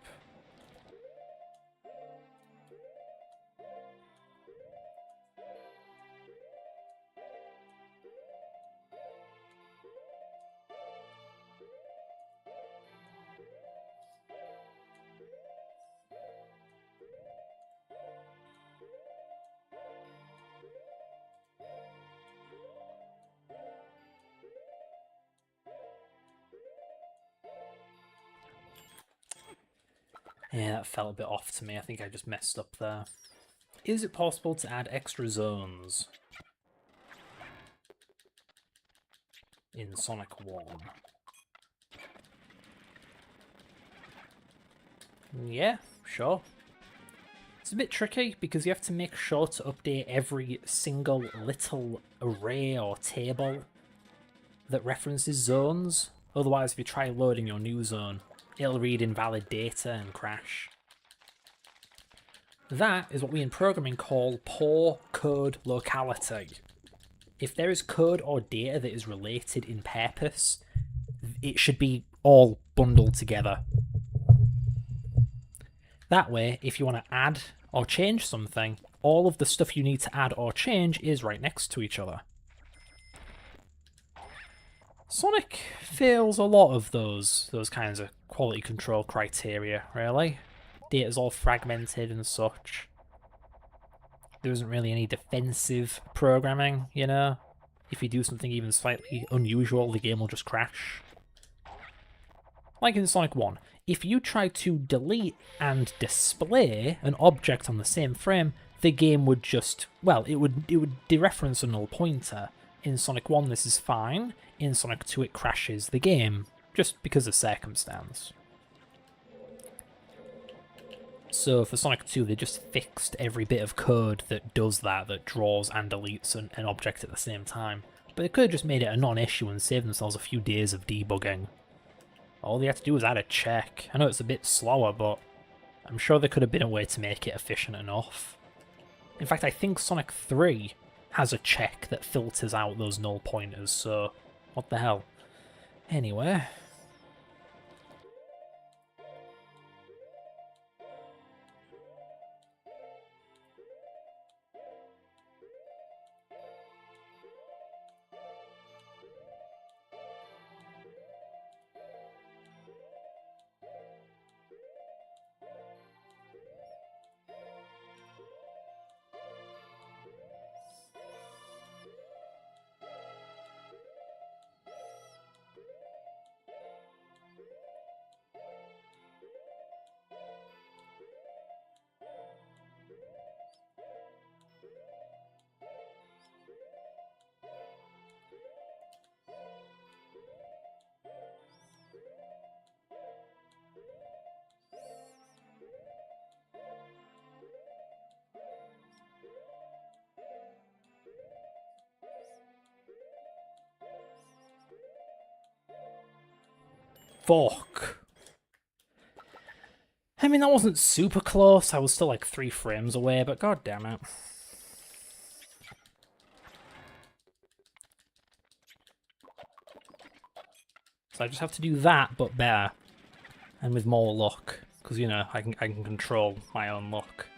Yeah, that felt a bit off to me. I think I just messed up there. Is it possible to add extra zones in Sonic 1? Yeah, sure. It's a bit tricky because you have to make sure to update every single little array or table that references zones. Otherwise, if you try loading your new zone, it'll read invalid data and crash. That is what we in programming call poor code locality. If there is code or data that is related in purpose, it should be all bundled together. That way, if you want to add or change something, all of the stuff you need to add or change is right next to each other. Sonic fails a lot of those kinds of quality control criteria, really. Data's all fragmented and such. there isn't really any defensive programming, you know? If you do something even slightly unusual, the game will just crash. Like in Sonic 1, if you try to delete and display an object on the same frame, the game would just, well, it would dereference a null pointer. In Sonic 1 this is fine, in Sonic 2 it crashes the game, just because of circumstance. So for Sonic 2 they just fixed every bit of code that does that, that draws and deletes an object at the same time. But they could have just made it a non-issue and saved themselves a few days of debugging. All they had to do was add a check. I know it's a bit slower, but I'm sure there could have been a way to make it efficient enough. In fact, I think Sonic 3 has a check that filters out those null pointers, so what the hell. Anyway. Fuck. I mean, that wasn't super close. I was still like 3 frames away, but god damn it. So I just have to do that, but better. And with more luck. Because, you know, I can control my own luck.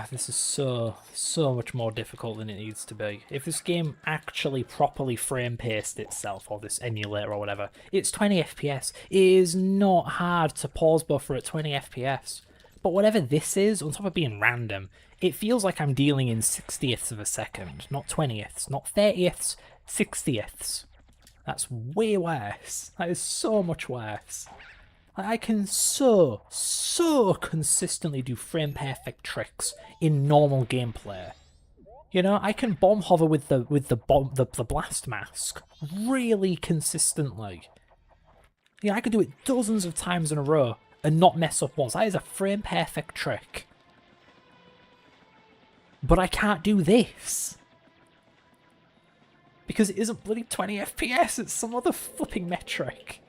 This is so much more difficult than it needs to be. If this game actually properly frame-paced itself, or this emulator or whatever, it's 20 FPS. It is not hard to pause buffer at 20 FPS. But whatever this is, on top of being random, it feels like I'm dealing in 60ths of a second, not 20ths, not 30ths, 60ths. That's way worse. That is so much worse. I can so consistently do frame perfect tricks in normal gameplay. You know, I can bomb hover with the blast mask really consistently. You know, I could do it dozens of times in a row and not mess up once. That is a frame perfect trick. But I can't do this. Because it isn't bloody 20 FPS, it's some other flipping metric.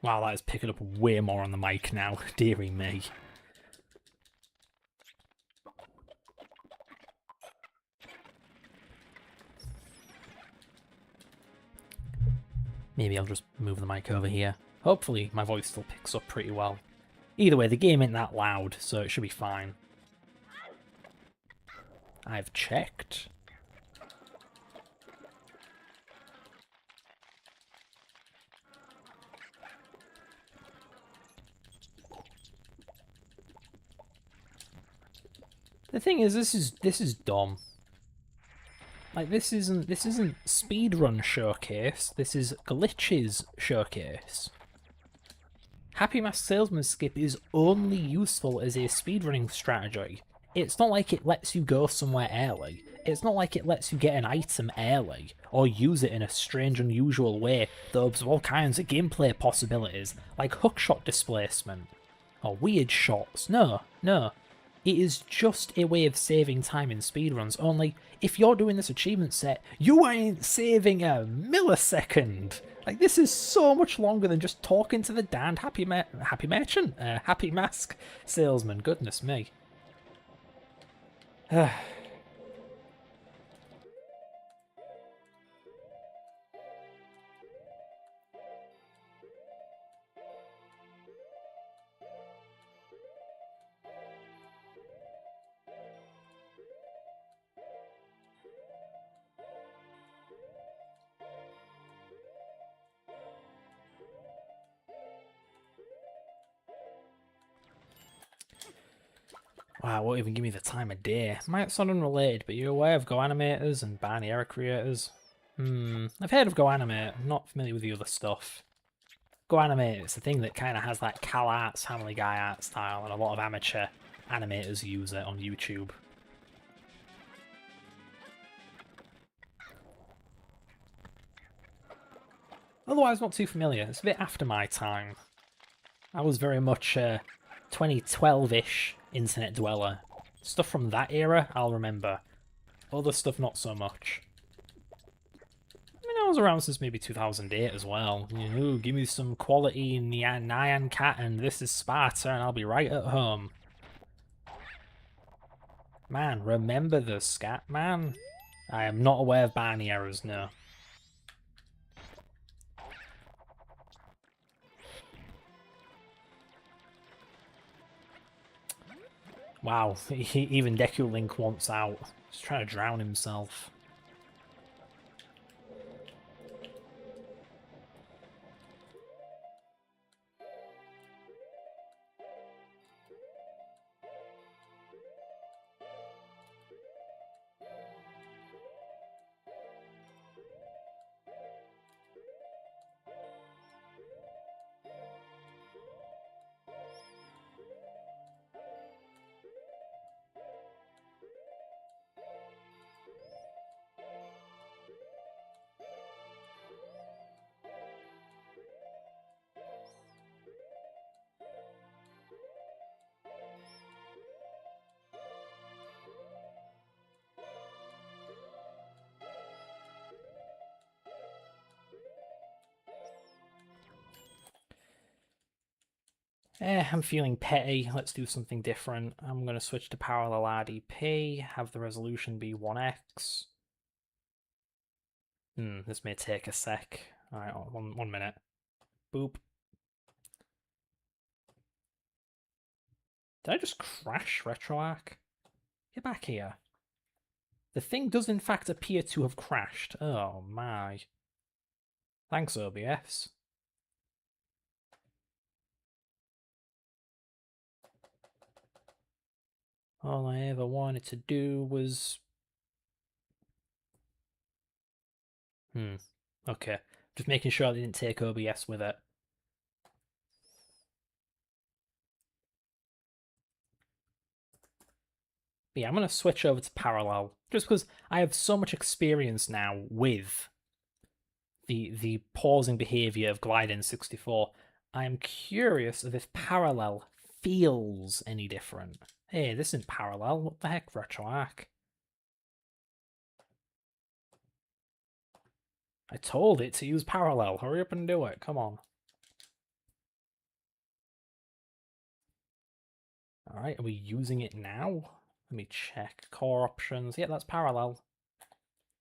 Wow, that is picking up way more on the mic now, dearie me. Maybe I'll just move the mic over here. Hopefully my voice still picks up pretty well. Either way, the game ain't that loud, so it should be fine. I've checked. The thing is, this is dumb. Like, this isn't speedrun showcase, this is glitches showcase. Happy Mask Salesman skip is only useful as a speedrunning strategy. It's not like it lets you go somewhere early. It's not like it lets you get an item early, or use it in a strange, unusual way that opens all kinds of gameplay possibilities, like hookshot displacement, or weird shots. No. It is just a way of saving time in speedruns, only if you're doing this achievement set, you ain't saving a millisecond! Like, this is so much longer than just talking to the damned Happy Mask Salesman, goodness me. Wow, it won't even give me the time of day. Might sound unrelated, but you're aware of Go animators and Barniera creators? I've heard of Go Animate. I'm not familiar with the other stuff. Go Animate, it's the thing that kind of has that Cal Arts, Family Guy art style, and a lot of amateur animators use it on YouTube. Otherwise, not too familiar. It's a bit after my time. I was very much 2012-ish internet dweller. Stuff from that era, I'll remember. Other stuff, not so much. I mean, I was around since maybe 2008 as well. You know, give me some quality Nyan Cat and This Is Sparta and I'll be right at home. Man, remember the Scat Man? I am not aware of Barney errors, no. Wow, even Deku Link wants out. He's trying to drown himself. I'm feeling petty. Let's do something different. I'm going to switch to parallel RDP, have the resolution be 1x. This may take a sec. Alright, one minute. Boop. Did I just crash RetroArch? Get back here. The thing does in fact appear to have crashed. Oh my. Thanks, OBS. All I ever wanted to do was... Okay. Just making sure I didn't take OBS with it. But yeah, I'm going to switch over to parallel. Just because I have so much experience now with the pausing behavior of Glide N64. I am curious of if parallel feels any different. Hey, this isn't parallel. What the heck, RetroArch? I told it to use parallel. Hurry up and do it. Come on. Alright, are we using it now? Let me check. Core options. Yeah, that's parallel.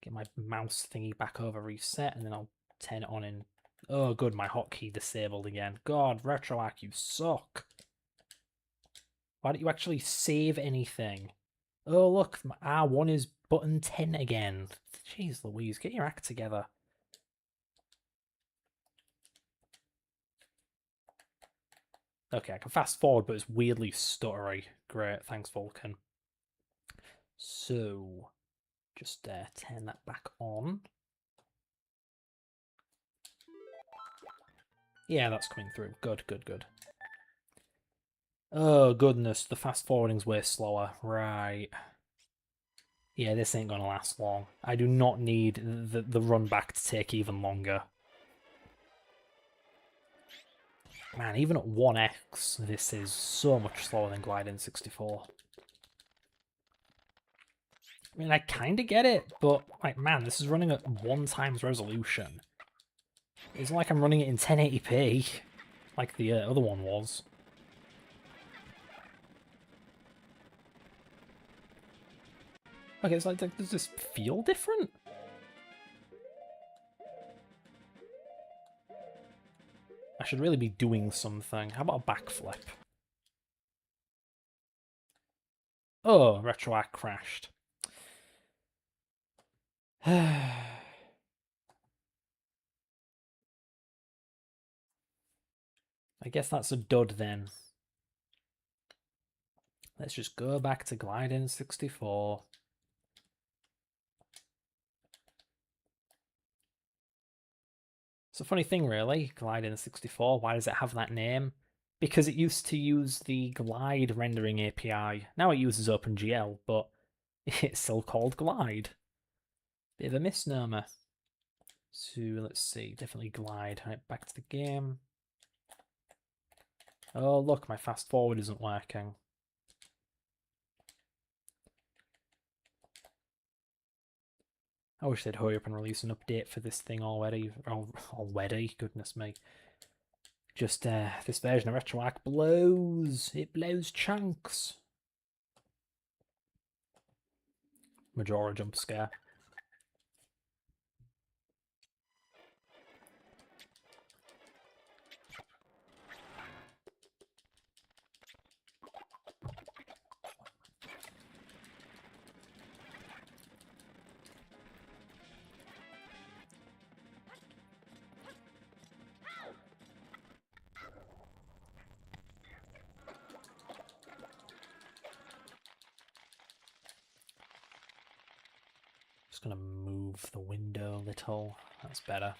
Get my mouse thingy back over reset, and then I'll turn it on in... Oh, good, my hotkey disabled again. God, RetroArch, you suck. Why don't you actually save anything? Oh, look, R1 is button 10 again. Jeez Louise, get your act together. Okay, I can fast forward, but it's weirdly stuttery. Great, thanks, Vulcan. So, just turn that back on. Yeah, that's coming through. Good, good, good. Oh, goodness, the fast forwarding's way slower. Right. Yeah, this ain't gonna last long. I do not need the run back to take even longer. Man, even at 1x, this is so much slower than Glide N64. I mean, I kind of get it, but, like, man, this is running at 1 times resolution. It's not like I'm running it in 1080p, like the other one was. Okay, it's like, does this feel different? I should really be doing something. How about a backflip? Oh, RetroArch crashed. I guess that's a dud then. Let's just go back to Glide 64. It's a funny thing, really, Glide 64. Why does it have that name? Because it used to use the Glide rendering API. Now it uses OpenGL, but it's still called Glide. Bit of a misnomer. So let's see, definitely Glide. Right, back to the game. Oh, look, my fast forward isn't working. I wish they'd hurry up and release an update for this thing already. Already? Goodness me. Just, this version of RetroAch blows. It blows chunks. Majora jump scare. Just gonna move the window a little. That's better.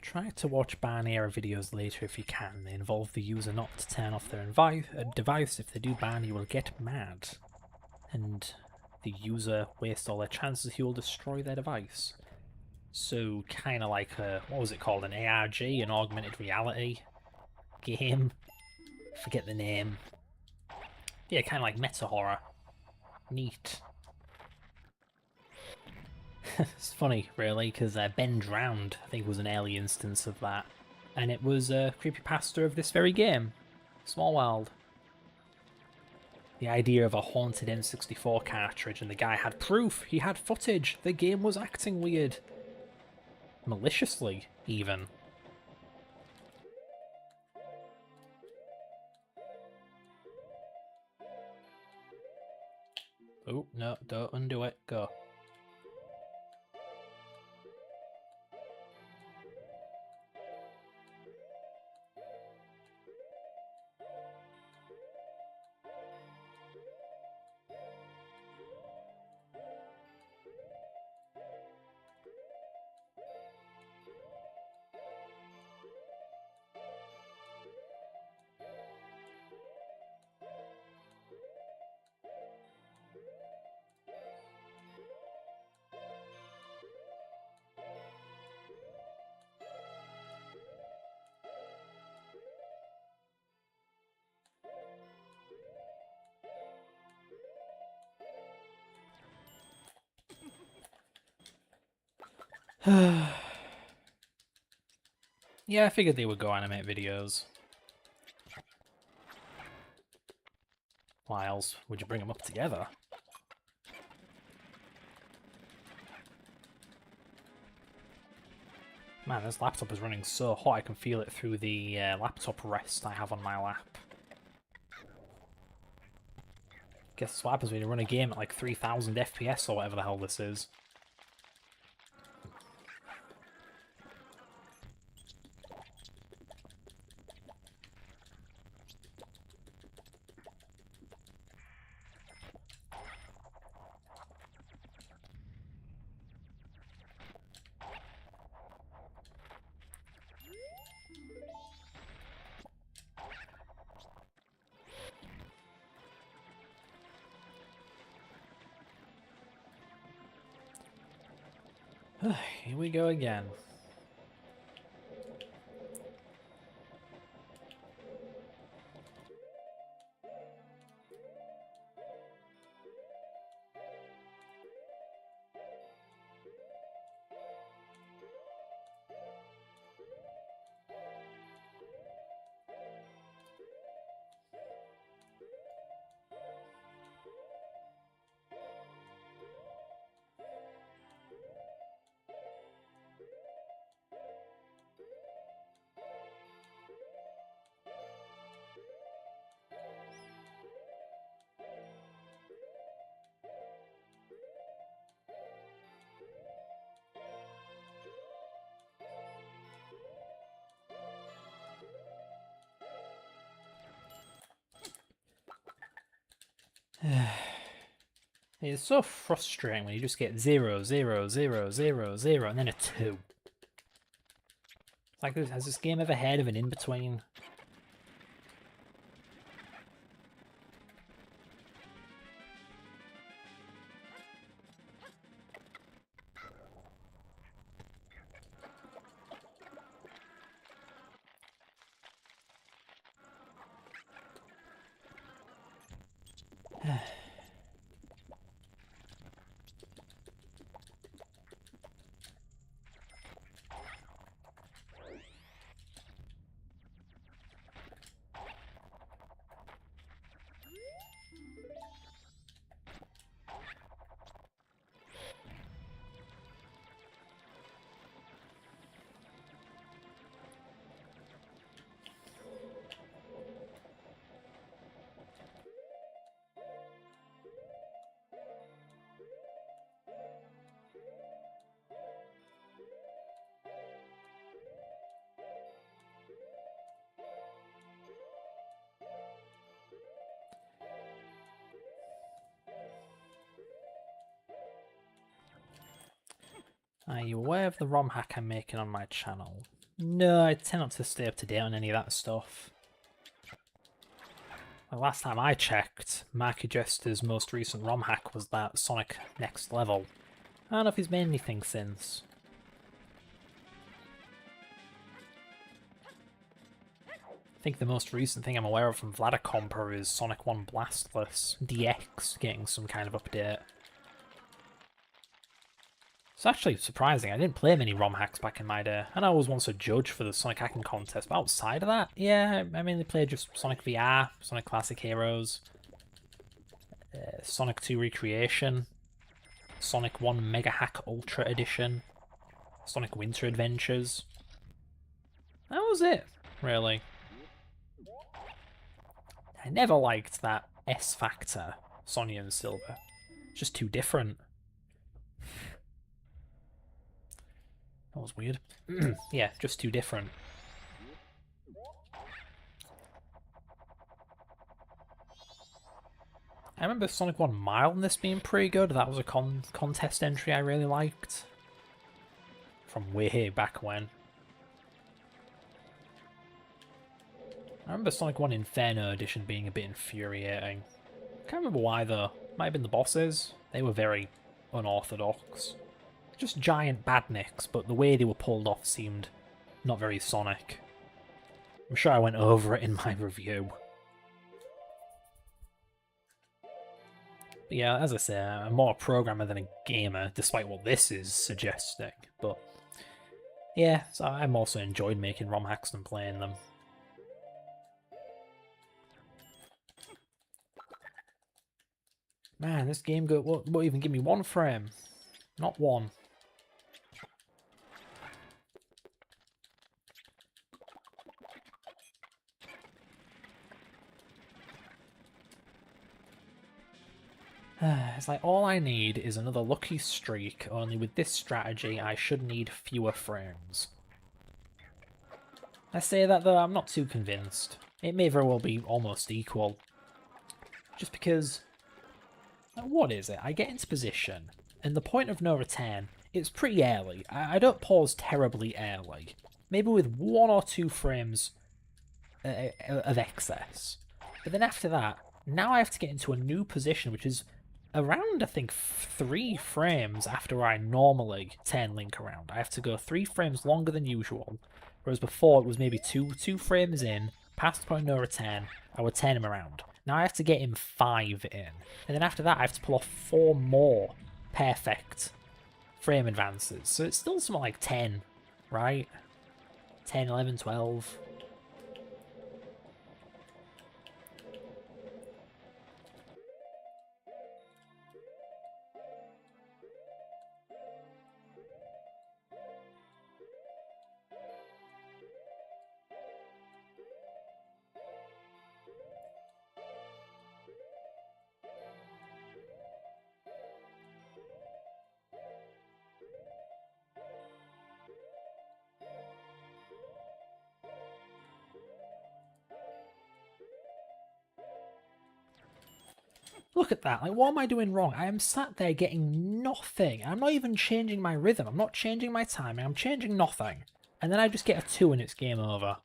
Try to watch ban error videos later if you can. They involve the user not to turn off their device. If they do ban, you will get mad. And the user wastes all their chances, he will destroy their device. So, kind of like a, what was it called, an ARG, an augmented reality game? Forget the name. Yeah, kind of like meta horror. Neat. It's funny, really, because Ben Drowned, I think, was an early instance of that. And it was a creepypasta of this very game. Small World. The idea of a haunted N64 cartridge, and the guy had proof, he had footage, the game was acting weird. Maliciously, even. Oh, no, don't undo it, go. Yeah, I figured they would go animate videos. Why else would you bring them up together? Man, this laptop is running so hot I can feel it through the laptop rest I have on my lap. Guess that's what happens when you run a game at like 3000 FPS or whatever the hell this is. Here we go again. It's so frustrating when you just get 0, 0, 0, 0, 0, and then a 2. It's like, has this game ever heard of an in-between? Are you aware of the ROM hack I'm making on my channel? No, I tend not to stay up to date on any of that stuff. The last time I checked, Marky Jester's most recent ROM hack was that Sonic Next Level. I don't know if he's made anything since. I think the most recent thing I'm aware of from Vladicompa is Sonic 1 Blastless DX getting some kind of update. It's actually surprising, I didn't play many ROM hacks back in my day, and I was once a judge for the Sonic hacking contest, but outside of that, yeah, I mainly played just Sonic VR, Sonic Classic Heroes, Sonic 2 Recreation, Sonic 1 Mega Hack Ultra Edition, Sonic Winter Adventures. That was it, really. I never liked that S Factor, Sonia and Silver. It's just too different. That was weird. Yeah, just too different. I remember Sonic 1 Mile in this being pretty good. That was a contest entry I really liked. From way back when. I remember Sonic 1 Inferno Edition being a bit infuriating. Can't remember why though. Might have been the bosses. They were very unorthodox. Just giant badniks, but the way they were pulled off seemed not very Sonic. I'm sure I went over it in my review. But yeah, as I say, I'm more a programmer than a gamer, despite what this is suggesting. But yeah, so I'm also enjoyed making ROM hacks and playing them. Man, this game won't even give me 1 frame. Not 1. It's like, all I need is another lucky streak, only with this strategy I should need fewer frames. I say that though, I'm not too convinced. It may very well be almost equal. Just because... What is it? I get into position, and the point of no return, it's pretty early. I don't pause terribly early. Maybe with 1 or 2 frames of excess. But then after that, now I have to get into a new position, which is around, I think, 3 frames after I normally turn Link around. I have to go 3 frames longer than usual, whereas before it was maybe two frames in, past the point of no return, I would turn him around. Now I have to get him 5 in, and then after that I have to pull off 4 more perfect frame advances. So it's still something like 10, right? 10, 11, 12... Look at that. Like, what am I doing wrong? I am sat there getting nothing. I'm not even changing my rhythm. I'm not changing my timing. I'm changing nothing. And then I just get a 2 and it's game over.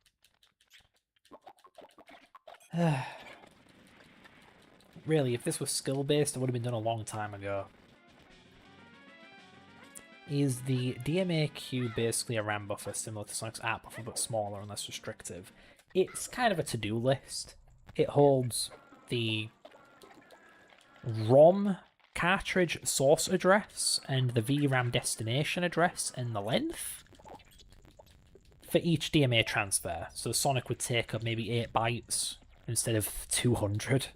Really, if this was skill-based, it would have been done a long time ago. Is the DMA queue basically a RAM buffer similar to Sonic's art buffer but smaller and less restrictive? It's kind of a to-do list. It holds the ROM cartridge source address and the VRAM destination address and the length for each DMA transfer. So Sonic would take up maybe 8 bytes instead of 200.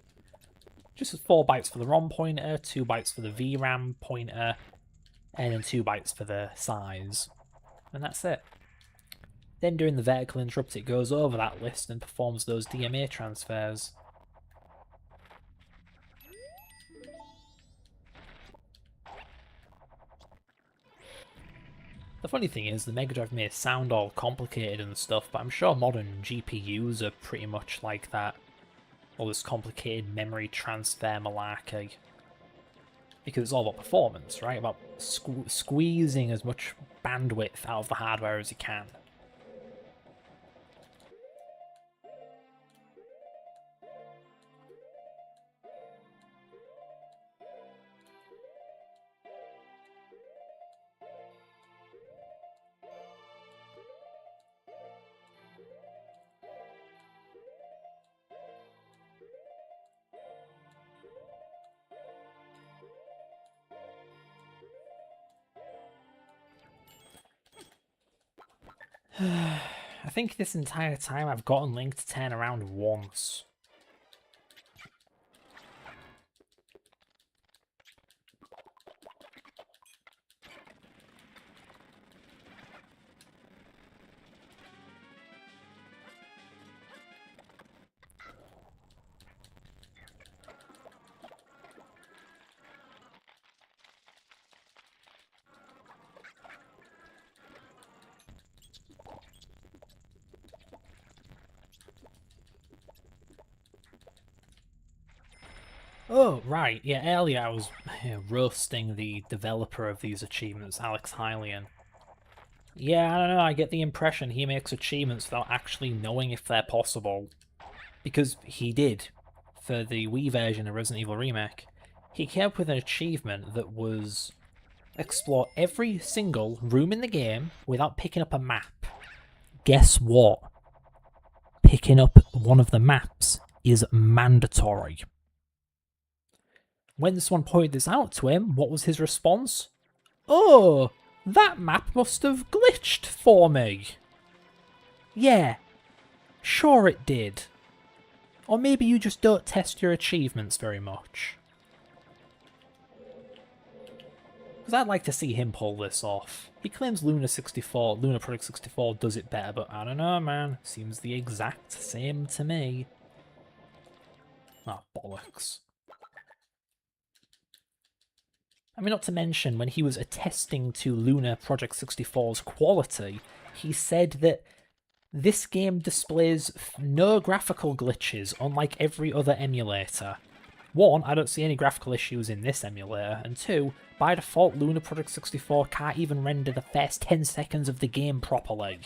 Just 4 bytes for the ROM pointer, 2 bytes for the VRAM pointer, and then 2 bytes for the size. And that's it. Then during the vertical interrupt it goes over that list and performs those DMA transfers. The funny thing is, the Mega Drive may sound all complicated and stuff, but I'm sure modern GPUs are pretty much like that. All this complicated memory transfer malarkey. Because it's all about performance, right? About squeezing as much bandwidth out of the hardware as you can. I think this entire time I've gotten Link to turn around once. Oh, right, yeah, earlier I was roasting the developer of these achievements, Alex Hylian. Yeah, I don't know, I get the impression he makes achievements without actually knowing if they're possible. Because he did, for the Wii version of Resident Evil Remake. He came up with an achievement that was explore every single room in the game without picking up a map. Guess what? Picking up one of the maps is mandatory. When someone pointed this out to him, what was his response? Oh, that map must have glitched for me. Yeah, sure it did. Or maybe you just don't test your achievements very much. Because I'd like to see him pull this off. He claims Luna Project 64 does it better, but I don't know, man. Seems the exact same to me. Ah, bollocks. I mean, not to mention, when he was attesting to Luna Project 64's quality, he said that this game displays no graphical glitches, unlike every other emulator. 1, I don't see any graphical issues in this emulator, and 2, by default Luna Project 64 can't even render the first 10 seconds of the game properly.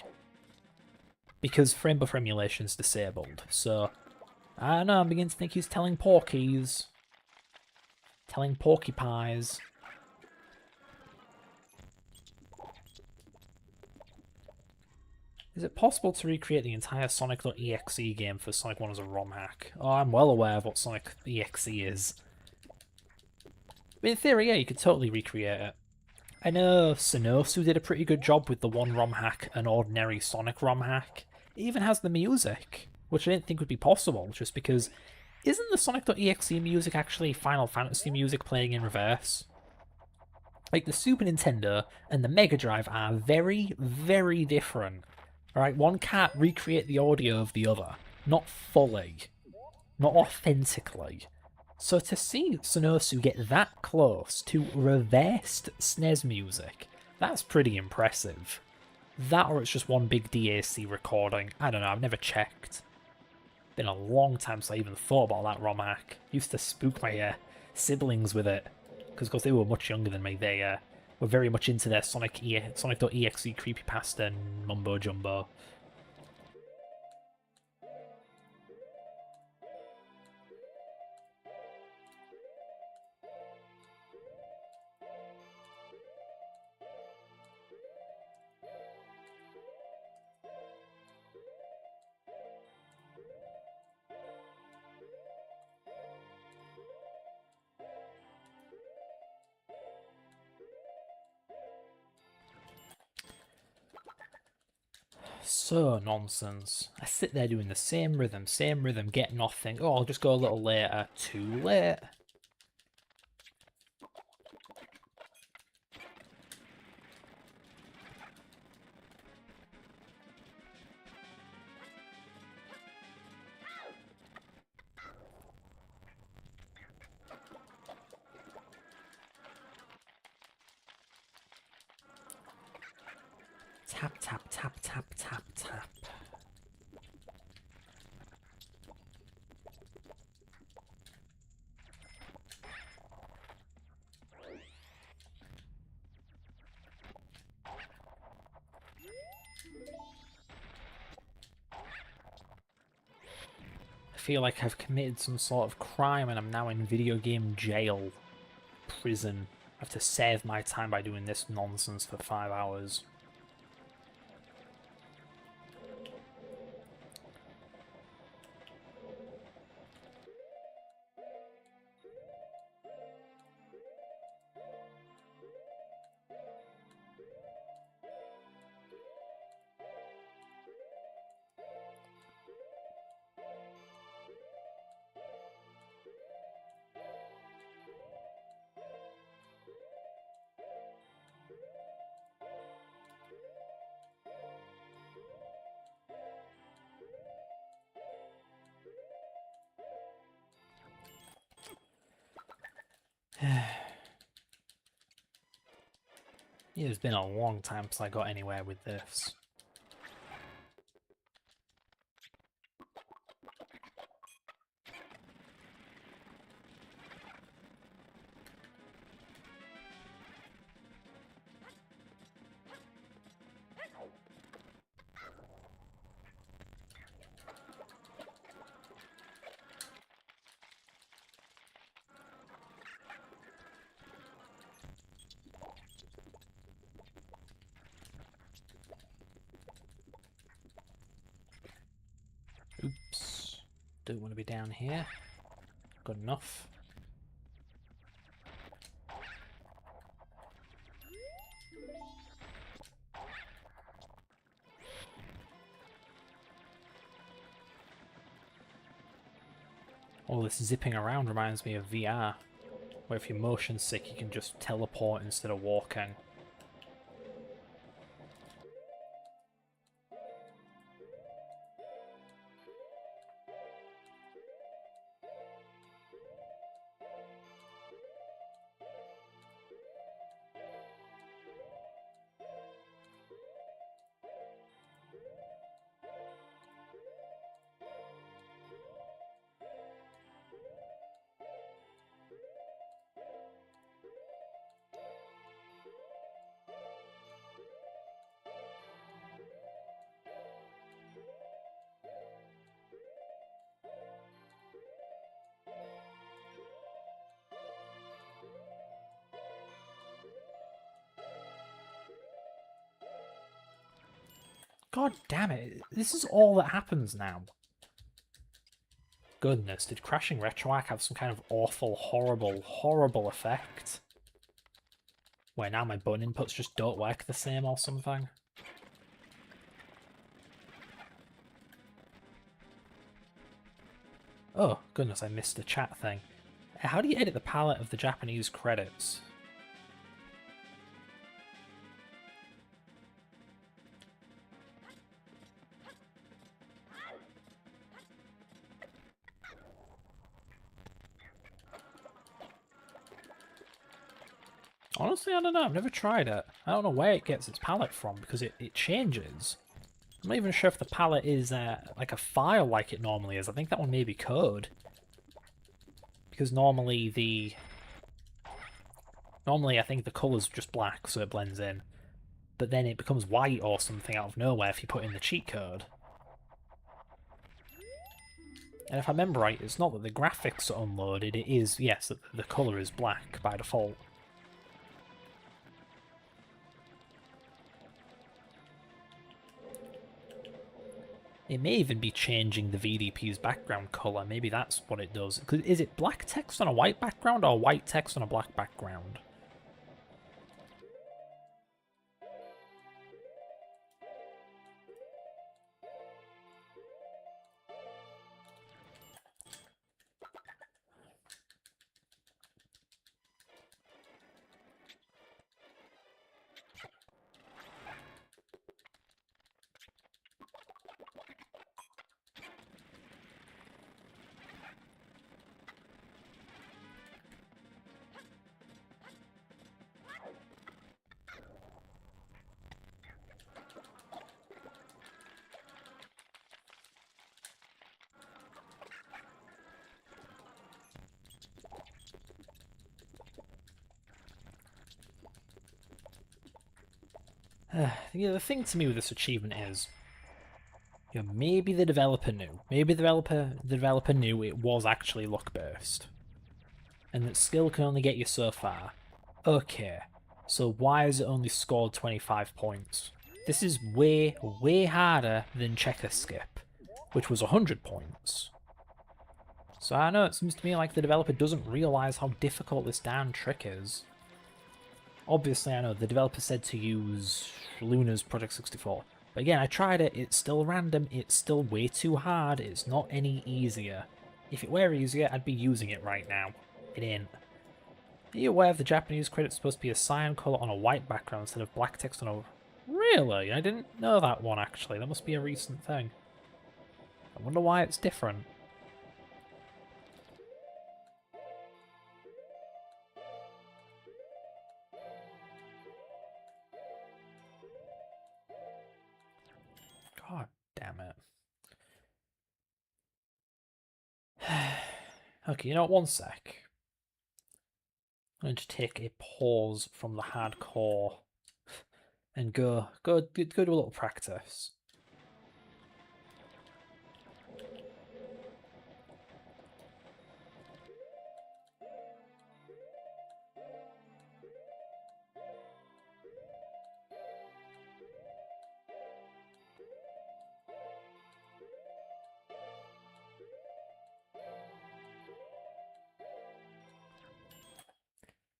Because frame buffer emulation is disabled, so I don't know, I'm beginning to think he's telling porkies. Telling porcupines. Is it possible to recreate the entire Sonic.exe game for Sonic 1 as a ROM hack? Oh, I'm well aware of what Sonic.exe is. But in theory, yeah, you could totally recreate it. I know Sonosu did a pretty good job with the one ROM hack, an ordinary Sonic ROM hack. It even has the music, which I didn't think would be possible, just because isn't the Sonic.exe music actually Final Fantasy music playing in reverse? Like, the Super Nintendo and the Mega Drive are very, very different. Alright, one can't recreate the audio of the other. Not fully. Not authentically. So to see Sonosu get that close to reversed SNES music, that's pretty impressive. That or it's just one big DAC recording. I don't know, I've never checked. Been a long time since I even thought about that ROM hack. Used to spook my siblings with it. Because of course they were much younger than me. They were very much into their Sonic.exe creepypasta and mumbo jumbo. So nonsense. I sit there doing the same rhythm, get nothing. Oh, I'll just go a little later. Too late. Tap, tap, tap, tap, tap, tap. I feel like I've committed some sort of crime and I'm now in video game jail. Prison. I have to save my time by doing this nonsense for 5 hours. It's been a long time since I got anywhere with this. Oops. Don't want to be down here. Good enough. All this zipping around reminds me of VR, where if you're motion sick you can just teleport instead of walking. God damn it, this is all that happens now. Goodness, did crashing RetroAch have some kind of awful, horrible effect? Where now my button inputs just don't work the same or something? Oh, goodness, I missed the chat thing. How do you edit the palette of the Japanese credits? Honestly, I don't know. I've never tried it. I don't know where it gets its palette from, because it changes. I'm not even sure if the palette is like a file like it normally is. I think that one may be code. Because normally the Normally I think the colour's just black so it blends in, but then it becomes white or something out of nowhere if you put in the cheat code. And if I remember right, it's not that the graphics are unloaded, it is, yes, that the colour is black by default. It may even be changing the VDP's background colour, maybe that's what it does. Is it black text on a white background or white text on a black background? Yeah, the thing to me with this achievement is, maybe the developer knew. Maybe the developer knew it was actually luck based, and that skill can only get you so far. Okay, so why has it only scored 25 points? This is way, way harder than Checker Skip, which was 100 points. So I know it seems to me like the developer doesn't realise how difficult this damn trick is. Obviously, I know the developer said to use Luna's Project 64. But again, I tried it, it's still random, it's still way too hard, it's not any easier. If it were easier, I'd be using it right now. It ain't. Are you aware of the Japanese credit's supposed to be a cyan colour on a white background instead of black text on a... Really? I didn't know that one, actually. That must be a recent thing. I wonder why it's different. God damn it. Okay, you know what? One sec. I'm going to take a pause from the hardcore and go do a little practice.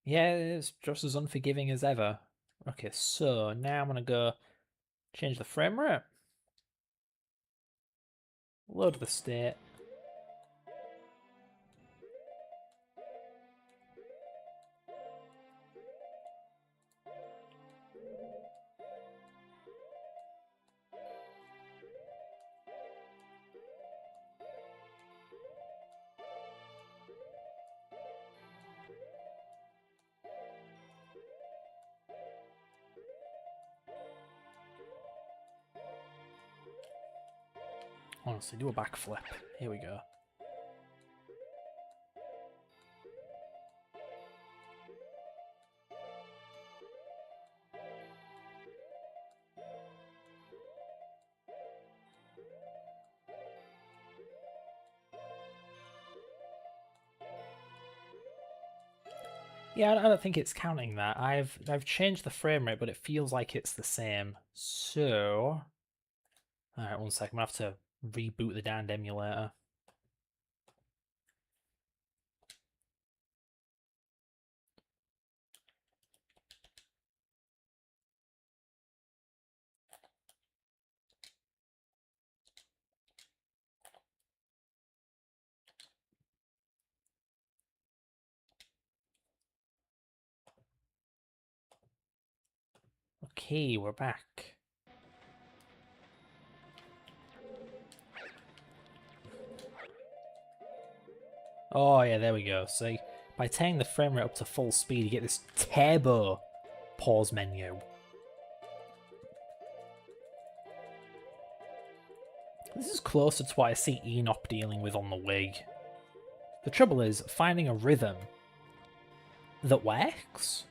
Yeah, it's just as unforgiving as ever. Okay, so now I'm going to go change the frame rate. Load the state. Honestly, do a backflip. Here we go. Yeah, I don't think it's counting that. I've changed the frame rate, but it feels like it's the same. So, alright, one second. I'm gonna have to reboot the damned emulator. Okay, we're back. Oh yeah, there we go. See, by turning the frame rate up to full speed, you get this turbo pause menu. This is closer to what I see Enoch dealing with on the Wii. The trouble is, finding a rhythm that works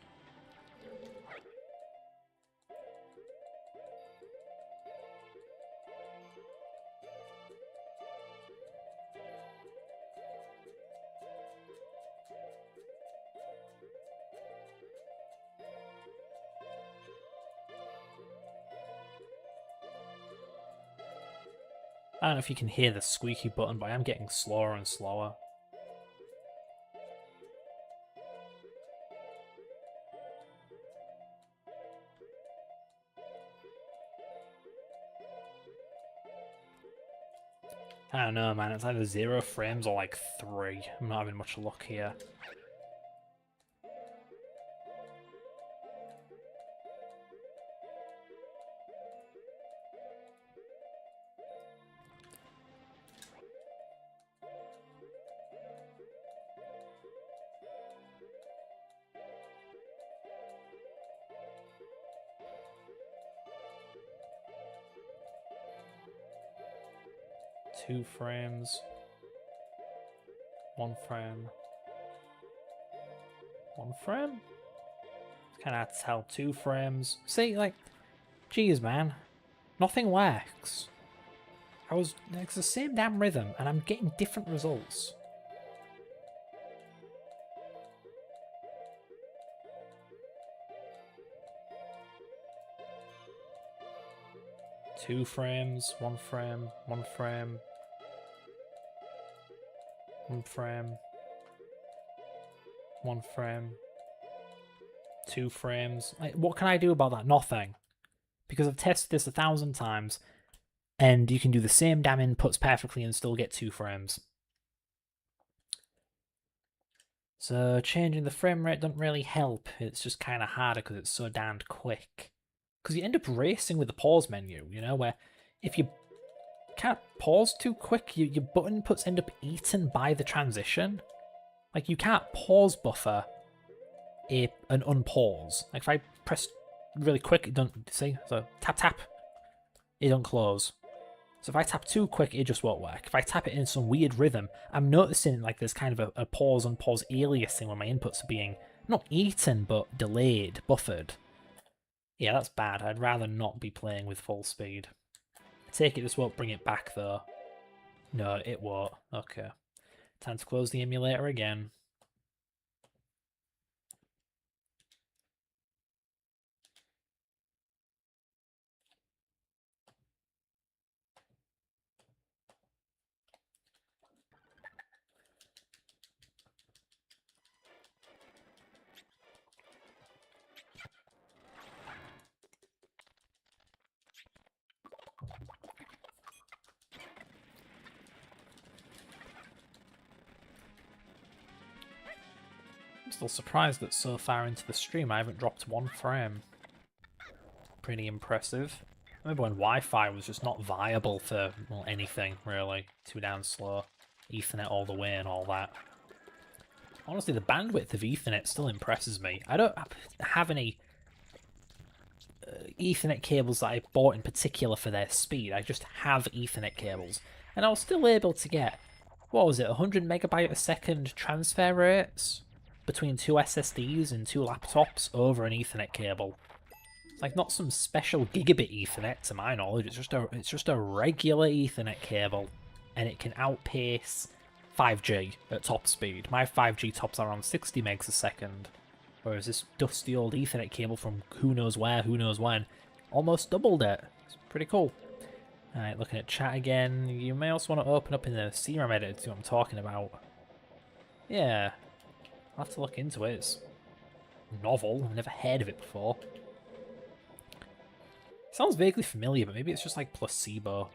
I don't know if you can hear the squeaky button, but I am getting slower and slower. I don't know, man. It's either 0 frames or like 3. I'm not having much luck here. Two frames. 1 frame. 1 frame? It's kind of hard to tell. 2 frames. See, like, geez, man. Nothing works. It's the same damn rhythm, and I'm getting different results. Two frames, 1 frame, 1 frame. 1 frame. 1 frame. 2 frames. Like, what can I do about that? Nothing. Because I've tested this 1,000 times, and you can do the same damn inputs perfectly and still get 2 frames. So changing the frame rate doesn't really help. It's just kind of harder because it's so damned quick. Because you end up racing with the pause menu, you know, where if you can't pause too quick, your button inputs end up eaten by the transition. Like, you can't pause buffer an unpause. Like, if I press really quick, it don't, see? So, tap, tap, it don't close. So if I tap too quick, it just won't work. If I tap it in some weird rhythm, I'm noticing, like, there's kind of a pause unpause aliasing where my inputs are being, not eaten, but delayed, buffered. Yeah, that's bad. I'd rather not be playing with full speed. I take it this won't bring it back, though. No, it won't. Okay. Time to close the emulator again. I'm still surprised that so far into the stream I haven't dropped 1 frame. Pretty impressive. I remember when Wi-Fi was just not viable for, well, anything, really. Too damn slow. Ethernet all the way and all that. Honestly, the bandwidth of Ethernet still impresses me. I don't have any Ethernet cables that I bought in particular for their speed. I just have Ethernet cables. And I was still able to get, what was it, 100 megabyte a second transfer rates between 2 SSDs and 2 laptops over an Ethernet cable. It's like not some special gigabit Ethernet to my knowledge, it's just a regular Ethernet cable, and it can outpace 5G at top speed. My 5G tops around 60 megs a second, whereas this dusty old Ethernet cable from who knows where, who knows when, almost doubled it. It's pretty cool. Alright, looking at chat again. You may also want to open up in the CRM editor to see what I'm talking about. Yeah, I'll have to look into it. It's novel, I've never heard of it before. It sounds vaguely familiar, but maybe it's just like placebo.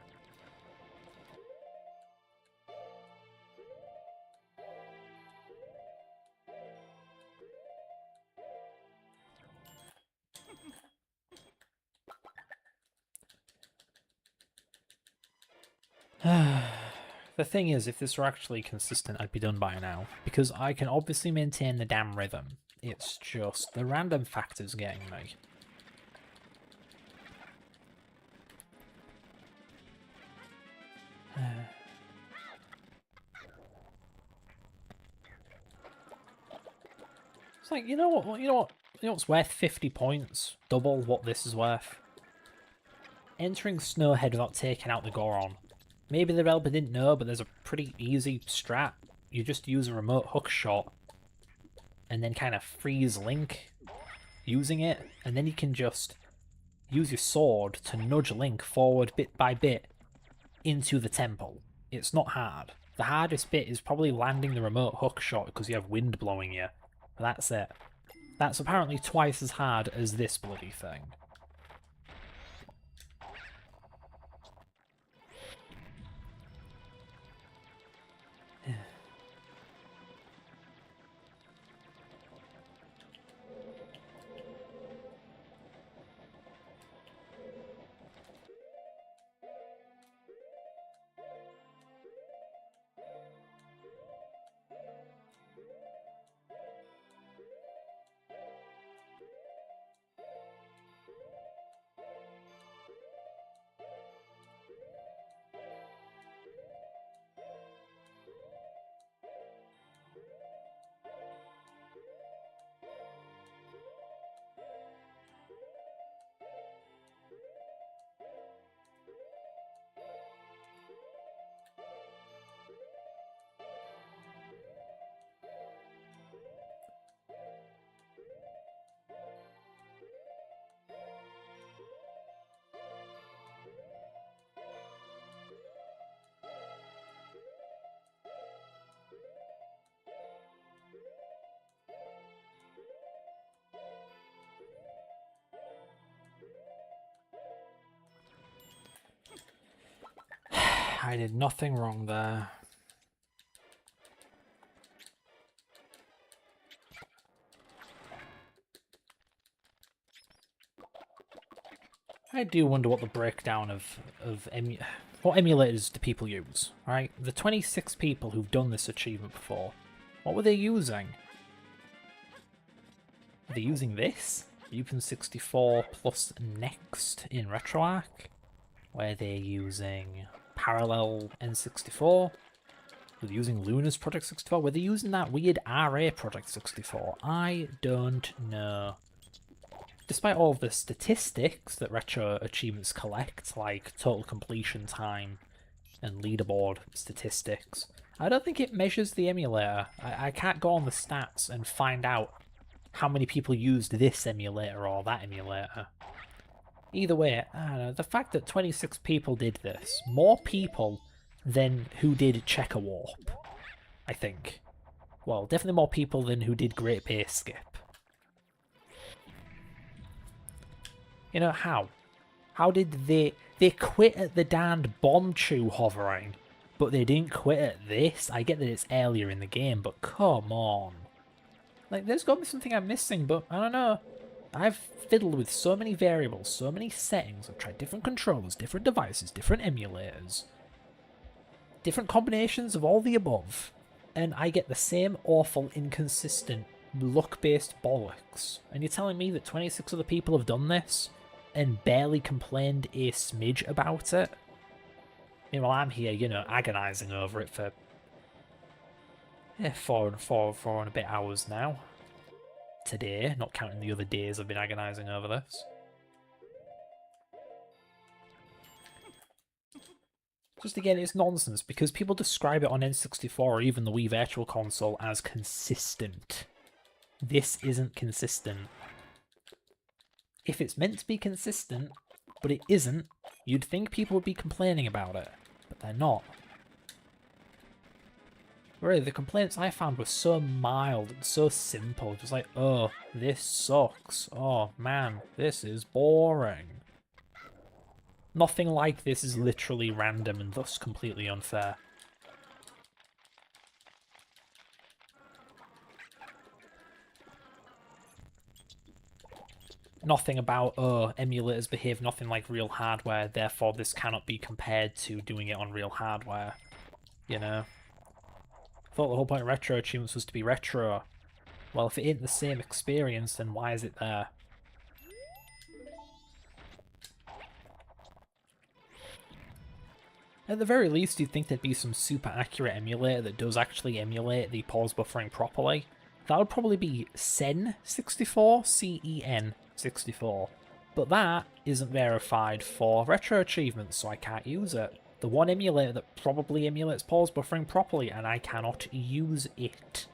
The thing is, if this were actually consistent, I'd be done by now. Because I can obviously maintain the damn rhythm. It's just the random factors getting me. It's like, you know what's worth 50 points? Double what this is worth. Entering Snowhead without taking out the Goron. Maybe the developer didn't know, but there's a pretty easy strat. You just use a remote hook shot and then kind of freeze Link using it, and then you can just use your sword to nudge Link forward bit by bit into the temple. It's not hard. The hardest bit is probably landing the remote hook shot because you have wind blowing you. But that's it. That's apparently twice as hard as this bloody thing. I did nothing wrong there. I do wonder what the breakdown of what emulators do people use, right? The 26 people who've done this achievement before, what were they using? Are they using this? Open 64 plus Next in RetroArch? Where they're using Parallel N64? Were they using Luna's Project 64? Were they using that weird RA Project 64? I don't know. Despite all of the statistics that Retro Achievements collect, like total completion time and leaderboard statistics, I don't think it measures the emulator. I can't go on the stats and find out how many people used this emulator or that emulator. Either way, I don't know, the fact that 26 people did this, more people than who did Checker Warp, I think. Well, definitely more people than who did Great Base Skip. You know, how? How did they quit at the damned bomb chew hovering, but they didn't quit at this? I get that it's earlier in the game, but come on. Like, there's got to be something I'm missing, but I don't know. I've fiddled with so many variables, so many settings. I've tried different controllers, different devices, different emulators, different combinations of all the above, and I get the same awful, inconsistent, luck-based bollocks. And you're telling me that 26 other people have done this and barely complained a smidge about it? Meanwhile, I'm here, you know, agonising over it for four and a bit hours now. Today, not counting the other days I've been agonising over this. Just again, it's nonsense, because people describe it on N64 or even the Wii Virtual Console as consistent. This isn't consistent. If it's meant to be consistent, but it isn't, you'd think people would be complaining about it, but they're not. Really, the complaints I found were so mild and so simple. Just like, oh, this sucks. Oh, man, this is boring. Nothing like this is literally random and thus completely unfair. Nothing about, oh, emulators behave nothing like real hardware, therefore this cannot be compared to doing it on real hardware. You know? I thought the whole point of Retro Achievements was to be retro. Well, if it ain't the same experience, then why is it there? At the very least, you'd think there'd be some super accurate emulator that does actually emulate the pause buffering properly. That would probably be CEN64, CEN64. But that isn't verified for Retro Achievements, so I can't use it. The one emulator that probably emulates pause buffering properly, and I cannot use it.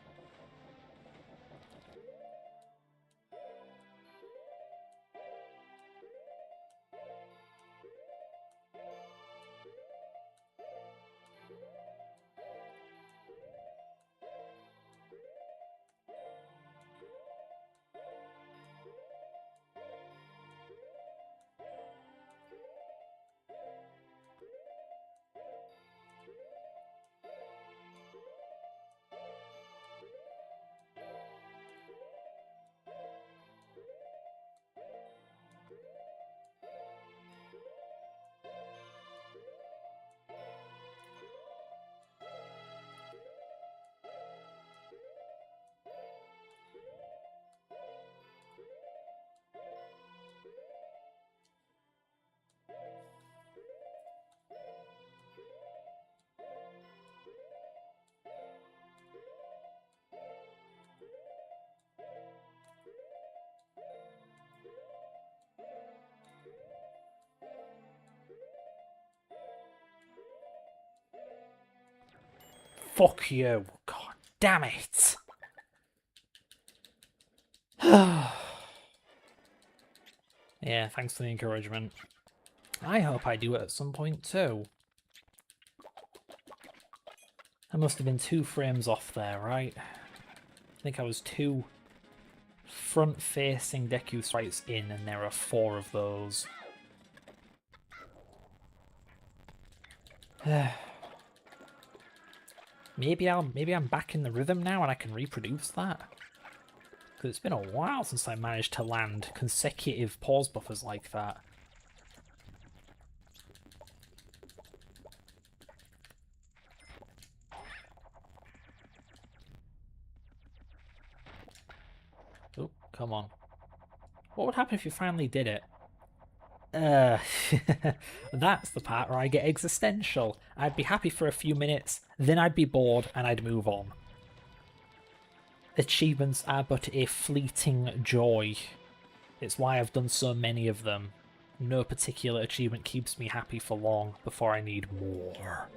fuck you. God damn it. Yeah, thanks for the encouragement. I hope I do it at some point too. I must have been 2 frames off there, right? I think I was 2 front-facing Deku sprites in, and there are 4 of those. Maybe I'm back in the rhythm now and I can reproduce that. Because it's been a while since I managed to land consecutive pause buffers like that. Oh, come on. What would happen if you finally did it? That's the part where I get existential. I'd be happy for a few minutes, then I'd be bored and I'd move on. Achievements are but a fleeting joy. It's why I've done so many of them. No particular achievement keeps me happy for long before I need more.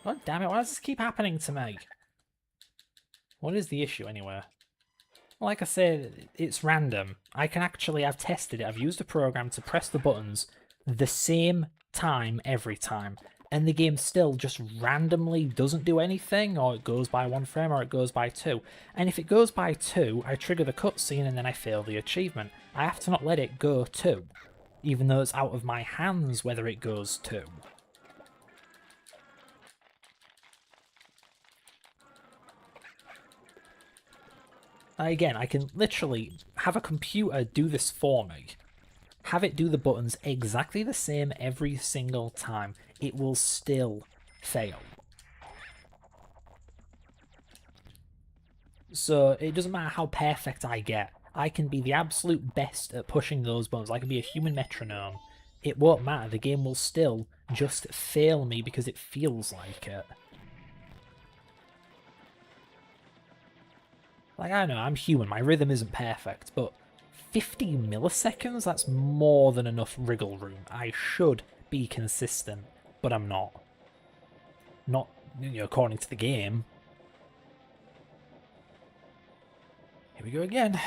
God damn it, why does this keep happening to me? What is the issue anyway? Like I said, it's random. I've tested it. I've used a program to press the buttons the same time every time. And the game still just randomly doesn't do anything, or it goes by 1 frame, or it goes by 2. And if it goes by 2, I trigger the cutscene and then I fail the achievement. I have to not let it go 2, even though it's out of my hands whether it goes 2. Again, I can literally have a computer do this for me. Have it do the buttons exactly the same every single time. It will still fail. So it doesn't matter how perfect I get. I can be the absolute best at pushing those buttons. I can be a human metronome. It won't matter. The game will still just fail me because it feels like it. Like, I know, I'm human, my rhythm isn't perfect, but 50 milliseconds? That's more than enough wriggle room. I should be consistent, but I'm not. Not, according to the game. Here we go again.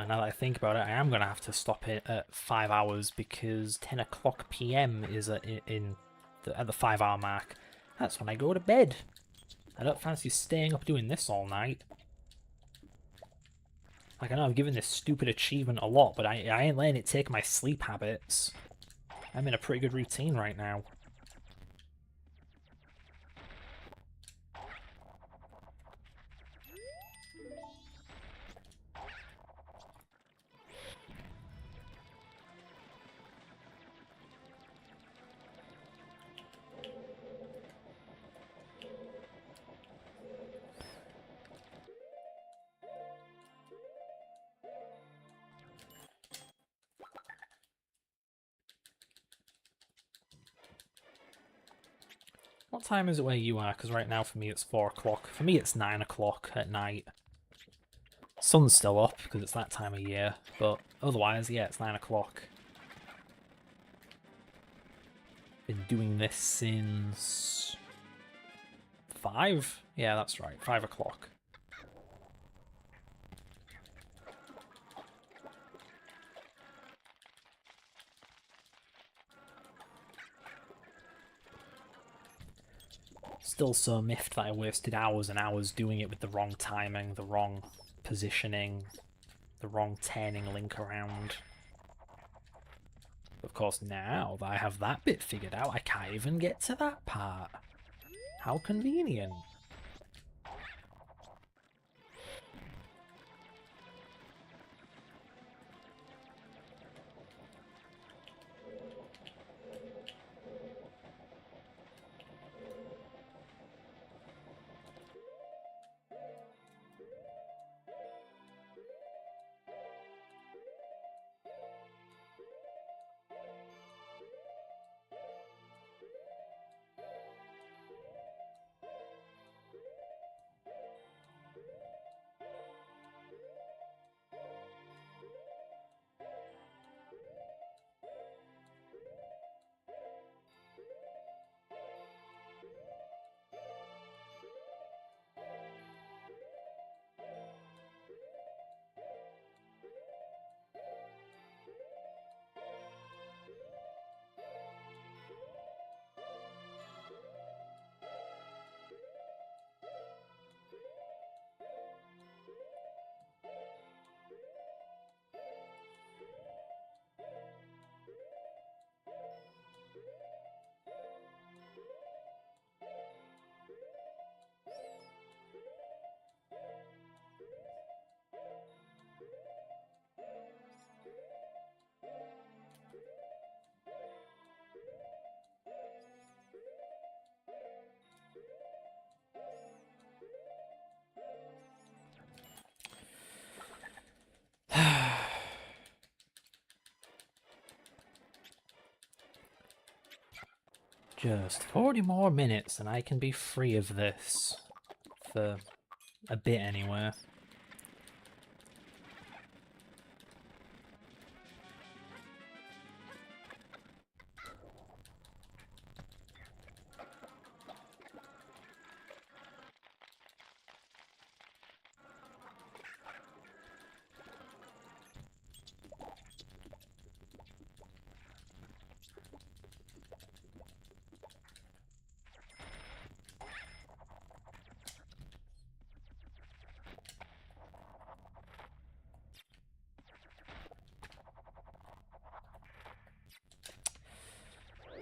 Now that I think about it, I am going to have to stop it at 5 hours because 10 o'clock PM is at the 5 hour mark. That's when I go to bed. I don't fancy staying up doing this all night. Like, I know I've given this stupid achievement a lot, but I ain't letting it take my sleep habits. I'm in a pretty good routine right now. What time is it where you are? Because right now for me it's 4 o'clock. For me it's 9 o'clock at night. Sun's still up because it's that time of year, but otherwise, yeah, it's 9 o'clock. Been doing this since 5? Yeah, that's right, 5 o'clock. Still so miffed that I wasted hours and hours doing it with the wrong timing, the wrong positioning, the wrong turning link around. Of course, now that I have that bit figured out, I can't even get to that part. How convenient. Just 40 more minutes and I can be free of this. For a bit anyway.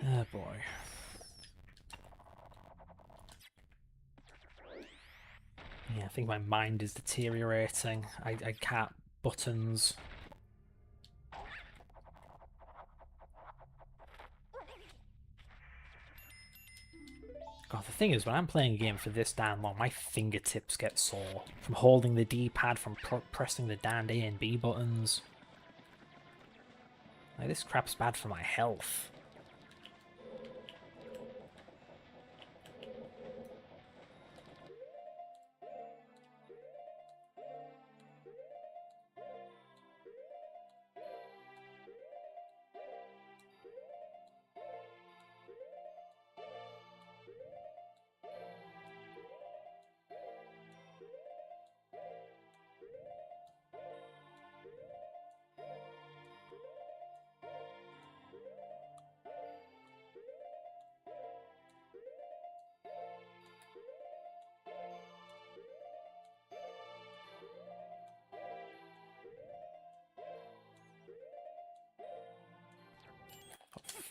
Oh boy. Yeah, I think my mind is deteriorating. I can't buttons. God, the thing is, when I'm playing a game for this damn long, my fingertips get sore from holding the D-pad, from pressing the damned A and B buttons. Like, this crap's bad for my health.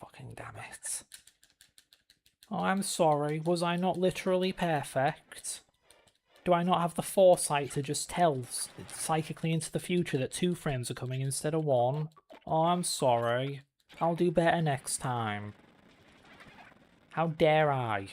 Fucking damn it. Oh, I'm sorry. Was I not literally perfect? Do I not have the foresight to just tell psychically into the future that 2 frames are coming instead of 1? Oh, I'm sorry. I'll do better next time. How dare I?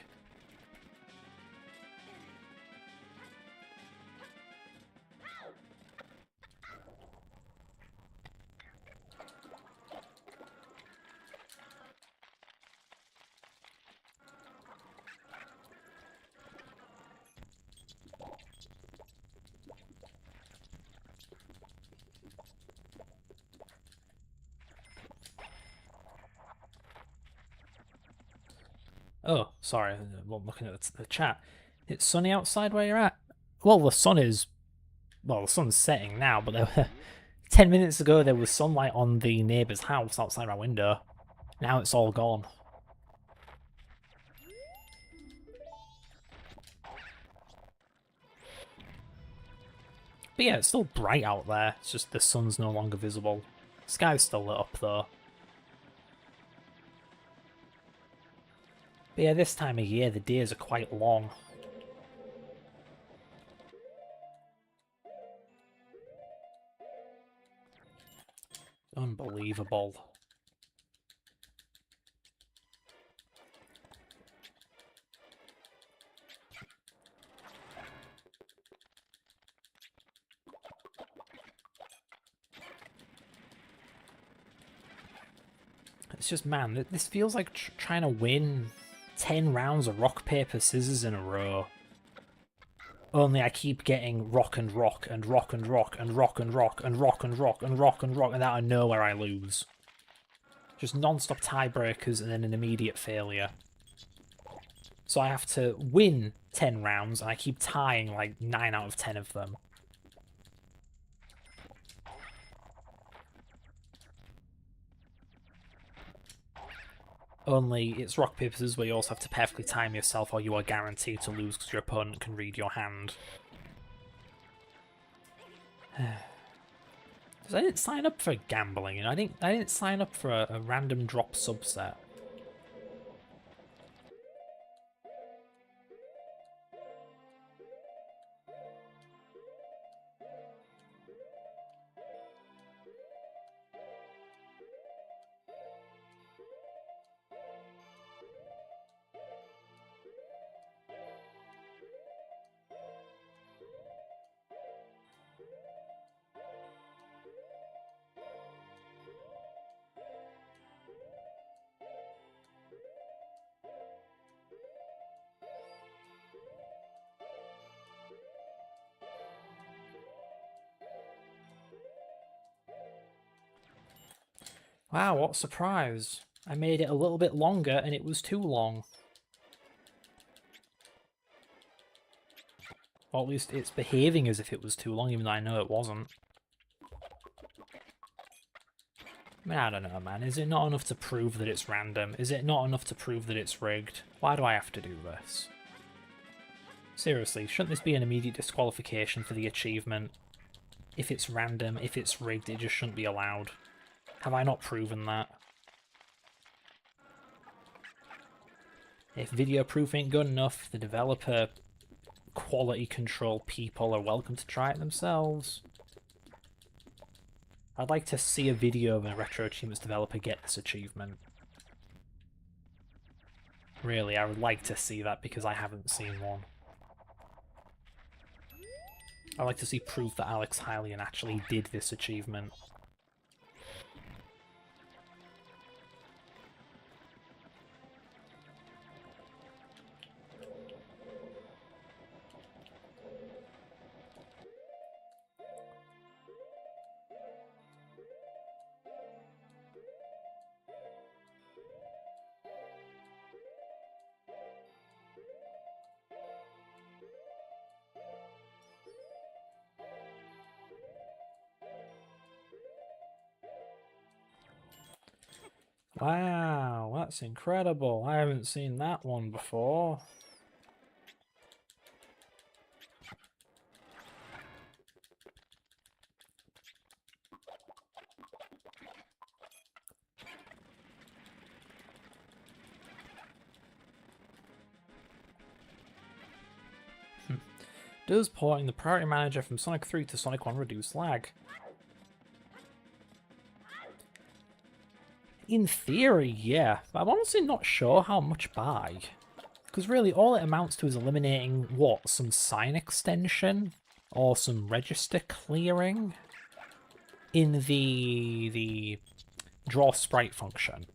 Oh, sorry, I'm looking at the chat. It's sunny outside where you're at? Well, the sun's setting now, but 10 minutes ago there was sunlight on the neighbour's house outside my window. Now it's all gone. But yeah, it's still bright out there. It's just the sun's no longer visible. The sky's still lit up though. But yeah, this time of year the days are quite long. Unbelievable. It's just, man, this feels like trying to win 10 rounds of rock, paper, scissors in a row. Only I keep getting rock and rock and rock and rock and rock and rock and rock and rock and rock and rock, and out of nowhere I lose. Just non-stop tiebreakers and then an immediate failure. So I have to win 10 rounds, and I keep tying like 9 out of 10 of them. Only it's rock, paper, scissors where you also have to perfectly time yourself or you are guaranteed to lose because your opponent can read your hand. Because I didn't sign up for gambling, you know, I didn't sign up for a random drop subset. Wow, what a surprise. I made it a little bit longer and it was too long. Or at least it's behaving as if it was too long, even though I know it wasn't. I mean, I don't know, man. Is it not enough to prove that it's random? Is it not enough to prove that it's rigged? Why do I have to do this? Seriously, shouldn't this be an immediate disqualification for the achievement? If it's random, if it's rigged, it just shouldn't be allowed. Have I not proven that? If video proof ain't good enough, the developer quality control people are welcome to try it themselves. I'd like to see a video of a RetroAchievement's developer get this achievement. Really, I would like to see that because I haven't seen one. I'd like to see proof that Alex Hylian actually did this achievement. Wow, that's incredible. I haven't seen that one before. Does porting the Priority Manager from Sonic 3 to Sonic 1 reduce lag? In theory, yeah, but I'm honestly not sure how much by. Because really, all it amounts to is eliminating, what, some sign extension? Or some register clearing? In the draw sprite function.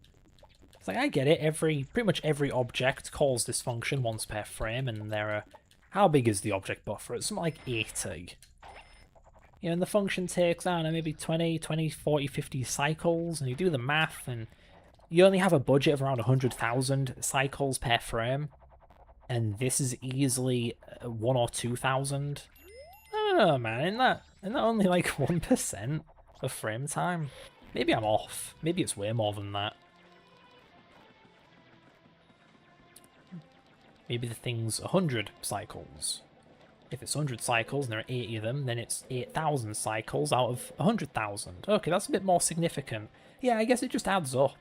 It's like, I get it, pretty much every object calls this function once per frame, and there are... How big is the object buffer? It's something like 80. You know, and the function takes, I don't know, maybe 20, 40, 50 cycles, and you do the math, and you only have a budget of around 100,000 cycles per frame, and this is easily 1 or 2,000. I don't know, man. Isn't that only like 1% of frame time? Maybe I'm off. Maybe it's way more than that. Maybe the thing's 100 cycles. If it's 100 cycles and there are 80 of them, then it's 8,000 cycles out of 100,000. Okay, that's a bit more significant. Yeah, I guess it just adds up.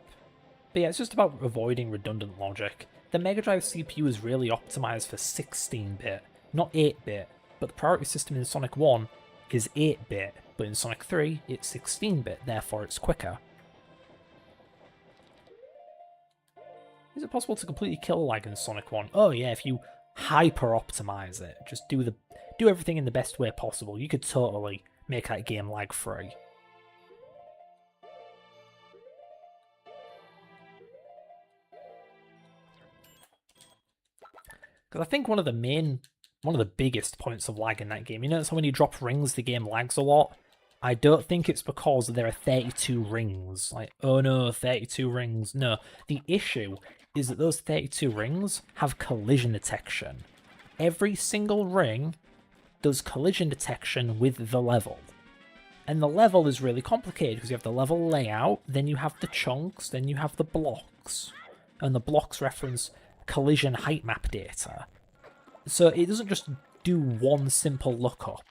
But yeah, it's just about avoiding redundant logic. The Mega Drive CPU is really optimized for 16-bit, not 8-bit, but the priority system in Sonic 1 is 8-bit, but in Sonic 3 it's 16-bit, therefore it's quicker. Is it possible to completely kill lag in Sonic 1? Oh yeah, if you hyper-optimize it, just do everything in the best way possible, you could totally make that game lag-free. Because I think one of the biggest points of lag in that game, you notice how when you drop rings the game lags a lot? I don't think it's because there are 32 rings. Like, oh no, 32 rings. No, the issue is that those 32 rings have collision detection. Every single ring does collision detection with the level. And the level is really complicated because you have the level layout, then you have the chunks, then you have the blocks. And the blocks reference collision height map data. So it doesn't just do one simple lookup.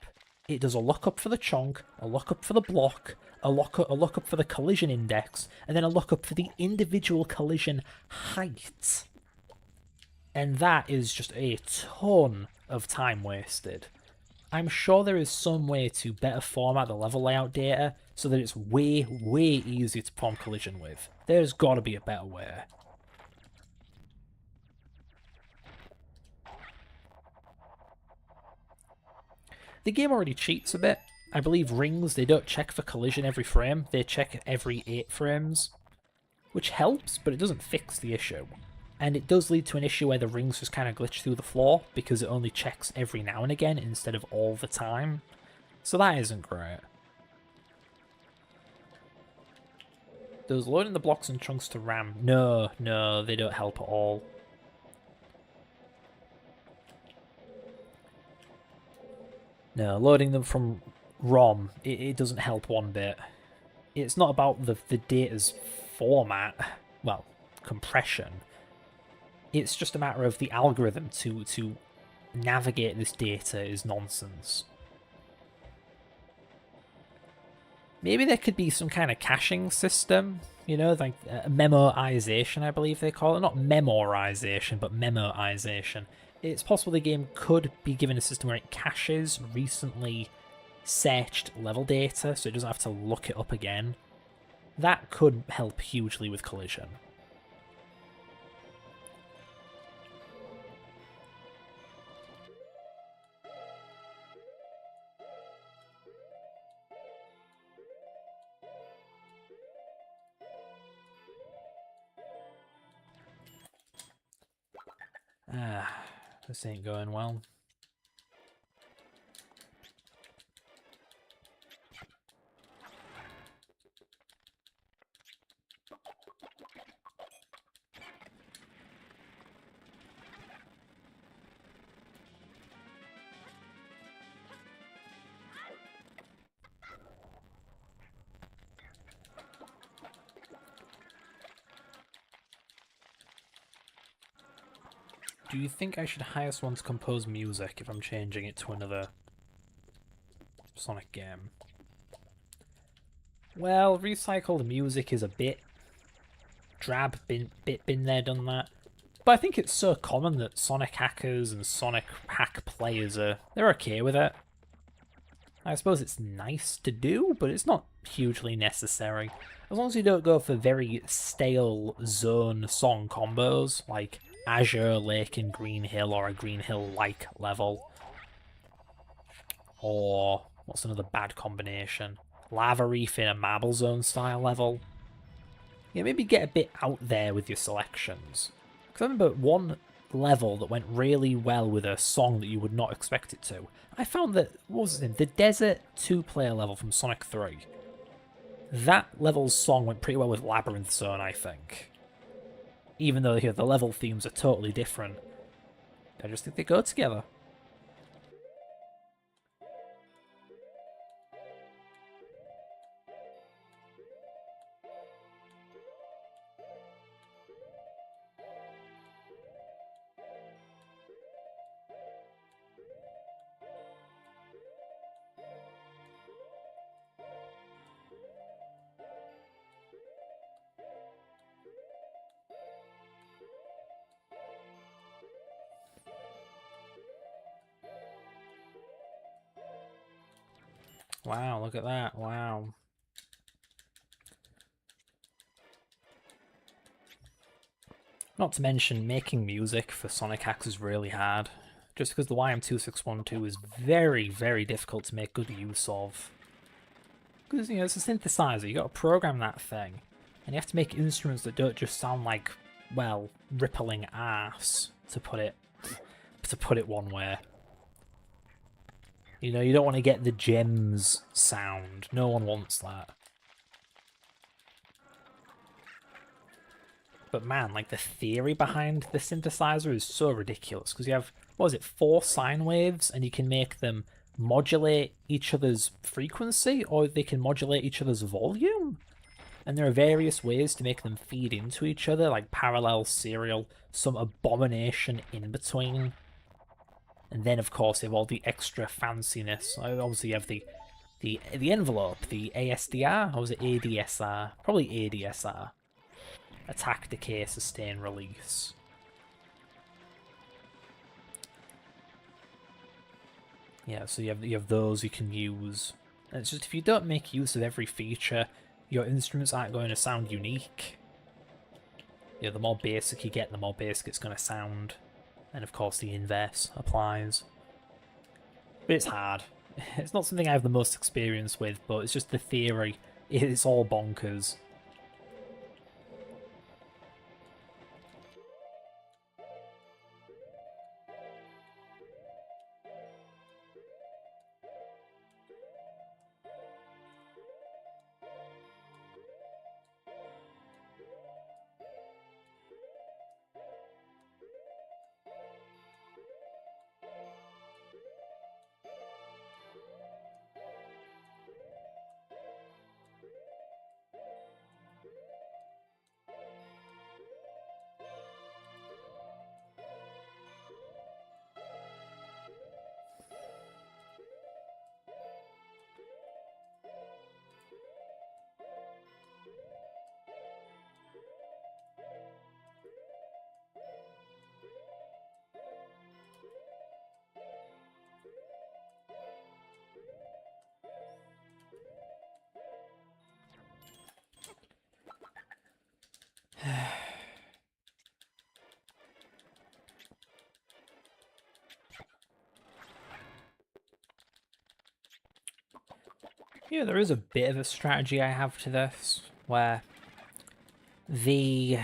It does a lookup for the chunk, a lookup for the block, a lookup for the collision index, and then a lookup for the individual collision height. And that is just a ton of time wasted. I'm sure there is some way to better format the level layout data so that it's way, way easier to perform collision with. There's got to be a better way. The game already cheats a bit. I believe rings, they don't check for collision every frame, they check every 8 frames. Which helps, but it doesn't fix the issue. And it does lead to an issue where the rings just kind of glitch through the floor, because it only checks every now and again instead of all the time. So that isn't great. Does loading the blocks and chunks to RAM? No, they don't help at all. No, loading them from ROM, it doesn't help one bit. It's not about the data's format, well, compression. It's just a matter of the algorithm to navigate this data is nonsense. Maybe there could be some kind of caching system, you know, like memoization, I believe they call it. Not memorization, but memoization. It's possible the game could be given a system where it caches recently searched level data, so it doesn't have to look it up again. That could help hugely with collision. This ain't going well. Do you think I should hire someone to compose music if I'm changing it to another Sonic game? Well, recycled music is a bit drab, been there, done that. But I think it's so common that Sonic hackers and Sonic hack players they're okay with it. I suppose it's nice to do, but it's not hugely necessary. As long as you don't go for very stale zone song combos, like Azure Lake in Green Hill or a Green Hill-like level. Or, what's another bad combination? Lava Reef in a Marble Zone style level. Yeah, maybe get a bit out there with your selections. Because I remember one level that went really well with a song that you would not expect it to. I found that, what was his name? The Desert 2-player level from Sonic 3. that level's song went pretty well with Labyrinth Zone, I think. Even though the level themes are totally different. I just think they go together. Wow, look at that. Wow. Not to mention, making music for Sonic X is really hard. Just because the YM2612 is very, very difficult to make good use of. Because, you know, it's a synthesizer, you got to program that thing. And you have to make instruments that don't just sound like, well, rippling arse, to put it one way. You know, you don't want to get the gems sound. No one wants that. But man, like, the theory behind the synthesizer is so ridiculous. Because you have, what is it, 4 sine waves, and you can make them modulate each other's frequency, or they can modulate each other's volume. And there are various ways to make them feed into each other, like parallel, serial, some abomination in between. And then, of course, you have all the extra fanciness. Obviously, you have the envelope, the ASDR, or was it ADSR? Probably ADSR. Attack, decay, sustain, release. Yeah, so you have those you can use. And it's just, if you don't make use of every feature, your instruments aren't going to sound unique. You know, the more basic you get, the more basic it's going to sound. And of course the inverse applies. But it's hard. It's not something I have the most experience with, but it's just the theory. It's all bonkers. Yeah, there is a bit of a strategy I have to this, where the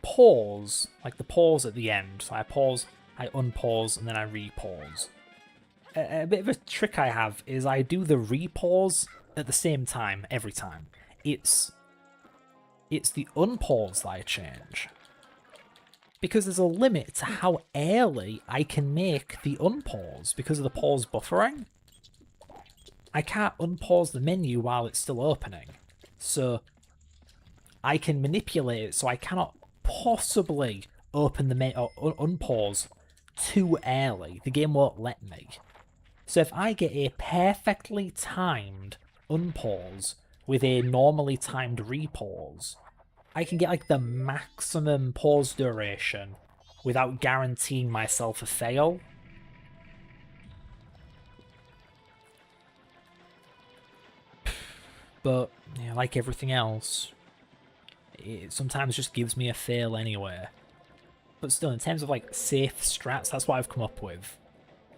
pause, like the pause at the end, so I pause, I unpause, and then I repause. A bit of a trick I have is I do the repause at the same time every time. It's the unpause that I change. Because there's a limit to how early I can make the unpause because of the pause buffering. I can't unpause the menu while it's still opening. So I can manipulate it so I cannot possibly open the menu or unpause too early. The game won't let me. So if I get a perfectly timed unpause with a normally timed repause, I can get like the maximum pause duration without guaranteeing myself a fail. But, you know, like everything else, it sometimes just gives me a fail anyway. But still, in terms of like safe strats, that's what I've come up with.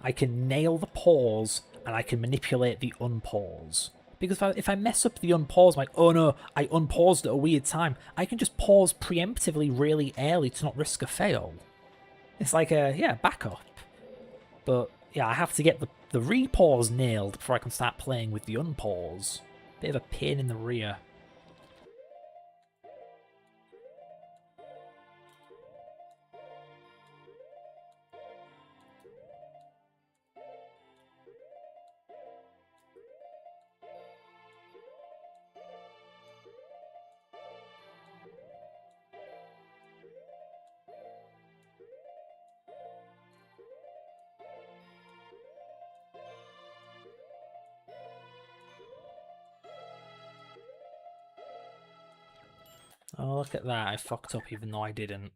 I can nail the pause, and I can manipulate the unpause. Because if I mess up the unpause, like, oh no, I unpaused at a weird time, I can just pause preemptively really early to not risk a fail. It's like a, yeah, backup. But, yeah, I have to get the repause nailed before I can start playing with the unpause. Bit of a pain in the rear. Oh, look at that. I fucked up even though I didn't.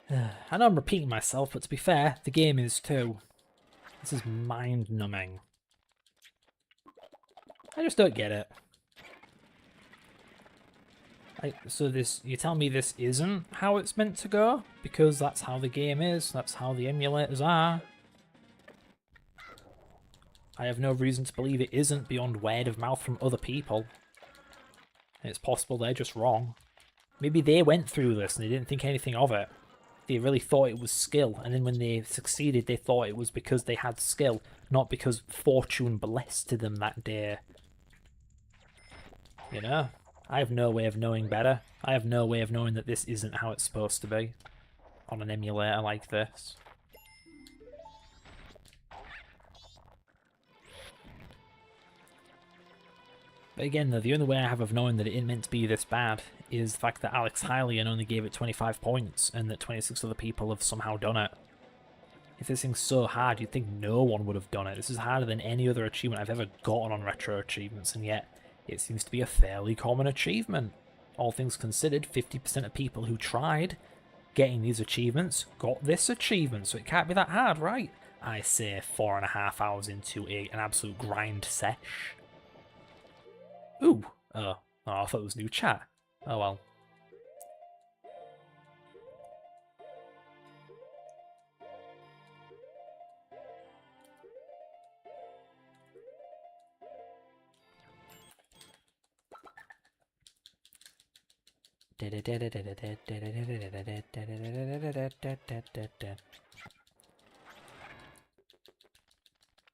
I know I'm repeating myself, but to be fair, the game is too. This is mind-numbing. I just don't get it. So this, you tell me this isn't how it's meant to go? Because that's how the game is, that's how the emulators are. I have no reason to believe it isn't beyond word of mouth from other people. It's possible they're just wrong. Maybe they went through this and they didn't think anything of it. They really thought it was skill, and then when they succeeded they thought it was because they had skill, not because fortune blessed them that day. You know? I have no way of knowing better. I have no way of knowing that this isn't how it's supposed to be on an emulator like this. But again, though, the only way I have of knowing that it isn't meant to be this bad is the fact that Alex Hylian only gave it 25 points and that 26 other people have somehow done it. If this thing's so hard, you'd think no one would have done it. This is harder than any other achievement I've ever gotten on Retro Achievements, and yet it seems to be a fairly common achievement. All things considered, 50% of people who tried getting these achievements got this achievement, so it can't be that hard, right? I say 4.5 hours into an absolute grind sesh. Ooh, oh, I thought it was new chat. Oh well.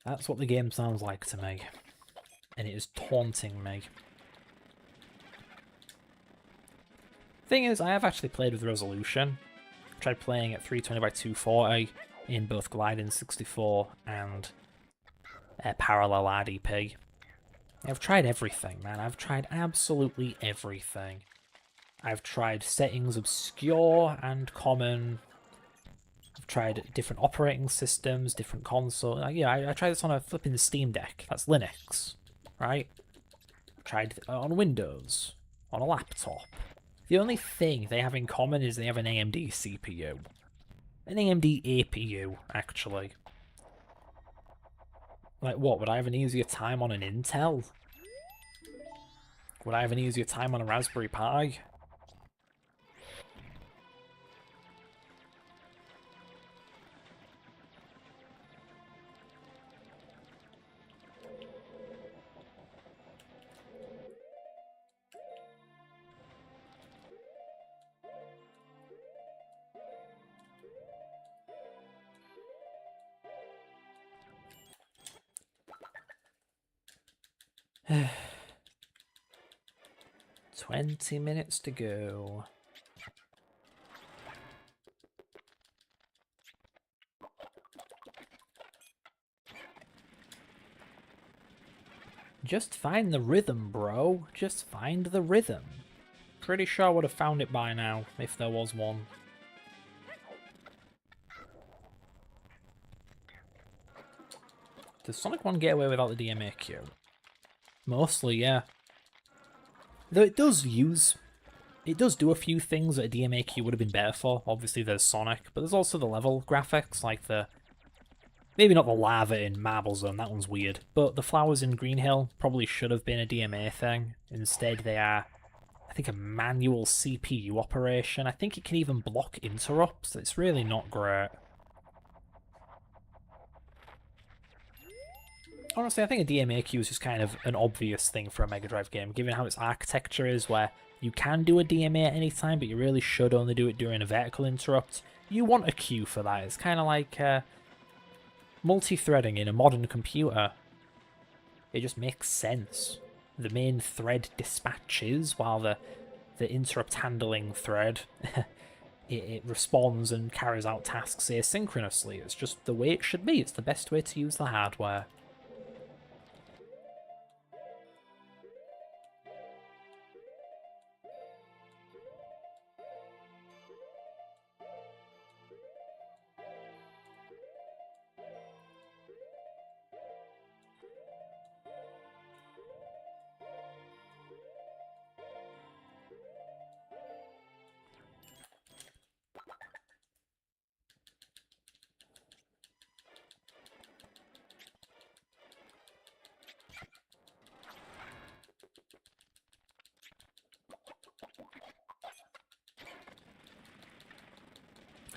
That's what the game sounds like to me, and it is taunting me. Thing is, I have actually played with resolution. I tried playing at 320 by 240 in both Gliding 64 and Parallel RDP. I've tried everything, man. I've tried absolutely everything. I've tried settings obscure and common. I've tried different operating systems, different consoles. I tried this on a flipping Steam Deck. That's Linux, right? I've tried on Windows, on a laptop. The only thing they have in common is they have an AMD CPU. An AMD APU, actually. Like, what? Would I have an easier time on an Intel? Would I have an easier time on a Raspberry Pi? $20 minutes to go. Just find the rhythm, bro. Just find the rhythm. Pretty sure I would have found it by now, if there was one. Does Sonic 1 get away without the DMAQ? Mostly, yeah. Though it does do a few things that a DMAQ would have been better for. Obviously there's Sonic, but there's also the level graphics, like maybe not the lava in Marble Zone, that one's weird, but the flowers in Green Hill probably should have been a DMA thing. Instead they are, I think, a manual CPU operation. I think it can even block interrupts. It's really not great. Honestly, I think a DMAQ is just kind of an obvious thing for a Mega Drive game, given how its architecture is, where you can do a DMA at any time, but you really should only do it during a vertical interrupt. You want a queue for that. It's kind of like multi-threading in a modern computer. It just makes sense. The main thread dispatches while the interrupt handling thread it responds and carries out tasks asynchronously. It's just the way it should be. It's the best way to use the hardware.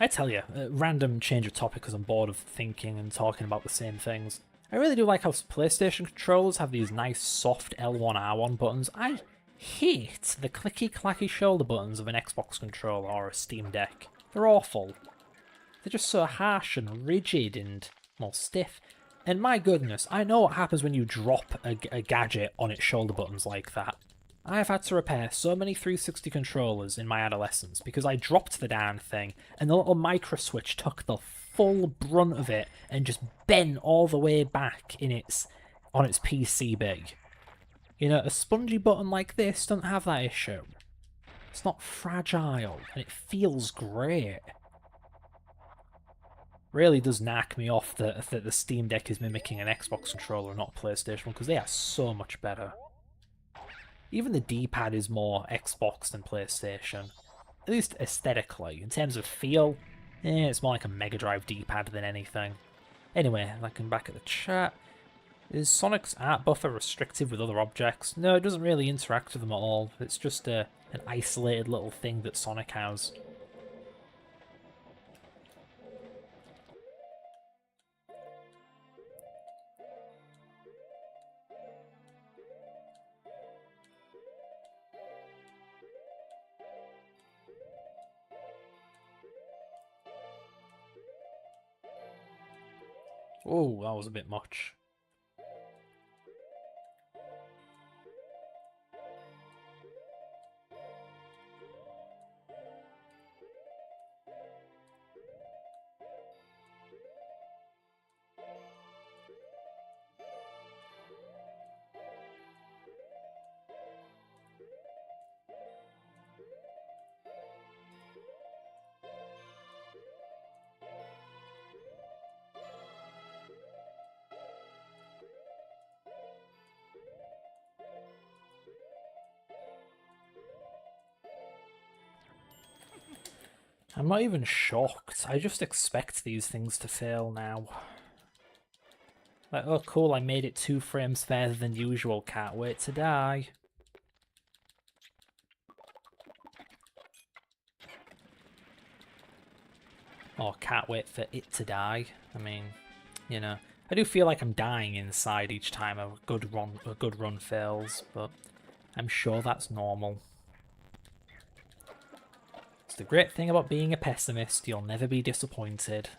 I tell you, a random change of topic because I'm bored of thinking and talking about the same things. I really do like how PlayStation controllers have these nice soft L1, R1 buttons. I hate the clicky-clacky shoulder buttons of an Xbox controller or a Steam Deck. They're awful. They're just so harsh and rigid and, well, stiff. And my goodness, I know what happens when you drop a gadget on its shoulder buttons like that. I've had to repair so many 360 controllers in my adolescence because I dropped the darn thing and the little micro switch took the full brunt of it and just bent all the way back on its PCB. You know, a spongy button like this doesn't have that issue. It's not fragile and it feels great. Really does knack me off that the Steam Deck is mimicking an Xbox controller, not a PlayStation one, because they are so much better. Even the D-pad is more Xbox than PlayStation, at least aesthetically. In terms of feel, it's more like a Mega Drive D-pad than anything. Anyway, looking back at the chat, is Sonic's art buffer restrictive with other objects? No, it doesn't really interact with them at all. It's just an isolated little thing that Sonic has. Oh, that was a bit much. I'm not even shocked. I just expect these things to fail now. Like, oh cool, I made it 2 frames further than usual, can't wait to die. Or can't wait for it to die. I mean, you know, I do feel like I'm dying inside each time a good run fails, but I'm sure that's normal. It's the great thing about being a pessimist, you'll never be disappointed.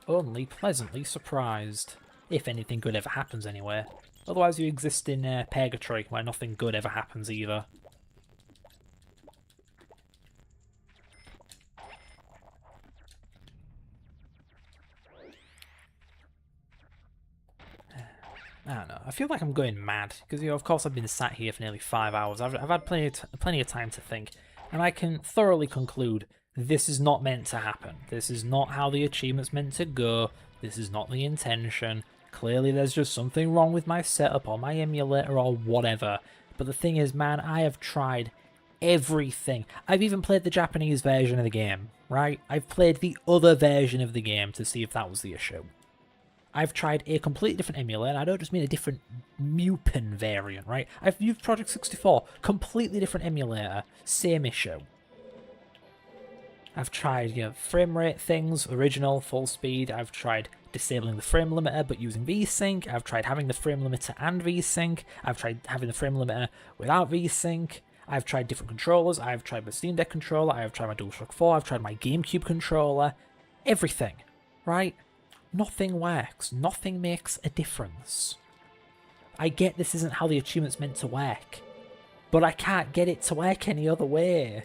Only pleasantly surprised. If anything good ever happens anyway. Otherwise you exist in purgatory, where nothing good ever happens either. I don't know, I feel like I'm going mad, because, you know, of course I've been sat here for nearly 5 hours. I've had plenty of time to think. And I can thoroughly conclude this is not meant to happen. This is not how the achievement's meant to go. This is not the intention. Clearly there's just something wrong with my setup or my emulator or whatever. But the thing is, man, I have tried everything. I've even played the Japanese version of the game, right? I've played the other version of the game to see if that was the issue. I've tried a completely different emulator, and I don't just mean a different Mupen variant, right? I've used Project 64, completely different emulator, same issue. I've tried, you know, frame rate things, original, full speed. I've tried disabling the frame limiter but using VSync. I've tried having the frame limiter and VSync. I've tried having the frame limiter without VSync. I've tried different controllers. I've tried my Steam Deck controller. I've tried my DualShock 4. I've tried my GameCube controller. Everything, right? Nothing works. Nothing makes a difference. I get this isn't how the achievement's meant to work, but I can't get it to work any other way.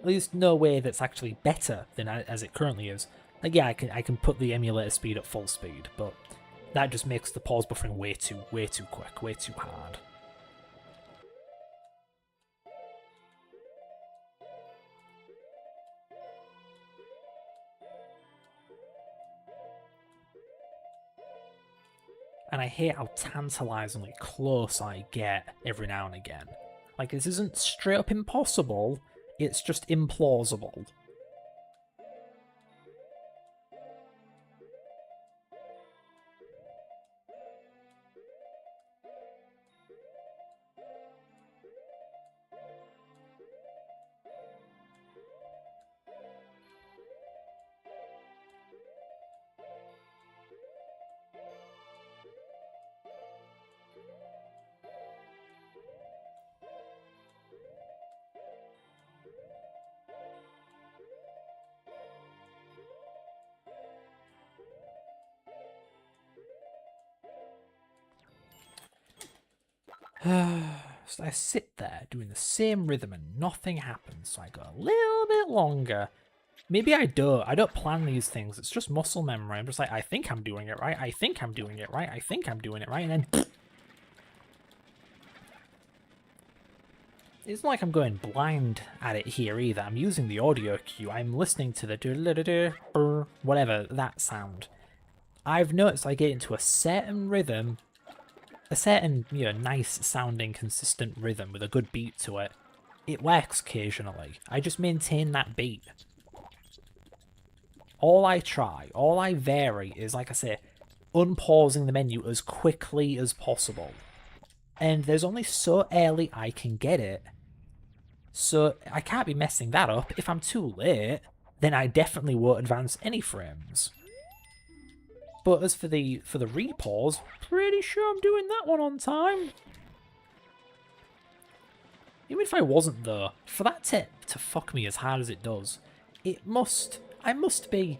At least no way that's actually better than as it currently is. Like, yeah, I can put the emulator speed at full speed, but that just makes the pause buffering way too quick, way too hard. And I hate how tantalizingly close I get every now and again. Like, this isn't straight up impossible, it's just implausible. So I sit there doing the same rhythm and nothing happens, so I go a little bit longer. Maybe I don't plan these things, it's just muscle memory. I'm just like, I think I'm doing it right, I think I'm doing it right, I think I'm doing it right, and then it's not like I'm going blind at it here either. I'm using the audio cue, I'm listening to the whatever, that sound. I've noticed I get into a certain rhythm, a certain, nice sounding, consistent rhythm with a good beat to it. It works occasionally. I just maintain that beat. All I try, all I vary is, like I say, unpausing the menu as quickly as possible. And there's only so early I can get it. So I can't be messing that up. If I'm too late, then I definitely won't advance any frames. But as for the repause, pretty sure I'm doing that one on time. Even if I wasn't though, for that to fuck me as hard as it does, I must be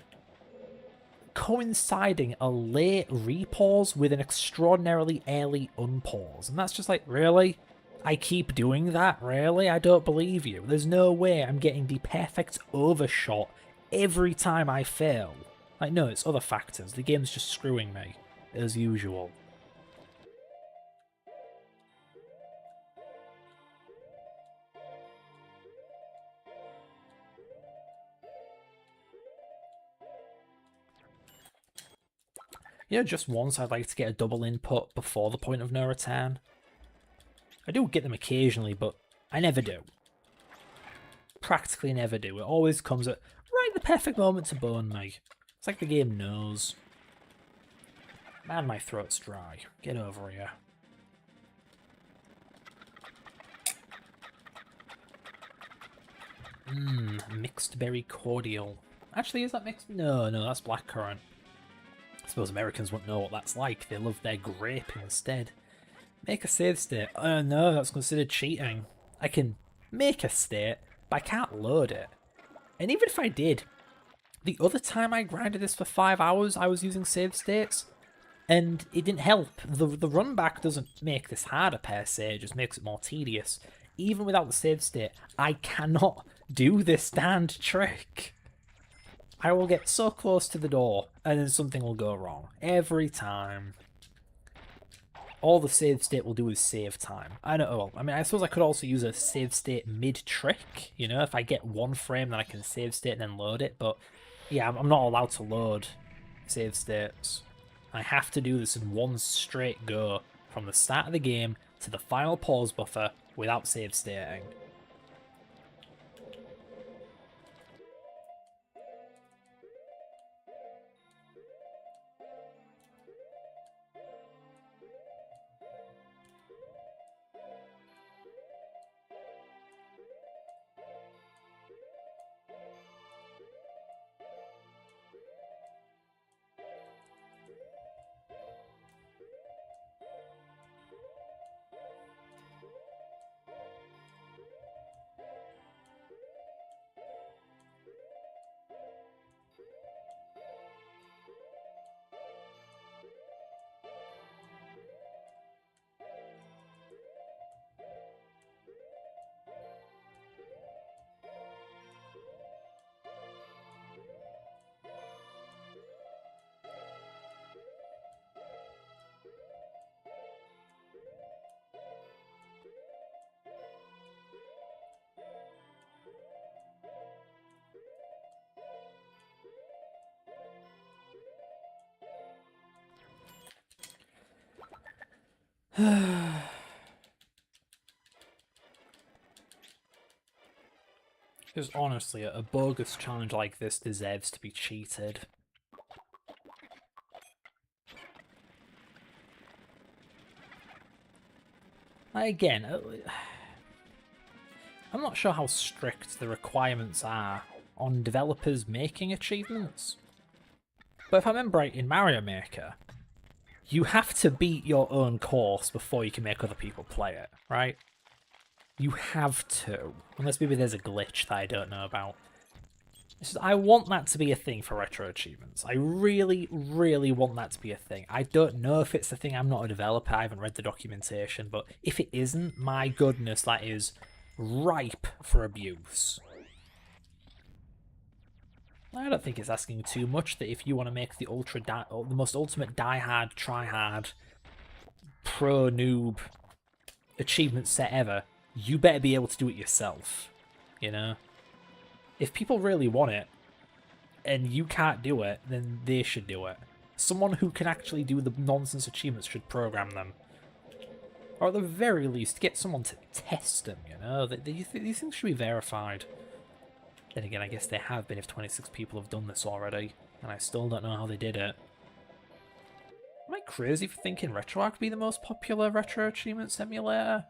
coinciding a late repause with an extraordinarily early unpause. And that's just like, really? I keep doing that? Really? I don't believe you. There's no way I'm getting the perfect overshot every time I fail. Like, no, it's other factors. The game's just screwing me, as usual. Just once I'd like to get a double input before the point of no return. I do get them occasionally, but I never do. Practically never do. It always comes at right the perfect moment to bone me. It's like the game knows. Man, my throat's dry. Get over here. Mixed berry cordial. Actually, is that mixed? No, that's blackcurrant. I suppose Americans won't know what that's like. They love their grape instead. Make a save state. Oh no, that's considered cheating. I can make a state, but I can't load it. And even if I did, the other time I grinded this for 5 hours, I was using save states, and it didn't help. The run back doesn't make this harder per se, it just makes it more tedious. Even without the save state, I cannot do this damned trick. I will get so close to the door, and then something will go wrong. Every time. All the save state will do is save time. I don't know. I mean, I suppose I could also use a save state mid-trick, if I get one frame, then I can save state and then load it, but yeah, I'm not allowed to load save states. I have to do this in one straight go, from the start of the game to the final pause buffer, without save stating. Because honestly, a bogus challenge like this deserves to be cheated. Again, I'm not sure how strict the requirements are on developers making achievements. But if I remember right, in Mario Maker, you have to beat your own course before you can make other people play it, right? You have to. Unless maybe there's a glitch that I don't know about. I want that to be a thing for retro achievements. I really, really want that to be a thing. I don't know if it's a thing. I'm not a developer. I haven't read the documentation. But if it isn't, my goodness, that is ripe for abuse. I don't think it's asking too much that if you want to make the the most ultimate die-hard, try-hard, pro-noob achievement set ever, you better be able to do it yourself, you know? If people really want it, and you can't do it, then they should do it. Someone who can actually do the nonsense achievements should program them. Or at the very least, get someone to test them, you know? These things should be verified. Then again, I guess they have been if 26 people have done this already, and I still don't know how they did it. Am I crazy for thinking RetroArch would be the most popular retro achievement simulator?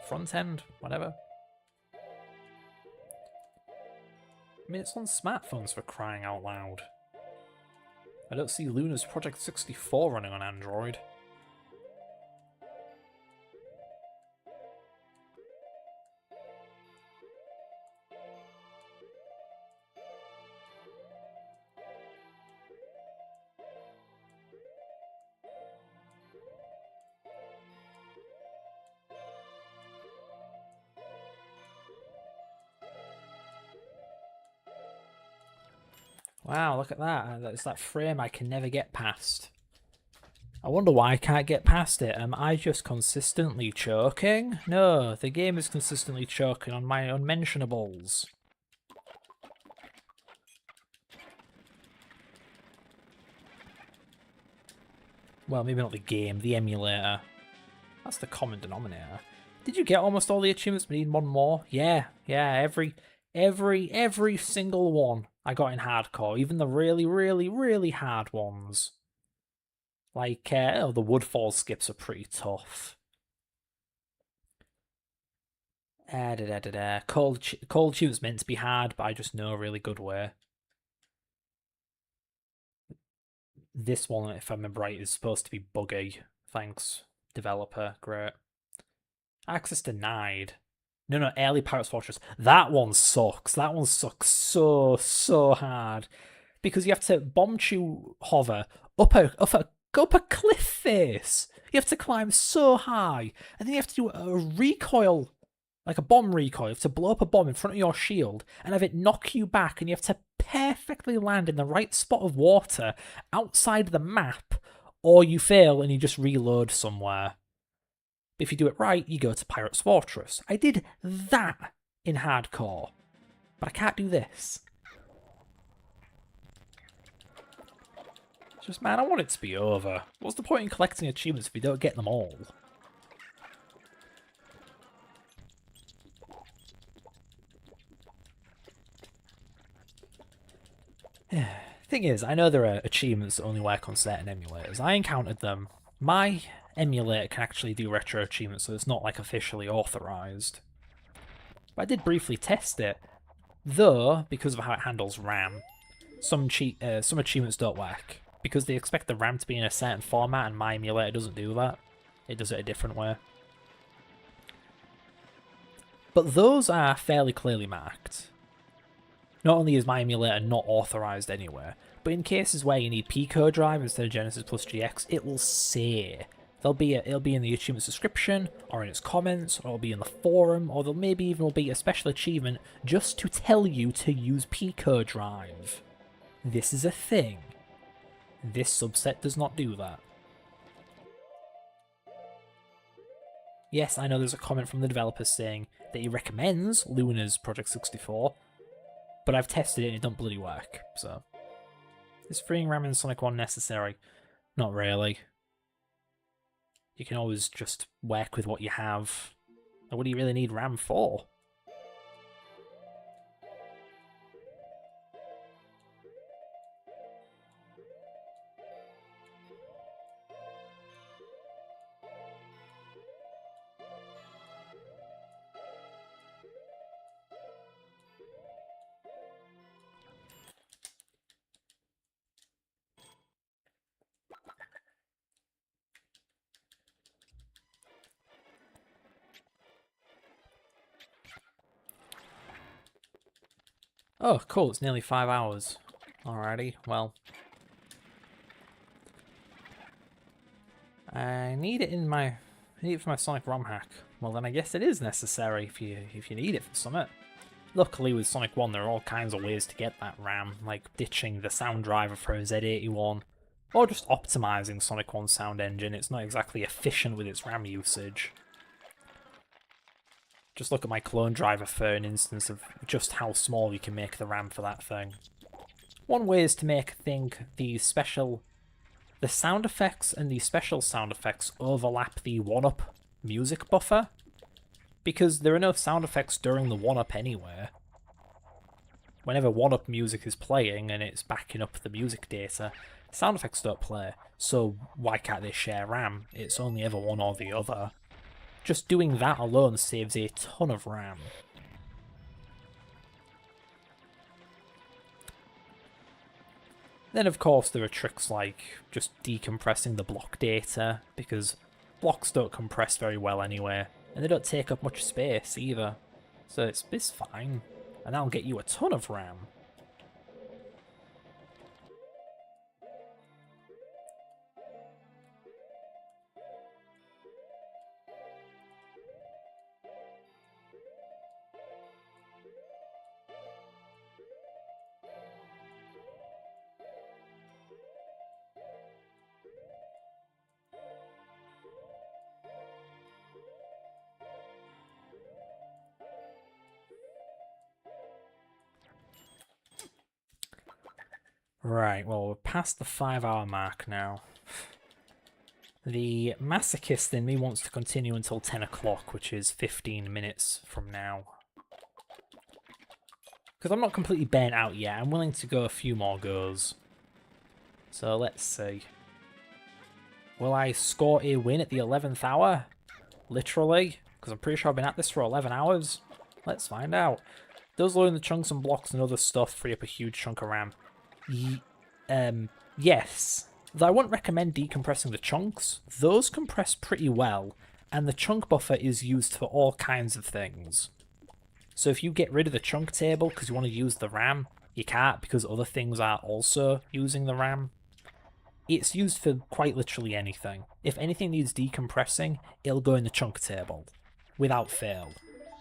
Front end, whatever. I mean, it's on smartphones for crying out loud. I don't see Luna's Project 64 running on Android. Wow, look at that. It's that frame I can never get past. I wonder why I can't get past it. Am I just consistently choking? No, the game is consistently choking on my unmentionables. Well, maybe not the game, the emulator. That's the common denominator. Did you get almost all the achievements but need one more? Yeah, every single one I got in hardcore, even the really, really, really hard ones. Like, the Woodfall skips are pretty tough. Cold Tube's meant to be hard, but I just know a really good way. This one, if I remember right, is supposed to be buggy. Thanks, developer. Great. Access denied. No, early Pirates Fortress. That one sucks. That one sucks so hard. Because you have to bomb chew hover up a cliff face. You have to climb so high. And then you have to do a recoil, like a bomb recoil. You have to blow up a bomb in front of your shield and have it knock you back. And you have to perfectly land in the right spot of water outside the map. Or you fail and you just reload somewhere. If you do it right, you go to Pirate's Fortress. I did that in hardcore, but I can't do this. It's just, man, I want it to be over. What's the point in collecting achievements if you don't get them all? Thing is, I know there are achievements that only work on certain emulators. I encountered them. My emulator can actually do retro achievements, so it's not like officially authorized. But I did briefly test it, though because of how it handles RAM, some achievements don't work because they expect the RAM to be in a certain format, and my emulator doesn't do that. It does it a different way. But those are fairly clearly marked. Not only is my emulator not authorized anywhere, but in cases where you need Pico drive instead of Genesis plus GX, it will say. It'll be in the achievement's description, or in its comments, or it'll be in the forum, or there maybe even will be a special achievement just to tell you to use Pico drive. This is a thing. This subset does not do that. Yes, I know there's a comment from the developer saying that he recommends Luna's Project 64, but I've tested it and it don't bloody work, so. Is freeing RAM in Sonic 1 necessary? Not really. You can always just work with what you have. And what do you really need RAM for? Oh, cool, it's nearly 5 hours. Alrighty, well. I need it for my Sonic ROM hack. Well then I guess it is necessary if you need it for something. Luckily with Sonic 1 there are all kinds of ways to get that RAM, like ditching the sound driver for a Z81, or just optimising Sonic 1's sound engine. It's not exactly efficient with its RAM usage. Just look at my clone driver for an instance of just how small you can make the RAM for that thing. One way is to make, I think, the sound effects and the special sound effects overlap the 1-up music buffer, because there are no sound effects during the 1-up anyway. Whenever 1-up music is playing and it's backing up the music data, sound effects don't play, so why can't they share RAM? It's only ever one or the other. Just doing that alone saves a ton of RAM. Then of course there are tricks like just decompressing the block data, because blocks don't compress very well anyway, and they don't take up much space either. So it's fine, and that'll get you a ton of RAM. Right, well, we're past the 5-hour mark now. The masochist in me wants to continue until 10 o'clock, which is 15 minutes from now. Because I'm not completely burnt out yet, I'm willing to go a few more goes. So let's see. Will I score a win at the 11th hour? Literally? Because I'm pretty sure I've been at this for 11 hours. Let's find out. Those loading the chunks and blocks and other stuff free up a huge chunk of RAM. Yes. Though I wouldn't recommend decompressing the chunks. Those compress pretty well, and the chunk buffer is used for all kinds of things. So if you get rid of the chunk table because you want to use the RAM, you can't because other things are also using the RAM. It's used for quite literally anything. If anything needs decompressing, it'll go in the chunk table, without fail.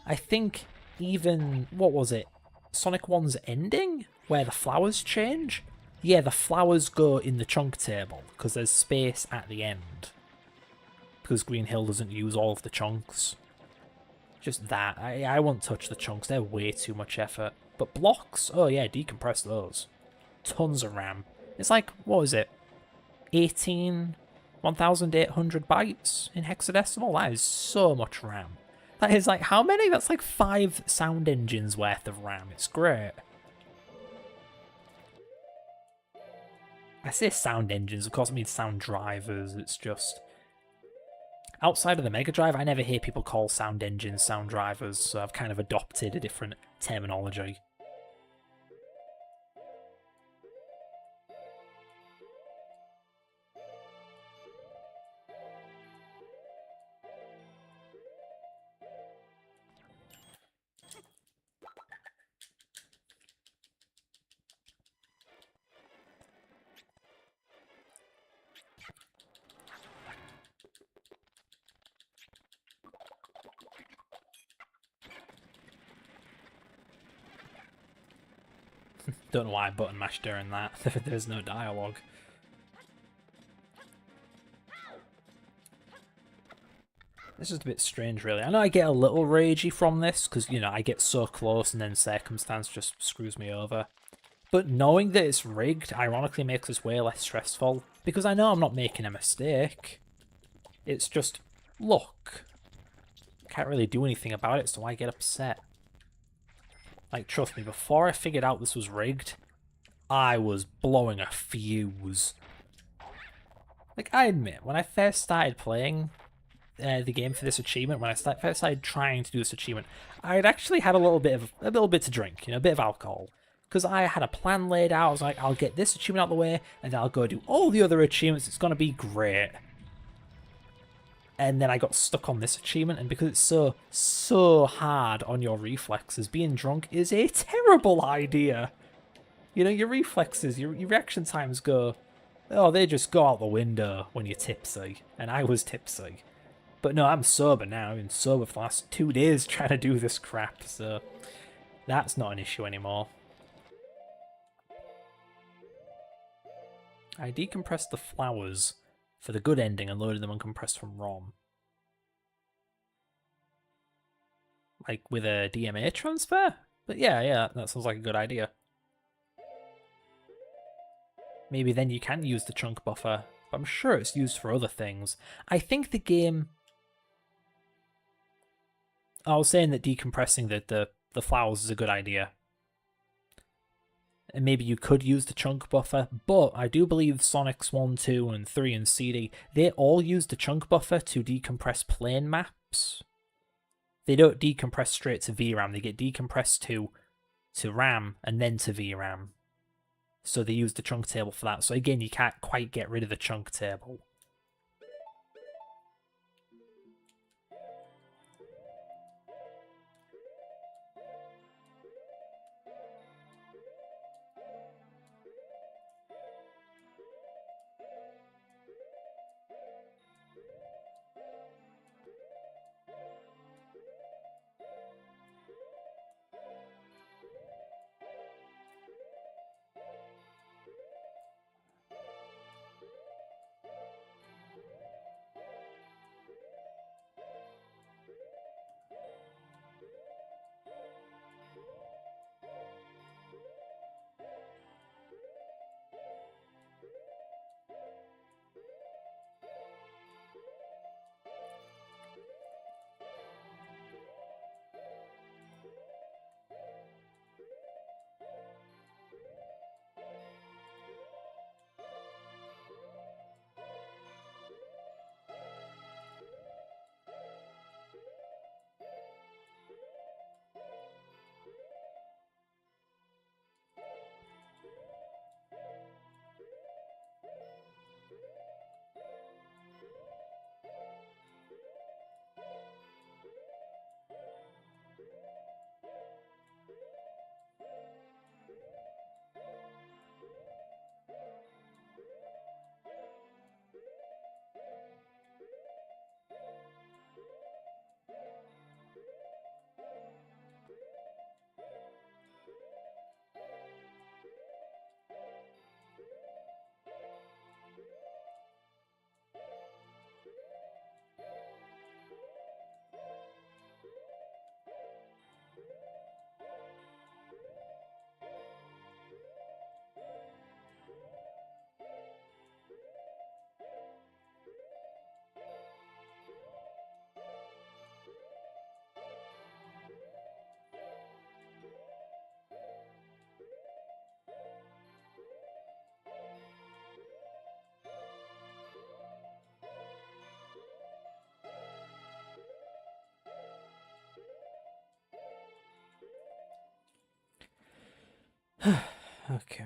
I think even, what was it, Sonic 1's ending, where the flowers change? Yeah, the flowers go in the chunk table, because there's space at the end. Because Green Hill doesn't use all of the chunks. Just that. I won't touch the chunks, they're way too much effort. But blocks? Oh yeah, decompress those. Tons of RAM. It's like, what is it? 1,800 bytes in hexadecimal? That is so much RAM. That is like, how many? That's like 5 sound engines worth of RAM. It's great. I say sound engines, of course I mean sound drivers. It's just, outside of the Mega Drive, I never hear people call sound engines sound drivers, so I've kind of adopted a different terminology. Don't know why I button mashed during that. There's no dialogue. This is a bit strange, really. I know I get a little ragey from this, because, you know, I get so close and then circumstance just screws me over. But knowing that it's rigged, ironically makes this way less stressful, because I know I'm not making a mistake. It's just, look, can't really do anything about it, so I get upset. Like, trust me, before I figured out this was rigged, I was blowing a fuse. Like, I admit, when I first started playing the game for this achievement, when I first started trying to do this achievement, I had actually had a little bit to drink, you know, a bit of alcohol. Because I had a plan laid out. I was like, I'll get this achievement out of the way, and then I'll go do all the other achievements. It's going to be great. And then I got stuck on this achievement, and because it's so hard on your reflexes, being drunk is a terrible idea. You know, your reflexes, your reaction times go, oh, they just go out the window when you're tipsy. And I was tipsy. But no, I'm sober now. I've been sober for the last 2 days trying to do this crap, so that's not an issue anymore. I decompressed the flowers for the good ending and loaded them uncompressed from ROM. Like with a DMA transfer? But yeah, that sounds like a good idea. Maybe then you can use the chunk buffer, but I'm sure it's used for other things. I think the game... I was saying that decompressing the flowers is a good idea. And maybe you could use the chunk buffer, but I do believe Sonic's 1, 2, and 3 and CD, they all use the chunk buffer to decompress plane maps. They don't decompress straight to VRAM, they get decompressed to RAM and then to VRAM. So they use the chunk table for that. So again, you can't quite get rid of the chunk table. Okay.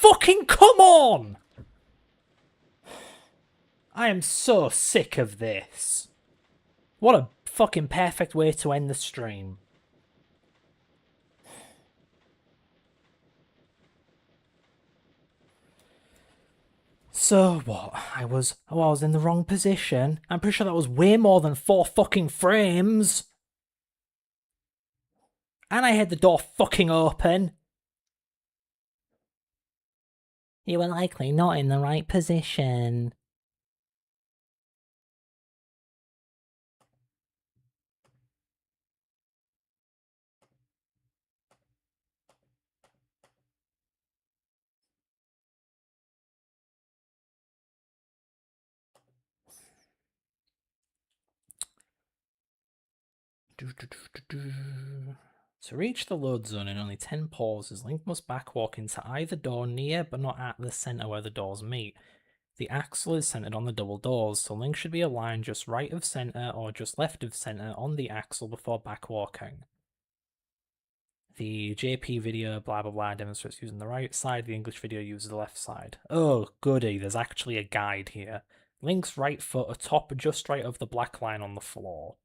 fucking come on! I am so sick of this. What a fucking perfect way to end the stream. So what? I was in the wrong position. I'm pretty sure that was way more than 4 fucking frames. And I had the door fucking open. You were likely not in the right position. To reach the load zone in only 10 pauses, Link must backwalk into either door near but not at the centre where the doors meet. The axle is centered on the double doors, so Link should be aligned just right of center or just left of center on the axle before backwalking. The JP video blah blah blah demonstrates using the right side, the English video uses the left side. Oh goody, there's actually a guide here. Link's right foot atop just right of the black line on the floor.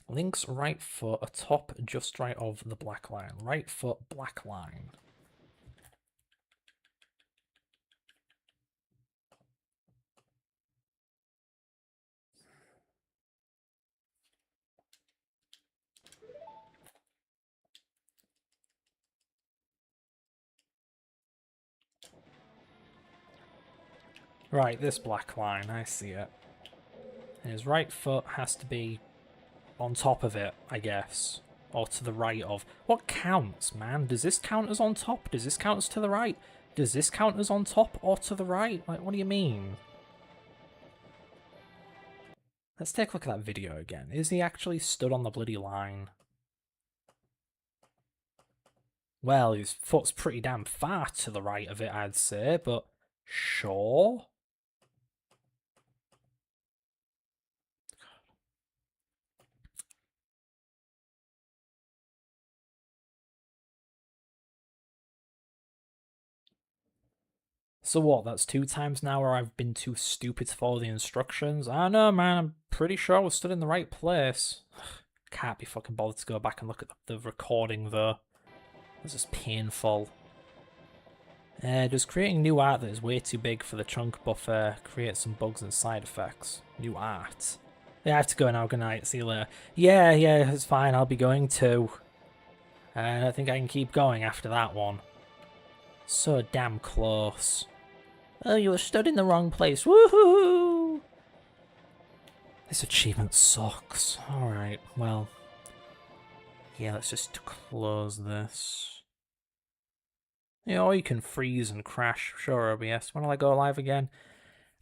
Link's right foot atop just right of the black line. Right foot, black line. Right, this black line, I see it. And his right foot has to be on top of it, I guess. Or to the right of... What counts, man? Does this count as on top? Does this count as to the right? Does this count as on top or to the right? Like, what do you mean? Let's take a look at that video again. Is he actually stood on the bloody line? Well, his foot's pretty damn far to the right of it, I'd say, but sure. So what, that's 2 times now where I've been too stupid to follow the instructions? I don't know, man, I'm pretty sure I was stood in the right place. Can't be fucking bothered to go back and look at the recording, though. This is painful. Does creating new art that is way too big for the chunk buffer create some bugs and side effects? New art. Yeah, I have to go now, good night, see you later. Yeah, it's fine, I'll be going too. I don't think I can keep going after that one. So damn close. Oh, you were stood in the wrong place. Woohoo! This achievement sucks. Alright, well. Yeah, let's just close this. Yeah, or you can freeze and crash. Sure, OBS. When will I go live again?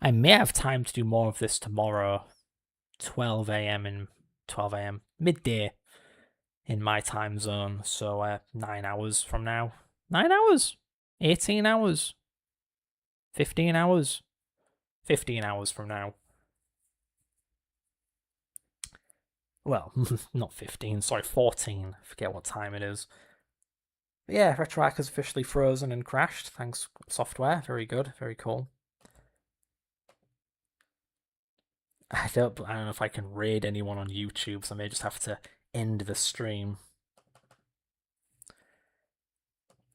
I may have time to do more of this tomorrow. 12 a.m. and 12 a.m. midday in my time zone. So 9 hours from now. 9 hours? 18 hours? 15 hours? 15 hours from now. Well, not 15, sorry, 14. I forget what time it is. But yeah, RetroAchievement has officially frozen and crashed. Thanks, software. Very good, very cool. I don't know if I can raid anyone on YouTube, so I may just have to end the stream.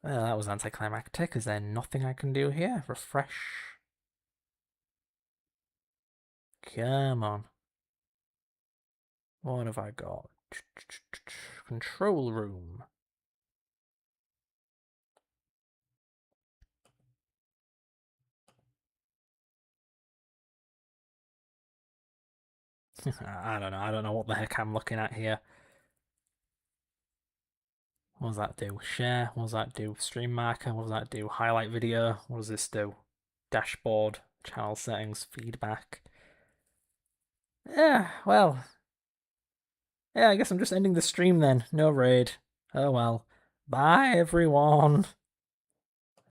Well, that was anticlimactic. Is there nothing I can do here? Refresh. Come on. What have I got? Control room. I don't know. I don't know what the heck I'm looking at here. What does that do? Share. What does that do? Stream marker. What does that do? Highlight video. What does this do? Dashboard. Channel settings. Feedback. Yeah, well. Yeah, I guess I'm just ending the stream then. No raid. Oh well. Bye, everyone.